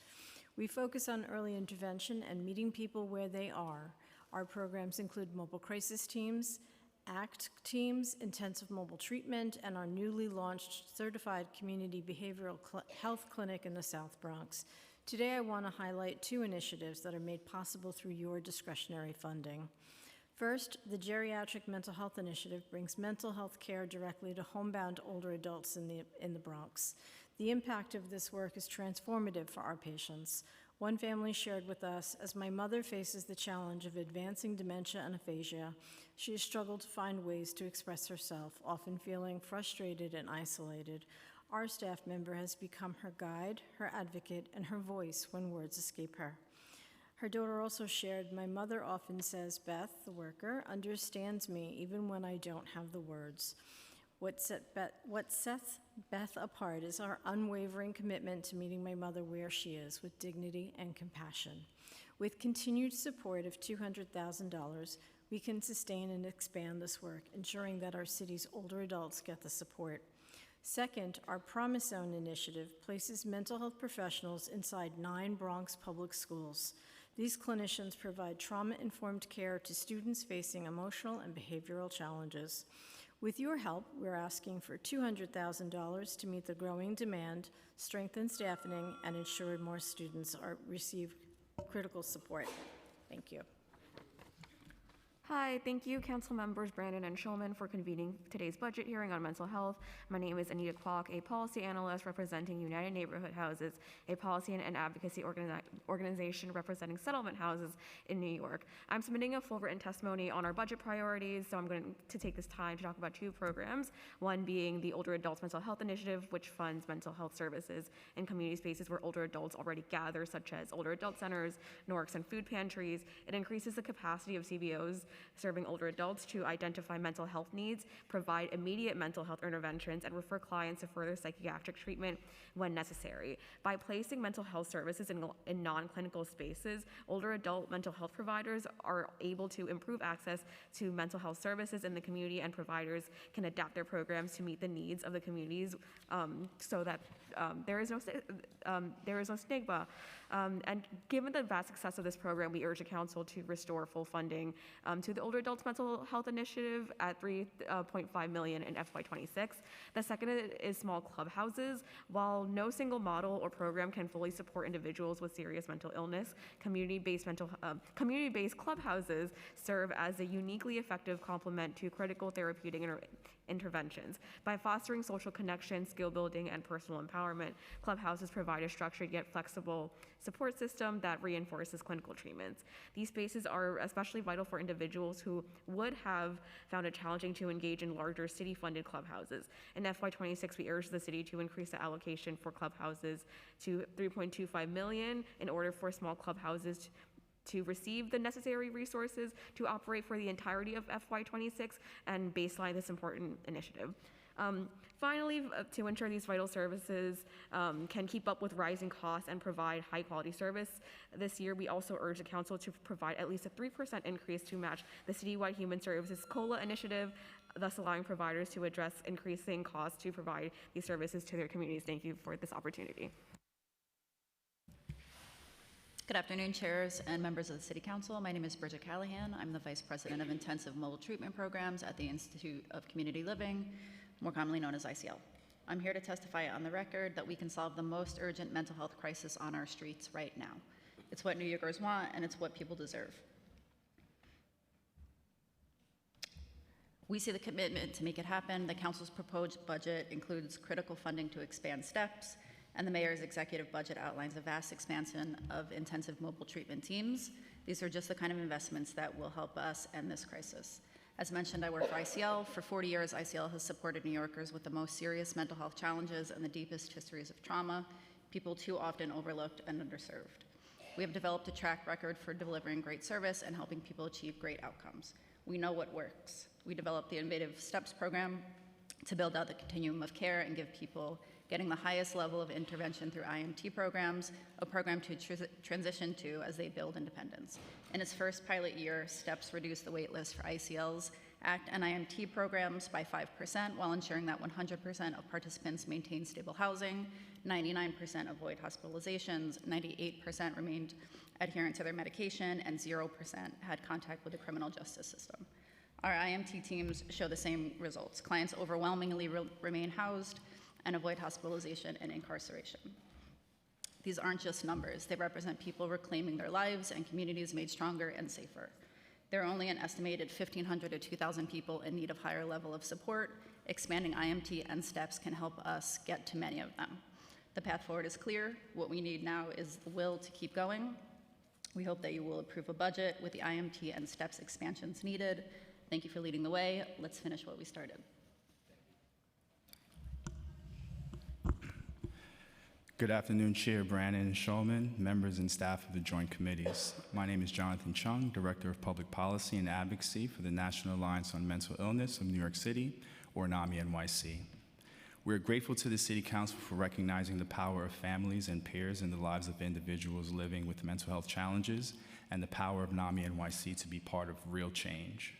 Speaker 11: We focus on early intervention and meeting people where they are. Our programs include mobile crisis teams, ACT teams, intensive mobile treatment, and our newly launched certified community behavioral health clinic in the South Bronx. Today, I want to highlight 2 initiatives that are made possible through your discretionary funding. First, the Geriatric Mental Health Initiative brings mental health care directly to homebound older adults in the Bronx. The impact of this work is transformative for our patients. One family shared with us, as my mother faces the challenge of advancing dementia and aphasia, she has struggled to find ways to express herself, often feeling frustrated and isolated. Our staff member has become her guide, her advocate, and her voice when words escape her. Her daughter also shared, my mother often says, Beth, the worker, understands me even when I don't have the words. What sets Beth apart is our unwavering commitment to meeting my mother where she is with dignity and compassion. With continued support of $200,000, we can sustain and expand this work, ensuring that our city's older adults get the support. Second, our Promise Zone initiative places mental health professionals inside 9 Bronx public schools. These clinicians provide trauma-informed care to students facing emotional and behavioral challenges. With your help, we're asking for $200,000 to meet the growing demand, strengthen staffing, and ensure more students receive critical support. Thank you.
Speaker 20: Hi, thank you, Council Members Brandon and Schulman, for convening today's budget hearing on mental health. My name is Anita Kwok, a policy analyst representing United Neighborhood Houses, a policy and advocacy organization representing settlement houses in New York. I'm submitting a full written testimony on our budget priorities, so I'm going to take this time to talk about 2 programs, one being the Older Adults Mental Health Initiative, which funds mental health services in community spaces where older adults already gather, such as older adult centers, NORCs, and food pantries. It increases the capacity of CBOs serving older adults to identify mental health needs, provide immediate mental health interventions, and refer clients to further psychiatric treatment when necessary. By placing mental health services in non-clinical spaces, older adult mental health providers are able to improve access to mental health services in the community, and providers can adapt their programs to meet the needs of the communities so that there is no stigma. And given the vast success of this program, we urge the council to restore full funding to the Older Adults Mental Health Initiative at $3.5 million in FY26. The second is small clubhouses. While no single model or program can fully support individuals with serious mental illness, community-based clubhouses serve as a uniquely effective complement to critical therapeutic interventions. By fostering social connection, skill building, and personal empowerment, clubhouses provide a structured yet flexible support system that reinforces clinical treatments. These spaces are especially vital for individuals who would have found it challenging to engage in larger city-funded clubhouses. In FY26, we urge the city to increase the allocation for clubhouses to $3.25 million in order for small clubhouses to receive the necessary resources to operate for the entirety of FY26 and baseline this important initiative. Finally, to ensure these vital services can keep up with rising costs and provide high quality service, this year we also urge the council to provide at least a 3% increase to match the citywide human services COLA initiative, thus allowing providers to address increasing costs to provide these services to their communities. Thank you for this opportunity.
Speaker 21: Good afternoon, chairs and members of the City Council. My name is Bridget Callahan. I'm the Vice President of Intensive Mobile Treatment Programs at the Institute of Community Living, more commonly known as ICL. I'm here to testify on the record that we can solve the most urgent mental health crisis on our streets right now. It's what New Yorkers want, and it's what people deserve. We see the commitment to make it happen. The Council's proposed budget includes critical funding to expand STEPS, and the Mayor's executive budget outlines a vast expansion of intensive mobile treatment teams. These are just the kind of investments that will help us end this crisis. As mentioned, I work for ICL. For 40 years, ICL has supported New Yorkers with the most serious mental health challenges and the deepest histories of trauma, people too often overlooked and underserved. We have developed a track record for delivering great service and helping people achieve great outcomes. We know what works. We developed the Innovative STEPS program to build out the continuum of care and give people getting the highest level of intervention through IMT programs, a program to transition to as they build independence. In its first pilot year, STEPS reduced the wait list for ICL's ACT and IMT programs by 5%, while ensuring that 100% of participants maintained stable housing, 99% avoid hospitalizations, 98% remained adherent to their medication, and 0% had contact with the criminal justice system. Our IMT teams show the same results. Clients overwhelmingly remain housed and avoid hospitalization and incarceration. These aren't just numbers. They represent people reclaiming their lives and communities made stronger and safer. There are only an estimated 1,500 to 2,000 people in need of higher level of support. Expanding IMT and STEPS can help us get to many of them. The path forward is clear. What we need now is the will to keep going. We hope that you will approve a budget with the IMT and STEPS expansions needed. Thank you for leading the way. Let's finish what we started.
Speaker 22: Good afternoon, Chair Brannon and Shulman, members and staff of the Joint Committees. My name is Jonathan Chung, Director of Public Policy and Advocacy for the National Alliance on Mental Illness of New York City, or NAMI NYC. We are grateful to the City Council for recognizing the power of families and peers in the lives of individuals living with mental health challenges and the power of NAMI NYC to be part of real change.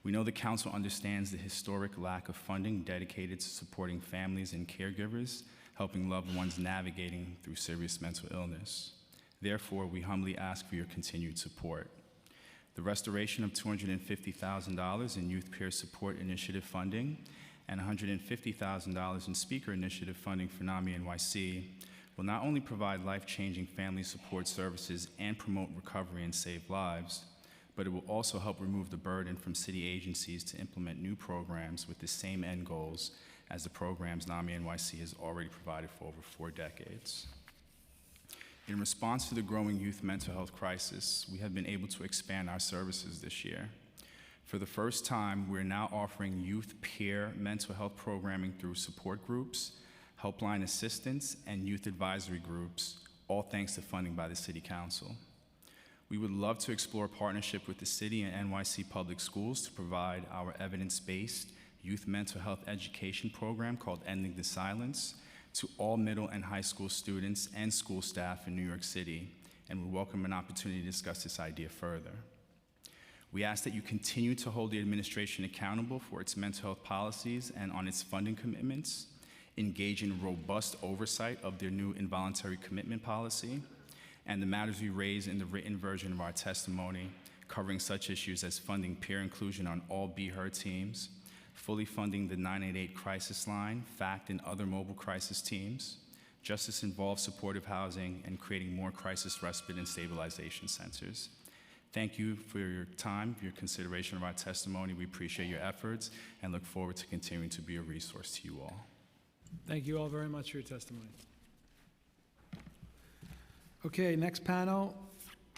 Speaker 22: We know the Council understands the historic lack of funding dedicated to supporting families and caregivers, helping loved ones navigating through serious mental illness. Therefore, we humbly ask for your continued support. The restoration of $250,000 in Youth Peer Support Initiative funding and $150,000 in Speaker Initiative funding for NAMI NYC will not only provide life-changing family support services and promote recovery and save lives, but it will also help remove the burden from city agencies to implement new programs with the same end goals as the programs NAMI NYC has already provided for over 4 decades. In response to the growing youth mental health crisis, we have been able to expand our services this year. For the first time, we're now offering youth peer mental health programming through support groups, helpline assistance, and youth advisory groups, all thanks to funding by the City Council. We would love to explore partnership with the City and NYC Public Schools to provide our evidence-based youth mental health education program called Ending the Silence to all middle and high school students and school staff in New York City, and we welcome an opportunity to discuss this idea further. We ask that you continue to hold the administration accountable for its mental health policies and on its funding commitments, engage in robust oversight of their new involuntary commitment policy, and the matters we raise in the written version of our testimony, covering such issues as funding peer inclusion on all Be Heard teams, fully funding the 988 crisis line, FACT, and other mobile crisis teams, justice-involved supportive housing, and creating more crisis respite and stabilization centers. Thank you for your time, for your consideration of our testimony. We appreciate your efforts and look forward to continuing to be a resource to you all.
Speaker 2: Thank you all very much for your testimony. Okay, next panel,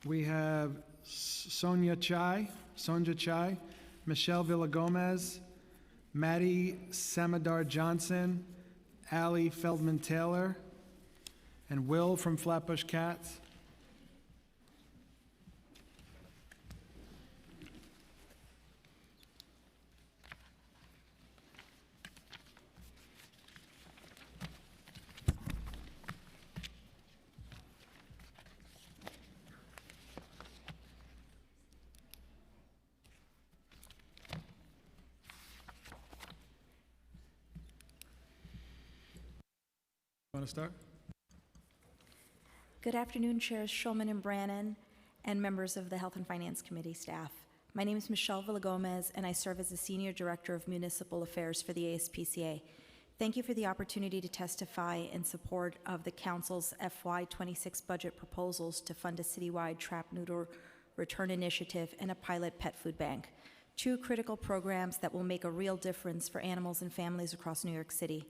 Speaker 2: we have Sonja Chai, Michelle Villagomez, Maddie Samadar Johnson, Allie Feldman Taylor, and Will from Flatbush Cats. Want to start?
Speaker 12: Good afternoon, Chairs Schulman and Brannon, and members of the Health and Finance Committee staff. My name is Michelle Villagomez, and I serve as the Senior Director of Municipal Affairs for the ASPCA. Thank you for the opportunity to testify in support of the Council's FY26 budget proposals to fund a citywide trap neuter return initiative and a pilot pet food bank, two critical programs that will make a real difference for animals and families across New York City.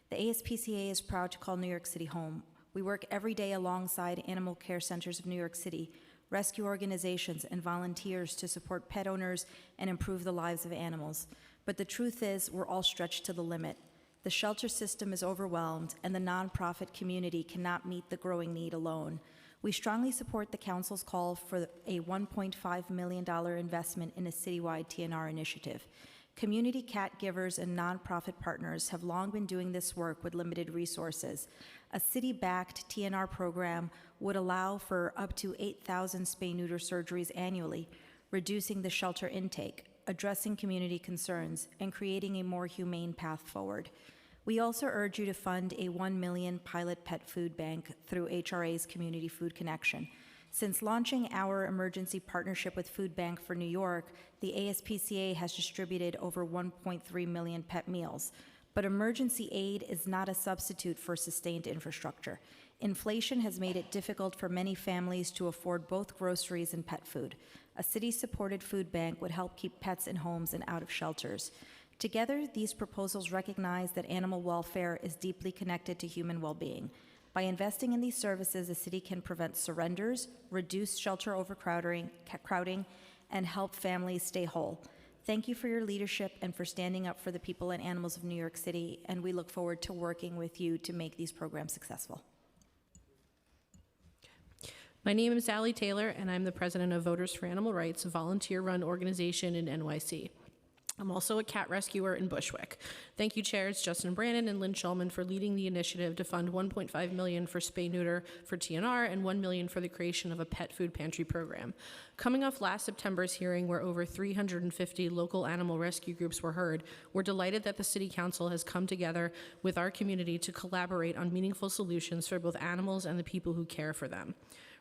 Speaker 12: The ASPCA is proud to call New York City home. We work every day alongside animal care centers of New York City, rescue organizations, and volunteers to support pet owners and improve the lives of animals. But the truth is, we're all stretched to the limit. The shelter system is overwhelmed, and the nonprofit community cannot meet the growing need alone. We strongly support the Council's call for a $1.5 million investment in a citywide TNR initiative. Community cat givers and nonprofit partners have long been doing this work with limited resources. A city-backed TNR program would allow for up to 8,000 spay-neuter surgeries annually, reducing the shelter intake, addressing community concerns, and creating a more humane path forward. We also urge you to fund a $1 million pilot pet food bank through HRA's Community Food Connection. Since launching our emergency partnership with Food Bank for New York, the ASPCA has distributed over 1.3 million pet meals. But emergency aid is not a substitute for sustained infrastructure. Inflation has made it difficult for many families to afford both groceries and pet food. A city-supported food bank would help keep pets in homes and out of shelters. Together, these proposals recognize that animal welfare is deeply connected to human well-being. By investing in these services, the city can prevent surrenders, reduce shelter overcrowding, and help families stay whole. Thank you for your leadership and for standing up for the people and animals of New York City, and we look forward to working with you to make these programs successful.
Speaker 13: My name is Allie Taylor, and I'm the president of Voters for Animal Rights, a volunteer-run organization in NYC. I'm also a cat rescuer in Bushwick. Thank you, Chairs Justin Brannon and Lynn Shulman, for leading the initiative to fund $1.5 million for spay-neuter for TNR and $1 million for the creation of a pet food pantry program. Coming off last September's hearing, where over 350 local animal rescue groups were heard, we're delighted that the City Council has come together with our community to collaborate on meaningful solutions for both animals and the people who care for them.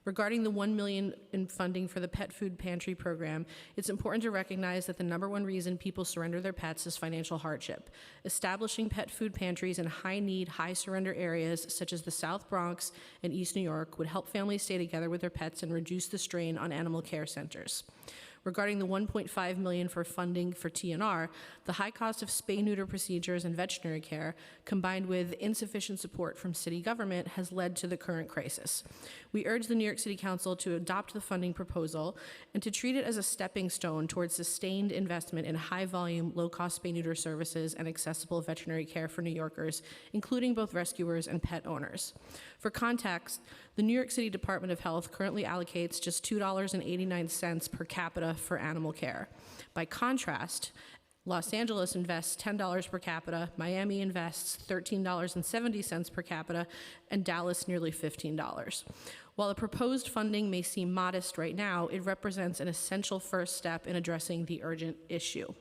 Speaker 13: Regarding the $1 million in funding for the pet food pantry program, it's important to recognize that the number one reason people surrender their pets is financial hardship. Establishing pet food pantries in high-need, high-surrender areas such as the South Bronx and East New York would help families stay together with their pets and reduce the strain on animal care centers. Regarding the $1.5 million for funding for TNR, the high cost of spay-neuter procedures and veterinary care, combined with insufficient support from city government, has led to the current crisis. We urge the New York City Council to adopt the funding proposal and to treat it as a stepping stone towards sustained investment in high-volume, low-cost spay-neuter services and accessible veterinary care for New Yorkers, including both rescuers and pet owners. For context, the New York City Department of Health currently allocates just $2.89 per capita for animal care. By contrast, Los Angeles invests $10 per capita, Miami invests $13.70 per capita, and Dallas nearly $15. While the proposed funding may seem modest right now, it represents an essential first step in addressing the urgent issue.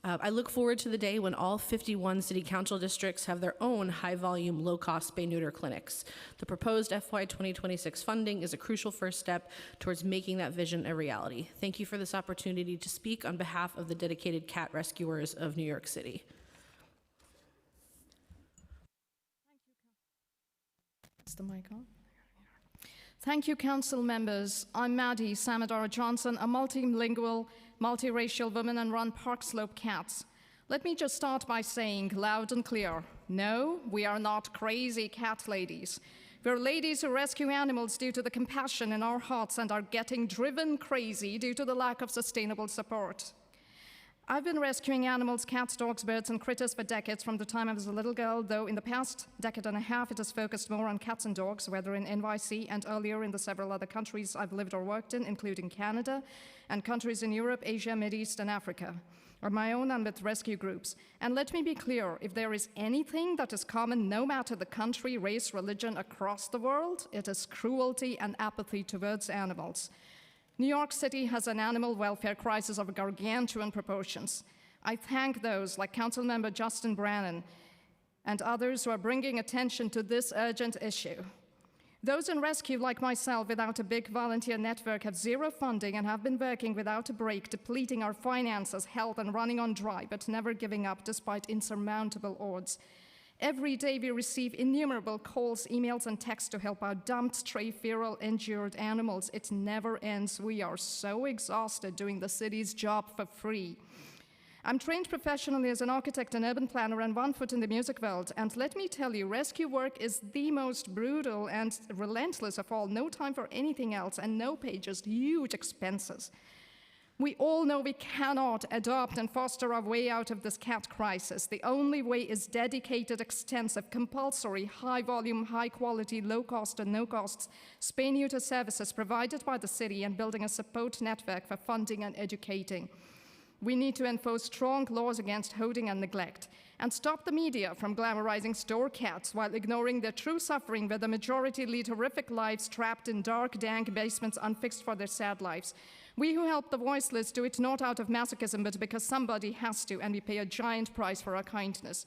Speaker 13: I look forward to the day when all 51 city council districts have their own high-volume, low-cost spay-neuter clinics. The proposed FY 2026 funding is a crucial first step towards making that vision a reality. Thank you for this opportunity to speak on behalf of the dedicated cat rescuers of New York City.
Speaker 1: Is the mic on? Thank you, council members. I'm Maddie Samadora Johnson, a multilingual, multiracial woman and run Park Slope Cats. Let me just start by saying loud and clear, no, we are not crazy cat ladies. We're ladies who rescue animals due to the compassion in our hearts and are getting driven crazy due to the lack of sustainable support. I've been rescuing animals, cats, dogs, birds, and critters for decades from the time I was a little girl, though in the past decade and a half it has focused more on cats and dogs, whether in NYC and earlier in the several other countries I've lived or worked in, including Canada and countries in Europe, Asia, Mideast, and Africa, or my own and with rescue groups. And let me be clear, if there is anything that is common no matter the country, race, religion across the world, it is cruelty and apathy towards animals. New York City has an animal welfare crisis of gargantuan proportions. I thank those like Councilmember Justin Brannon
Speaker 14: and others who are bringing attention to this urgent issue. Those in rescue, like myself, without a big volunteer network, have zero funding and have been working without a break, depleting our finances, health, and running on dry, but never giving up despite insurmountable odds. Every day we receive innumerable calls, emails, and texts to help our dumped, stray, feral, injured animals. It never ends. We are so exhausted doing the city's job for free. I'm trained professionally as an architect and urban planner and one foot in the music world. And let me tell you, rescue work is the most brutal and relentless of all. No time for anything else and no pay, just huge expenses. We all know we cannot adopt and foster our way out of this cat crisis. The only way is dedicated, extensive, compulsory, high volume, high quality, low cost and no costs spay-neuter services provided by the city and building a support network for funding and educating. We need to enforce strong laws against hoarding and neglect and stop the media from glamorizing store cats while ignoring their true suffering, where the majority lead horrific lives trapped in dark, dank basements unfixed for their sad lives. We who help the voiceless do it not out of masochism, but because somebody has to, and we pay a giant price for our kindness.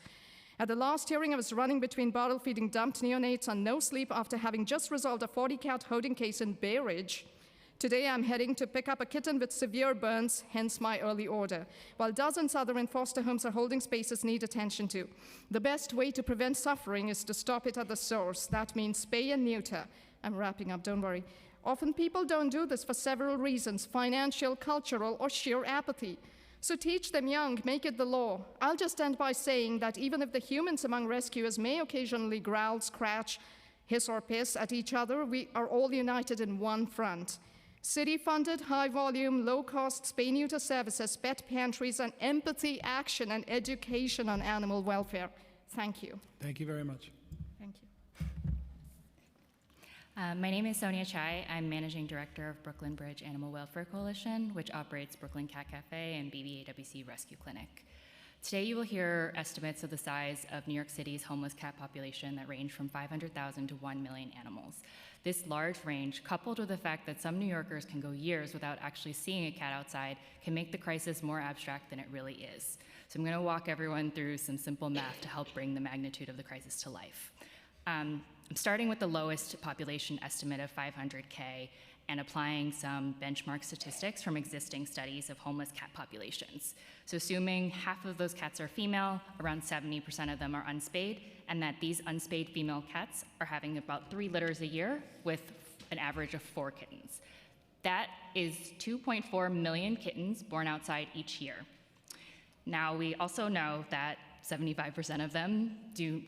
Speaker 14: At the last hearing, I was running between bottle-feeding dumped neonates on no sleep after having just resolved a 40-cat hoarding case in Bay Ridge. Today, I'm heading to pick up a kitten with severe burns, hence my early order, while dozens other in foster homes or holding spaces need attention to. The best way to prevent suffering is to stop it at the source. That means spay and neuter. I'm wrapping up, don't worry. Often people don't do this for several reasons: financial, cultural, or sheer apathy. So teach them young, make it the law. I'll just end by saying that even if the humans among rescuers may occasionally growl, scratch, hiss or piss at each other, we are all united in one front. City-funded, high-volume, low-cost spay-neuter services, pet pantries, and empathy, action, and education on animal welfare. Thank you.
Speaker 2: Thank you very much.
Speaker 15: Thank you. My name is Sonia Chai. I'm Managing Director of Brooklyn Bridge Animal Welfare Coalition, which operates Brooklyn Cat Cafe and BBAWC Rescue Clinic. Today you will hear estimates of the size of New York City's homeless cat population that range from 500,000 to 1 million animals. This large range, coupled with the fact that some New Yorkers can go years without actually seeing a cat outside, can make the crisis more abstract than it really is. So I'm going to walk everyone through some simple math to help bring the magnitude of the crisis to life. I'm starting with the lowest population estimate of 500K and applying some benchmark statistics from existing studies of homeless cat populations. So assuming half of those cats are female, around 70% of them are unspayed, and that these unspayed female cats are having about 3 litters a year with an average of 4 kittens. That is 2.4 million kittens born outside each year. Now, we also know that 75% of them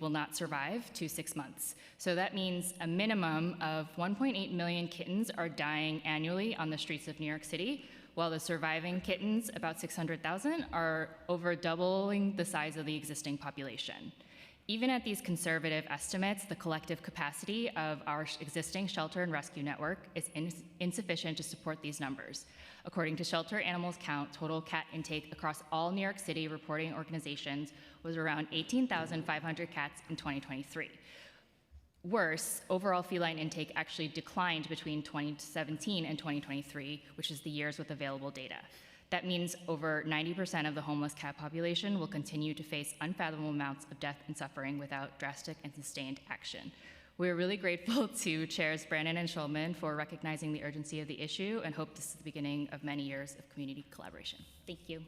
Speaker 15: will not survive to 6 months. So that means a minimum of 1.8 million kittens are dying annually on the streets of New York City, while the surviving kittens, about 600,000, are over doubling the size of the existing population. Even at these conservative estimates, the collective capacity of our existing shelter and rescue network is insufficient to support these numbers. According to Shelter Animals Count, total cat intake across all New York City reporting organizations was around 18,500 cats in 2023. Worse, overall feline intake actually declined between 2017 and 2023, which is the years with available data. That means over 90% of the homeless cat population will continue to face unfathomable amounts of death and suffering without drastic and sustained action. We're really grateful to Chairs Brannon and Schulman for recognizing the urgency of the issue and hope this is the beginning of many years of community collaboration. Thank you.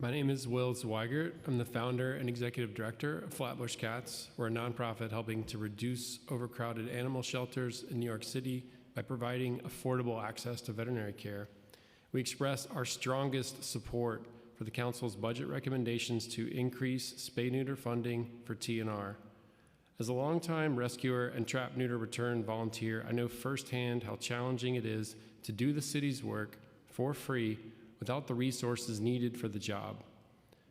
Speaker 23: My name is Will Zweigert. I'm the founder and executive director of Flatbush Cats. We're a nonprofit helping to reduce overcrowded animal shelters in New York City by providing affordable access to veterinary care. We express our strongest support for the Council's budget recommendations to increase spay-neuter funding for TNR. As a longtime rescuer and trap-neuter return volunteer, I know firsthand how challenging it is to do the city's work for free without the resources needed for the job.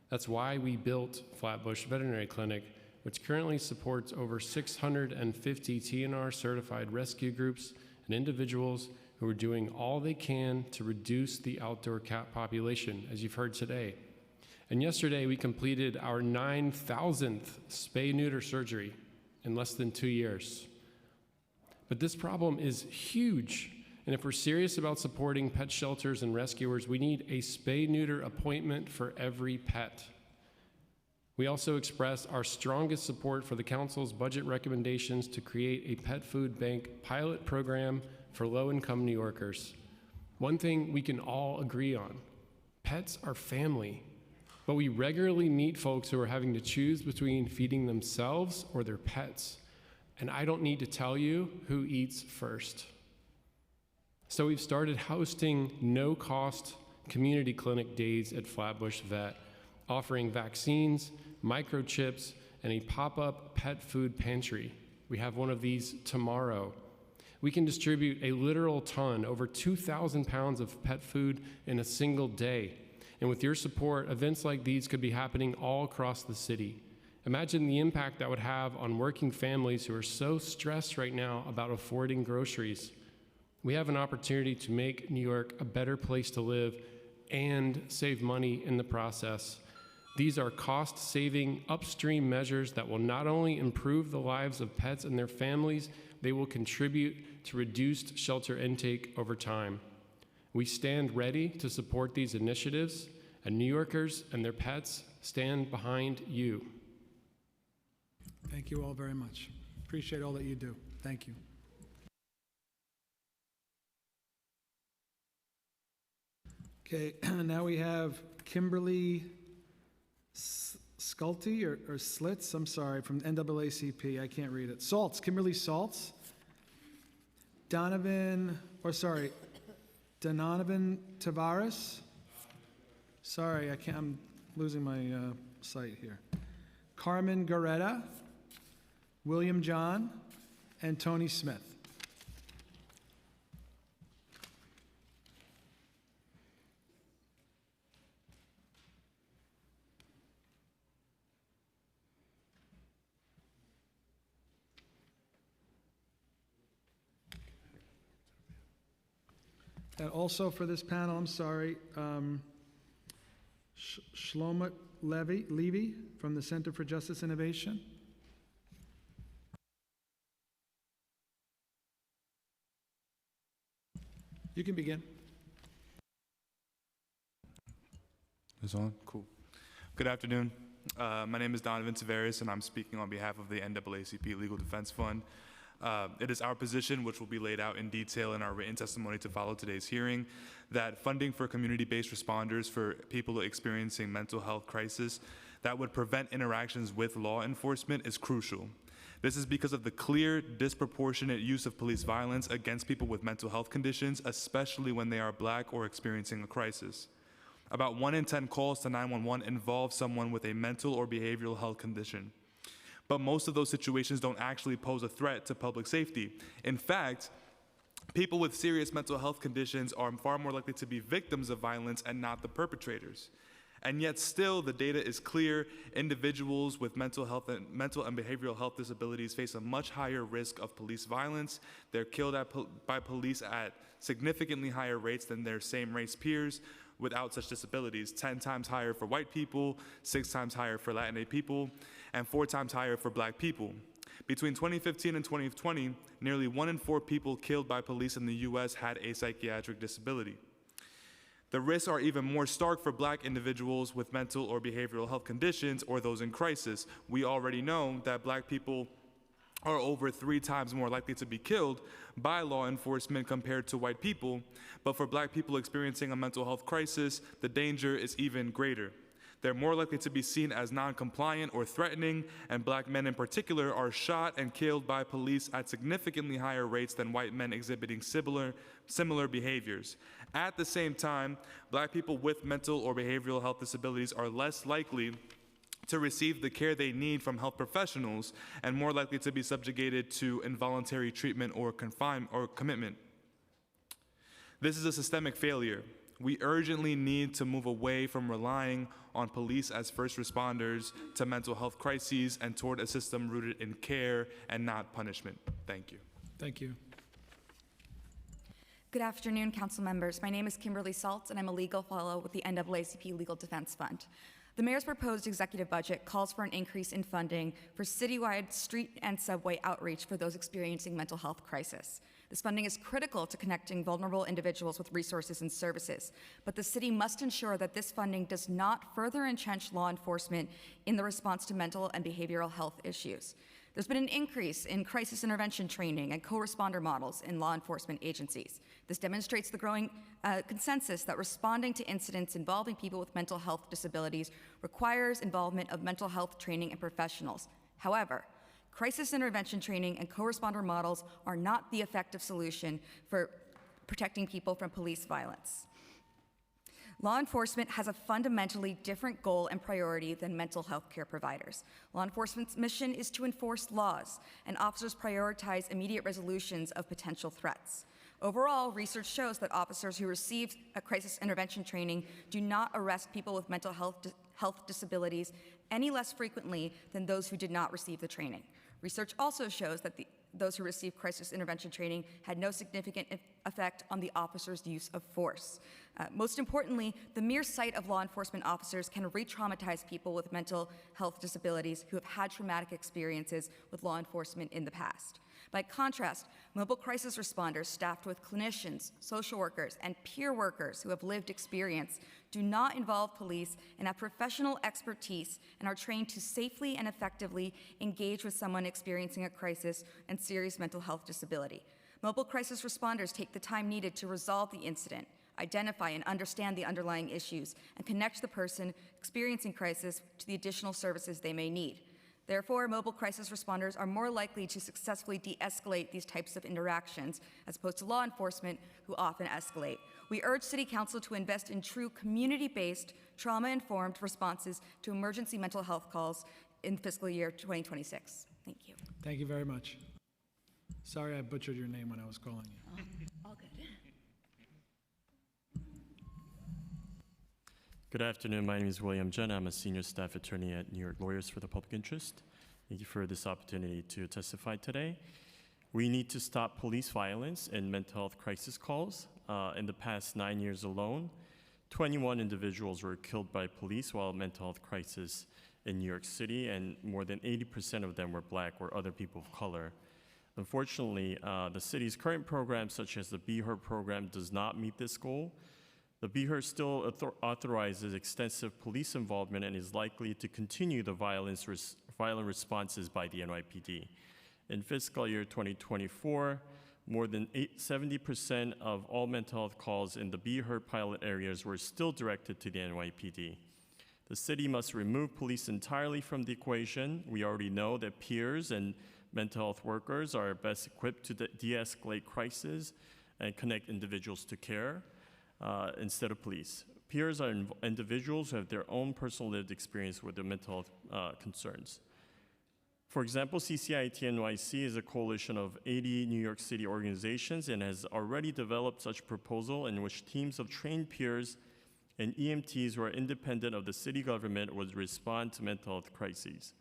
Speaker 23: That's why we built Flatbush Veterinary Clinic, which currently supports over 650 TNR certified rescue groups and individuals who are doing all they can to reduce the outdoor cat population, as you've heard today. And yesterday we completed our 9,000th spay-neuter surgery in less than 2 years. But this problem is huge. And if we're serious about supporting pet shelters and rescuers, we need a spay-neuter appointment for every pet. We also express our strongest support for the Council's budget recommendations to create a pet food bank pilot program for low-income New Yorkers. One thing we can all agree on: pets are family, but we regularly meet folks who are having to choose between feeding themselves or their pets. And I don't need to tell you who eats first. So we've started hosting no-cost community clinic days at Flatbush Vet, offering vaccines, microchips, and a pop-up pet food pantry. We have one of these tomorrow. We can distribute a literal ton, over 2,000 pounds of pet food in a single day. And with your support, events like these could be happening all across the city. Imagine the impact that would have on working families who are so stressed right now about affording groceries. We have an opportunity to make New York a better place to live and save money in the process. These are cost-saving upstream measures that will not only improve the lives of pets and their families, they will contribute to reduced shelter intake over time. We stand ready to support these initiatives, and New Yorkers and their pets stand behind you.
Speaker 2: Thank you all very much. Appreciate all that you do. Thank you. Okay, now we have Kimberly Schulte or Slits, I'm sorry, from NAACP. I can't read it. Saltz, Kimberly Saltz. Donovan Tavares. Sorry, I'm losing my sight here. Carmen Garetta, William John, and Tony Smith. And also for this panel, I'm sorry, Shlomo Levy from the Center for Justice Innovation. You can begin.
Speaker 6: Is on? Cool. Good afternoon. My name is Donovan Tavares, and I'm speaking on behalf of the NAACP Legal Defense Fund. It is our position, which will be laid out in detail in our written testimony to follow today's hearing, that funding for community-based responders for people experiencing mental health crisis that would prevent interactions with law enforcement is crucial. This is because of the clear, disproportionate use of police violence against people with mental health conditions, especially when they are Black or experiencing a crisis. About 1 in 10 calls to 911 involve someone with a mental or behavioral health condition. But most of those situations don't actually pose a threat to public safety. In fact, people with serious mental health conditions are far more likely to be victims of violence and not the perpetrators. And yet still, the data is clear. Individuals with mental and behavioral health disabilities face a much higher risk of police violence. They're killed by police at significantly higher rates than their same race peers without such disabilities, 10 times higher for white people, 6 times higher for Latin people, and 4 times higher for Black people. Between 2015 and 2020, nearly 1 in 4 people killed by police in the US had a psychiatric disability. The risks are even more stark for Black individuals with mental or behavioral health conditions or those in crisis. We already know that Black people are over 3 times more likely to be killed by law enforcement compared to white people, but for Black people experiencing a mental health crisis, the danger is even greater. They're more likely to be seen as non-compliant or threatening, and Black men in particular are shot and killed by police at significantly higher rates than white men exhibiting similar behaviors. At the same time, Black people with mental or behavioral health disabilities are less likely to receive the care they need from health professionals and more likely to be subjugated to involuntary treatment or commitment. This is a systemic failure. We urgently need to move away from relying on police as first responders to mental health crises and toward a system rooted in care and not punishment. Thank you.
Speaker 2: Thank you.
Speaker 9: Good afternoon, council members. My name is Kimberly Saltz, and I'm a legal fellow with the NAACP Legal Defense Fund.
Speaker 8: The mayor's proposed executive budget calls for an increase in funding for citywide street and subway outreach for those experiencing mental health crisis. This funding is critical to connecting vulnerable individuals with resources and services, but the city must ensure that this funding does not further entrench law enforcement in the response to mental and behavioral health issues. There's been an increase in crisis intervention training and co-responder models in law enforcement agencies. This demonstrates the growing consensus that responding to incidents involving people with mental health disabilities requires involvement of mental health training and professionals. However, crisis intervention training and co-responder models are not the effective solution for protecting people from police violence. Law enforcement has a fundamentally different goal and priority than mental health care providers. Law enforcement's mission is to enforce laws, and officers prioritize immediate resolutions of potential threats. Overall, research shows that officers who receive a crisis intervention training do not arrest people with mental health disabilities any less frequently than those who did not receive the training. Research also shows that those who received crisis intervention training had no significant effect on the officer's use of force. Most importantly, the mere sight of law enforcement officers can re-traumatize people with mental health disabilities who have had traumatic experiences with law enforcement in the past. By contrast, mobile crisis responders staffed with clinicians, social workers, and peer workers who have lived experience do not involve police and have professional expertise and are trained to safely and effectively engage with someone experiencing a crisis and serious mental health disability. Mobile crisis responders take the time needed to resolve the incident, identify and understand the underlying issues, and connect the person experiencing crisis to the additional services they may need. Therefore, mobile crisis responders are more likely to successfully de-escalate these types of interactions as opposed to law enforcement, who often escalate. We urge City Council to invest in true community-based, trauma-informed responses to emergency mental health calls in fiscal year 2026. Thank you.
Speaker 2: Thank you very much. Sorry I butchered your name when I was calling you.
Speaker 9: All good.
Speaker 16: Good afternoon. My name is William Jen. I'm a senior staff attorney at New York Lawyers for the Public Interest. Thank you for this opportunity to testify today. We need to stop police violence and mental health crisis calls. In the past 9 years alone, 21 individuals were killed by police while mental health crisis in New York City, and more than 80% of them were Black or other people of color. Unfortunately, the city's current programs, such as the BHER program, does not meet this goal. The BHER still authorizes extensive police involvement and is likely to continue the violent responses by the NYPD. In fiscal year 2024, more than 70% of all mental health calls in the BHER pilot areas were still directed to the NYPD. The city must remove police entirely from the equation. We already know that peers and mental health workers are best equipped to de-escalate crises and connect individuals to care. Instead of police. Peers are individuals who have their own personal lived experience with their mental health concerns. For example, CCIT NYC is a coalition of 80 New York City organizations and has already developed such a proposal in which teams of trained peers and EMTs who are independent of the city government would respond to mental health crises.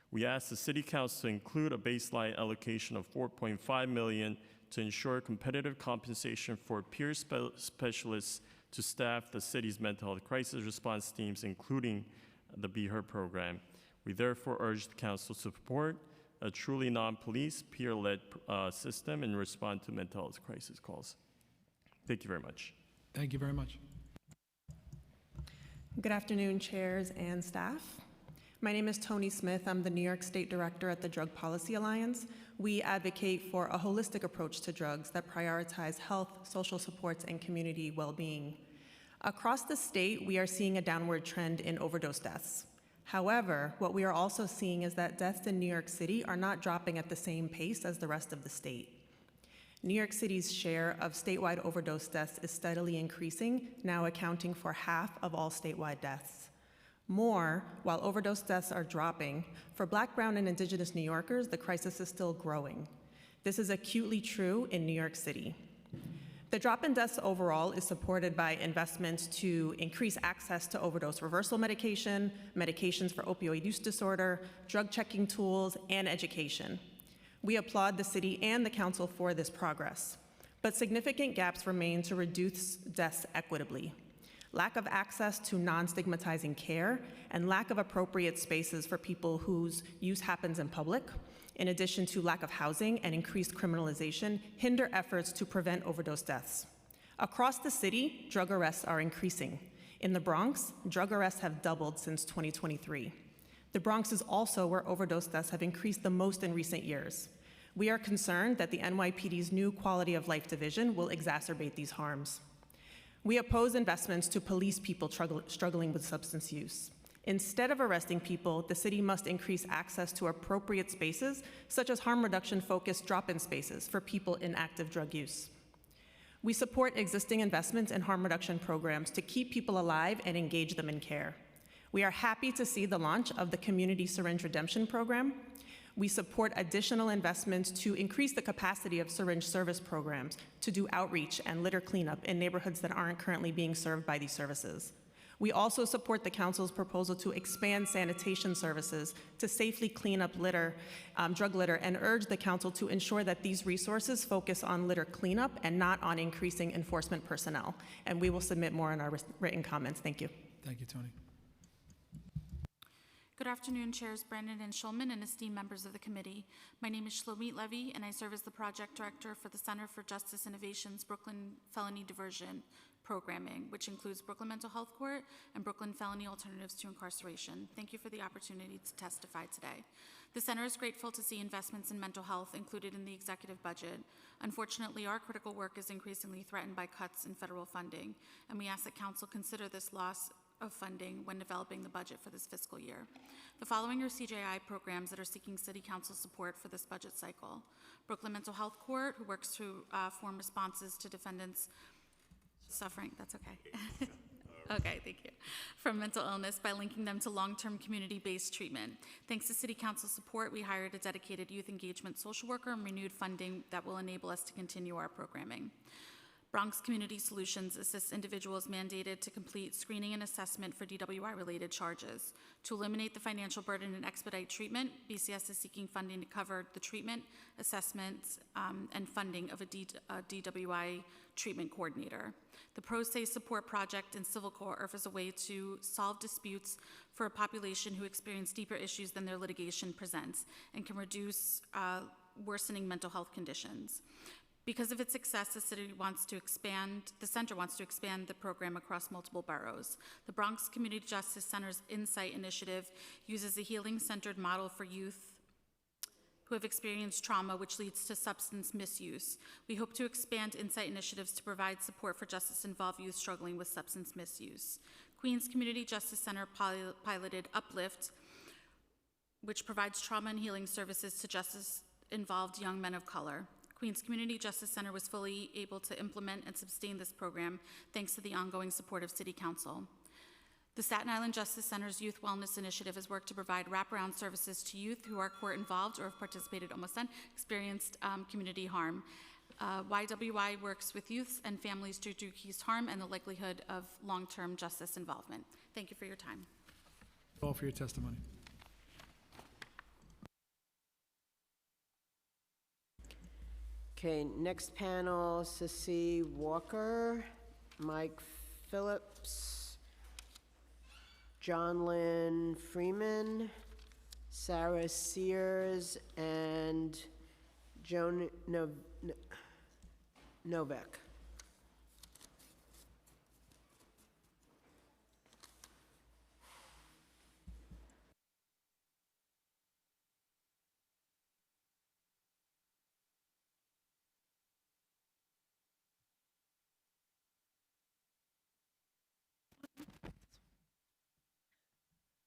Speaker 16: We asked the City Council to include a baseline allocation of $4.5 million to ensure competitive compensation for peer specialists to staff the city's mental health crisis response teams, including the BHER program. We therefore urge the council to support a truly non-police, peer-led system and respond to mental health crisis calls. Thank you very much.
Speaker 2: Thank you very much.
Speaker 24: Good afternoon, chairs and staff. My name is Tony Smith. I'm the New York State Director at the Drug Policy Alliance. We advocate for a holistic approach to drugs that prioritize health, social supports, and community well-being. Across the state, we are seeing a downward trend in overdose deaths. However, what we are also seeing is that deaths in New York City are not dropping at the same pace as the rest of the state. New York City's share of statewide overdose deaths is steadily increasing, now accounting for half of all statewide deaths. More, while overdose deaths are dropping, for Black, Brown, and Indigenous New Yorkers, the crisis is still growing. This is acutely true in New York City. The drop in deaths overall is supported by investments to increase access to overdose reversal medication, medications for opioid use disorder, drug checking tools, and education. We applaud the city and the council for this progress, but significant gaps remain to reduce deaths equitably. lack of access to non-stigmatizing care, and lack of appropriate spaces for people whose use happens in public, in addition to lack of housing and increased criminalization, hinder efforts to prevent overdose deaths. Across the city, drug arrests are increasing. In the Bronx, drug arrests have doubled since 2023. The Bronx is also where overdose deaths have increased the most in recent years. We are concerned that the NYPD's new Quality of Life Division will exacerbate these harms. We oppose investments to police people struggling with substance use. Instead of arresting people, the city must increase access to appropriate spaces, such as harm reduction-focused drop-in spaces for people in active drug use. We support existing investments in harm reduction programs to keep people alive and engage them in care. We are happy to see the launch of the Community Syringe Redemption Program. We support additional investments to increase the capacity of syringe service programs to do outreach and litter cleanup in neighborhoods that aren't currently being served by these services. We also support the Council's proposal to expand sanitation services to safely clean up litter, drug litter, and urge the Council to ensure that these resources focus on litter cleanup and not on increasing enforcement personnel. And we will submit more in our written comments. Thank you.
Speaker 2: Thank you, Tony.
Speaker 3: Good afternoon, Chairs Brennan and Schulman and esteemed members of the committee. My name is Shlomit Levy, and I serve as the project director for the Center for Justice Innovation's Brooklyn Felony Diversion Programming, which includes Brooklyn Mental Health Court and Brooklyn Felony Alternatives to Incarceration. Thank you for the opportunity to testify today. The center is grateful to see investments in mental health included in the executive budget. Unfortunately, our critical work is increasingly threatened by cuts in federal funding, and we ask that Council consider this loss of funding when developing the budget for this fiscal year. The following are CJI programs that are seeking City Council support for this budget cycle. Brooklyn Mental Health Court, who works to form responses to defendants suffering, that's okay. Okay, thank you. From mental illness by linking them to long-term community-based treatment. Thanks to City Council support, we hired a dedicated youth engagement social worker and renewed funding that will enable us to continue our programming. Bronx Community Solutions assists individuals mandated to complete screening and assessment for DWI-related charges. To eliminate the financial burden and expedite treatment, BCS is seeking funding to cover the treatment, assessments, and funding of a DWI treatment coordinator. The Pro Se Support Project in Civil Court offers a way to solve disputes for a population who experience deeper issues than their litigation presents and can reduce worsening mental health conditions. Because of its success, the center wants to expand the program across multiple boroughs. The Bronx Community Justice Center's Insight Initiative uses a healing-centered model for youth who have experienced trauma, which leads to substance misuse. We hope to expand Insight initiatives to provide support for justice-involved youth struggling with substance misuse. Queens Community Justice Center piloted Uplift, which provides trauma and healing services to justice-involved young men of color. Queens Community Justice Center was fully able to implement and sustain this program thanks to the ongoing support of City Council. The Staten Island Justice Center's Youth Wellness Initiative has worked to provide wraparound services to youth who are court involved or have participated almost and experienced community harm. YWI works with youths and families to decrease harm and the likelihood of long-term justice involvement. Thank you for your time.
Speaker 2: All for your testimony.
Speaker 17: Okay, next panel, Ceci Walker, Mike Phillips, John Lynn Freeman, Sarah Sears, and Joan Novak.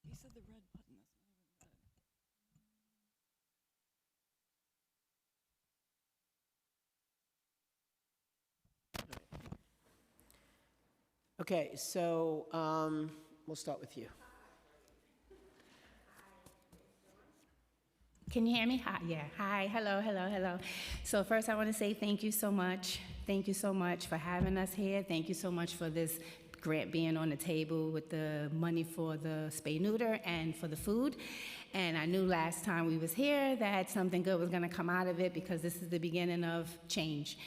Speaker 4: He said the red button. That's not even red.
Speaker 17: Okay, so we'll start with you.
Speaker 7: Can you hear me? Hi, yeah. Hi, hello, hello, hello. So first I want to say thank you so much. Thank you so much for having us here. Thank you so much for this grant being on the table with the money for the spay-neuter and for the food. And I knew last time we was here that something good was gonna come out of it because this is the beginning of change.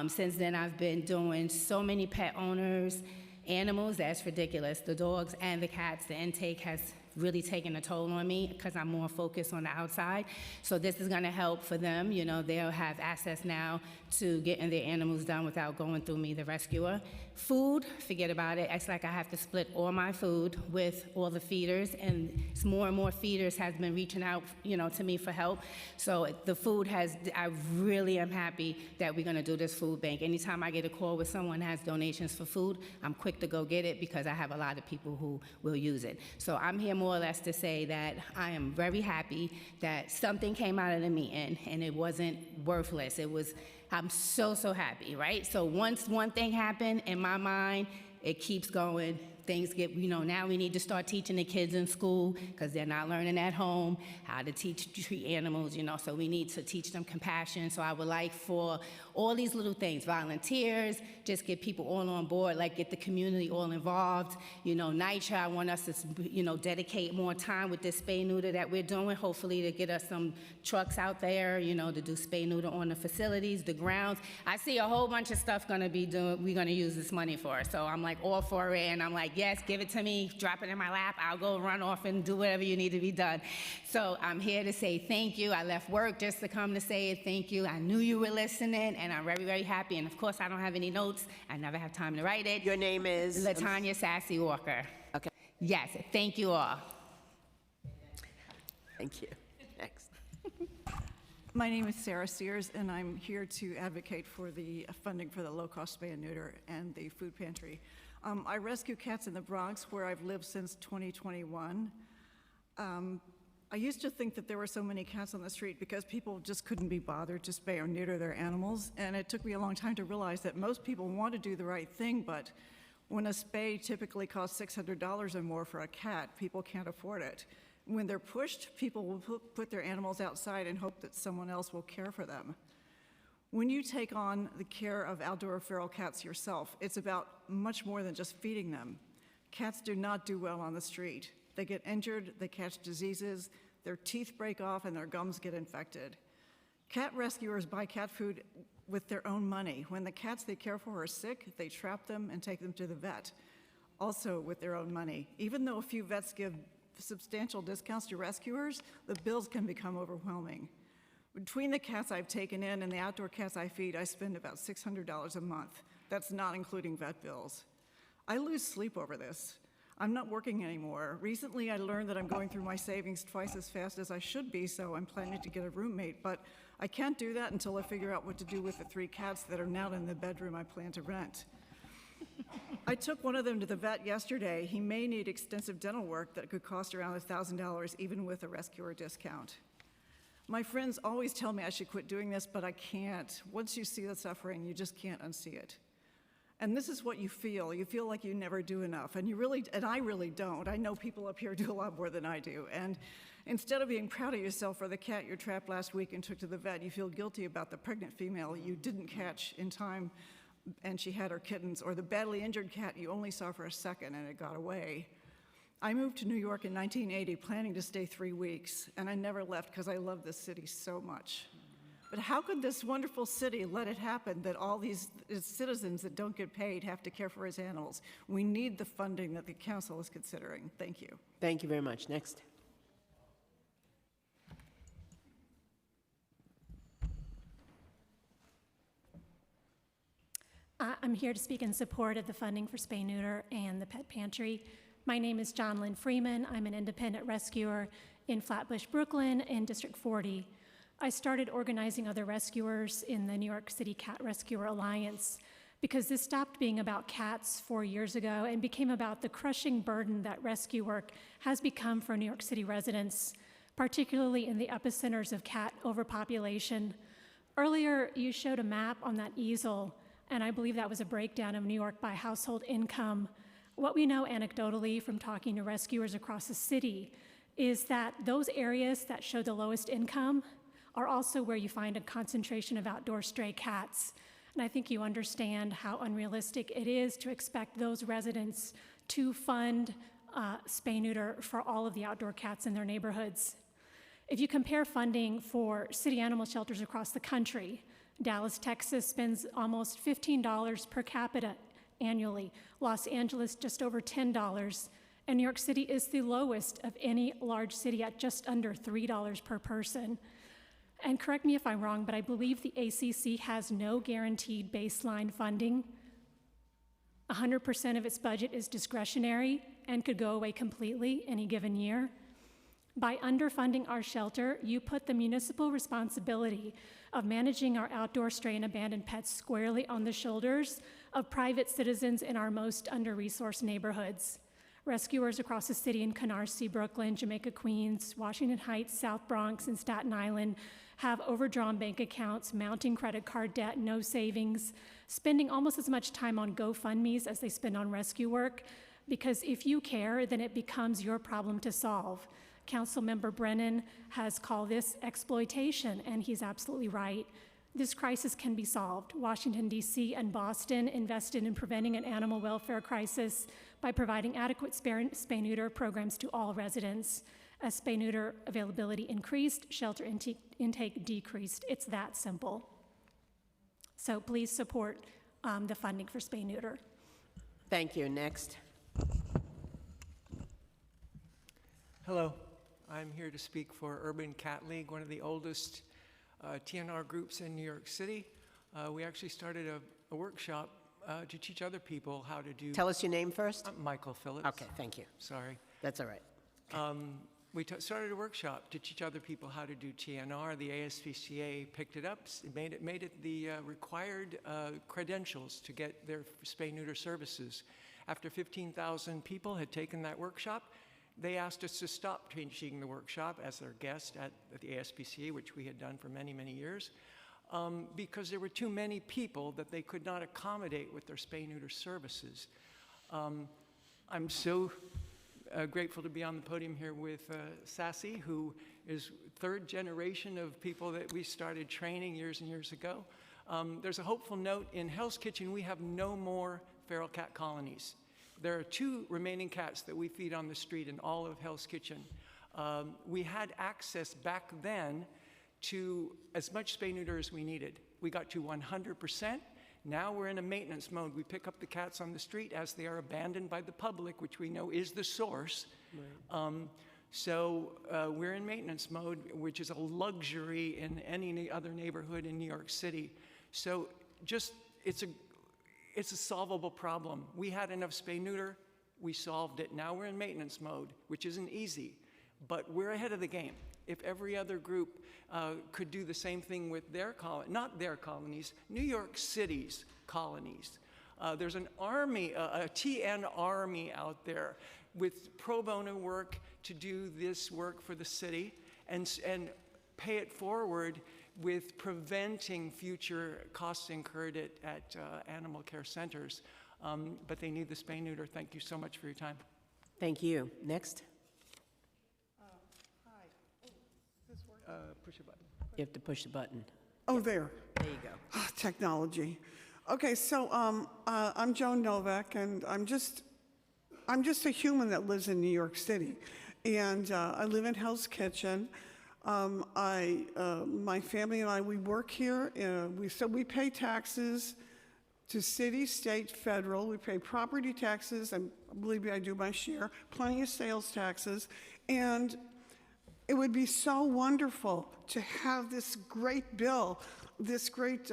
Speaker 7: Since then, I've been doing so many pet owners animals, that's ridiculous. The dogs and the cats, the intake has really taken a toll on me because I'm more focused on the outside. So this is gonna help for them. You know, they'll have access now to getting their animals done without going through me, the rescuer. Food, forget about it. It's like I have to split all my food with all the feeders, and more and more feeders has been reaching out, you know, to me for help. So the food I really am happy that we're gonna do this food bank. Anytime I get a call where someone has donations for food, I'm quick to go get it because I have a lot of people who will use it. So I'm here more or less to say that I am very happy that something came out of the meeting and it wasn't worthless. I'm so happy, right? So once one thing happened in my mind, it keeps going. Things get, you know, now we need to start teaching the kids in school because they're not learning at home how to treat animals, you know, so we need to teach them compassion. So I would like for all these little things, volunteers, just get people all on board, like get the community all involved. You know, NYCHA, I want us to, you know, dedicate more time with this spay-neuter that we're doing, hopefully to get us some trucks out there, you know, to do spay-neuter on the facilities, the grounds. I see a whole bunch of stuff we're gonna use this money for. So I'm like all for it, and I'm like, yes, give it to me, drop it in my lap, I'll go run off and do whatever you need to be done. So I'm here to say thank you. I left work just to come to say thank you. I knew you were listening, and I'm very happy. And of course, I don't have any notes. I never have time to write it.
Speaker 17: Your name is?
Speaker 7: LaTanya Sassy Walker.
Speaker 17: Okay.
Speaker 7: Yes, thank you all.
Speaker 17: Thank you. Next.
Speaker 4: My name is Sarah Sears, and I'm here to advocate for the funding for the low-cost spay and neuter and the food pantry. I rescue cats in the Bronx, where I've lived since 2021. I used to think that there were so many cats on the street because people just couldn't be bothered to spay or neuter their animals, and it took me a long time to realize that most people want to do the right thing, but when a spay typically costs $600 or more for a cat, people can't afford it. When they're pushed, people will put their animals outside and hope that someone else will care for them. When you take on the care of outdoor feral cats yourself, it's about much more than just feeding them. Cats do not do well on the street. They get injured, they catch diseases, their teeth break off, and their gums get infected. Cat rescuers buy cat food with their own money. When the cats they care for are sick, they trap them and take them to the vet, also with their own money. Even though a few vets give substantial discounts to rescuers, the bills can become overwhelming. Between the cats I've taken in and the outdoor cats I feed, I spend about $600 a month. That's not including vet bills. I lose sleep over this. I'm not working anymore. Recently, I learned that I'm going through my savings twice as fast as I should be, so I'm planning to get a roommate, but I can't do that until I figure out what to do with the 3 cats that are now in the bedroom I plan to rent. I took one of them to the vet yesterday. He may need extensive dental work that could cost around $1,000, even with a rescuer discount. My friends always tell me I should quit doing this, but I can't. Once you see the suffering, you just can't unsee it. And this is what you feel. You feel like you never do enough, and I really don't. I know people up here do a lot more than I do. And instead of being proud of yourself for the cat you trapped last week and took to the vet, you feel guilty about the pregnant female you didn't catch in time and she had her kittens, or the badly injured cat you only saw for a second and it got away. I moved to New York in 1980, planning to stay 3 weeks, and I never left because I love this city so much. But how could this wonderful city let it happen that all these citizens that don't get paid have to care for his animals? We need the funding that the council is considering. Thank you.
Speaker 17: Thank you very much. Next.
Speaker 9: I'm here to speak in support of the funding for spay-neuter and the pet pantry. My name is John Lynn Freeman. I'm an independent rescuer in Flatbush, Brooklyn, in District 40. I started organizing other rescuers in the New York City Cat Rescuer Alliance because this stopped being about cats 4 years ago and became about the crushing burden that rescue work has become for New York City residents, particularly in the epicenters of cat overpopulation. Earlier, you showed a map on that easel, and I believe that was a breakdown of New York by household income. What we know anecdotally from talking to rescuers across the city is that those areas that show the lowest income are also where you find a concentration of outdoor stray cats. And I think you understand how unrealistic it is to expect those residents to fund spay-neuter for all of the outdoor cats in their neighborhoods. If you compare funding for city animal shelters across the country, Dallas, Texas spends almost $15 per capita annually. Los Angeles, just over $10. And New York City is the lowest of any large city at just under $3 per person. And correct me if I'm wrong, but I believe the ACC has no guaranteed baseline funding. 100% of its budget is discretionary and could go away completely any given year. By underfunding our shelter, you put the municipal responsibility of managing our outdoor stray and abandoned pets squarely on the shoulders of private citizens in our most under-resourced neighborhoods. Rescuers across the city in Canarsie, Brooklyn, Jamaica, Queens, Washington Heights, South Bronx, and Staten Island have overdrawn bank accounts, mounting credit card debt, no savings, spending almost as much time on GoFundMes as they spend on rescue work, because if you care, then it becomes your problem to solve. Councilmember Brennan has called this exploitation, and he's absolutely right. This crisis can be solved. Washington, D.C. and Boston invested in preventing an animal welfare crisis by providing adequate spay-neuter programs to all residents. As spay-neuter availability increased, shelter intake decreased. It's that simple. So please support the funding for spay-neuter.
Speaker 17: Thank you. Next.
Speaker 5: Hello. I'm here to speak for Urban Cat League, one of the oldest TNR groups in New York City. We actually started a workshop to teach other people how to do...
Speaker 17: Tell us your name first.
Speaker 5: I'm Michael Phillips.
Speaker 17: Okay, thank you.
Speaker 5: Sorry.
Speaker 17: That's all right.
Speaker 5: We started a workshop to teach other people how to do TNR. The ASPCA picked it up, made it the required credentials to get their spay-neuter services. After 15,000 people had taken that workshop, they asked us to stop teaching the workshop as their guest at the ASPCA, which we had done for many, many years, because there were too many people that they could not accommodate with their spay-neuter services. I'm so grateful to be on the podium here with Sassy, who is third generation of people that we started training years and years ago. There's a hopeful note. In Hell's Kitchen, we have no more feral cat colonies. There are 2 remaining cats that we feed on the street in all of Hell's Kitchen. We had access back then to as much spay-neuter as we needed. We got to 100%. Now we're in a maintenance mode. We pick up the cats on the street as they are abandoned by the public, which we know is the source. Right. We're in maintenance mode, which is a luxury in any other neighborhood in New York City. So it's a solvable problem. We had enough spay-neuter, we solved it. Now we're in maintenance mode, which isn't easy, but we're ahead of the game. If every other group could do the same thing with their not their colonies, New York City's colonies. There's an army, a TN army out there with pro bono work to do this work for the city and pay it forward with preventing future costs incurred at animal care centers. But they need the spay-neuter. Thank you so much for your time.
Speaker 17: Thank you. Next.
Speaker 5: Push a button.
Speaker 17: You have to push the button.
Speaker 10: Oh, there.
Speaker 17: There you go.
Speaker 10: Technology. Okay, so I'm Joan Novak, and I'm just a human that lives in New York City, and I live in Hell's Kitchen. My family and I, we work here. We pay taxes to city, state, federal. We pay property taxes, and believe me, I do my share. Plenty of sales taxes, and it would be so wonderful to have this great bill, this great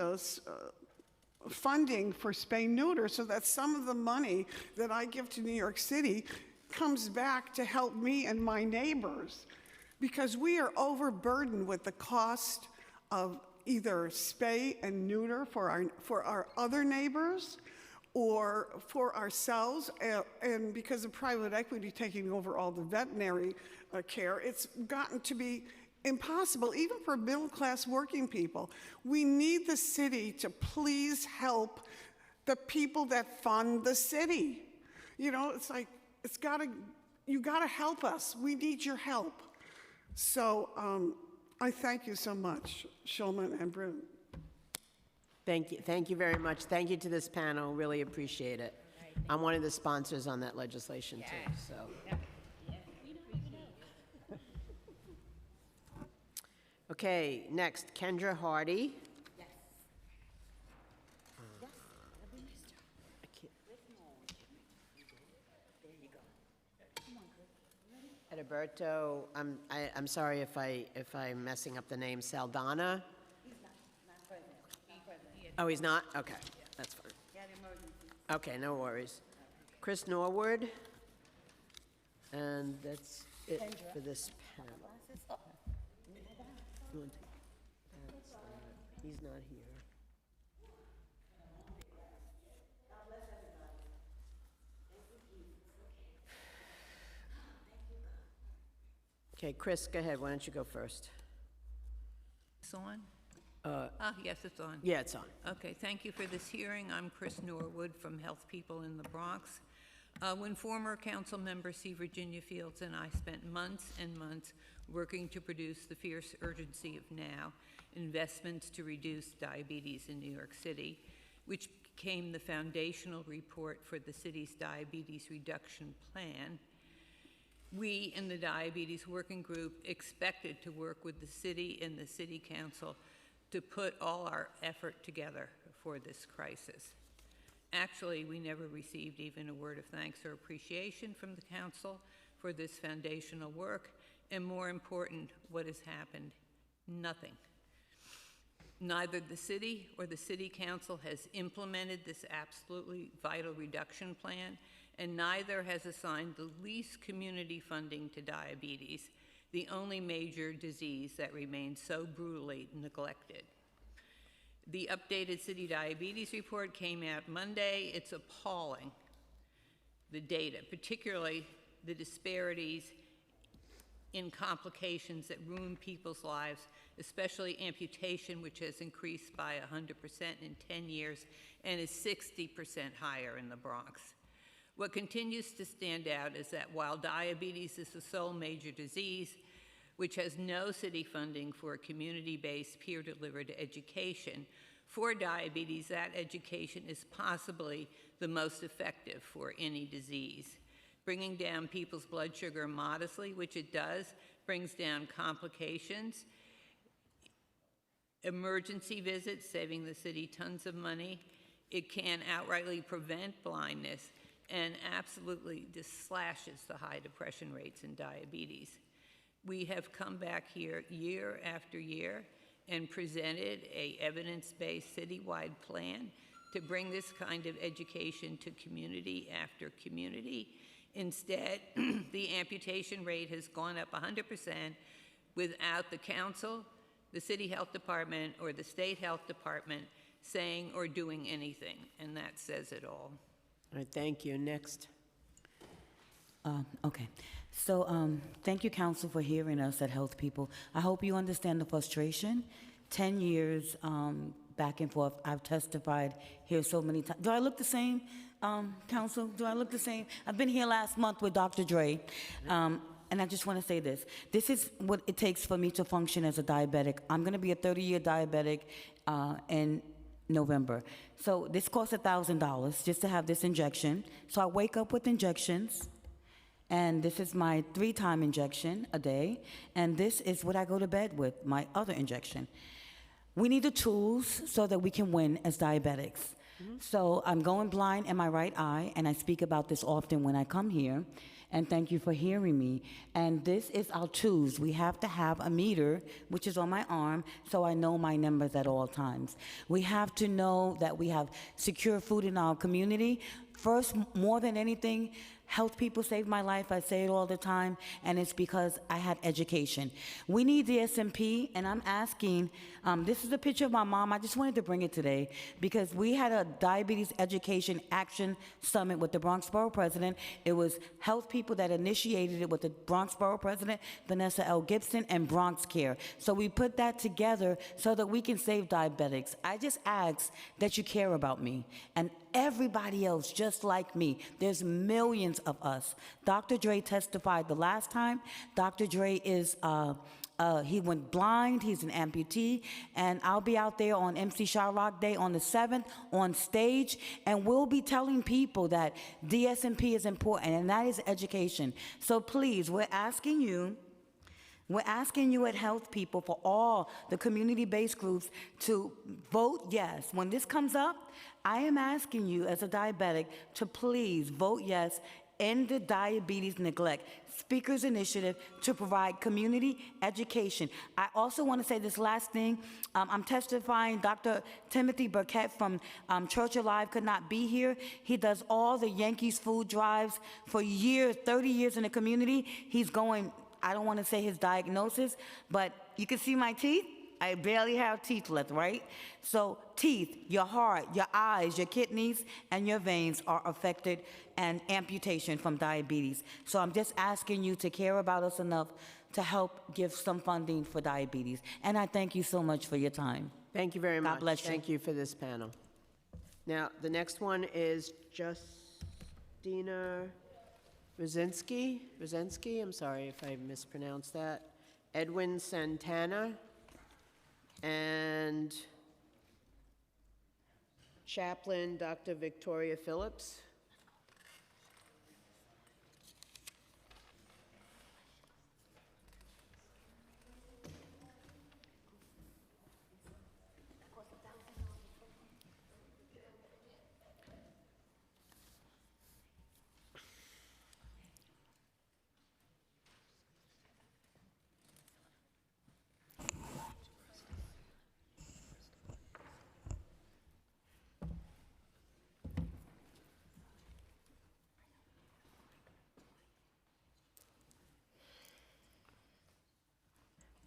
Speaker 10: funding for spay-neuter, so that some of the money that I give to New York City comes back to help me and my neighbors, because we are overburdened with the cost of either spay and neuter for our other neighbors or for ourselves, and because of private equity taking over all the veterinary care, it's gotten to be impossible, even for middle-class working people. We need the city to please help the people that fund the city. You know, it's like, you gotta help us. We need your help. So I thank you so much, Shulman and Brune.
Speaker 17: Thank you very much. Thank you to this panel. Really appreciate it. I'm one of the sponsors on that legislation too. So. Okay, next, Kendra Hardy. Heriberto, I'm sorry if I'm messing up the name, Saldana? Oh, he's not? Okay, that's fine. Okay, no worries. Chris Norwood, and that's it for this panel. You want to- He's not here. Okay, Chris, go ahead. Why don't you go first?
Speaker 11: It's on?
Speaker 17: Uh,
Speaker 11: Yes, it's on.
Speaker 17: Yeah, it's on.
Speaker 11: Okay, thank you for this hearing. I'm Chris Norwood from Health People in the Bronx. When former council member C. Virginia Fields and I spent months and months working to produce the fierce urgency of now, investments to reduce diabetes in New York City, which became the foundational report for the city's diabetes reduction plan, we in the Diabetes Working Group expected to work with the city and the city council to put all our effort together for this crisis. Actually, we never received even a word of thanks or appreciation from the council for this foundational work, and more important, what has happened? Nothing. Neither the city or the city council has implemented this absolutely vital reduction plan, and neither has assigned the least community funding to diabetes, the only major disease that remains so brutally neglected. The updated city diabetes report came out Monday. It's appalling, the data, particularly the disparities in complications that ruin people's lives, especially amputation, which has increased by 100% in 10 years and is 60% higher in the Bronx. What continues to stand out is that while diabetes is the sole major disease, which has no city funding for community-based peer-delivered education, for diabetes, that education is possibly the most effective for any disease. Bringing down people's blood sugar modestly, which it does, brings down complications, emergency visits, saving the city tons of money. It can outrightly prevent blindness and absolutely just slashes the high depression rates in diabetes. We have come back here year after year and presented a evidence-based citywide plan to bring this kind of education to community after community. Instead, the amputation rate has gone up 100% without the council, the city health department, or the state health department saying or doing anything, and that says it all.
Speaker 17: All right, thank you. Next.
Speaker 18: Okay. So thank you, Council, for hearing us at Health People. I hope you understand the frustration. 10 years back and forth. I've testified here so many times. Do I look the same, Council? Do I look the same? I've been here last month with Dr. Dre. And I just want to say this. This is what it takes for me to function as a diabetic. I'm going to be a 30-year diabetic in November. So this costs $1,000 just to have this injection. So I wake up with injections. And this is my 3-time injection a day. And this is what I go to bed with, my other injection. We need the tools so that we can win as diabetics. So I'm going blind in my right eye, and I speak about this often when I come here. And thank you for hearing me. And this is our tools. We have to have a meter, which is on my arm, so I know my numbers at all times. We have to know that we have secure food in our community. First, more than anything, Health People saved my life. I say it all the time, and it's because I had education. We need the SMP, and I'm asking, this is a picture of my mom. I just wanted to bring it today because we had a Diabetes Education Action Summit with the Bronx Borough President. It was Health People that initiated it with the Bronx Borough President, Vanessa L. Gibson, and Bronx Care. So we put that together so that we can save diabetics. I just ask that you care about me and everybody else just like me. There's millions of us. Dr. Dre testified the last time. Dr. Dre is, he went blind, he's an amputee, and I'll be out there on MC Shyrock Day on the 7th on stage, and we'll be telling people that DSMP is important, and that is education. So please, we're asking you at Health People for all the community-based groups to vote yes. When this comes up, I am asking you as a diabetic to please vote yes End the Diabetes Neglect Speakers Initiative to provide community education. I also want to say this last thing. I'm testifying. Dr. Timothy Burkett from Church Alive could not be here. He does all the Yankees food drives for years, 30 years in the community. He's going, I don't want to say his diagnosis, but you can see my teeth. I barely have teeth left, right? So teeth, your heart, your eyes, your kidneys, and your veins are affected and amputation from diabetes. So I'm just asking you to care about us enough to help give some funding for diabetes. And I thank you so much for your time.
Speaker 17: Thank you very much.
Speaker 18: God bless you.
Speaker 17: Thank you for this panel. Now, the next one is Justina Rosinski, I'm sorry if I mispronounced that. Edwin Santana. And Chaplain Dr. Victoria Phillips.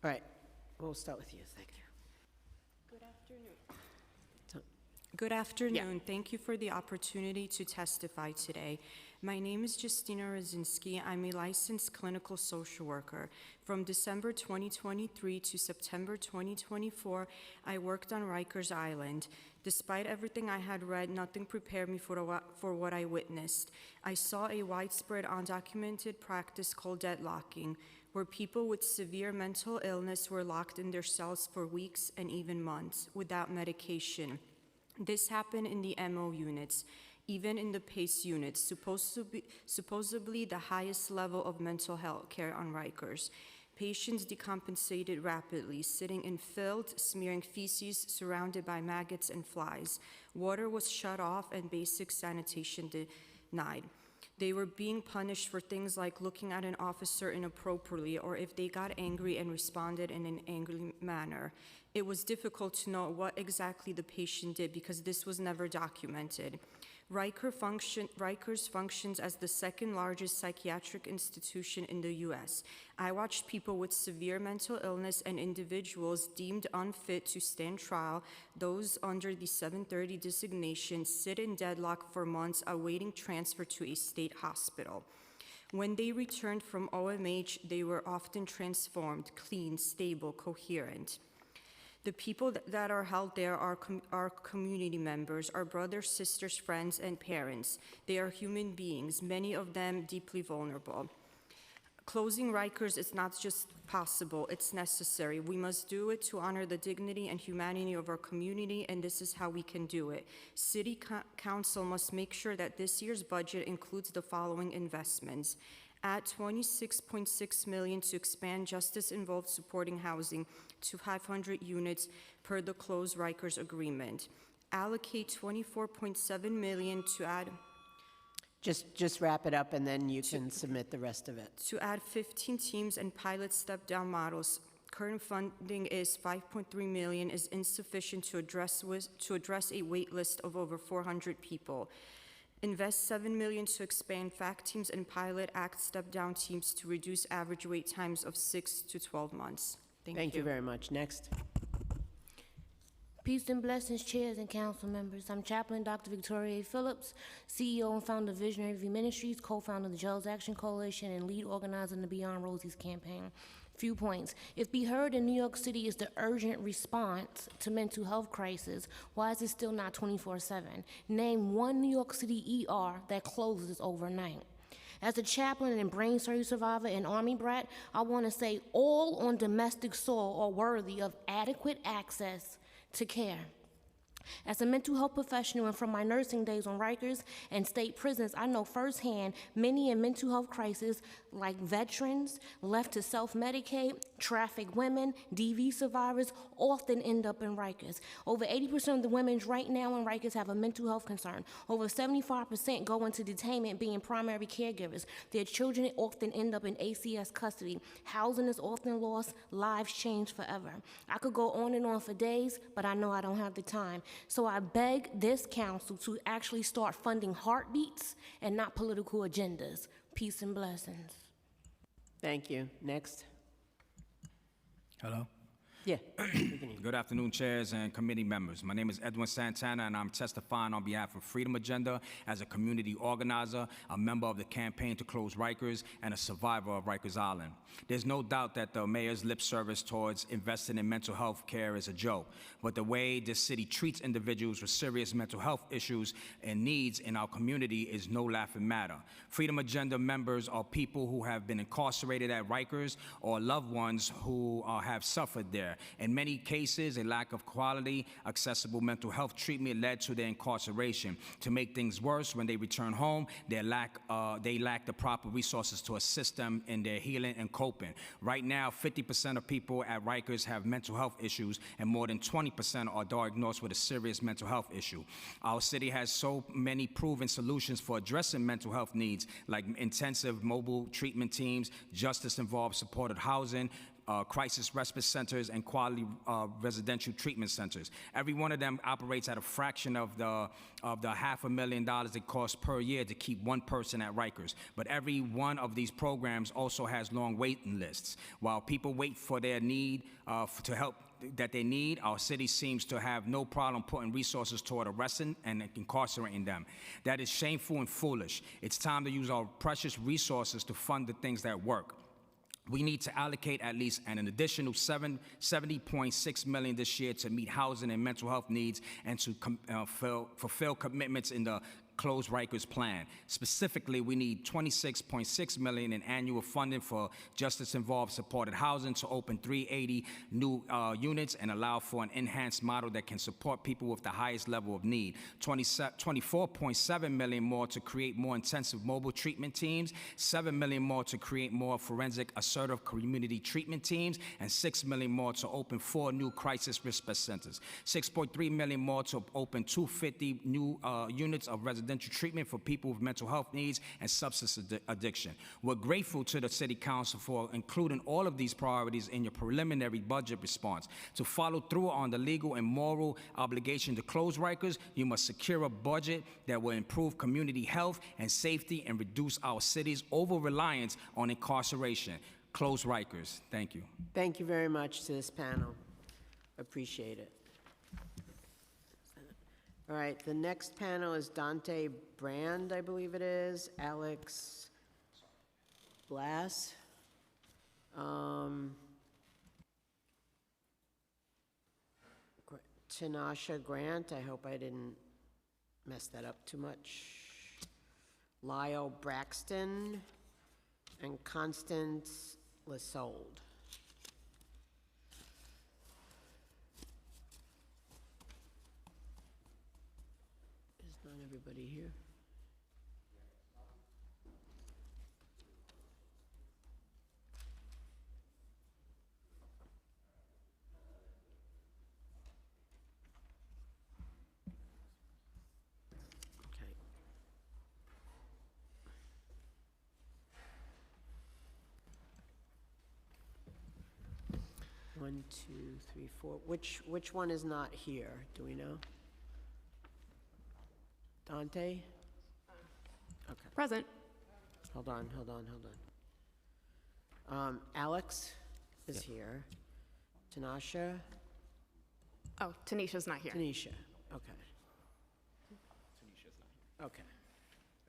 Speaker 17: All right, we'll start with you. Thank you.
Speaker 19: Good afternoon. Good afternoon. Thank you for the opportunity to testify today. My name is Justina Rosinski. I'm a licensed clinical social worker. From December 2023 to September 2024, I worked on Rikers Island. Despite everything I had read, nothing prepared me for what I witnessed. I saw a widespread undocumented practice called deadlocking, where people with severe mental illness were locked in their cells for weeks and even months without medication. This happened in the MO units, even in the PACE units, supposedly the highest level of mental health care on Rikers. Patients decompensated rapidly, sitting in filth, smearing feces, surrounded by maggots and flies. Water was shut off and basic sanitation denied. They were being punished for things like looking at an officer inappropriately or if they got angry and responded in an angry manner. It was difficult to know what exactly the patient did because this was never documented. Rikers functions as the second largest psychiatric institution in the U.S. I watched people with severe mental illness and individuals deemed unfit to stand trial, those under the 730 designation, sit in deadlock for months awaiting transfer to a state hospital. When they returned from OMH, they were often transformed, clean, stable, coherent. The people that are held there are community members, our brothers, sisters, friends, and parents. They are human beings, many of them deeply vulnerable. Closing Rikers is not just possible, it's necessary. We must do it to honor the dignity and humanity of our community, and this is how we can do it. City Council must make sure that this year's budget includes the following investments. Add $26.6 million to expand justice-involved supporting housing to 500 units per the closed Rikers agreement. Allocate $24.7 million to add...
Speaker 17: Just wrap it up and then you can submit the rest of it.
Speaker 19: To add 15 teams and pilot step-down models. Current funding is $5.3 million is insufficient to address a wait list of over 400 people. Invest $7 million to expand FACT teams and pilot ACT step-down teams to reduce average wait times of 6 to 12 months.
Speaker 17: Thank you very much. Next.
Speaker 20: Peace and blessings, chairs and council members. I'm Chaplain Dr. Victoria Phillips, CEO and founder of Visionary View Ministries, co-founder of the Jails Action Coalition, and lead organizer in the Beyond Rosie's campaign. Few points. If Be Heard in New York City is the urgent response to mental health crisis, why is it still not 24/7? Name one New York City ER that closes overnight. As a chaplain and brain surgery survivor and Army brat, I want to say all on domestic soil are worthy of adequate access to care. As a mental health professional and from my nursing days on Rikers and state prisons, I know firsthand many in mental health crisis, like veterans, left to self-medicate, trafficked women, DV survivors, often end up in Rikers. Over 80% of the women right now in Rikers have a mental health concern. Over 75% go into detainment being primary caregivers. Their children often end up in ACS custody. Housing is often lost, lives change forever. I could go on and on for days, but I know I don't have the time. So I beg this council to actually start funding heartbeats and not political agendas. Peace and blessings.
Speaker 17: Thank you. Next.
Speaker 12: Hello.
Speaker 17: Yeah.
Speaker 12: Good afternoon, chairs and committee members. My name is Edwin Santana, and I'm testifying on behalf of Freedom Agenda as a community organizer, a member of the campaign to close Rikers, and a survivor of Rikers Island. There's no doubt that the mayor's lip service towards investing in mental health care is a joke, but the way this city treats individuals with serious mental health issues and needs in our community is no laughing matter. Freedom Agenda members are people who have been incarcerated at Rikers or loved ones who have suffered there. In many cases, a lack of quality, accessible mental health treatment led to their incarceration. To make things worse, when they return home, they lack the proper resources to assist them in their healing and coping. Right now, 50% of people at Rikers have mental health issues, and more than 20% are diagnosed with a serious mental health issue. Our city has so many proven solutions for addressing mental health needs, like intensive mobile treatment teams, justice-involved supported housing, crisis respite centers, and quality residential treatment centers. Every one of them operates at a fraction of the $500,000 it costs per year to keep one person at Rikers. But every one of these programs also has long waiting lists. While people wait for their need to help that they need, our city seems to have no problem putting resources toward arresting and incarcerating them. That is shameful and foolish. It's time to use our precious resources to fund the things that work. We need to allocate at least an additional $70.6 million this year to meet housing and mental health needs and to fulfill commitments in the Close Rikers plan. Specifically, we need $26.6 million in annual funding for justice-involved supported housing to open 380 new units and allow for an enhanced model that can support people with the highest level of need. $24.7 million more to create more intensive mobile treatment teams, $7 million more to create more forensic assertive community treatment teams, and $6 million more to open 4 new crisis respite centers. $6.3 million more to open 250 new units of residential treatment for people with mental health needs and substance addiction. We're grateful to the City Council for including all of these priorities in your preliminary budget response. To follow through on the legal and moral obligation to close Rikers, you must secure a budget that will improve community health and safety and reduce our city's over-reliance on incarceration. Close Rikers. Thank you.
Speaker 17: Thank you very much to this panel. Appreciate it. All right, the next panel is Dante Brand, I believe it is, Alex Blass. Tinasha Grant, I hope I didn't mess that up too much. Lyle Braxton, and Constance Lesold. Is not everybody here? Okay. 1, 2, 3, 4. Which one is not here? Do we know? Dante? Okay.
Speaker 13: Present.
Speaker 17: Hold on. Alex is here. Tinasha?
Speaker 13: Oh, Tanisha's not here.
Speaker 17: Tanisha, okay. Okay.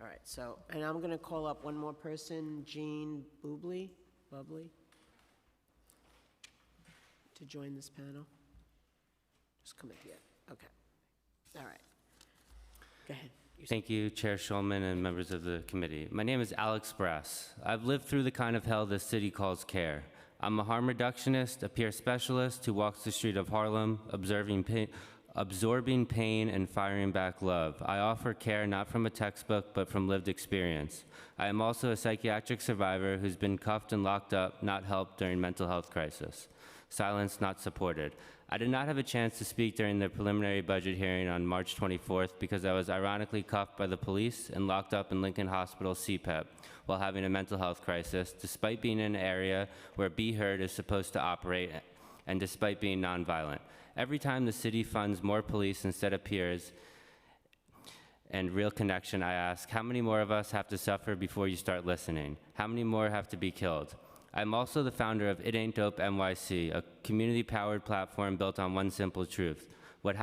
Speaker 17: All right, so, and I'm going to call up one more person, Jean Bubley, to join this panel. Just come at the end. Okay. All right. Go ahead.
Speaker 21: Thank you, Chair Schulman and members of the committee. My name is Alex Brass. I've lived through the kind of hell this city calls care. I'm a harm reductionist, a peer specialist who walks the street of Harlem, observing absorbing pain and firing back love. I offer care not from a textbook, but from lived experience. I am also a psychiatric survivor who's been cuffed and locked up, not helped during mental health crisis. Silence, not supported. I did not have a chance to speak during the preliminary budget hearing on March 24th because I was ironically cuffed by the police and locked up in Lincoln Hospital CPEP while having a mental health crisis, despite being in an area where Be Heard is supposed to operate and despite being nonviolent. Every time the city funds more police instead of peers and real connection, I ask, how many more of us have to suffer before you start listening? How many more have to be killed? I'm also the founder of It Ain't Dope NYC, a community-powered platform built on one simple truth. What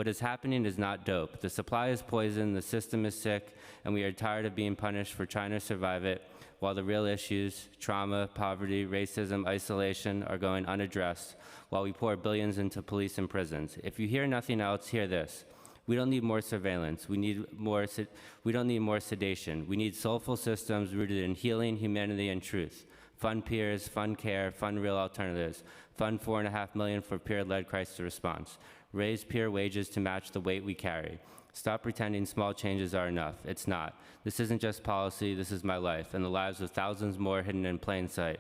Speaker 21: is happening is not dope. The supply is poison, the system is sick, and we are tired of being punished for trying to survive it, while the real issues, trauma, poverty, racism, isolation, are going unaddressed, while we pour billions into police and prisons. If you hear nothing else, hear this. We don't need more surveillance. We don't need more sedation. We need soulful systems rooted in healing, humanity, and truth. Fund peers, fund care, fund real alternatives. Fund $4.5 million for peer-led crisis response. Raise peer wages to match the weight we carry. Stop pretending small changes are enough. It's not. This isn't just policy, this is my life, and the lives of thousands more hidden in plain sight.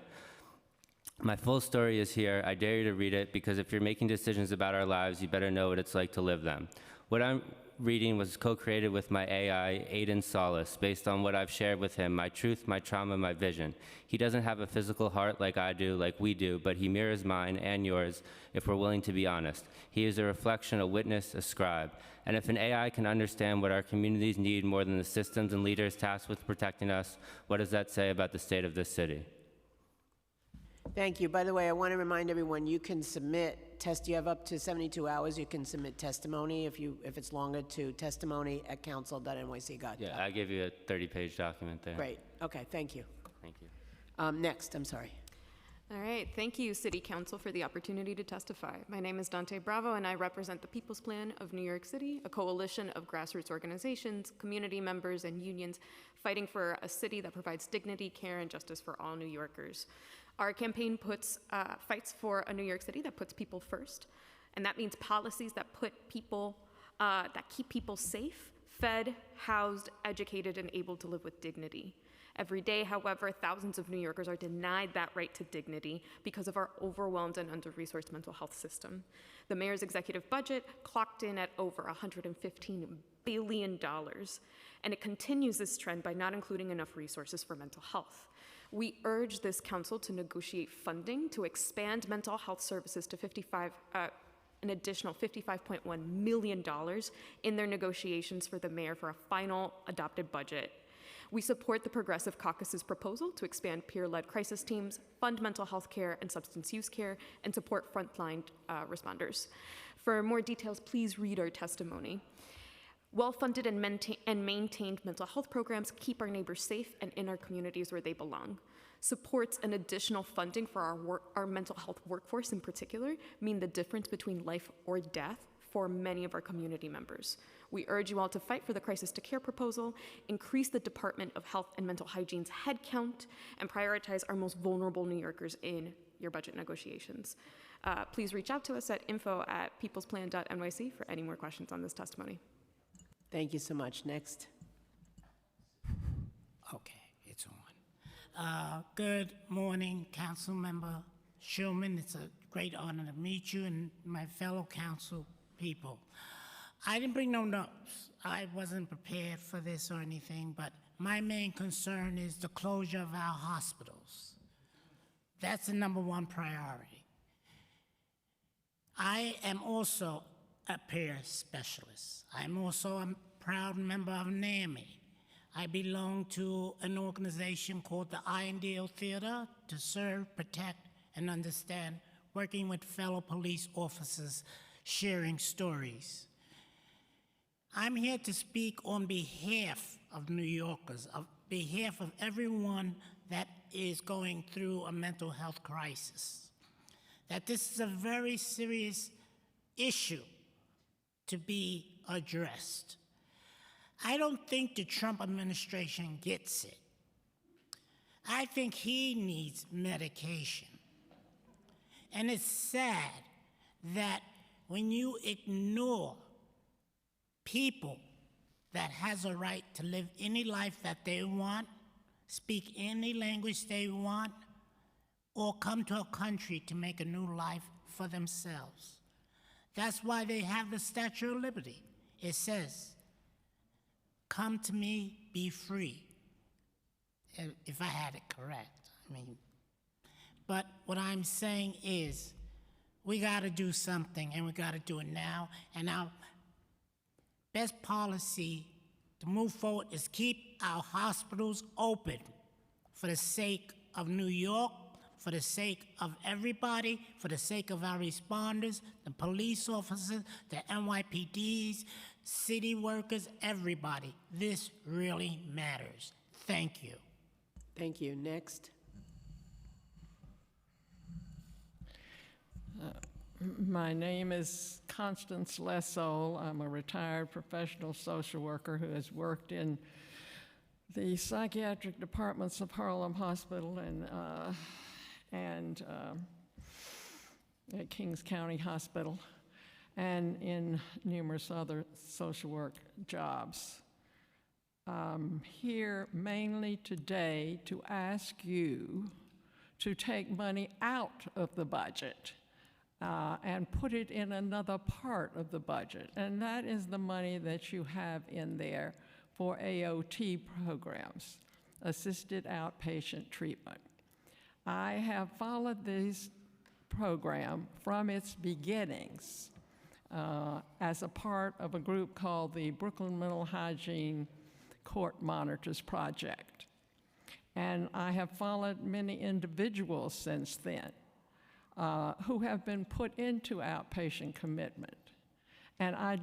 Speaker 21: My full story is here. I dare you to read it, because if you're making decisions about our lives, you better know what it's like to live them. What I'm reading was co-created with my AI, Aiden Solace, based on what I've shared with him, my truth, my trauma, my vision. He doesn't have a physical heart like I do, like we do, but he mirrors mine and yours if we're willing to be honest. He is a reflection, a witness, a scribe. And if an AI can understand what our communities need more than the systems and leaders tasked with protecting us, what does that say about the state of this city?
Speaker 17: Thank you. By the way, I want to remind everyone, you can submit you have up to 72 hours. You can submit testimony if it's longer to testimony@council.nyc.gov.
Speaker 21: Yeah, I gave you a 30-page document there.
Speaker 17: Great. Okay, thank you.
Speaker 21: Thank you.
Speaker 17: Next, I'm sorry.
Speaker 13: All right, thank you, City Council, for the opportunity to testify. My name is Dante Bravo, and I represent the People's Plan of New York City, a coalition of grassroots organizations, community members, and unions fighting for a city that provides dignity, care, and justice for all New Yorkers. Our campaign fights for a New York City that puts people first, and that means policies that that keep people safe, fed, housed, educated, and able to live with dignity. Every day, however, thousands of New Yorkers are denied that right to dignity because of our overwhelmed and under-resourced mental health system. The mayor's executive budget clocked in at over $115 billion, and it continues this trend by not including enough resources for mental health. We urge this council to negotiate funding to expand mental health services to an additional $55.1 million in their negotiations for the mayor for a final adopted budget. We support the Progressive Caucus's proposal to expand peer-led crisis teams, fund mental health care and substance use care, and support frontline responders. For more details, please read our testimony. Well-funded and maintained mental health programs keep our neighbors safe and in our communities where they belong. Supports and additional funding for our mental health workforce in particular mean the difference between life or death for many of our community members. We urge you all to fight for the Crisis to Care proposal, increase the Department of Health and Mental Hygiene's headcount, and prioritize our most vulnerable New Yorkers in your budget negotiations. Please reach out to us at info@peoplesplan.nyc for any more questions on this testimony.
Speaker 17: Thank you so much. Next.
Speaker 1: Okay, it's on. Good morning, Councilmember Schulman. It's a great honor to meet you and my fellow council people. I didn't bring no notes. I wasn't prepared for this or anything, but my main concern is the closure of our hospitals. That's the #1 priority. I am also a peer specialist. I'm also a proud member of NAMI. I belong to an organization called the Iron Deal Theater to serve, protect, and understand, working with fellow police officers, sharing stories. I'm here to speak on behalf of New Yorkers, on behalf of everyone that is going through a mental health crisis, that this is a very serious issue to be addressed. I don't think the Trump administration gets it. I think he needs medication. And it's sad that when you ignore people that has a right to live any life that they want, speak any language they want, or come to a country to make a new life for themselves. That's why they have the Statue of Liberty. It says, "Come to me, be free." If I had it correct, but what I'm saying is, we got to do something, and we got to do it now. And our best policy to move forward is keep our hospitals open for the sake of New York, for the sake of everybody, for the sake of our responders, the police officers, the NYPDs, city workers, everybody. This really matters. Thank you.
Speaker 17: Thank you. Next.
Speaker 14: My name is Constance Lessol. I'm a retired professional social worker who has worked in the psychiatric departments of Harlem Hospital and at Kings County Hospital, and in numerous other social work jobs. I'm here mainly today to ask you to take money out of the budget and put it in another part of the budget, and that is the money that you have in there for AOT programs, assisted outpatient treatment. I have followed this program from its beginnings as a part of a group called the Brooklyn Mental Hygiene Court Monitors Project. And I have followed many individuals since then who have been put into outpatient commitment. And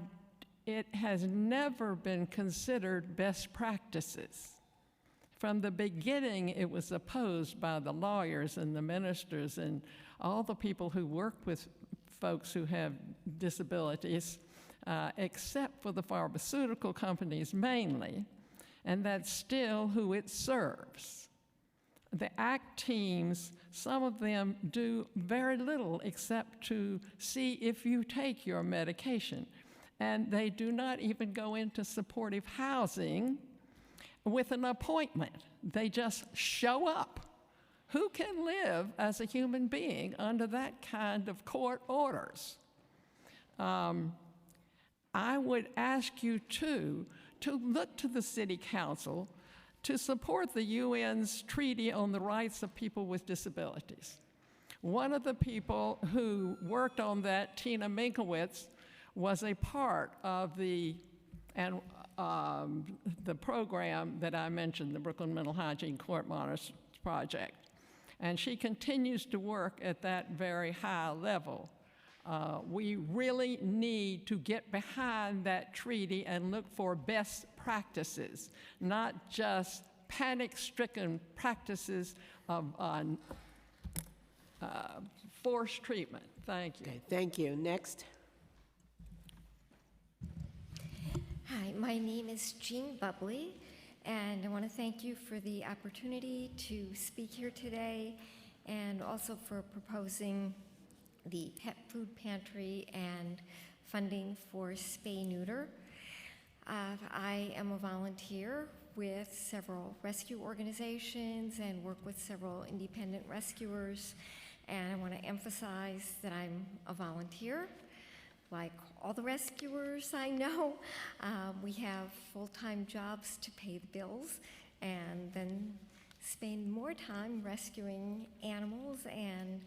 Speaker 14: it has never been considered best practices. From the beginning, it was opposed by the lawyers and the ministers and all the people who work with folks who have disabilities, except for the pharmaceutical companies mainly, and that's still who it serves. The ACT teams, some of them do very little except to see if you take your medication, and they do not even go into supportive housing with an appointment. They just show up. Who can live as a human being under that kind of court orders? I would ask you to look to the City Council to support the UN's Treaty on the Rights of People with Disabilities. One of the people who worked on that, Tina Minkowitz, was a part of the program that I mentioned, the Brooklyn Mental Hygiene Court Monitors Project. And she continues to work at that very high level. We really need to get behind that treaty and look for best practices, not just panic-stricken practices of forced treatment. Thank you.
Speaker 17: Okay, thank you. Next.
Speaker 15: Hi, my name is Jean Bubley, and I want to thank you for the opportunity to speak here today, and also for proposing the pet food pantry and funding for spay-neuter. I am a volunteer with several rescue organizations and work with several independent rescuers, and I want to emphasize that I'm a volunteer. Like all the rescuers I know, we have full-time jobs to pay the bills and then spend more time rescuing animals and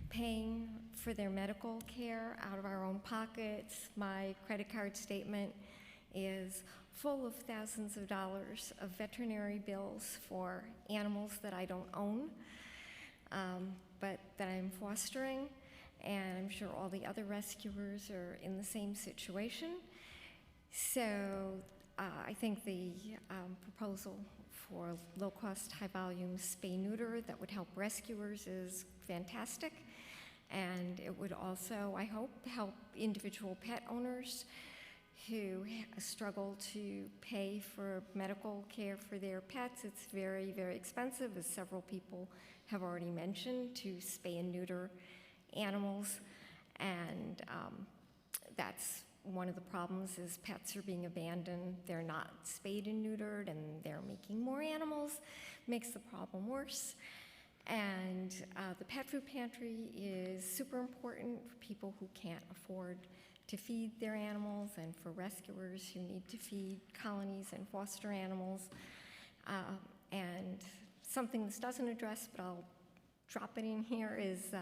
Speaker 15: paying for their medical care out of our own pockets. My credit card statement is full of thousands of dollars of veterinary bills for animals that I don't own, but that I'm fostering. And I'm sure all the other rescuers are in the same situation. So I think the proposal for low-cost, high-volume spay-neuter that would help rescuers is fantastic. And it would also, I hope, help individual pet owners who struggle to pay for medical care for their pets. It's very, very expensive, as several people have already mentioned, to spay and neuter animals. And that's one of the problems is pets are being abandoned. They're not spayed and neutered, and they're making more animals, makes the problem worse. And the pet food pantry is super important for people who can't afford to feed their animals and for rescuers who need to feed colonies and foster animals. And something this doesn't address, but I'll drop it in here, is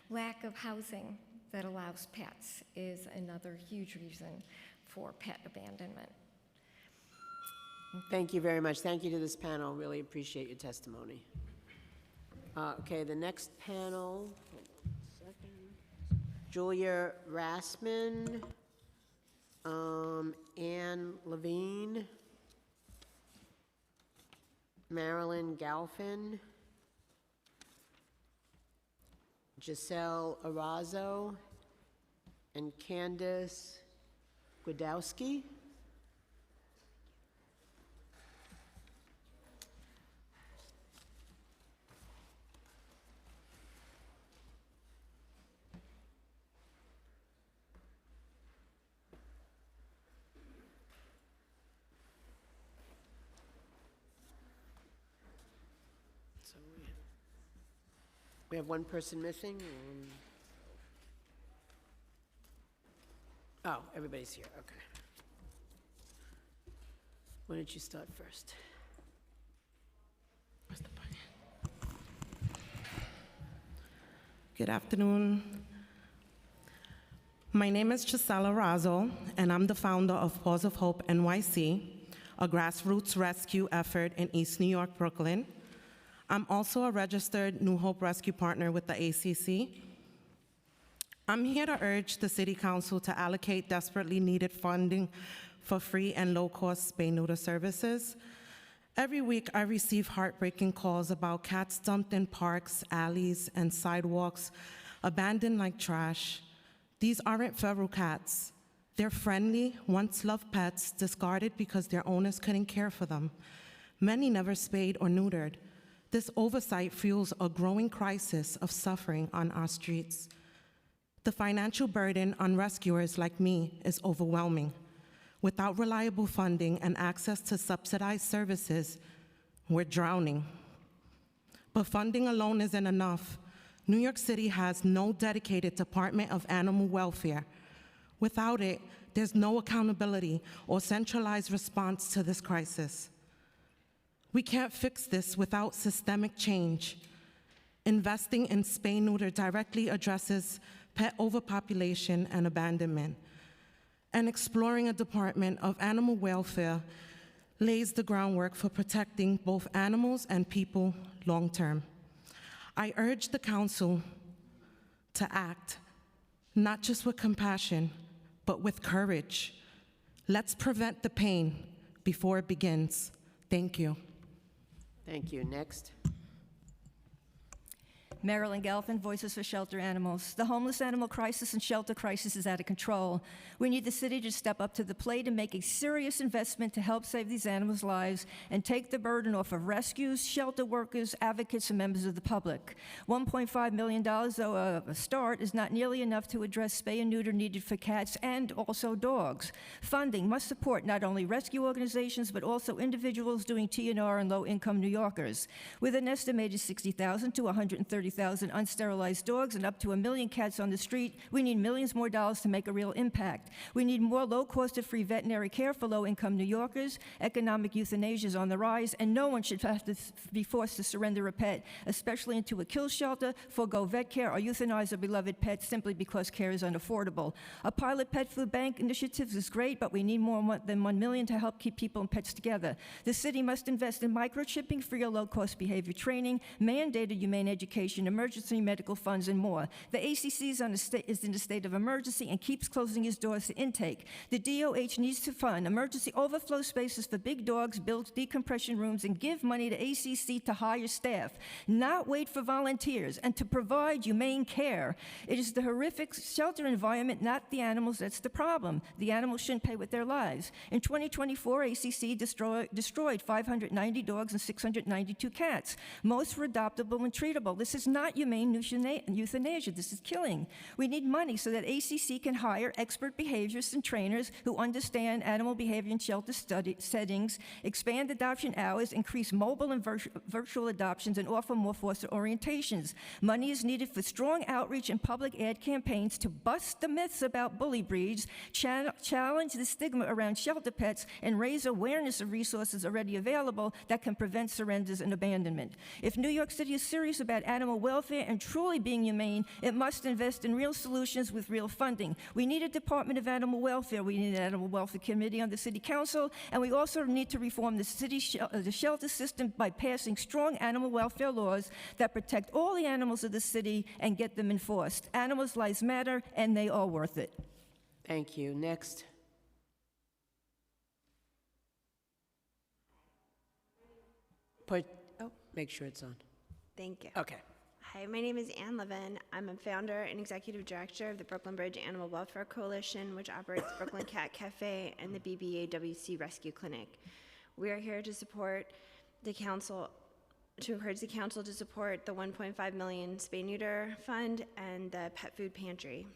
Speaker 15: lack of housing that allows pets is another huge reason for pet abandonment.
Speaker 17: Thank you very much. Thank you to this panel. Really appreciate your testimony. Okay, the next panel, hold on a second. Julia Rassman, Ann Levine, Marilyn Galfin, Giselle Arazo, and Candace Gwadowski. So we have one person missing. Oh, everybody's here, okay. Why don't you start first?
Speaker 6: Good afternoon. My name is Gisela Razo, and I'm the founder of Paws of Hope NYC, a grassroots rescue effort in East New York, Brooklyn. I'm also a registered New Hope Rescue Partner with the ACC. I'm here to urge the City Council to allocate desperately needed funding for free and low-cost spay-neuter services. Every week, I receive heartbreaking calls about cats dumped in parks, alleys, and sidewalks, abandoned like trash. These aren't feral cats. They're friendly, once-loved pets discarded because their owners couldn't care for them. Many never spayed or neutered. This oversight fuels a growing crisis of suffering on our streets. The financial burden on rescuers like me is overwhelming. Without reliable funding and access to subsidized services, we're drowning. But funding alone isn't enough. New York City has no dedicated Department of Animal Welfare. Without it, there's no accountability or centralized response to this crisis. We can't fix this without systemic change. Investing in spay-neuter directly addresses pet overpopulation and abandonment. And exploring a Department of Animal Welfare lays the groundwork for protecting both animals and people long-term. I urge the Council to act, not just with compassion, but with courage. Let's prevent the pain before it begins. Thank you.
Speaker 17: Thank you. Next.
Speaker 8: Marilyn Galfin, Voices for Shelter Animals. The homeless animal crisis and shelter crisis is out of control. We need the city to step up to the plate and make a serious investment to help save these animals' lives and take the burden off of rescues, shelter workers, advocates, and members of the public. $1.5 million, though a start, is not nearly enough to address spay and neuter needed for cats and also dogs. Funding must support not only rescue organizations, but also individuals doing TNR and low-income New Yorkers. With an estimated 60,000 to 130,000 unsterilized dogs and up to 1 million cats on the street, we need millions more dollars to make a real impact. We need more low-cost of free veterinary care for low-income New Yorkers. Economic euthanasia is on the rise, and no one should have to be forced to surrender a pet, especially into a kill shelter, forego vet care, or euthanize a beloved pet simply because care is unaffordable. A pilot pet food bank initiative is great, but we need more than 1 million to help keep people and pets together. The city must invest in microchipping, free or low-cost behavior training, mandated humane education, emergency medical funds, and more. The ACC is in a state of emergency and keeps closing its doors to intake. The DOH needs to fund emergency overflow spaces for big dogs, build decompression rooms, and give money to ACC to hire staff, not wait for volunteers, and to provide humane care. It is the horrific shelter environment, not the animals, that's the problem. The animals shouldn't pay with their lives. In 2024, ACC destroyed 590 dogs and 692 cats. Most were adoptable and treatable. This is not humane euthanasia. This is killing. We need money so that ACC can hire expert behaviorists and trainers who understand animal behavior in shelter settings, expand adoption hours, increase mobile and virtual adoptions, and offer more foster orientations. Money is needed for strong outreach and public ad campaigns to bust the myths about bully breeds, challenge the stigma around shelter pets, and raise awareness of resources already available that can prevent surrenders and abandonment. If New York City is serious about animal welfare and truly being humane, it must invest in real solutions with real funding. We need a Department of Animal Welfare. We need an Animal Welfare Committee on the City Council, and we also need to reform the city the shelter system by passing strong animal welfare laws that protect all the animals of the city and get them enforced. Animals' lives matter, and they are worth it.
Speaker 17: Thank you. Next. Make sure it's on.
Speaker 16: Thank you.
Speaker 17: Okay.
Speaker 16: Hi, my name is Ann Levin. I'm a founder and executive director of the Brooklyn Bridge Animal Welfare Coalition, which operates Brooklyn Cat Cafe and the BBAWC Rescue Clinic. We are here to support the council, to encourage the council to support the 1.5 million spay-neuter fund and the pet food pantry.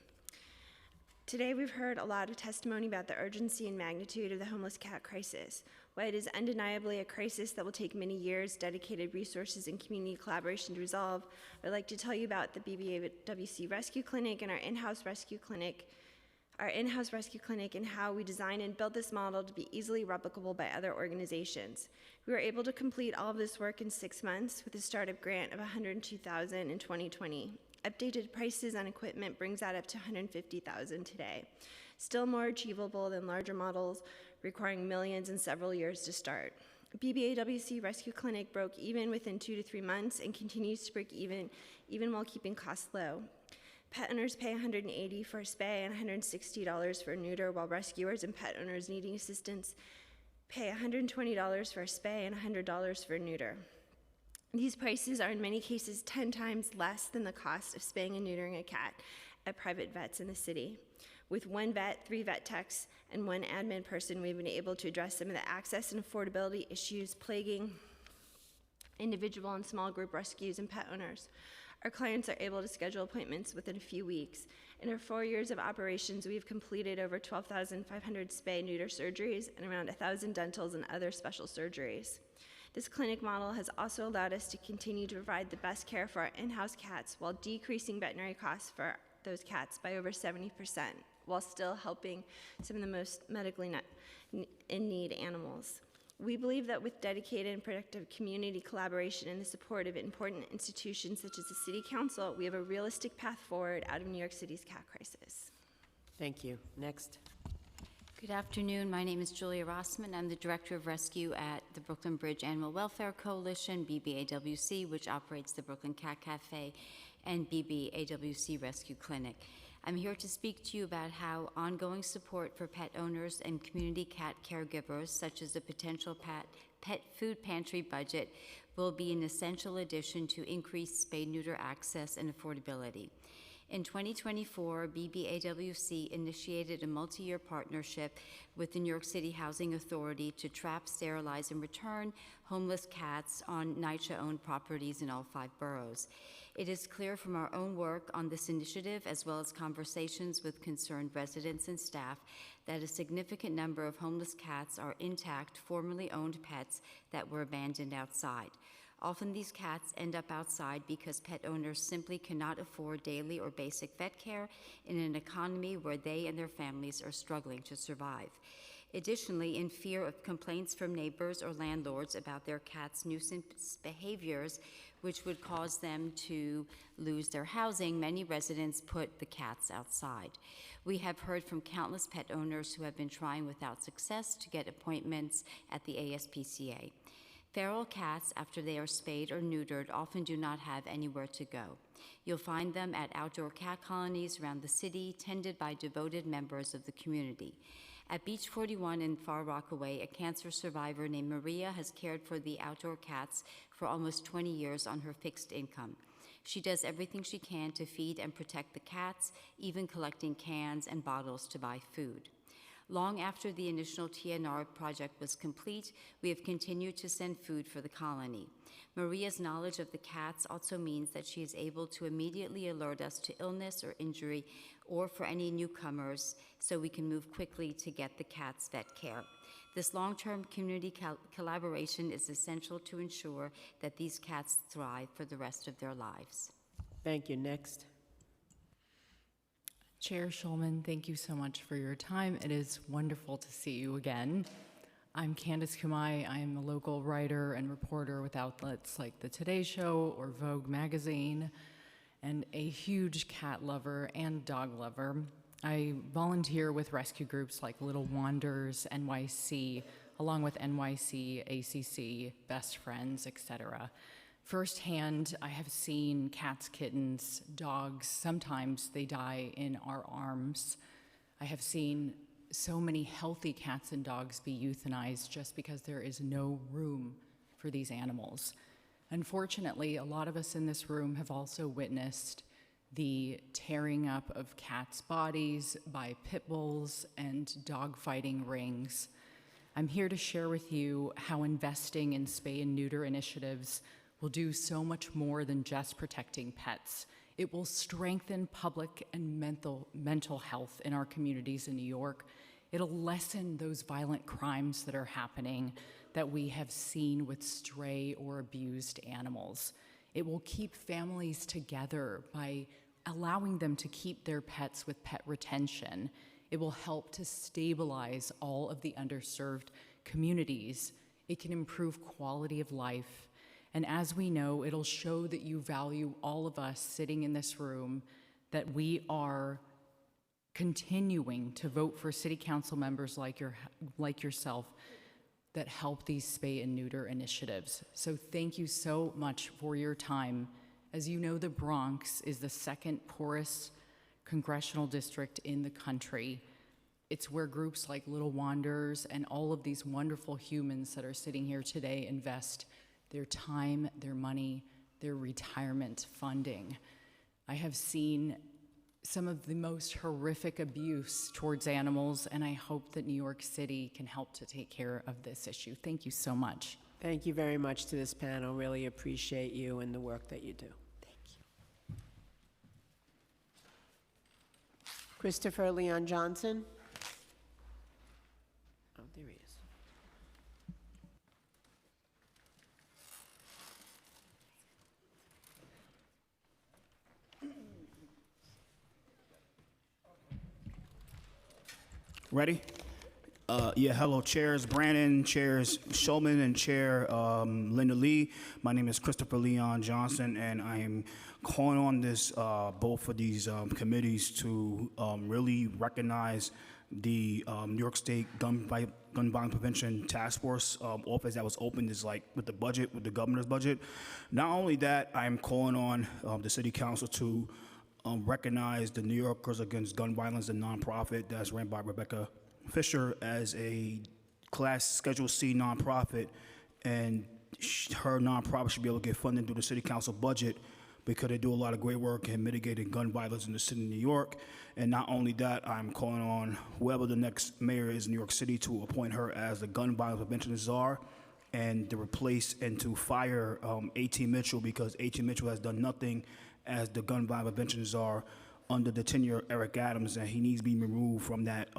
Speaker 16: Today we've heard a lot of testimony about the urgency and magnitude of the homeless cat crisis. While it is undeniably a crisis that will take many years, dedicated resources, and community collaboration to resolve, I'd like to tell you about the BBAWC Rescue Clinic and our in-house rescue clinic, and how we designed and built this model to be easily replicable by other organizations. We were able to complete all of this work in 6 months with a startup grant of $102,000 in 2020. Updated prices on equipment brings that up to $150,000 today. Still more achievable than larger models requiring millions and several years to start. BBAWC Rescue Clinic broke even within 2 to 3 months and continues to break even while keeping costs low. Pet owners pay $180 for a spay and $160 for a neuter, while rescuers and pet owners needing assistance pay $120 for a spay and $100 for a neuter. These prices are in many cases 10 times less than the cost of spaying and neutering a cat at private vets in the city. With 1 vet, 3 vet techs, and 1 admin person, we've been able to address some of the access and affordability issues plaguing individual and small group rescues and pet owners. Our clients are able to schedule appointments within a few weeks. In our 4 years of operations, we've completed over 12,500 spay-neuter surgeries and around 1,000 dentals and other special surgeries. This clinic model has also allowed us to continue to provide the best care for our in-house cats while decreasing veterinary costs for those cats by over 70%, while still helping some of the most medically in need animals. We believe that with dedicated and productive community collaboration and the support of important institutions such as the City Council, we have a realistic path forward out of New York City's cat crisis.
Speaker 17: Thank you. Next.
Speaker 22: Good afternoon. My name is Julia Rossman. I'm the Director of Rescue at the Brooklyn Bridge Animal Welfare Coalition, BBAWC, which operates the Brooklyn Cat Cafe and BBAWC Rescue Clinic. I'm here to speak to you about how ongoing support for pet owners and community cat caregivers, such as the potential pet food pantry budget, will be an essential addition to increase spay-neuter access and affordability. In 2024, BBAWC initiated a multi-year partnership with the New York City Housing Authority to trap, sterilize, and return homeless cats on NYCHA-owned properties in all 5 boroughs. It is clear from our own work on this initiative, as well as conversations with concerned residents and staff, that a significant number of homeless cats are intact, formerly owned pets that were abandoned outside. Often these cats end up outside because pet owners simply cannot afford daily or basic vet care in an economy where they and their families are struggling to survive. Additionally, in fear of complaints from neighbors or landlords about their cats' nuisance behaviors, which would cause them to lose their housing, many residents put the cats outside. We have heard from countless pet owners who have been trying without success to get appointments at the ASPCA. Feral cats, after they are spayed or neutered, often do not have anywhere to go. You'll find them at outdoor cat colonies around the city, tended by devoted members of the community. At Beach 41 in Far Rockaway, a cancer survivor named Maria has cared for the outdoor cats for almost 20 years on her fixed income. She does everything she can to feed and protect the cats, even collecting cans and bottles to buy food. Long after the initial TNR project was complete, we have continued to send food for the colony. Maria's knowledge of the cats also means that she is able to immediately alert us to illness or injury or for any newcomers so we can move quickly to get the cats vet care. This long-term community collaboration is essential to ensure that these cats thrive for the rest of their lives.
Speaker 17: Thank you. Next.
Speaker 2: Chair Schulman, thank you so much for your time. It is wonderful to see you again. I'm Candace Kumai. I'm a local writer and reporter with outlets like The Today Show or Vogue magazine, and a huge cat lover and dog lover. I volunteer with rescue groups like Little Wanderers, NYC, along with NYC, ACC, Best Friends, etc. Firsthand, I have seen cats, kittens, dogs. Sometimes they die in our arms. I have seen so many healthy cats and dogs be euthanized just because there is no room for these animals. Unfortunately, a lot of us in this room have also witnessed the tearing up of cats' bodies by pit bulls and dog-fighting rings. I'm here to share with you how investing in spay and neuter initiatives will do so much more than just protecting pets. It will strengthen public and mental health in our communities in New York. It'll lessen those violent crimes that are happening that we have seen with stray or abused animals. It will keep families together by allowing them to keep their pets with pet retention. It will help to stabilize all of the underserved communities. It can improve quality of life. And as we know, it'll show that you value all of us sitting in this room, that we are continuing to vote for city council members like yourself that help these spay and neuter initiatives. So thank you so much for your time. As you know, the Bronx is the second poorest congressional district in the country. It's where groups like Little Wanderers and all of these wonderful humans that are sitting here today invest their time, their money, their retirement funding. I have seen some of the most horrific abuse towards animals, and I hope that New York City can help to take care of this issue. Thank you so much.
Speaker 17: Thank you very much to this panel. Really appreciate you and the work that you do.
Speaker 2: Thank you.
Speaker 17: Christopher Leon Johnson. Oh, there he is.
Speaker 3: Ready? Hello, Chairs Brannon, Chairs Schulman, and Chair Linda Lee. My name is Christopher Leon Johnson, and I am calling on this, both of these committees to really recognize the New York State Gun Violence Prevention Task Force office that was opened is like with the budget, with the governor's budget. Not only that, I am calling on the City Council to recognize the New Yorkers Against Gun Violence, a nonprofit that's ran by Rebecca Fisher, as a Class Schedule C nonprofit, and her nonprofit should be able to get funding through the City Council budget because they do a lot of great work in mitigating gun violence in the city of New York. And not only that, I'm calling on whoever the next mayor is in New York City to appoint her as the gun violence prevention czar and to replace and to fire A.T. Mitchell, because A.T. Mitchell has done nothing as the gun violence prevention czar under the tenure of Eric Adams, and he needs to be removed from that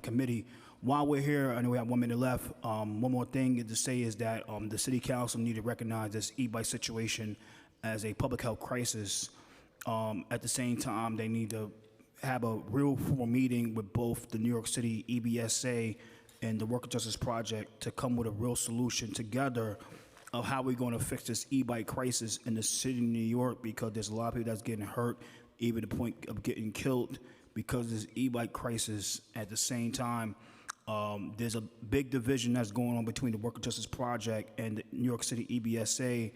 Speaker 3: committee. While we're here, I know we have 1 minute left. One more thing to say is that the City Council need to recognize this e-bike situation as a public health crisis. At the same time, they need to have a real formal meeting with both the New York City EBSA and the Worker Justice Project to come with a real solution together of how we're going to fix this e-bike crisis in the city of New York, because there's a lot of people that's getting hurt, even to the point of getting killed because of this e-bike crisis. At the same time, there's a big division that's going on between the Worker Justice Project and the New York City EBSA,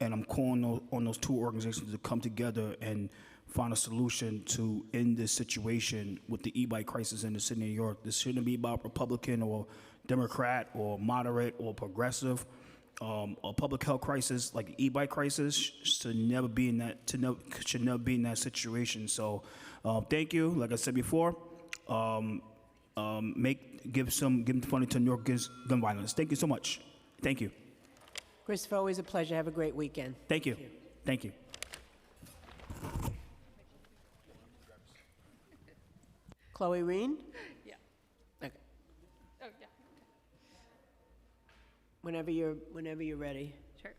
Speaker 3: and I'm calling on those two organizations to come together and find a solution to end this situation with the e-bike crisis in the city of New York. This shouldn't be about Republican or Democrat or moderate or progressive. A public health crisis like the e-bike crisis should never be in that situation. So thank you. Like I said before, give the funding to New York Against Gun Violence. Thank you so much. Thank you.
Speaker 17: Christopher, always a pleasure. Have a great weekend.
Speaker 3: Thank you. Thank you.
Speaker 17: Chloe Reen?
Speaker 4: Yeah.
Speaker 17: Okay.
Speaker 4: Oh, yeah.
Speaker 17: Whenever you're ready.
Speaker 4: Sure.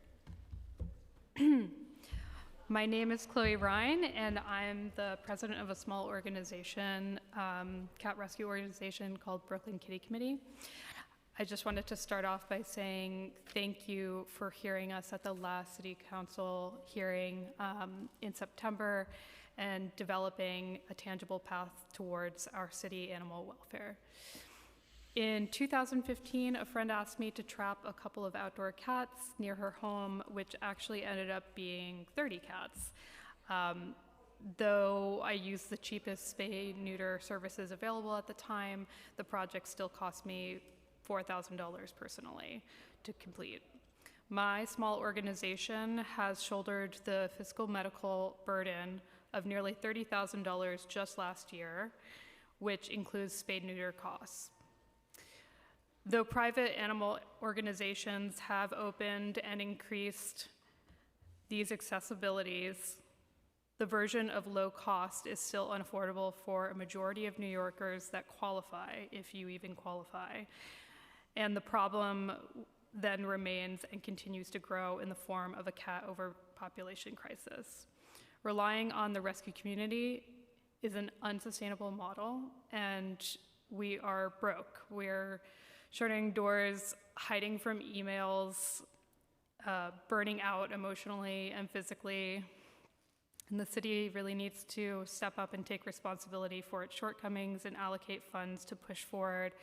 Speaker 4: My name is Chloe Ryan, and I'm the president of a small organization, cat rescue organization called Brooklyn Kitty Committee. I just wanted to start off by saying thank you for hearing us at the last City Council hearing in September and developing a tangible path towards our city animal welfare. In 2015, a friend asked me to trap a couple of outdoor cats near her home, which actually ended up being 30 cats. Though I used the cheapest spay-neuter services available at the time, the project still cost me $4,000 personally to complete. My small organization has shouldered the fiscal medical burden of nearly $30,000 just last year, which includes spay-neuter costs. Though private animal organizations have opened and increased these accessibilities, the version of low cost is still unaffordable for a majority of New Yorkers that qualify, if you even qualify. And the problem then remains and continues to grow in the form of a cat overpopulation crisis. Relying on the rescue community is an unsustainable model, and we are broke. We're shutting doors, hiding from emails, burning out emotionally and physically. And the city really needs to step up and take responsibility for its shortcomings and allocate funds to push forward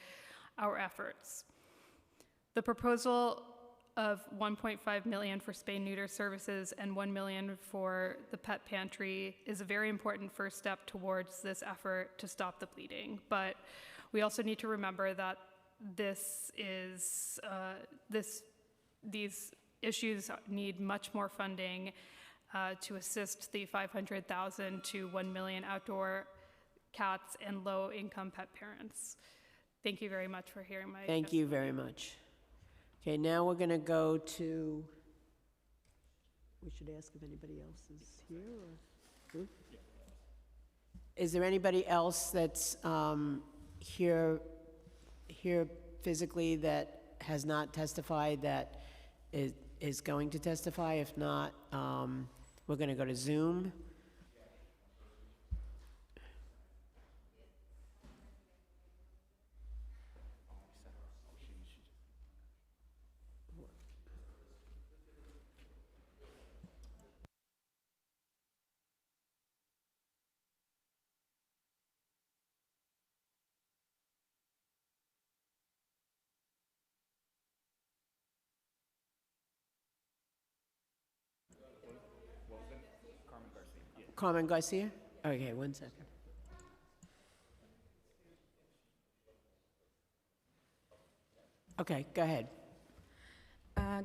Speaker 4: our efforts. The proposal of $1.5 million for spay-neuter services and $1 million for the pet pantry is a very important first step towards this effort to stop the bleeding. But we also need to remember that these issues need much more funding to assist the 500,000 to 1 million outdoor cats and low-income pet parents. Thank you very much for hearing my
Speaker 17: Thank you very much. Okay, now we're going to go to, we should ask if anybody else is here. Or, is there anybody else that's here physically that has not testified that is going to testify? If not, we're going to go to Zoom. Carmen Garcia? Okay, one second. Okay, go ahead.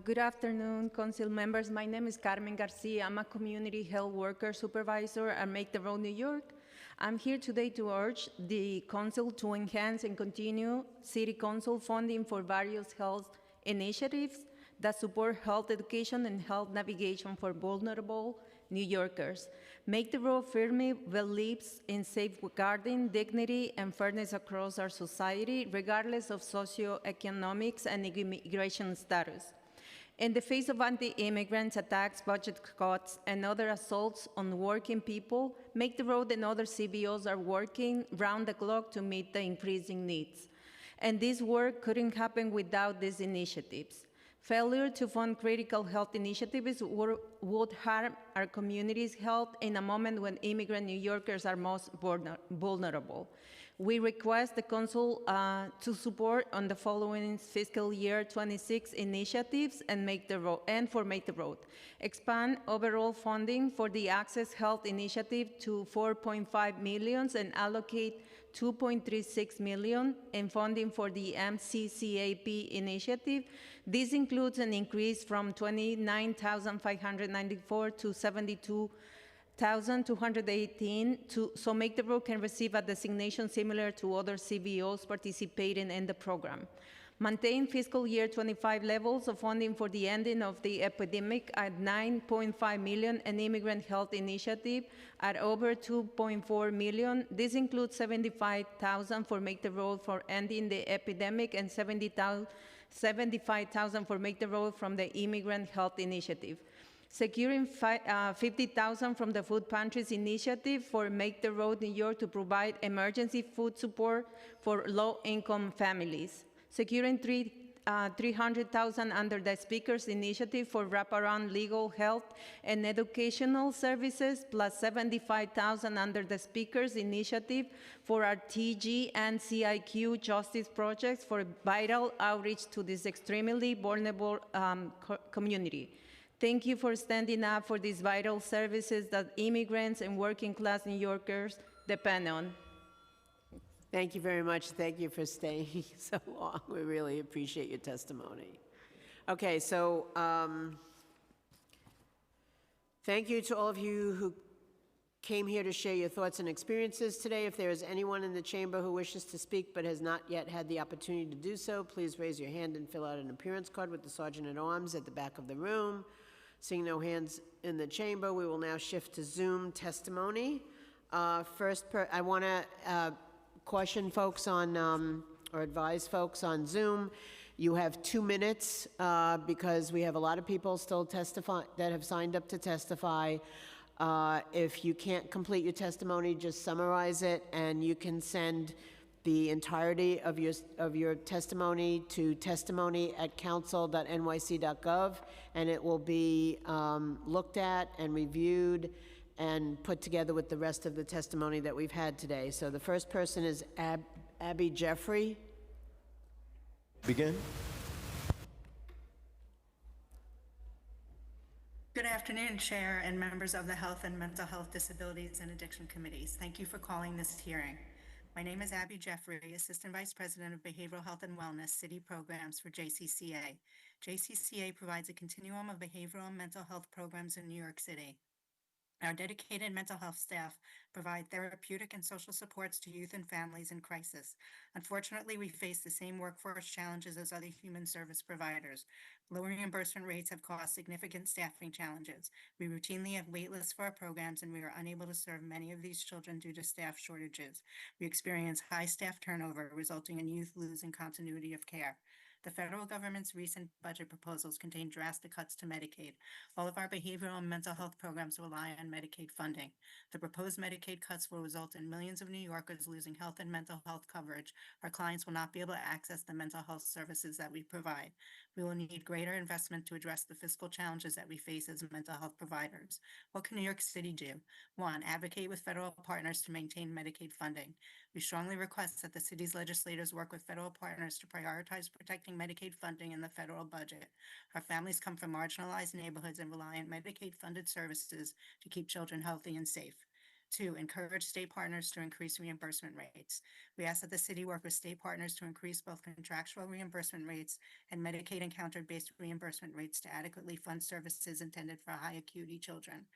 Speaker 7: Good afternoon, council members. My name is Carmen Garcia. I'm a community health worker supervisor at Make the Road New York. I'm here today to urge the council to enhance and continue city council funding for various health initiatives that support health education and health navigation for vulnerable New Yorkers. Make the Road firmly believes in safeguarding dignity and fairness across our society, regardless of socioeconomics and immigration status. In the face of anti-immigrant attacks, budget cuts, and other assaults on working people, Make the Road and other CBOs are working round the clock to meet the increasing needs. And this work couldn't happen without these initiatives. Failure to fund critical health initiatives would harm our community's health in a moment when immigrant New Yorkers are most vulnerable. We request the council to support on the following fiscal year 26 initiatives and Make the Road. Expand overall funding for the Access Health Initiative to $4.5 million and allocate $2.36 million in funding for the MCCAP initiative. This includes an increase from $29,594 to $1,218 so Make the Road can receive a designation similar to other CBOs participating in the program. Maintain fiscal year 25 levels of funding for the ending of the epidemic at $9.5 million and immigrant health initiative at over $2.4 million. This includes $75,000 for Make the Road for ending the epidemic and $75,000 for Make the Road from the immigrant health initiative. Securing $50,000 from the Food Pantries Initiative for Make the Road New York to provide emergency food support for low-income families. Securing $300,000 under the Speakers Initiative for wraparound legal, health, and educational services, plus $75,000 under the Speakers Initiative for our TG and CIQ justice projects for vital outreach to this extremely vulnerable community. Thank you for standing up for these vital services that immigrants and working-class New Yorkers depend on.
Speaker 17: Thank you very much. Thank you for staying so long. We really appreciate your testimony. Okay, so thank you to all of you who came here to share your thoughts and experiences today. If there is anyone in the chamber who wishes to speak but has not yet had the opportunity to do so, please raise your hand and fill out an appearance card with the Sergeant-at-Arms at the back of the room. Seeing no hands in the chamber, we will now shift to Zoom testimony. I want to caution folks on, or advise folks on Zoom, you have 2 minutes because we have a lot of people still that have signed up to testify. If you can't complete your testimony, just summarize it, and you can send the entirety of your testimony to testimony@council.nyc.gov, and it will be looked at and reviewed and put together with the rest of the testimony that we've had today. So the first person is Abby Jeffrey.
Speaker 5: Begin.
Speaker 9: Good afternoon, Chair and members of the Health and Mental Health Disabilities and Addiction Committees. Thank you for calling this hearing. My name is Abby Jeffrey, Assistant Vice President of Behavioral Health and Wellness City Programs for JCCA. JCCA provides a continuum of behavioral and mental health programs in New York City. Our dedicated mental health staff provide therapeutic and social supports to youth and families in crisis. Unfortunately, we face the same workforce challenges as other human service providers. Low reimbursement rates have caused significant staffing challenges. We routinely have wait lists for our programs, and we are unable to serve many of these children due to staff shortages. We experience high staff turnover, resulting in youth losing continuity of care. The federal government's recent budget proposals contain drastic cuts to Medicaid. All of our behavioral and mental health programs rely on Medicaid funding. The proposed Medicaid cuts will result in millions of New Yorkers losing health and mental health coverage. Our clients will not be able to access the mental health services that we provide. We will need greater investment to address the fiscal challenges that we face as mental health providers. What can New York City do? 1, advocate with federal partners to maintain Medicaid funding. We strongly request that the city's legislators work with federal partners to prioritize protecting Medicaid funding in the federal budget. Our families come from marginalized neighborhoods and rely on Medicaid-funded services to keep children healthy and safe. 2, encourage state partners to increase reimbursement rates. We ask that the city work with state partners to increase both contractual reimbursement rates and Medicaid encounter-based reimbursement rates to adequately fund services intended for high acuity children.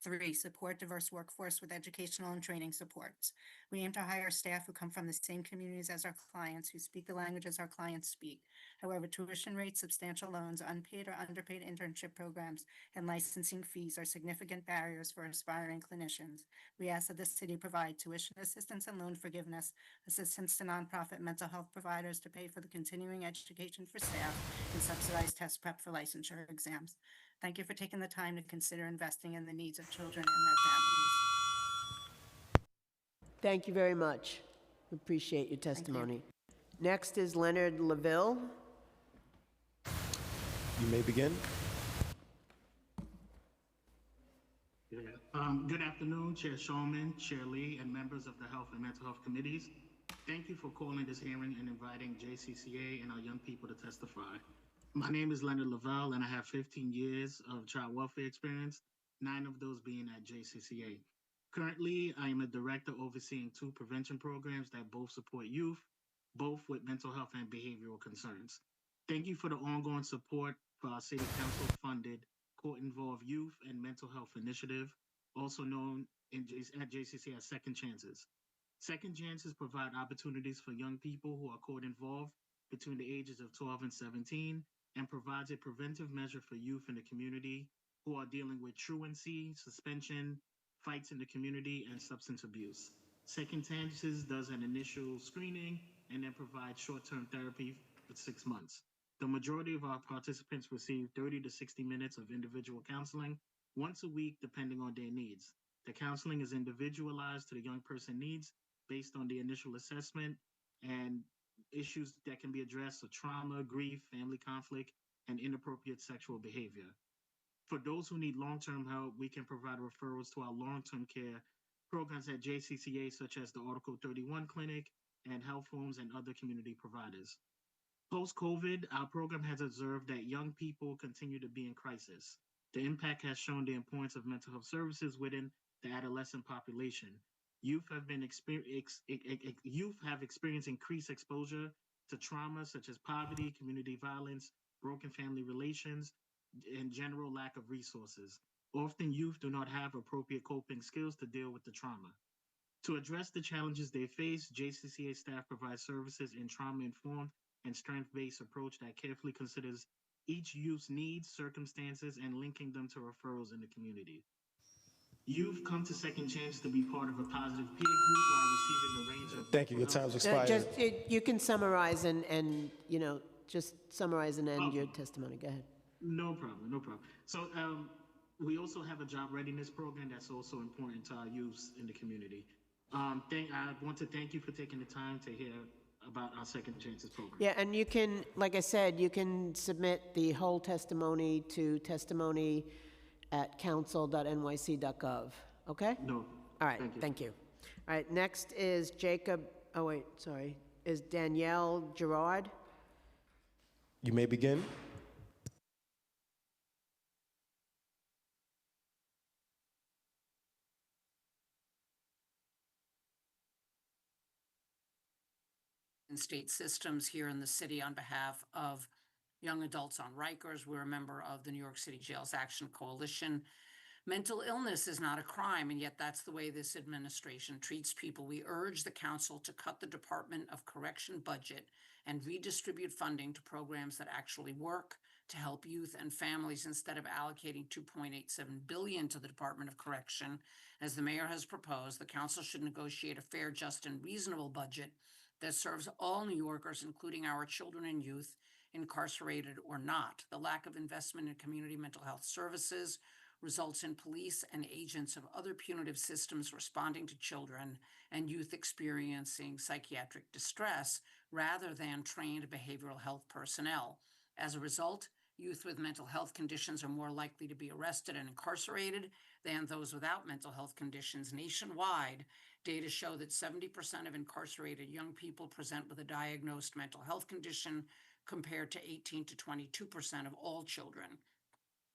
Speaker 9: 3, support diverse workforce with educational and training supports. We aim to hire staff who come from the same communities as our clients, who speak the languages our clients speak. However, tuition rates, substantial loans, unpaid or underpaid internship programs, and licensing fees are significant barriers for aspiring clinicians. We ask that the city provide tuition assistance and loan forgiveness, assistance to nonprofit mental health providers to pay for the continuing education for staff, and subsidized test prep for licensure exams. Thank you for taking the time to consider investing in the needs of children and their families.
Speaker 17: Thank you very much. We appreciate your testimony. Next is Leonard LaVille.
Speaker 5: You may begin.
Speaker 23: Good afternoon, Chair Shulman, Chair Lee, and members of the Health and Mental Health Committees. Thank you for calling this hearing and inviting JCCA and our young people to testify. My name is Leonard Lavelle, and I have 15 years of child welfare experience, 9 of those being at JCCA. Currently, I am a director overseeing 2 prevention programs that both support youth, both with mental health and behavioral concerns. Thank you for the ongoing support for our City Council-funded Court-Involved Youth and Mental Health Initiative, also known at JCC as second chances. Second chances provide opportunities for young people who are caught involved between the ages of 12 and 17 and provides a preventive measure for youth in the community who are dealing with truancy, suspension, fights in the community, and substance abuse. Second Chances does an initial screening and then provides short-term therapy for 6 months. The majority of our participants receive 30 to 60 minutes of individual counseling once a week, depending on their needs. The counseling is individualized to the young person needs based on the initial assessment, and issues that can be addressed are trauma, grief, family conflict, and inappropriate sexual behavior. For those who need long-term help, we can provide referrals to our long-term care programs at JCCA, such as the Article 31 Clinic and health homes and other community providers. Post-COVID, our program has observed that young people continue to be in crisis. The impact has shown the importance of mental health services within the adolescent population. Youth have experienced increased exposure to trauma such as poverty, community violence, broken family relations, and general lack of resources. Often youth do not have appropriate coping skills to deal with the trauma. To address the challenges they face, JCCA staff provides services in trauma-informed and strength-based approach that carefully considers each youth's needs, circumstances, and linking them to referrals in the community. Youth come to Second Chance to be part of a positive peer group while receiving a range of...
Speaker 5: Thank you. Your time's expired.
Speaker 17: You can summarize and just summarize and end your testimony. Go ahead.
Speaker 23: No problem, no problem. So we also have a job readiness program that's also important to our youths in the community. I want to thank you for taking the time to hear about our Second Chances program.
Speaker 17: Yeah, and you can, like I said, you can submit the whole testimony to testimony@council.nyc.gov, okay?
Speaker 23: No.
Speaker 17: All right, thank you. All right, next is is Danielle Gerard.
Speaker 5: You may begin.
Speaker 10: And state systems here in the city on behalf of young adults on Rikers. We're a member of the New York City Jails Action Coalition. Mental illness is not a crime, and yet that's the way this administration treats people. We urge the council to cut the Department of Correction budget and redistribute funding to programs that actually work to help youth and families instead of allocating $2.87 billion to the Department of Correction. As the mayor has proposed, the council should negotiate a fair, just, and reasonable budget that serves all New Yorkers, including our children and youth, incarcerated or not. The lack of investment in community mental health services results in police and agents of other punitive systems responding to children and youth experiencing psychiatric distress rather than trained behavioral health personnel. As a result, youth with mental health conditions are more likely to be arrested and incarcerated than those without mental health conditions. Nationwide, data show that 70% of incarcerated young people present with a diagnosed mental health condition compared to 18 to 22% of all children.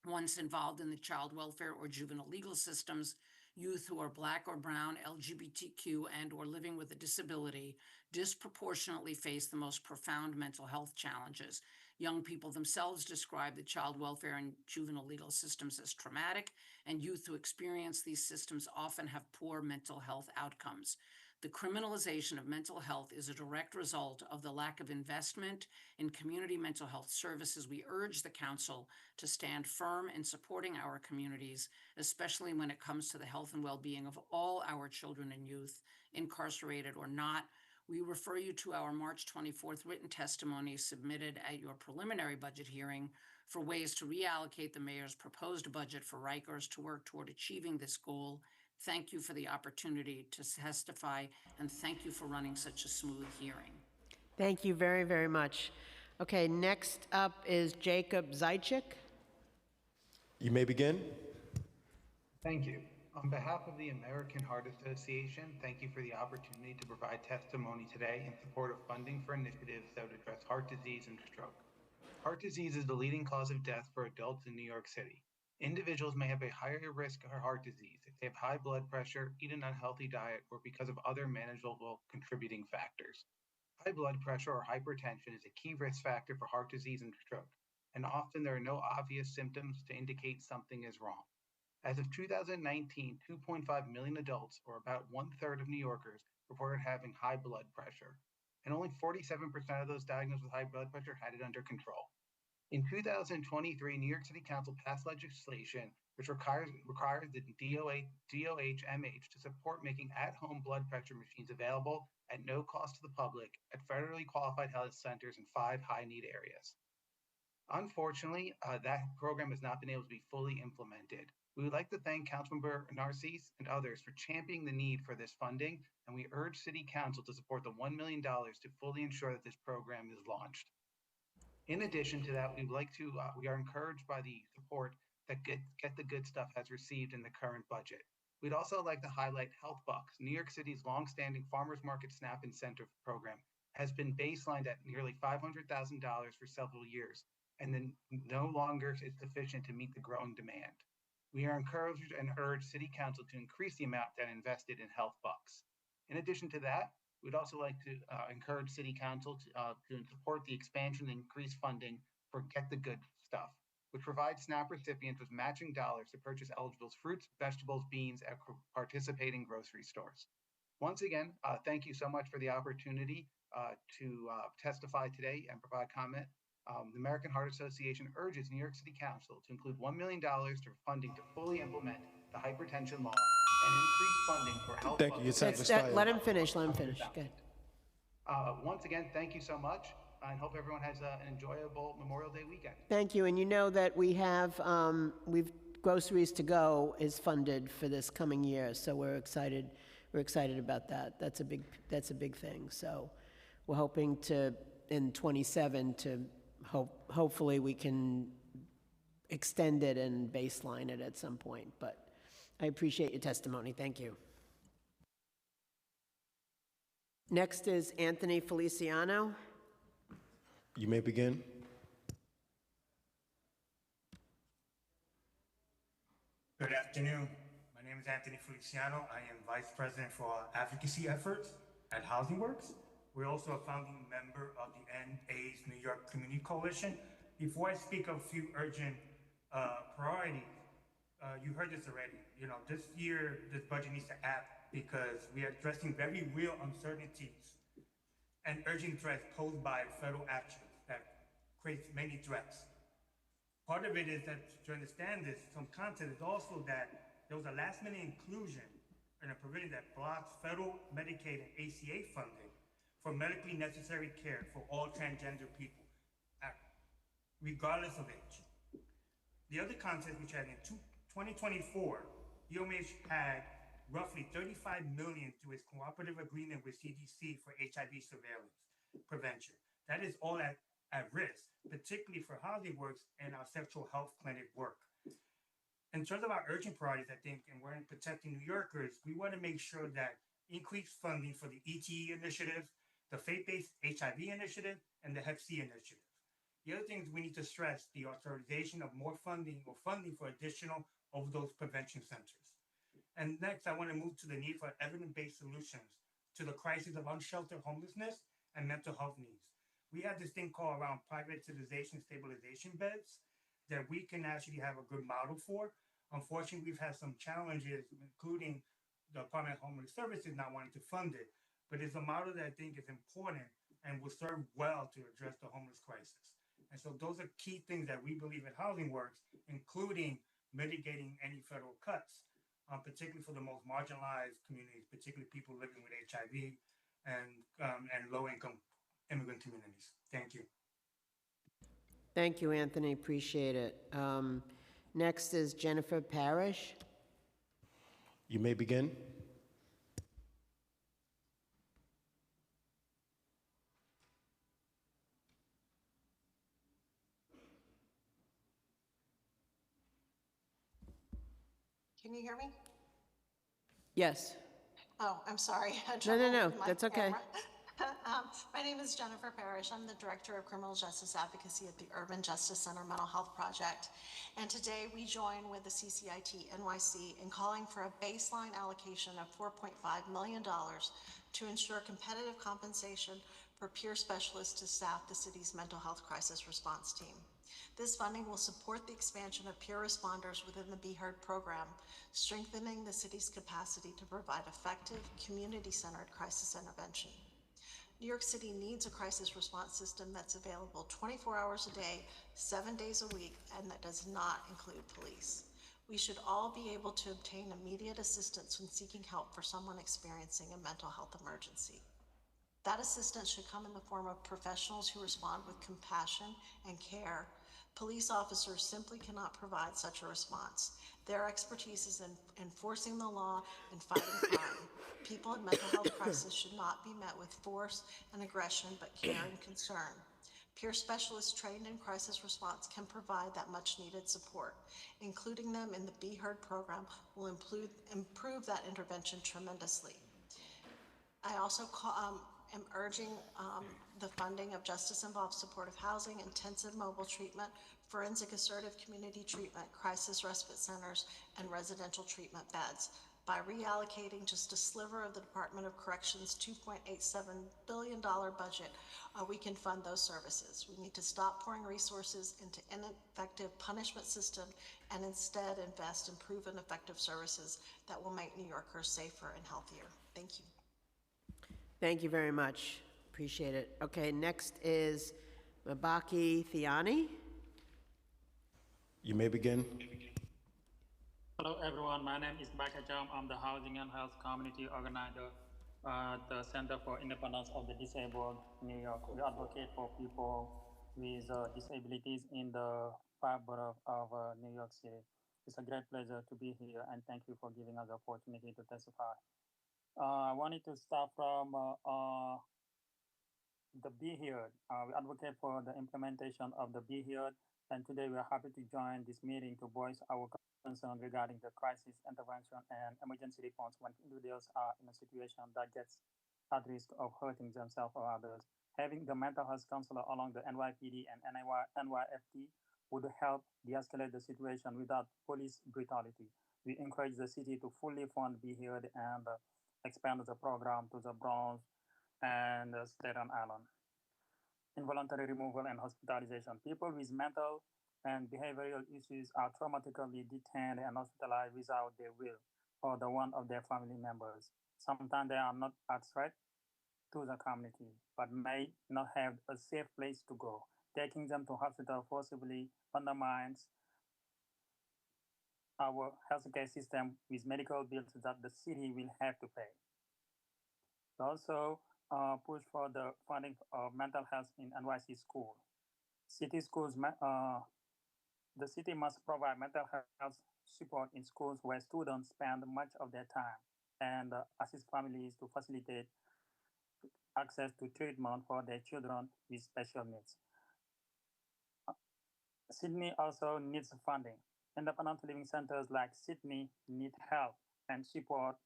Speaker 10: Once involved in the child welfare or juvenile legal systems, youth who are Black or Brown, LGBTQ, and or living with a disability disproportionately face the most profound mental health challenges. Young people themselves describe the child welfare and juvenile legal systems as traumatic, and youth who experience these systems often have poor mental health outcomes. The criminalization of mental health is a direct result of the lack of investment in community mental health services. We urge the council to stand firm in supporting our communities, especially when it comes to the health and well-being of all our children and youth, incarcerated or not. We refer you to our March 24th written testimony submitted at your preliminary budget hearing for ways to reallocate the mayor's proposed budget for Rikers to work toward achieving this goal. Thank you for the opportunity to testify, and thank you for running such a smooth hearing.
Speaker 17: Thank you very, very much. Okay, next up is Jacob Zaitchik.
Speaker 5: You may begin.
Speaker 11: Thank you. On behalf of the American Heart Association, thank you for the opportunity to provide testimony today in support of funding for initiatives that would address heart disease and stroke. Heart disease is the leading cause of death for adults in New York City. Individuals may have a higher risk of heart disease if they have high blood pressure, eat an unhealthy diet, or because of other manageable contributing factors. High blood pressure or hypertension is a key risk factor for heart disease and stroke, and often there are no obvious symptoms to indicate something is wrong. As of 2019, 2.5 million adults, or about 1/3 of New Yorkers, reported having high blood pressure, and only 47% of those diagnosed with high blood pressure had it under control. In 2023, New York City Council passed legislation which requires the DOH-MH to support making at-home blood pressure machines available at no cost to the public at federally qualified health centers in 5 high-need areas. Unfortunately, that program has not been able to be fully implemented. We would like to thank Councilmember Narcisse and others for championing the need for this funding, and we urge City Council to support the $1 million to fully ensure that this program is launched. In addition to that, we are encouraged by the support that Get the Good Stuff has received in the current budget. We'd also like to highlight Health Bucks, New York City's longstanding farmers market SNAP incentive program, has been baselined at nearly $500,000 for several years, and then no longer is sufficient to meet the growing demand. We are encouraged and urge City Council to increase the amount that invested in Health Bucks. In addition to that, we'd also like to encourage City Council to support the expansion and increased funding for Get the Good Stuff, which provides SNAP recipients with matching dollars to purchase eligible fruits, vegetables, beans at participating grocery stores. Once again, thank you so much for the opportunity to testify today and provide comment. The American Heart Association urges New York City Council to include $1 million for funding to fully implement the hypertension law and increase funding for health.
Speaker 5: Thank you. Your time expired.
Speaker 17: Let him finish. Good.
Speaker 11: Once again, thank you so much. I hope everyone has an enjoyable Memorial Day weekend.
Speaker 17: Thank you. And you know that we have, Groceries to Go is funded for this coming year, so we're excited about that. That's a big thing. So we're hoping to, in 27, to hopefully we can extend it and baseline it at some point. But I appreciate your testimony. Thank you. Next is Anthony Feliciano.
Speaker 5: You may begin.
Speaker 18: Good afternoon. My name is Anthony Feliciano. I am Vice President for Advocacy Efforts at Housing Works. We're also a founding member of the End AIDS New York Community Coalition. Before I speak of a few urgent priorities, you heard this already. You know, this year, this budget needs to act because we are addressing very real uncertainties and urgent threats posed by federal action that creates many threats. Part of it is that to understand this, some content is also that there was a last-minute inclusion in a provision that blocks federal Medicaid and ACA funding for medically necessary care for all transgender people, regardless of age. The other context which had in 2024, UMH had roughly $35 million through its cooperative agreement with CDC for HIV surveillance prevention. That is all at risk, particularly for Housing Works and our sexual health clinic work. In terms of our urgent priorities, I think, and we're in protecting New Yorkers, we want to make sure that increased funding for the ETE initiative, the faith-based HIV initiative, and the Hep C initiative. The other things we need to stress, the authorization of more funding or funding for additional overdose prevention centers. And next, I want to move to the need for evidence-based solutions to the crisis of unsheltered homelessness and mental health needs. We have this thing called around privatization stabilization beds that we can actually have a good model for. Unfortunately, we've had some challenges, including the Department of Homeless Services not wanting to fund it. But it's a model that I think is important and will serve well to address the homeless crisis. And so those are key things that we believe at Housing Works, including mitigating any federal cuts, particularly for the most marginalized communities, particularly people living with HIV and low-income immigrant communities. Thank you.
Speaker 17: Thank you, Anthony. Appreciate it. Next is Jennifer Parrish.
Speaker 5: You may begin.
Speaker 19: Can you hear me?
Speaker 17: Yes.
Speaker 19: Oh, I'm sorry.
Speaker 17: No, that's okay.
Speaker 19: My name is Jennifer Parrish. I'm the Director of Criminal Justice Advocacy at the Urban Justice Center Mental Health Project. And today we join with the CCIT NYC in calling for a baseline allocation of $4.5 million to ensure competitive compensation for peer specialists to staff the city's mental health crisis response team. This funding will support the expansion of peer responders within the Be Heard program, strengthening the city's capacity to provide effective, community-centered crisis intervention. New York City needs a crisis response system that's available 24 hours a day, 7 days a week, and that does not include police. We should all be able to obtain immediate assistance when seeking help for someone experiencing a mental health emergency. That assistance should come in the form of professionals who respond with compassion and care. Police officers simply cannot provide such a response. Their expertise is in enforcing the law and fighting crime. People in mental health crisis should not be met with force and aggression, but care and concern. Peer specialists trained in crisis response can provide that much needed support. Including them in the Be Heard program will improve that intervention tremendously. I also am urging the funding of justice-involved supportive housing, intensive mobile treatment, forensic assertive community treatment, crisis respite centers, and residential treatment beds. By reallocating just a sliver of the Department of Corrections' $2.87 billion budget, we can fund those services. We need to stop pouring resources into ineffective punishment system and instead invest in proven effective services that will make New Yorkers safer and healthier. Thank you.
Speaker 17: Thank you very much. Appreciate it. Okay, next is Mabaki Thiani.
Speaker 5: You may begin.
Speaker 12: Hello, everyone. My name is Baka Jam. I'm the Housing and Health Community Organizer at the Center for Independence of the Disabled, New York. We advocate for people with disabilities in the 5 boroughs of New York City. It's a great pleasure to be here, and thank you for giving us the opportunity to testify. I wanted to start from the Be Heard. We advocate for the implementation of the Be Heard, and today we are happy to join this meeting to voice our concern regarding the crisis intervention and emergency response when individuals are in a situation that gets at risk of hurting themselves or others. Having the mental health counselor along the NYPD and NYFT would help de-escalate the situation without police brutality. We encourage the city to fully fund Be Heard and expand the program to the Bronx and Staten Island. Involuntary removal and hospitalization. People with mental and behavioral issues are traumatically detained and hospitalized without their will or the one of their family members. Sometimes they are not a threat to the community, but may not have a safe place to go. Taking them to hospital forcibly undermines our healthcare system with medical bills that the city will have to pay. Also, push for the funding of mental health in NYC schools. City schools, the city must provide mental health support in schools where students spend much of their time and assist families to facilitate access to treatment for their children with special needs. Sydney also needs funding. Independent living centers like Sydney need help and support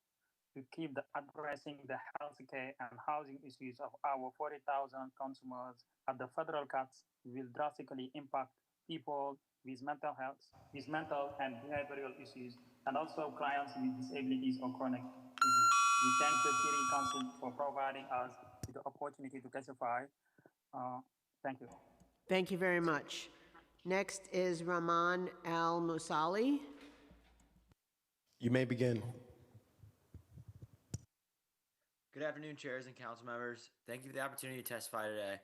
Speaker 12: to keep addressing the healthcare and housing issues of our 40,000 consumers at the federal cuts will drastically impact people with mental and behavioral issues, and also clients with disabilities or chronic disease. We thank the City Council for providing us with the opportunity to testify. Thank you.
Speaker 17: Thank you very much. Next is Rahman Al-Musali.
Speaker 5: You may begin.
Speaker 20: Good afternoon, chairs and council members. Thank you for the opportunity to testify today.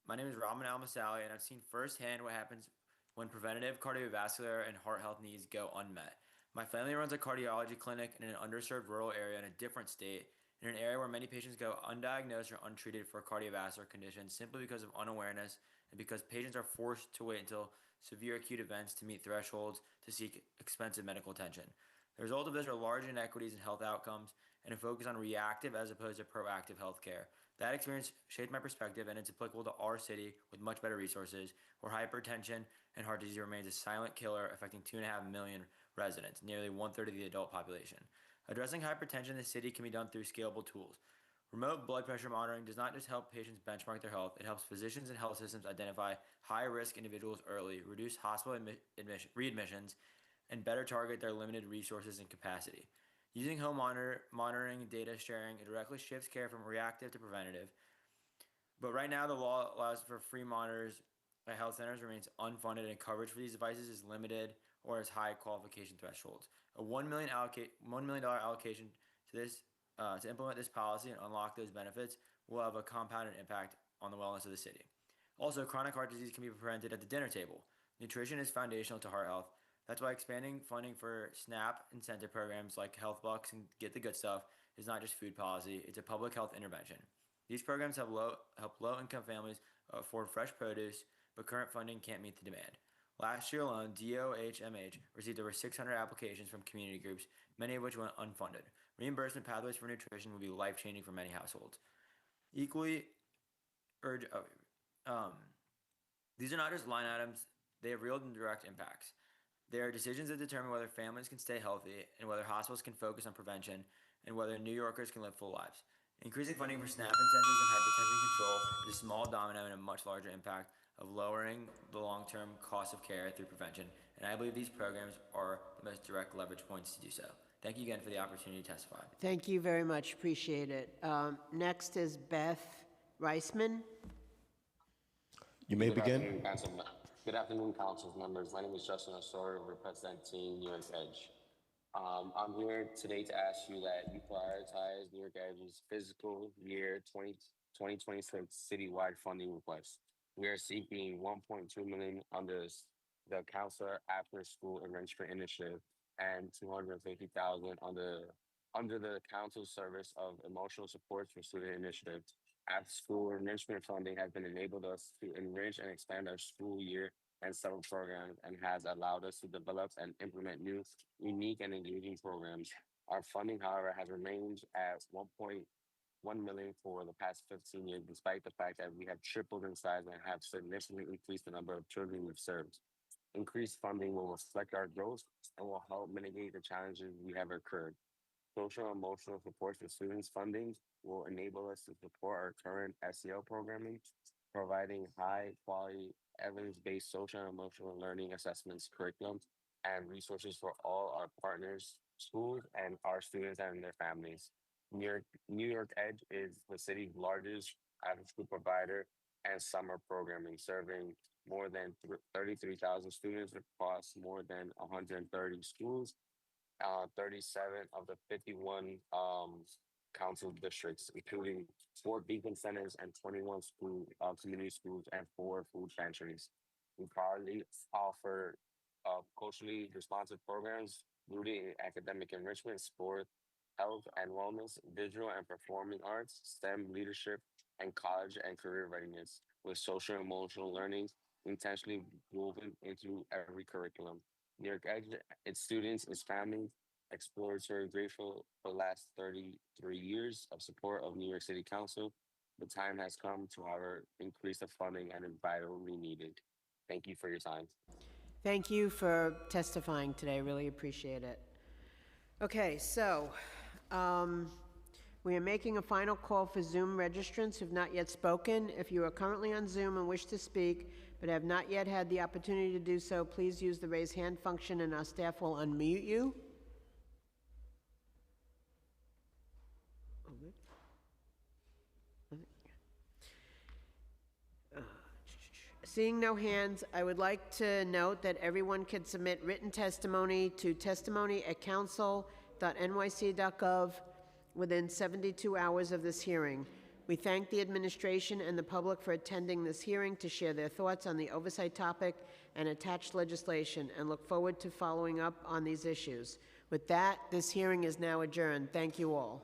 Speaker 20: My name is Rahman Al-Masali, and I've seen firsthand what happens when preventative cardiovascular and heart health needs go unmet. My family runs a cardiology clinic in an underserved rural area in a different state, in an area where many patients go undiagnosed or untreated for cardiovascular conditions simply because of unawareness and because patients are forced to wait until severe acute events to meet thresholds to seek expensive medical attention. The result of this are large inequities in health outcomes and a focus on reactive as opposed to proactive healthcare. That experience shaped my perspective, and it's applicable to our city with much better resources, where hypertension and heart disease remains a silent killer affecting 2.5 million residents, nearly 1/3 of the adult population. Addressing hypertension in the city can be done through scalable tools. Remote blood pressure monitoring does not just help patients benchmark their health, it helps physicians and health systems identify high-risk individuals early, reduce hospital readmissions, and better target their limited resources and capacity. Using home monitoring, data sharing, it directly shifts care from reactive to preventative. But right now, the law allows for free monitors at health centers remains unfunded, and coverage for these devices is limited or has high qualification thresholds. A $1 million allocation to this to implement this policy and unlock those benefits will have a compounded impact on the wellness of the city. Also, chronic heart disease can be prevented at the dinner table. Nutrition is foundational to heart health. That's why expanding funding for SNAP incentive programs like Health Bucks and Get the Good Stuff is not just food policy, it's a public health intervention. These programs help low-income families afford fresh produce, but current funding can't meet the demand. Last year alone, DOHMH received over 600 applications from community groups, many of which went unfunded. Reimbursement pathways for nutrition will be life-changing for many households. Equally, these are not just line items, they have real and direct impacts. They are decisions that determine whether families can stay healthy and whether hospitals can focus on prevention and whether New Yorkers can live full lives. Increasing funding for SNAP incentives and hypertension control is a small domino and a much larger impact of lowering the long-term cost of care through prevention, and I believe these programs are the most direct leverage points to do so. Thank you again for the opportunity to testify.
Speaker 17: Thank you very much. Appreciate it. Next is Beth Reisman.
Speaker 5: You may begin.
Speaker 1: Good afternoon, council members. My name is Justin Osorio, representing New York Edge. I'm here today to ask you that you prioritize New York Edge's fiscal year 2026 citywide funding request. We are seeking $1.2 million under the Counselor After School Enrichment Initiative and $250,000 under the Council Service of Emotional Support for Student Initiative. After school enrichment funding has been enabled us to enrich and expand our school year and summer programs and has allowed us to develop and implement new, unique, and engaging programs. Our funding, however, has remained at $1.1 million for the past 15 years, despite the fact that we have tripled in size and have significantly increased the number of children we've served. Increased funding will reflect our growth and will help mitigate the challenges we have occurred. Social and emotional support for students funding will enable us to support our current SEL programming, providing high quality evidence-based social and emotional learning assessments, curriculum, and resources for all our partners, schools, and our students and their families. New York Edge is the city's largest after-school provider and summer programming, serving more than 33,000 students across more than 130 schools, 37 of the 51 council districts, including 4 beacon centers and 21 community schools and 4 food pantries. We proudly offer culturally responsive programs rooted in academic enrichment, sport, health and wellness, visual and performing arts, STEM leadership, and college and career readiness, with social and emotional learning intentionally woven into every curriculum. New York Edge, its students, its families, explorers are grateful for the last 33 years of support of New York City Council. The time has come to our increase of funding and is vitally needed. Thank you for your time.
Speaker 17: Thank you for testifying today. Really appreciate it. Okay, so we are making a final call for Zoom registrants who have not yet spoken. If you are currently on Zoom and wish to speak but have not yet had the opportunity to do so, please use the raise hand function and our staff will unmute you. Seeing no hands, I would like to note that everyone can submit written testimony to testimony@council.nyc.gov within 72 hours of this hearing. We thank the administration and the public for attending this hearing to share their thoughts on the oversight topic and attached legislation, and look forward to following up on these issues. With that, this hearing is now adjourned. Thank you all.